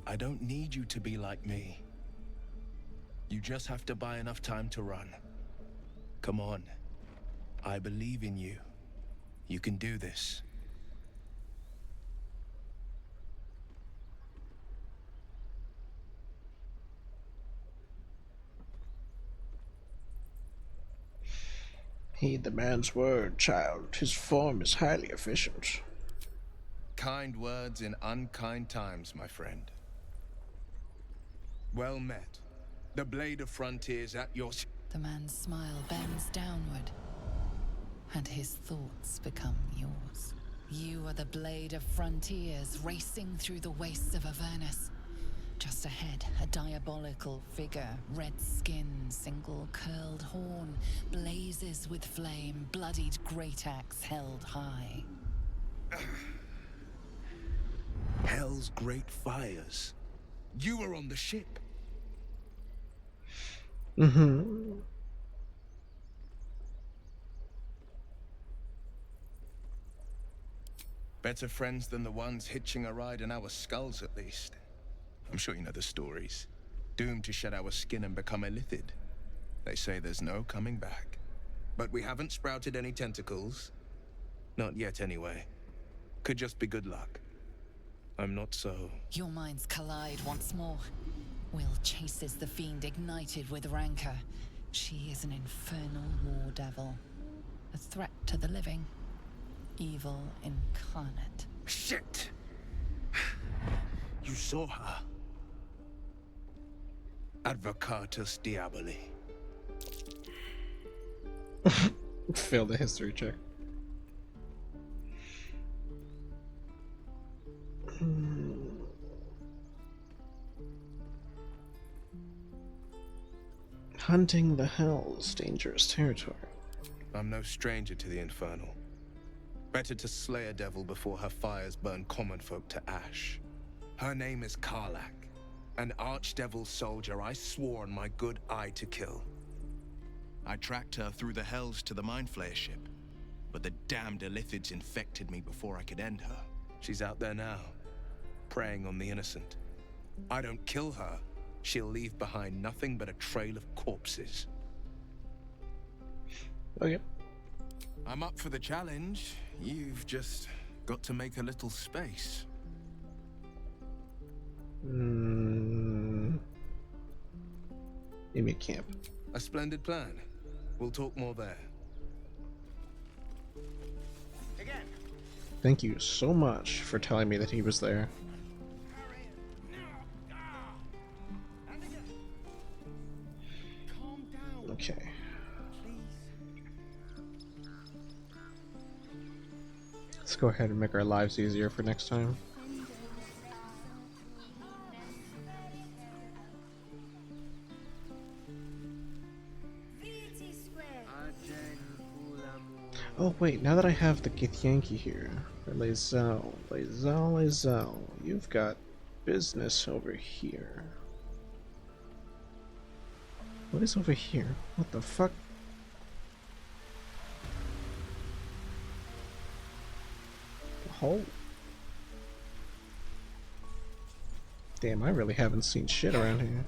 S9: I don't need you to be like me. You just have to buy enough time to run. Come on. I believe in you. You can do this.
S1: Heed the man's word, child. His form is highly efficient.
S9: Kind words in unkind times, my friend. Well met. The blade of frontiers at your...
S7: The man's smile bends downward, and his thoughts become yours. You are the blade of frontiers racing through the wastes of Avernus. Just ahead, a diabolical figure, red skin, single curled horn, blazes with flame, bloodied great axe held high.
S9: Hell's great fires. You were on the ship.
S1: Mm-hmm.
S9: Better friends than the ones hitching a ride in our skulls, at least. I'm sure you know the stories. Doomed to shed our skin and become a lithid. They say there's no coming back. But we haven't sprouted any tentacles. Not yet, anyway. Could just be good luck. I'm not so...
S7: Your minds collide once more. Will chases the fiend ignited with rancor. She is an infernal war devil. A threat to the living. Evil incarnate.
S9: Shit! You saw her. Advocatus Diaboli.
S1: Failed the history check. Hunting the Hells, dangerous territory.
S9: I'm no stranger to the Infernal. Better to slay a devil before her fires burn common folk to ash. Her name is Karlak, an archdevil soldier I swore on my good eye to kill. I tracked her through the Hells to the Mind Flayer ship, but the damned Illithids infected me before I could end her. She's out there now, preying on the innocent. I don't kill her, she'll leave behind nothing but a trail of corpses.
S1: Okay.
S9: I'm up for the challenge. You've just got to make a little space.
S1: Maybe a camp.
S9: A splendid plan. We'll talk more there.
S14: Again.
S1: Thank you so much for telling me that he was there. Okay. Let's go ahead and make our lives easier for next time. Oh wait, now that I have the Githyanki here, Lae'zel, you've got business over here. What is over here? What the fuck? Oh. Damn, I really haven't seen shit around here.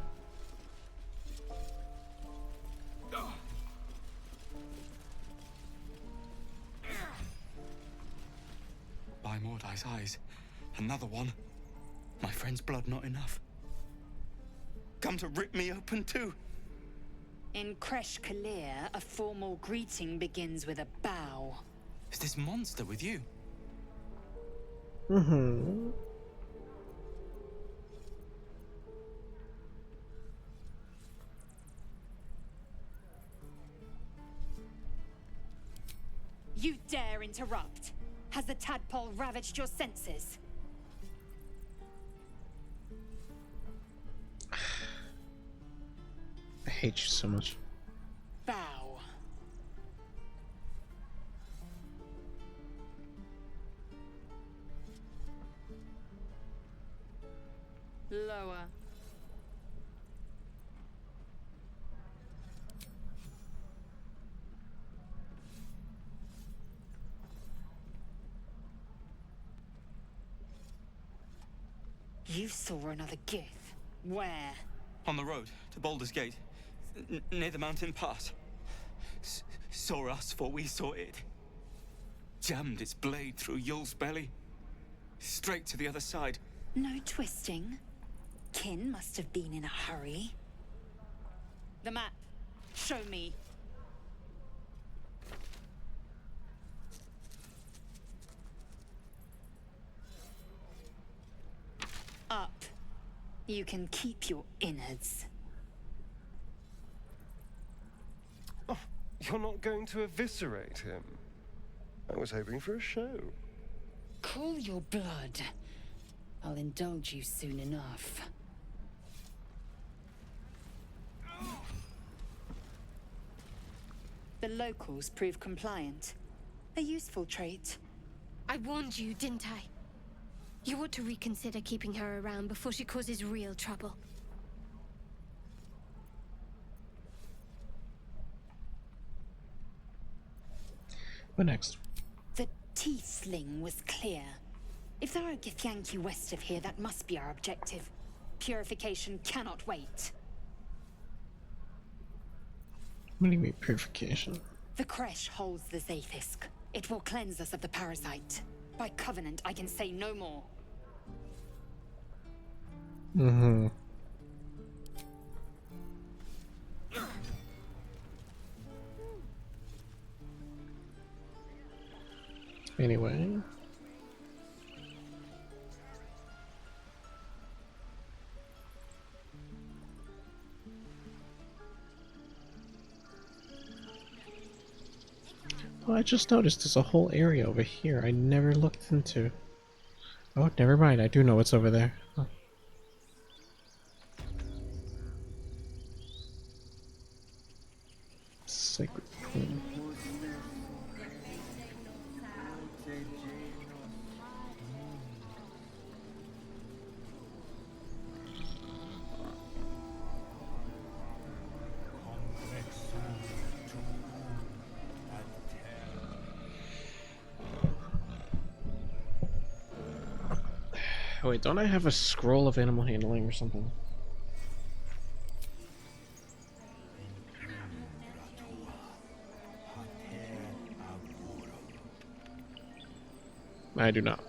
S11: By Mordai's eyes, another one. My friend's blood not enough. Come to rip me open too.
S3: In Kresh Kalir, a formal greeting begins with a bow.
S11: Is this monster with you?
S1: Mm-hmm.
S3: You dare interrupt? Has the tadpole ravaged your senses?
S1: I hate you so much.
S3: Bow. Lower. You saw another Gith. Where?
S11: On the road to Baldur's Gate, near the mountain pass. Saw us, for we saw it. Jammed its blade through Yul's belly. Straight to the other side.
S3: No twisting. Kin must have been in a hurry. The map. Show me. Up. You can keep your innards.
S12: Oh, you're not going to eviscerate him? I was hoping for a show.
S3: Cool your blood. I'll indulge you soon enough. The locals prove compliant. A useful trait.
S22: I warned you, didn't I? You ought to reconsider keeping her around before she causes real trouble.
S1: What next?
S3: The Tiefling was clear. If there are Githyanki west of here, that must be our objective. Purification cannot wait.
S1: What do you mean, purification?
S3: The creche holds the Zaithisk. It will cleanse us of the parasite. By covenant, I can say no more.
S1: Mm-hmm. Anyway. Oh, I just noticed there's a whole area over here I never looked into. Oh, never mind. I do know what's over there. Huh. Sacred Queen. Oh, wait, don't I have a scroll of animal handling or something? I do not.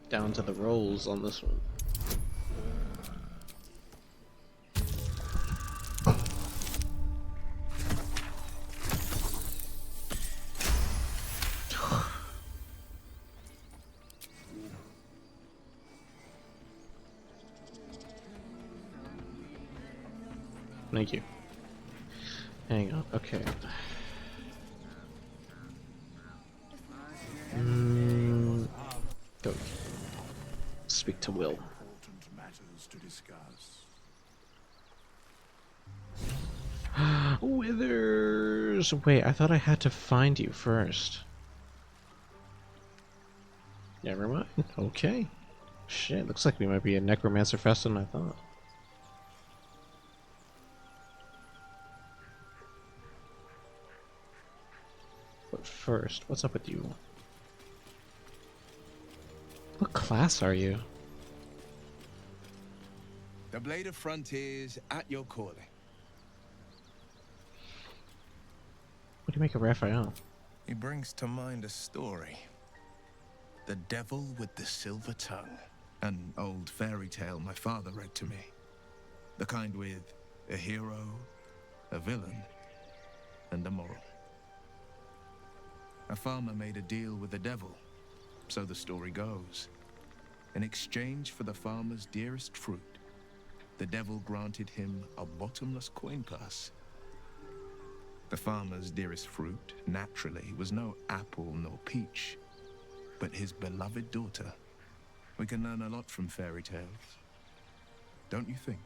S1: Down to the rolls on this one. Thank you. Hang on, okay. Go. Speak to Will.
S4: Important matters to discuss.
S1: Withers! Wait, I thought I had to find you first. Never mind. Okay. Shit, looks like we might be a necromancer faster than I thought. But first, what's up with you? What class are you?
S9: The Blade of Frontiers at your calling.
S1: What do you make of Raphael?
S9: He brings to mind a story. The Devil with the Silver Tongue. An old fairy tale my father read to me. The kind with a hero, a villain, and a moral. A farmer made a deal with the devil, so the story goes. In exchange for the farmer's dearest fruit, the devil granted him a bottomless coin purse. The farmer's dearest fruit, naturally, was no apple nor peach, but his beloved daughter. We can learn a lot from fairy tales, don't you think?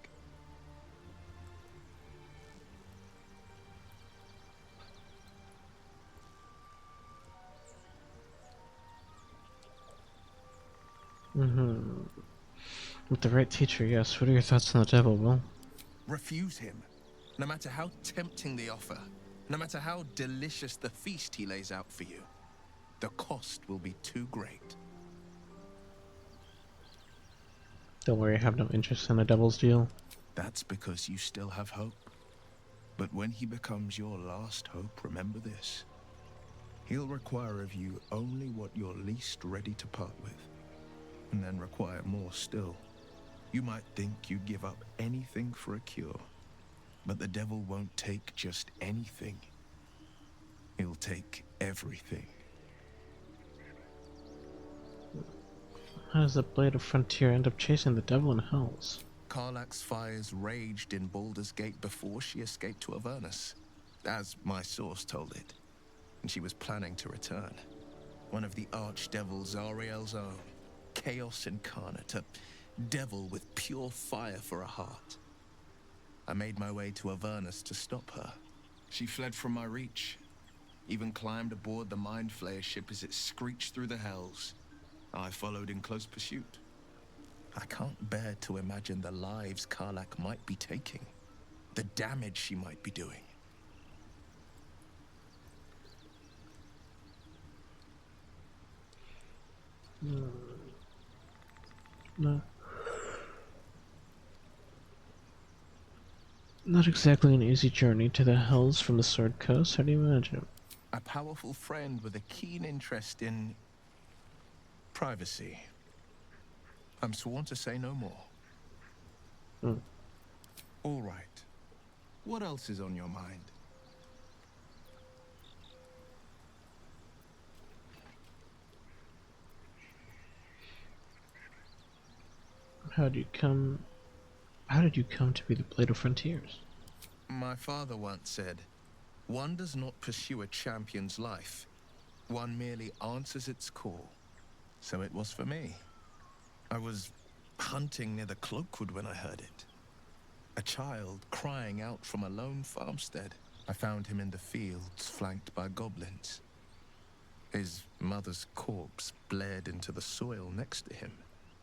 S1: Mm-hmm. With the right teacher, yes. What are your thoughts on the devil, Will?
S9: Refuse him, no matter how tempting the offer, no matter how delicious the feast he lays out for you. The cost will be too great.
S1: Don't worry, I have no interest in the devil's deal.
S9: That's because you still have hope. But when he becomes your last hope, remember this. He'll require of you only what you're least ready to part with, and then require more still. You might think you'd give up anything for a cure, but the devil won't take just anything. He'll take everything.
S1: How does the Blade of Frontier end up chasing the devil in Hells?
S9: Karlach's fires raged in Baldur's Gate before she escaped to Avernus, as my source told it, and she was planning to return. One of the archdevil Zariel's own, chaos incarnate, a devil with pure fire for a heart. I made my way to Avernus to stop her. She fled from my reach, even climbed aboard the Mind Flayer ship as it screeched through the hells. I followed in close pursuit. I can't bear to imagine the lives Karlach might be taking. the damage she might be doing.
S1: No. Not exactly an easy journey to the Hells from the Sword Coast, how do you imagine?
S9: A powerful friend with a keen interest in privacy. I'm sworn to say no more. All right. What else is on your mind?
S1: How did you come to be the Blade of Frontiers?
S9: My father once said, one does not pursue a champion's life. One merely answers its call. So it was for me. I was hunting near the Cloakwood when I heard it. A child crying out from a lone farmstead. I found him in the fields, flanked by goblins. His mother's corpse bled into the soil next to him.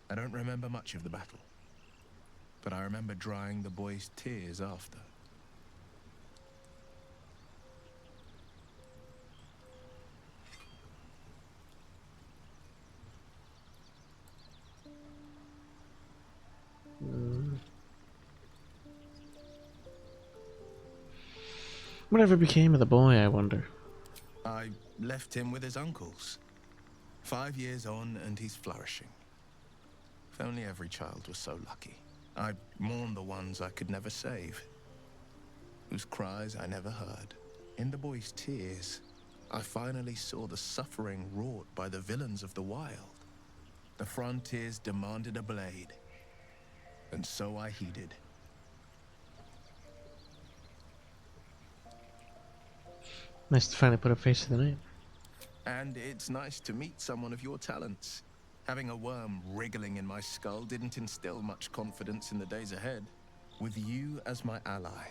S9: I don't remember much of the battle, but I remember drying the boy's tears after.
S1: Whatever became of the boy, I wonder?
S9: I left him with his uncles. 5 years on, and he's flourishing. If only every child was so lucky. I mourn the ones I could never save, whose cries I never heard. In the boy's tears, I finally saw the suffering wrought by the villains of the wild. The frontiers demanded a blade, and so I heeded.
S1: Nice to finally put a face to the name.
S9: And it's nice to meet someone of your talents. Having a worm wriggling in my skull didn't instill much confidence in the days ahead. With you as my ally,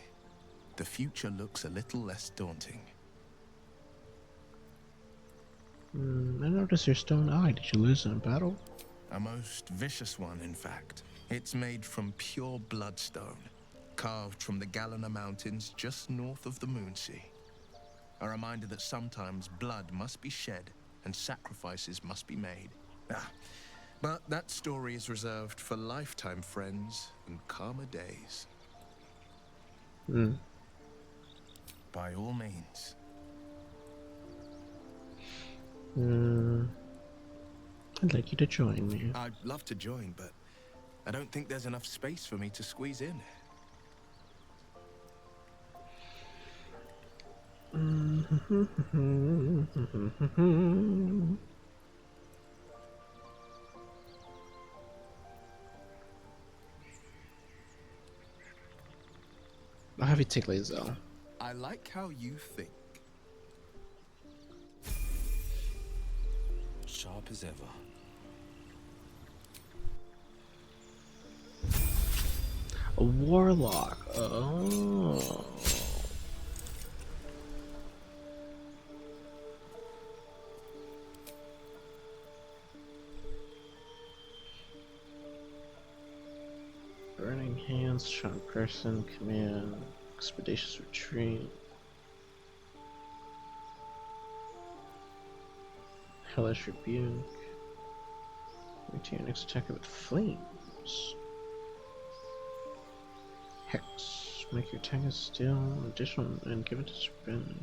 S9: the future looks a little less daunting.
S1: I noticed your stone eye. Did you lose in a battle?
S9: A most vicious one, in fact. It's made from pure bloodstone, carved from the Galena Mountains just north of the Moonsea. A reminder that sometimes blood must be shed and sacrifices must be made. But that story is reserved for lifetime friends and calmer days. By all means.
S1: I'd like you to join me.
S9: I'd love to join, but I don't think there's enough space for me to squeeze in.
S1: I'll have you take Lae'zel.
S9: I like how you think.
S16: Sharp as ever.
S1: A warlock. Oh. Burning hands, strong person, command, expeditious retreat. Hellish rebuke. Retain your next attacker with flames. Hex. Make your attacker still additional and give it to spin.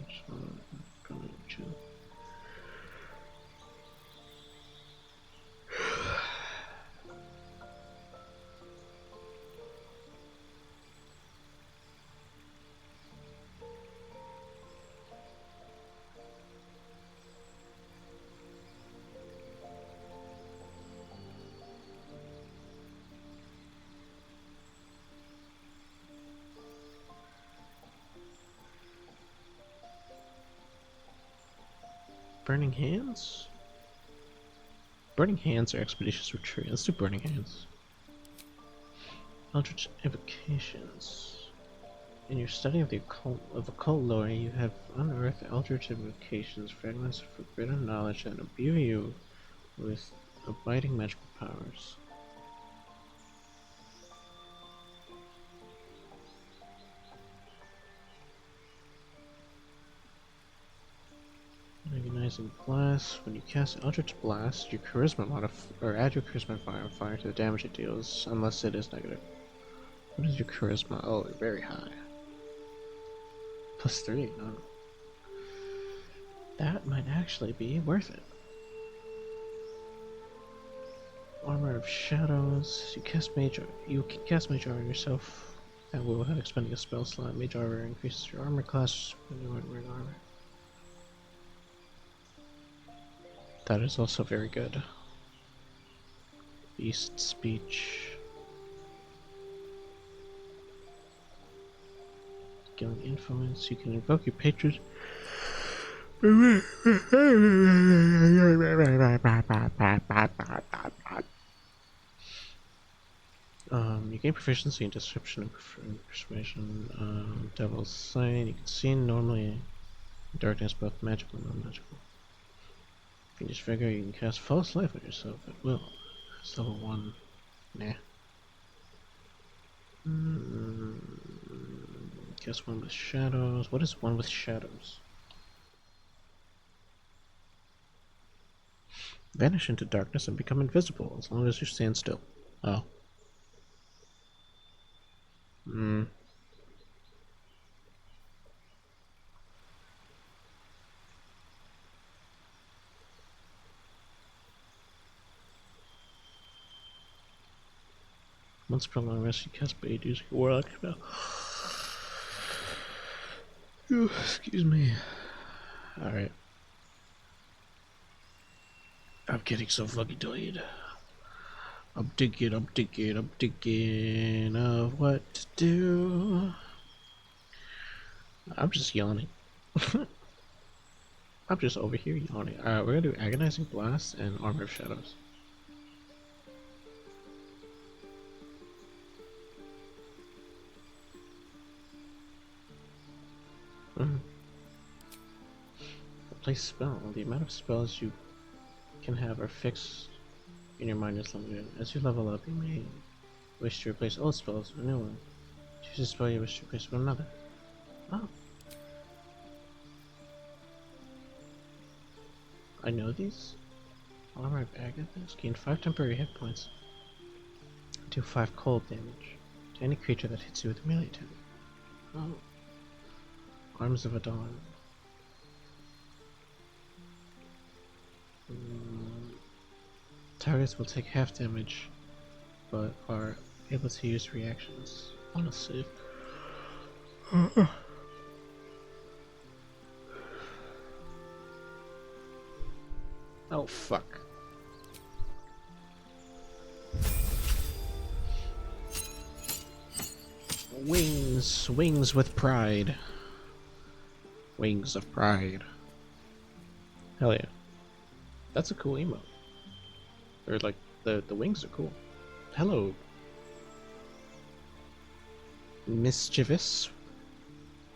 S1: Burning Hands? Burning Hands or Expeditious Retreat? Let's do Burning Hands. Eldritch Invocations. In your study of the occult lore, you have unearthed Eldritch Invocations, fragments of forbidden knowledge that imbue you with abiding magical powers. Agonizing Blast. When you cast Eldritch Blast, your charisma or add your charisma modifier to the damage it deals, unless it is negative. What is your charisma? Oh, very high. +3. No. That might actually be worth it. Armor of Shadows. You can cast Mage Armor yourself. That will, without expending a spell slot. Mage Armor increases your armor class when you aren't wearing armor. That is also very good. Beast Speech. Giving influence. You can invoke your patron. You gain proficiency in description and persuasion. Devil's Sight. You can see normally in darkness, both magical and non-magical. Fiendish Vigor. You can cast False Life on yourself at will. It's level 1. Nah. Guess one with shadows. What is one with shadows? Vanish into darkness and become invisible as long as you stand still. Oh. Once per long rest, you cast Bait using a Warlock spell. Ooh, excuse me. Alright. I'm getting so fucking tired. I'm thinking of what to do. I'm just yawning. I'm just over here yawning. Alright, we're gonna do Agonizing Blast and Armor of Shadows. Place spell. The amount of spells you can have are fixed in your mind is limited. As you level up, you may wish to replace old spells with a new one. Choose a spell you wish to replace with another. Oh. I know these. Armor of Agathis. Gain 5 temporary hit points. Do 5 cold damage to any creature that hits you with a melee attack. Oh. Arms of Adon. Targets will take half damage, but are able to use reactions on a save. Oh fuck. Wings with pride. Wings of pride. Hell yeah. That's a cool emote. Or like the wings are cool. Hello. Mischievous.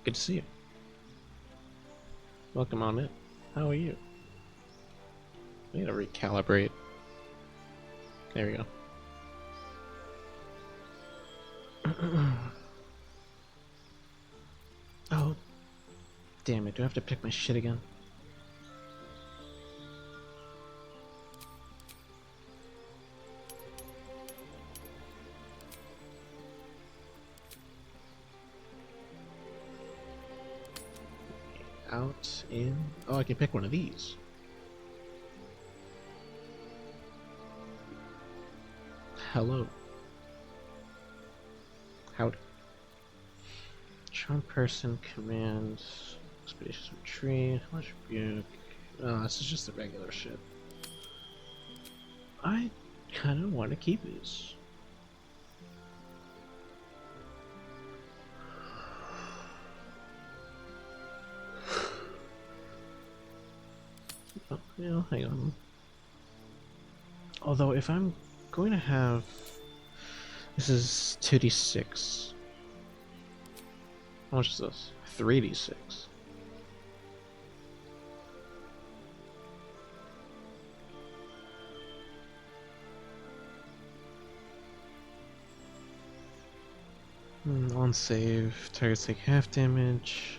S1: Good to see you. Welcome on in. How are you? I need to recalibrate. There we go. Oh, damn it. Do I have to pick my shit again? Out, in. Oh, I can pick one of these. Hello. Howdy. Charm person, command, spacious retreat, much rebuke. Oh, this is just the regular shit. I kind of want to keep these. Oh, yeah, hang on. Although, if I'm going to have... This is 2d6. How much is this? 3d6. On save, targets take half damage.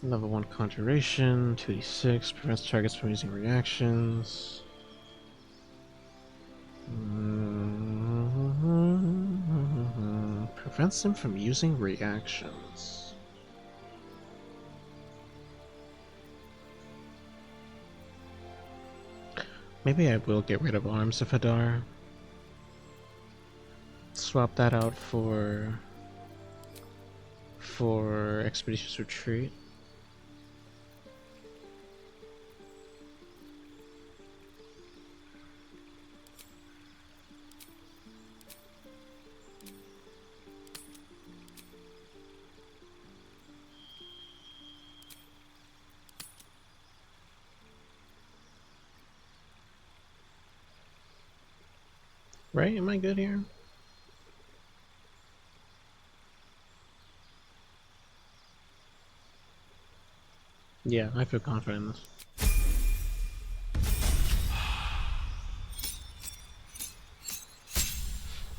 S1: Level 1 conjuration, 2d6, prevents targets from using reactions. Prevents them from using reactions. Maybe I will get rid of Arms of Hadar. Swap that out for Expeditious Retreat. Right? Am I good here? Yeah, I feel confident in this.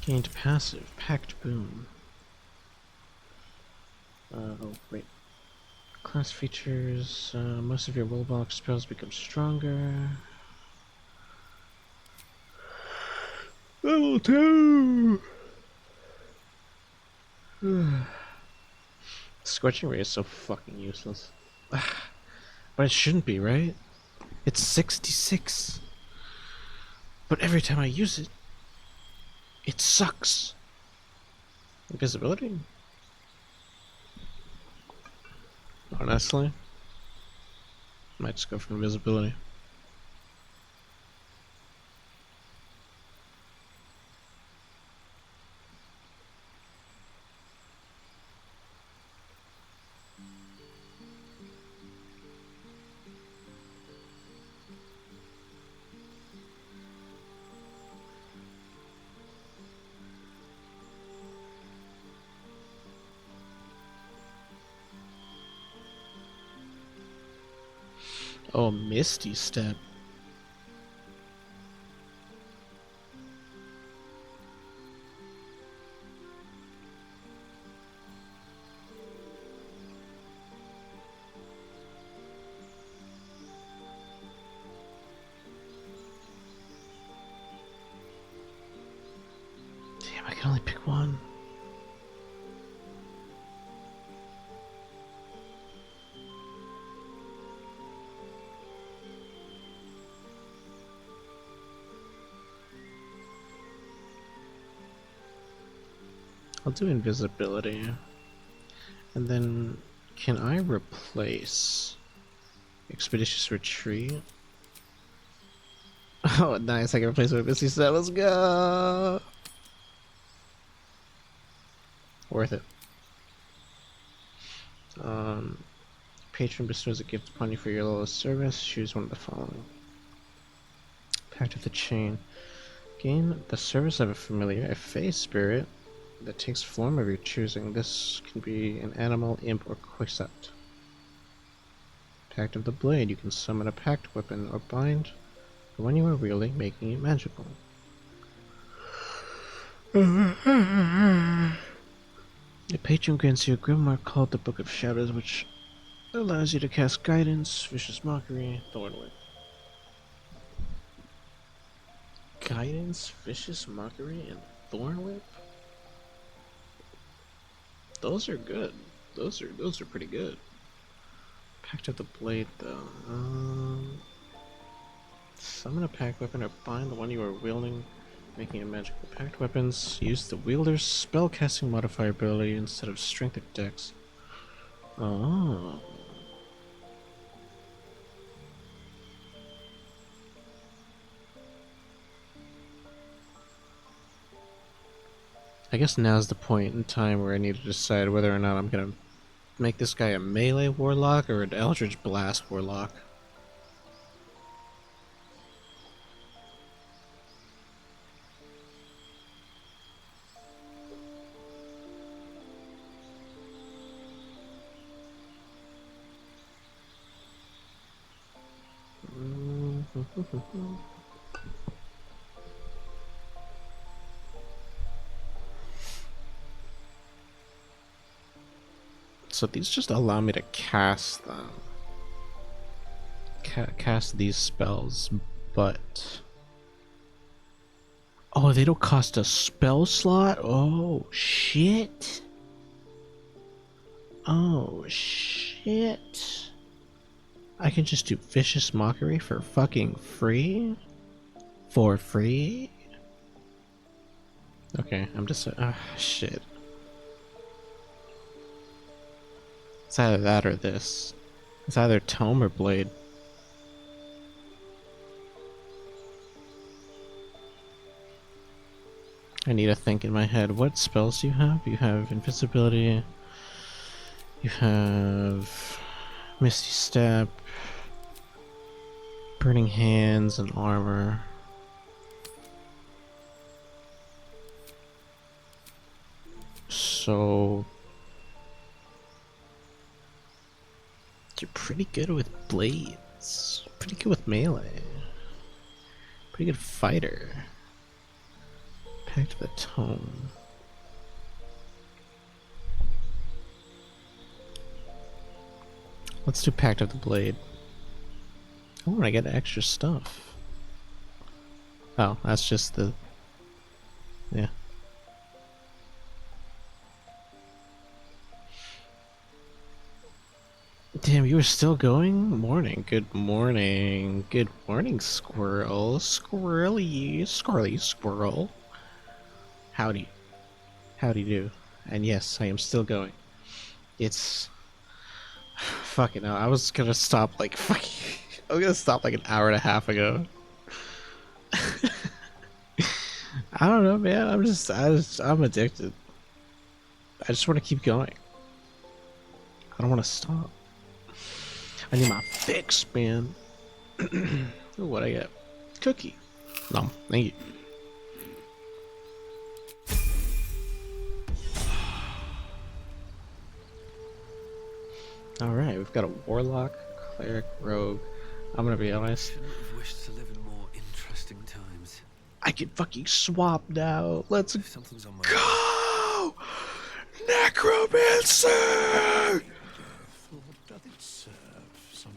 S1: Gained passive, Packed Boon. Oh, wait. Class features, most of your willbox spells become stronger. Level 2! Scorching Ray is so fucking useless. But it shouldn't be, right? It's 66. But every time I use it, it sucks. Invisibility? Honestly, might just go for invisibility. Oh, Misty Step. Damn, I can only pick one. I'll do invisibility. And then, can I replace Expeditious Retreat? Oh, nice, I can replace it with Misty Step. Let's go! Worth it. Patron bestows a gift upon you for your lowest service. Choose one of the following. Pact of the Chain. Gain the service of a familiar, a fey spirit that takes form of your choosing. This can be an animal, imp, or quicksect. Pact of the Blade. You can summon a pact weapon or bind the one you are wielding, making it magical. A patron grants you a grimoire called the Book of Shadows, which allows you to cast Guidance, Vicious Mockery, Thorn Whip. Guidance, Vicious Mockery, and Thorn Whip? Those are good. Those are pretty good. Pact of the Blade, though. Summon a pact weapon or bind the one you are wielding, making it magical. Pact weapons use the wielder's spellcasting modifier ability instead of strength or dex. Oh. I guess now's the point in time where I need to decide whether or not I'm gonna make this guy a melee warlock or an Eldritch Blast warlock. So these just allow me to cast them. Cast these spells, but... Oh, they don't cost a spell slot? Oh, shit. Oh, shit. I can just do Vicious Mockery for fucking free? For free? Okay, I'm just... shit. It's either that or this. It's either Tome or Blade. I need to think in my head. What spells do you have? You have Invisibility. You have Misty Step, Burning Hands, and Armor. So you're pretty good with blades. Pretty good with melee. Pretty good fighter. Pact of the Tome. Let's do Pact of the Blade. Oh, I get extra stuff. Oh, that's just the... Yeah. Damn, you were still going? Morning. Good morning. Good morning, squirrel. Squirrely squirrel. Howdy. Howdy do. And yes, I am still going. It's... Fucking hell, I was gonna stop like fucking... I was gonna stop like an hour and a half ago. I don't know, man. I'm addicted. I just want to keep going. I don't want to stop. I need my fix, man. Ooh, what I get? Cookie. No, thank you. Alright, we've got a warlock, cleric, rogue. I'm gonna be honest.
S20: Shouldn't have wished to live in more interesting times.
S1: I can fucking swap now. Let's
S20: Something's on my
S1: go! Necromancer!
S15: Doth it serve some...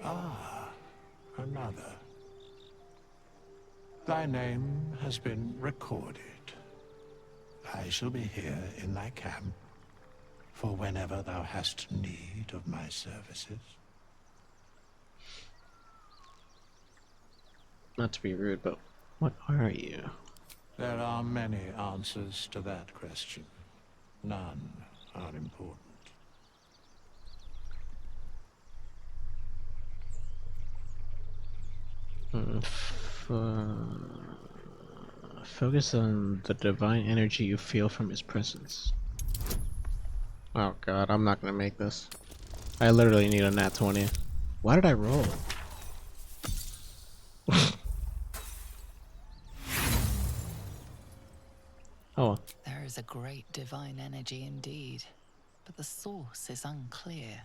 S15: Ah, another. Thy name has been recorded. I shall be here in thy camp for whenever thou hast need of my services.
S1: Not to be rude, but what are you?
S15: There are many answers to that question. None are important.
S1: Focus on the divine energy you feel from his presence. Oh god, I'm not gonna make this. I literally need a nat 20. Why did I roll? Oh.
S7: There is a great divine energy indeed, but the source is unclear.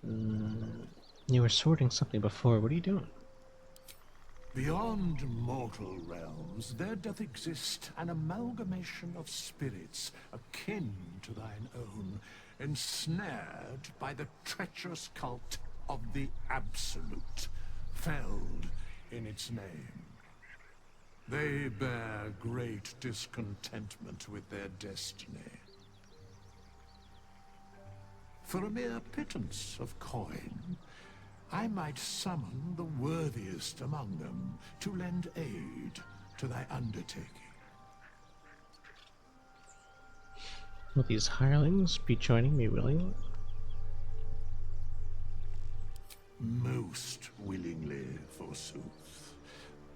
S1: You were sorting something before. What are you doing?
S15: Beyond mortal realms, there doth exist an amalgamation of spirits akin to thine own, ensnared by the treacherous cult of the Absolute, felled in its name. They bear great discontentment with their destiny. For a mere pittance of coin, I might summon the worthiest among them to lend aid to thy undertaking.
S1: Will these hirelings be joining me willingly?
S15: Most willingly, forsooth.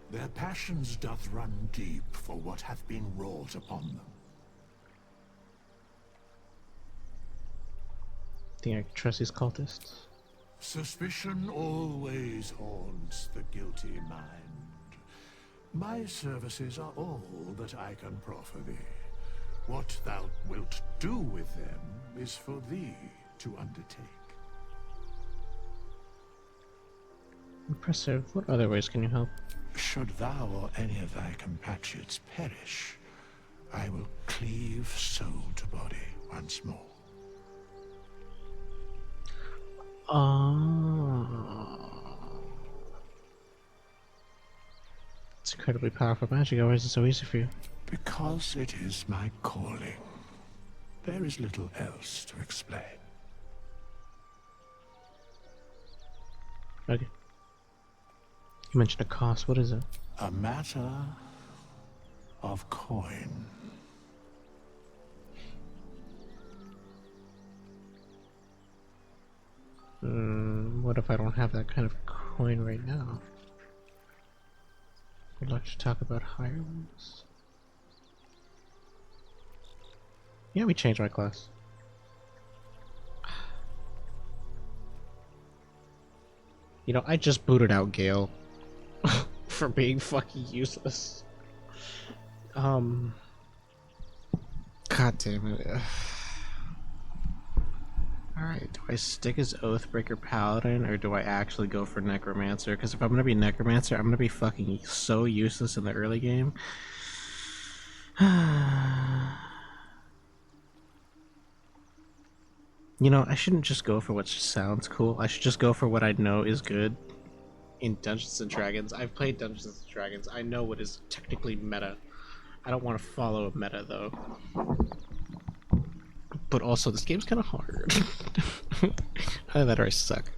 S15: Their passions doth run deep for what hath been wrought upon them.
S1: Think I can trust these cultists?
S15: Suspicion always haunts the guilty mind. My services are all that I can proffer thee. What thou wilt do with them is for thee to undertake.
S1: Impressive. What other ways can you help?
S15: Should thou or any of thy compatriots perish, I will cleave soul to body once more.
S1: It's incredibly powerful magic. Why is it so easy for you?
S15: Because it is my calling. There is little else to explain.
S1: Okay. You mentioned a cost. What is it?
S15: A matter of coin.
S1: What if I don't have that kind of coin right now? Would like to talk about higher ones. Yeah, we changed my class. You know, I just booted out Gale for being fucking useless. God damn it. Alright, do I stick as Oathbreaker Paladin or do I actually go for Necromancer? Because if I'm gonna be Necromancer, I'm gonna be fucking so useless in the early game. You know, I shouldn't just go for what sounds cool. I should just go for what I know is good in Dungeons and Dragons. I've played Dungeons and Dragons. I know what is technically meta. I don't want to follow a meta though. But also, this game's kind of hard. Either that or I suck.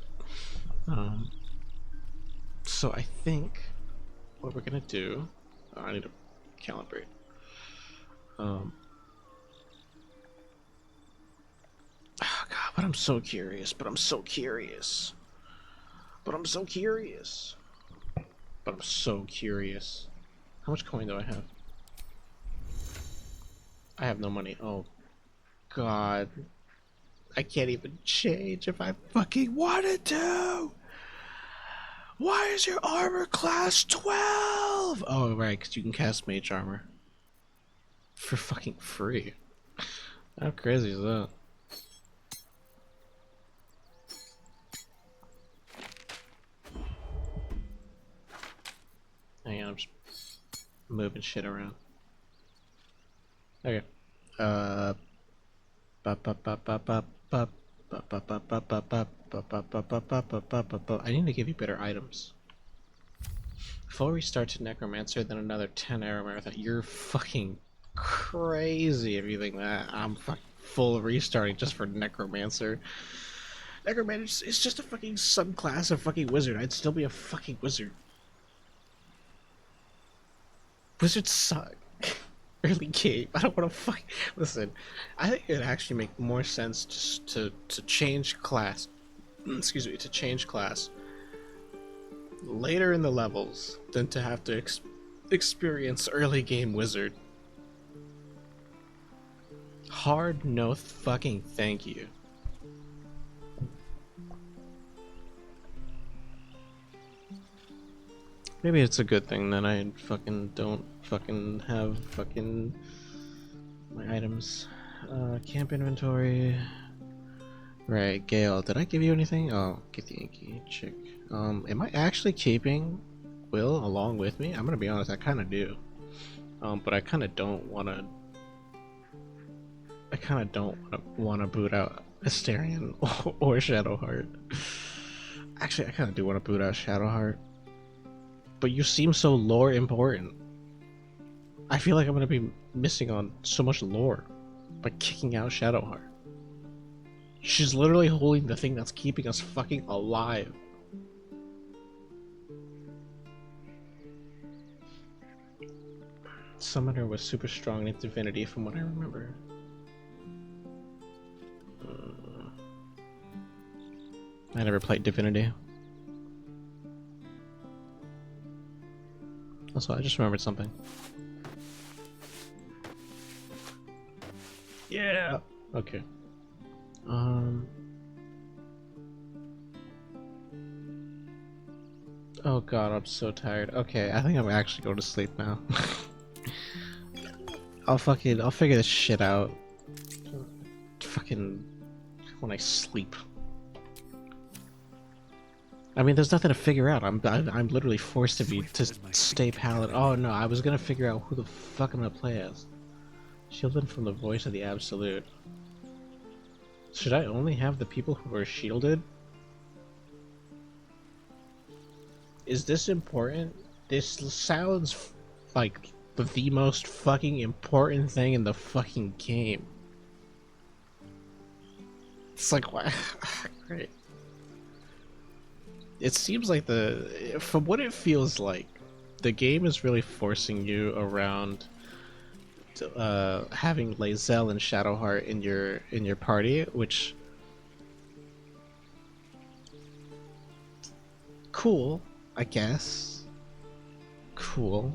S1: So I think what we're gonna do. Oh, I need to calibrate. Oh God, but I'm so curious. But I'm so curious. But I'm so curious. But I'm so curious. How much coin do I have? I have no money. Oh God. I can't even change if I fucking wanted to. Why is your armor class 12? Oh, right, because you can cast mage armor. For fucking free. How crazy is that? Hang on, I'm just moving shit around. Okay. I need to give you better items. Full restart to Necromancer, then another 10 arrow marathon. You're fucking crazy if you think that. I'm fucking full restarting just for Necromancer. Necromancer is just a fucking subclass of fucking wizard. I'd still be a fucking wizard. Wizards suck. Early game. I don't want to fuck. Listen, I think it'd actually make more sense just to change class. Excuse me, to change class later in the levels than to have to experience early game wizard. Hard no fucking thank you. Maybe it's a good thing that I fucking don't fucking have fucking my items. Camp inventory. Right, Gale, did I give you anything? Oh, get the Yankee chick. Am I actually keeping Will along with me? I'm gonna be honest, I kinda do. But I kinda don't wanna wanna boot out Asterion or Shadowheart. Actually, I kinda do wanna boot out Shadowheart. But you seem so lore important. I feel like I'm gonna be missing on so much lore by kicking out Shadowheart. She's literally holding the thing that's keeping us fucking alive. Summoner was super strong in Divinity from what I remember. I never played Divinity. Also, I just remembered something. Yeah! Okay. Oh god, I'm so tired. Okay, I think I'm actually going to sleep now. I'll figure this shit out. Fucking when I sleep. I mean, there's nothing to figure out. I'm literally forced to stay paladin. Oh no, I was gonna figure out who the fuck I'm gonna play as. Shielded from the voice of the Absolute. Should I only have the people who are shielded? Is this important? This sounds like the most fucking important thing in the fucking game. It's like, what? Great. It seems like from what it feels like, the game is really forcing you around to, having Lae'zel and Shadowheart in your party, which cool, I guess. Cool.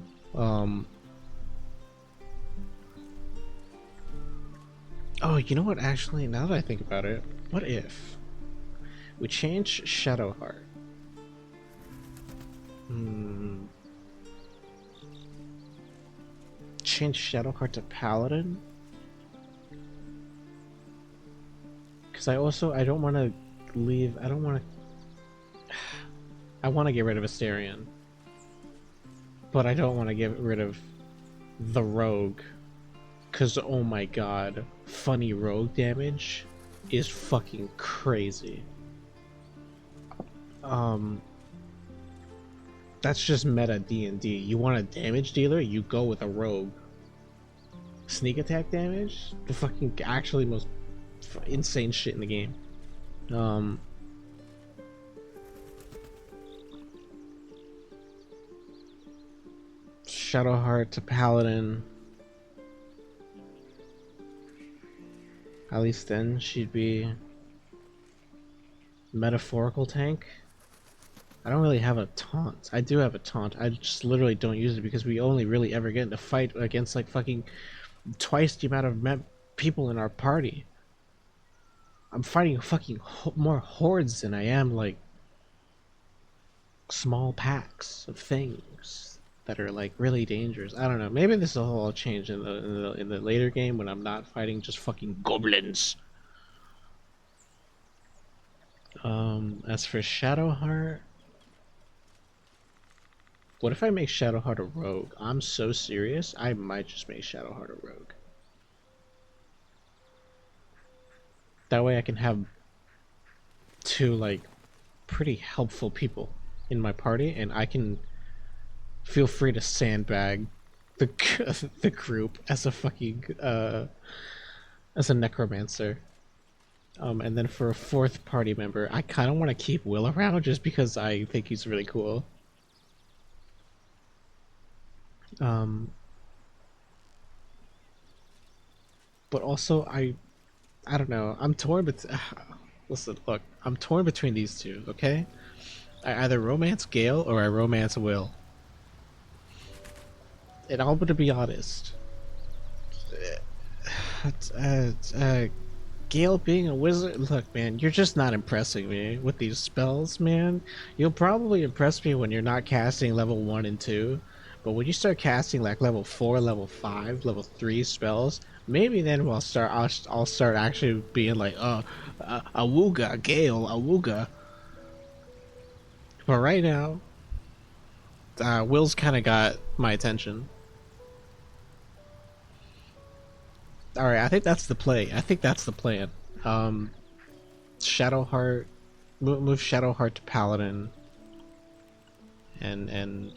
S1: Oh, you know what? Actually, now that I think about it, what if we change Shadowheart? Change Shadowheart to Paladin? Because I don't want to leave. I don't want to. I want to get rid of Asterion, but I don't want to get rid of the rogue. Because oh my god, funny rogue damage is fucking crazy. That's just meta D&D. You want a damage dealer, you go with a rogue. Sneak attack damage? The fucking actually most insane shit in the game. Shadowheart to Paladin. At least then she'd be metaphorical tank. I don't really have a taunt. I do have a taunt. I just literally don't use it because we only really ever get into fight against like fucking twice the amount of people in our party. I'm fighting fucking more hordes than I am like small packs of things that are like really dangerous. I don't know. Maybe this will all change in the later game when I'm not fighting just fucking goblins. As for Shadowheart, what if I make Shadowheart a rogue? I'm so serious, I might just make Shadowheart a rogue. That way I can have two, like, pretty helpful people in my party, and I can feel free to sandbag the group as a fucking, as a necromancer. And then for a fourth party member, I kind of want to keep Will around just because I think he's really cool. But also I don't know. I'm torn listen, look, I'm torn between these two, okay? I either romance Gale or I romance Will. And I'm gonna be honest. Gale being a wizard, look man, you're just not impressing me with these spells, man. You'll probably impress me when you're not casting level 1 and 2, but when you start casting like level 4, level 5, level 3 spells, maybe then I'll start actually being like, awooga, Gale, awooga. But right now, Will's kind of got my attention. Alright, I think that's the play. I think that's the plan. Shadowheart, move Shadowheart to Paladin, and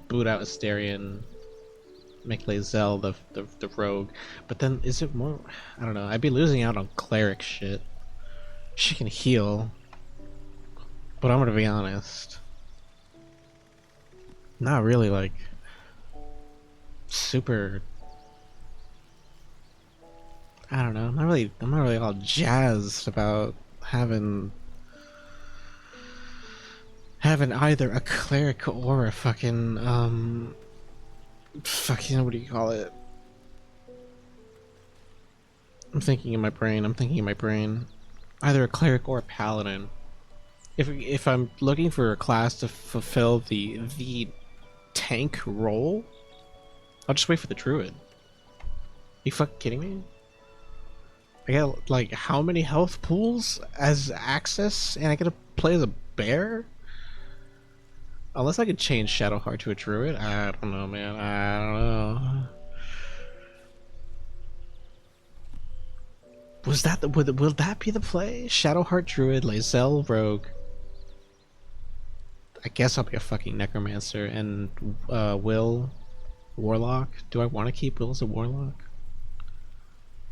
S1: boot out Asterion, make Lae'zel the rogue. But then is it more? I don't know. I'd be losing out on cleric shit. She can heal, but I'm gonna be honest. Not really like super. I don't know. I'm not really all jazzed about having either a cleric or a fucking what do you call it? I'm thinking in my brain. Either a cleric or a paladin. If I'm looking for a class to fulfill the tank role, I'll just wait for the druid. You fucking kidding me? I get like how many health pools as access, and I get to play as a bear? Unless I could change Shadowheart to a druid, I don't know, man. I don't know. Was that the will that be the play? Shadowheart Druid, Lae'zel Rogue. I guess I'll be a fucking Necromancer and Will Warlock. Do I want to keep Will as a Warlock?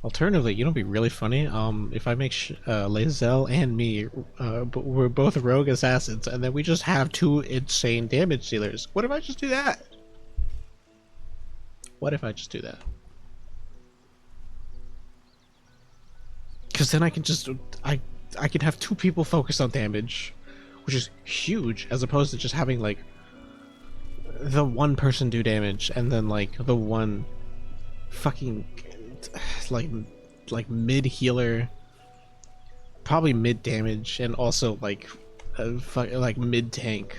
S1: Alternatively, you know, it'd be really funny. If I make Lae'zel and me, we're both rogue assassins, and then we just have two insane damage dealers. What if I just do that? What if I just do that? Because then I can just I can have two people focused on damage, which is huge, as opposed to just having like the one person do damage and then like the one fucking like mid healer, probably mid damage, and also like like mid tank.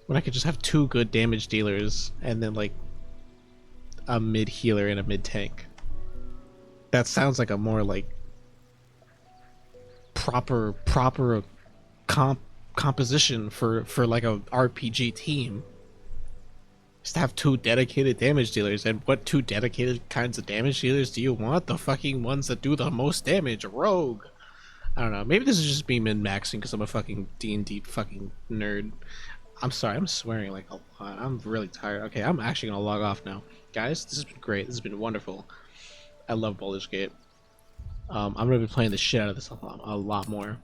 S1: When I could just have two good damage dealers and then like a mid healer and a mid tank. That sounds like a more like proper composition for like a RPG team. Just to have two dedicated damage dealers. And what two dedicated kinds of damage dealers do you want? The fucking ones that do the most damage. Rogue. I don't know. Maybe this is just me min-maxing because I'm a fucking D&D fucking nerd. I'm sorry, I'm swearing like a lot. I'm really tired. Okay, I'm actually gonna log off now. Guys, this has been great. This has been wonderful. I love Baldur's Gate. I'm gonna be playing the shit out of this a lot more.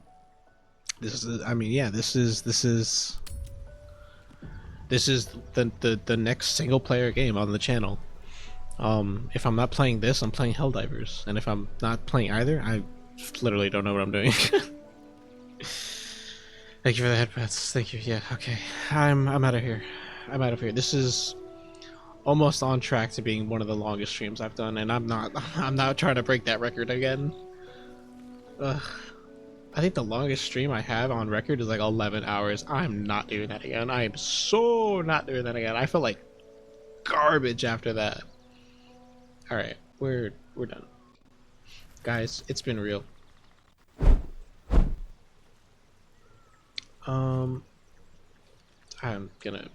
S1: This is, I mean, yeah, this is the next single player game on the channel. If I'm not playing this, I'm playing Helldivers, and if I'm not playing either, I literally don't know what I'm doing. Thank you for the headpats. Thank you. Yeah, okay. I'm out of here. I'm out of here. This is almost on track to being one of the longest streams I've done, and I'm not trying to break that record again. Ugh. I think the longest stream I have on record is like 11 hours. I'm not doing that again. I am so not doing that again. I feel like garbage after that. Alright, we're done. Guys, it's been real. I'm gonna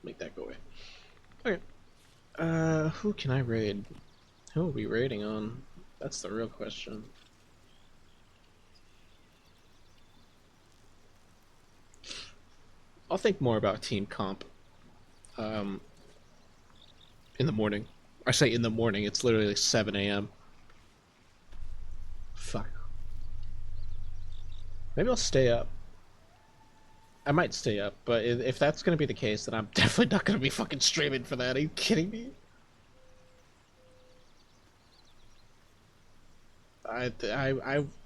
S1: make that go away. Okay. Who can I raid? Who are we raiding on? That's the real question. I'll think more about team comp in the morning. I say in the morning, it's literally like 7 a.m. Fuck. Maybe I'll stay up. I might stay up, but if that's gonna be the case, then I'm definitely not gonna be fucking streaming for that. Are you kidding me?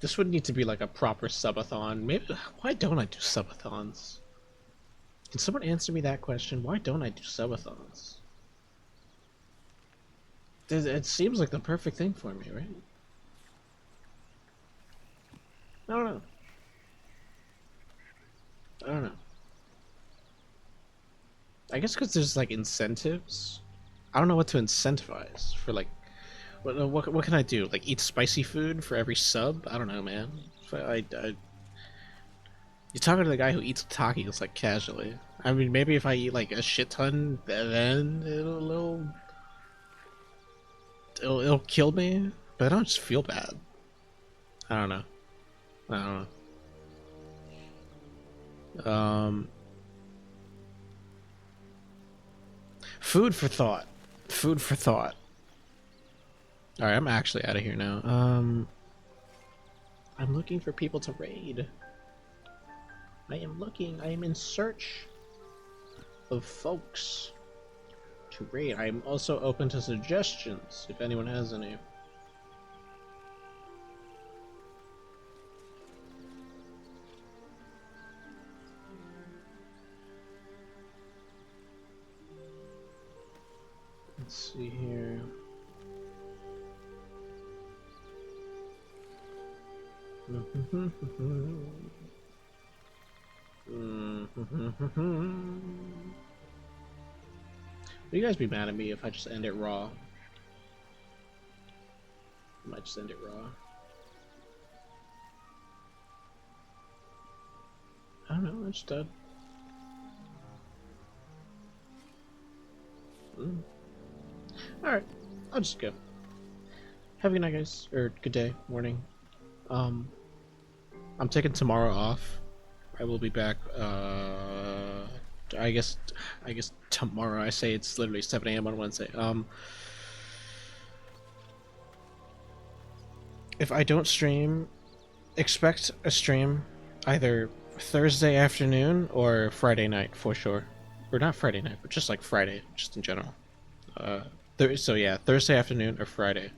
S1: This would need to be like a proper subathon. Maybe, why don't I do subathons? Can someone answer me that question? Why don't I do subathons? It seems like the perfect thing for me, right? I don't know. I don't know. I guess because there's like incentives. I don't know what to incentivize for, like, what can I do? Like eat spicy food for every sub? I don't know, man. You're talking to the guy who eats takis like casually. I mean, maybe if I eat like a shit ton, then it'll kill me. But I don't just feel bad. I don't know. I don't know. Food for thought. Food for thought. Alright, I'm actually out of here now. I'm looking for people to raid. I am in search of folks to raid. I'm also open to suggestions if anyone has any. Let's see here. Would you guys be mad at me if I just end it raw? I might just end it raw. I don't know, I just did. Alright, I'll just go. Have a good night, guys, or good day, morning. I'm taking tomorrow off. I will be back. I guess tomorrow. I say it's literally 7 a.m. on Wednesday. If I don't stream, expect a stream either Thursday afternoon or Friday night for sure, or not Friday night, but just like Friday, just in general. So yeah, Thursday afternoon or Friday.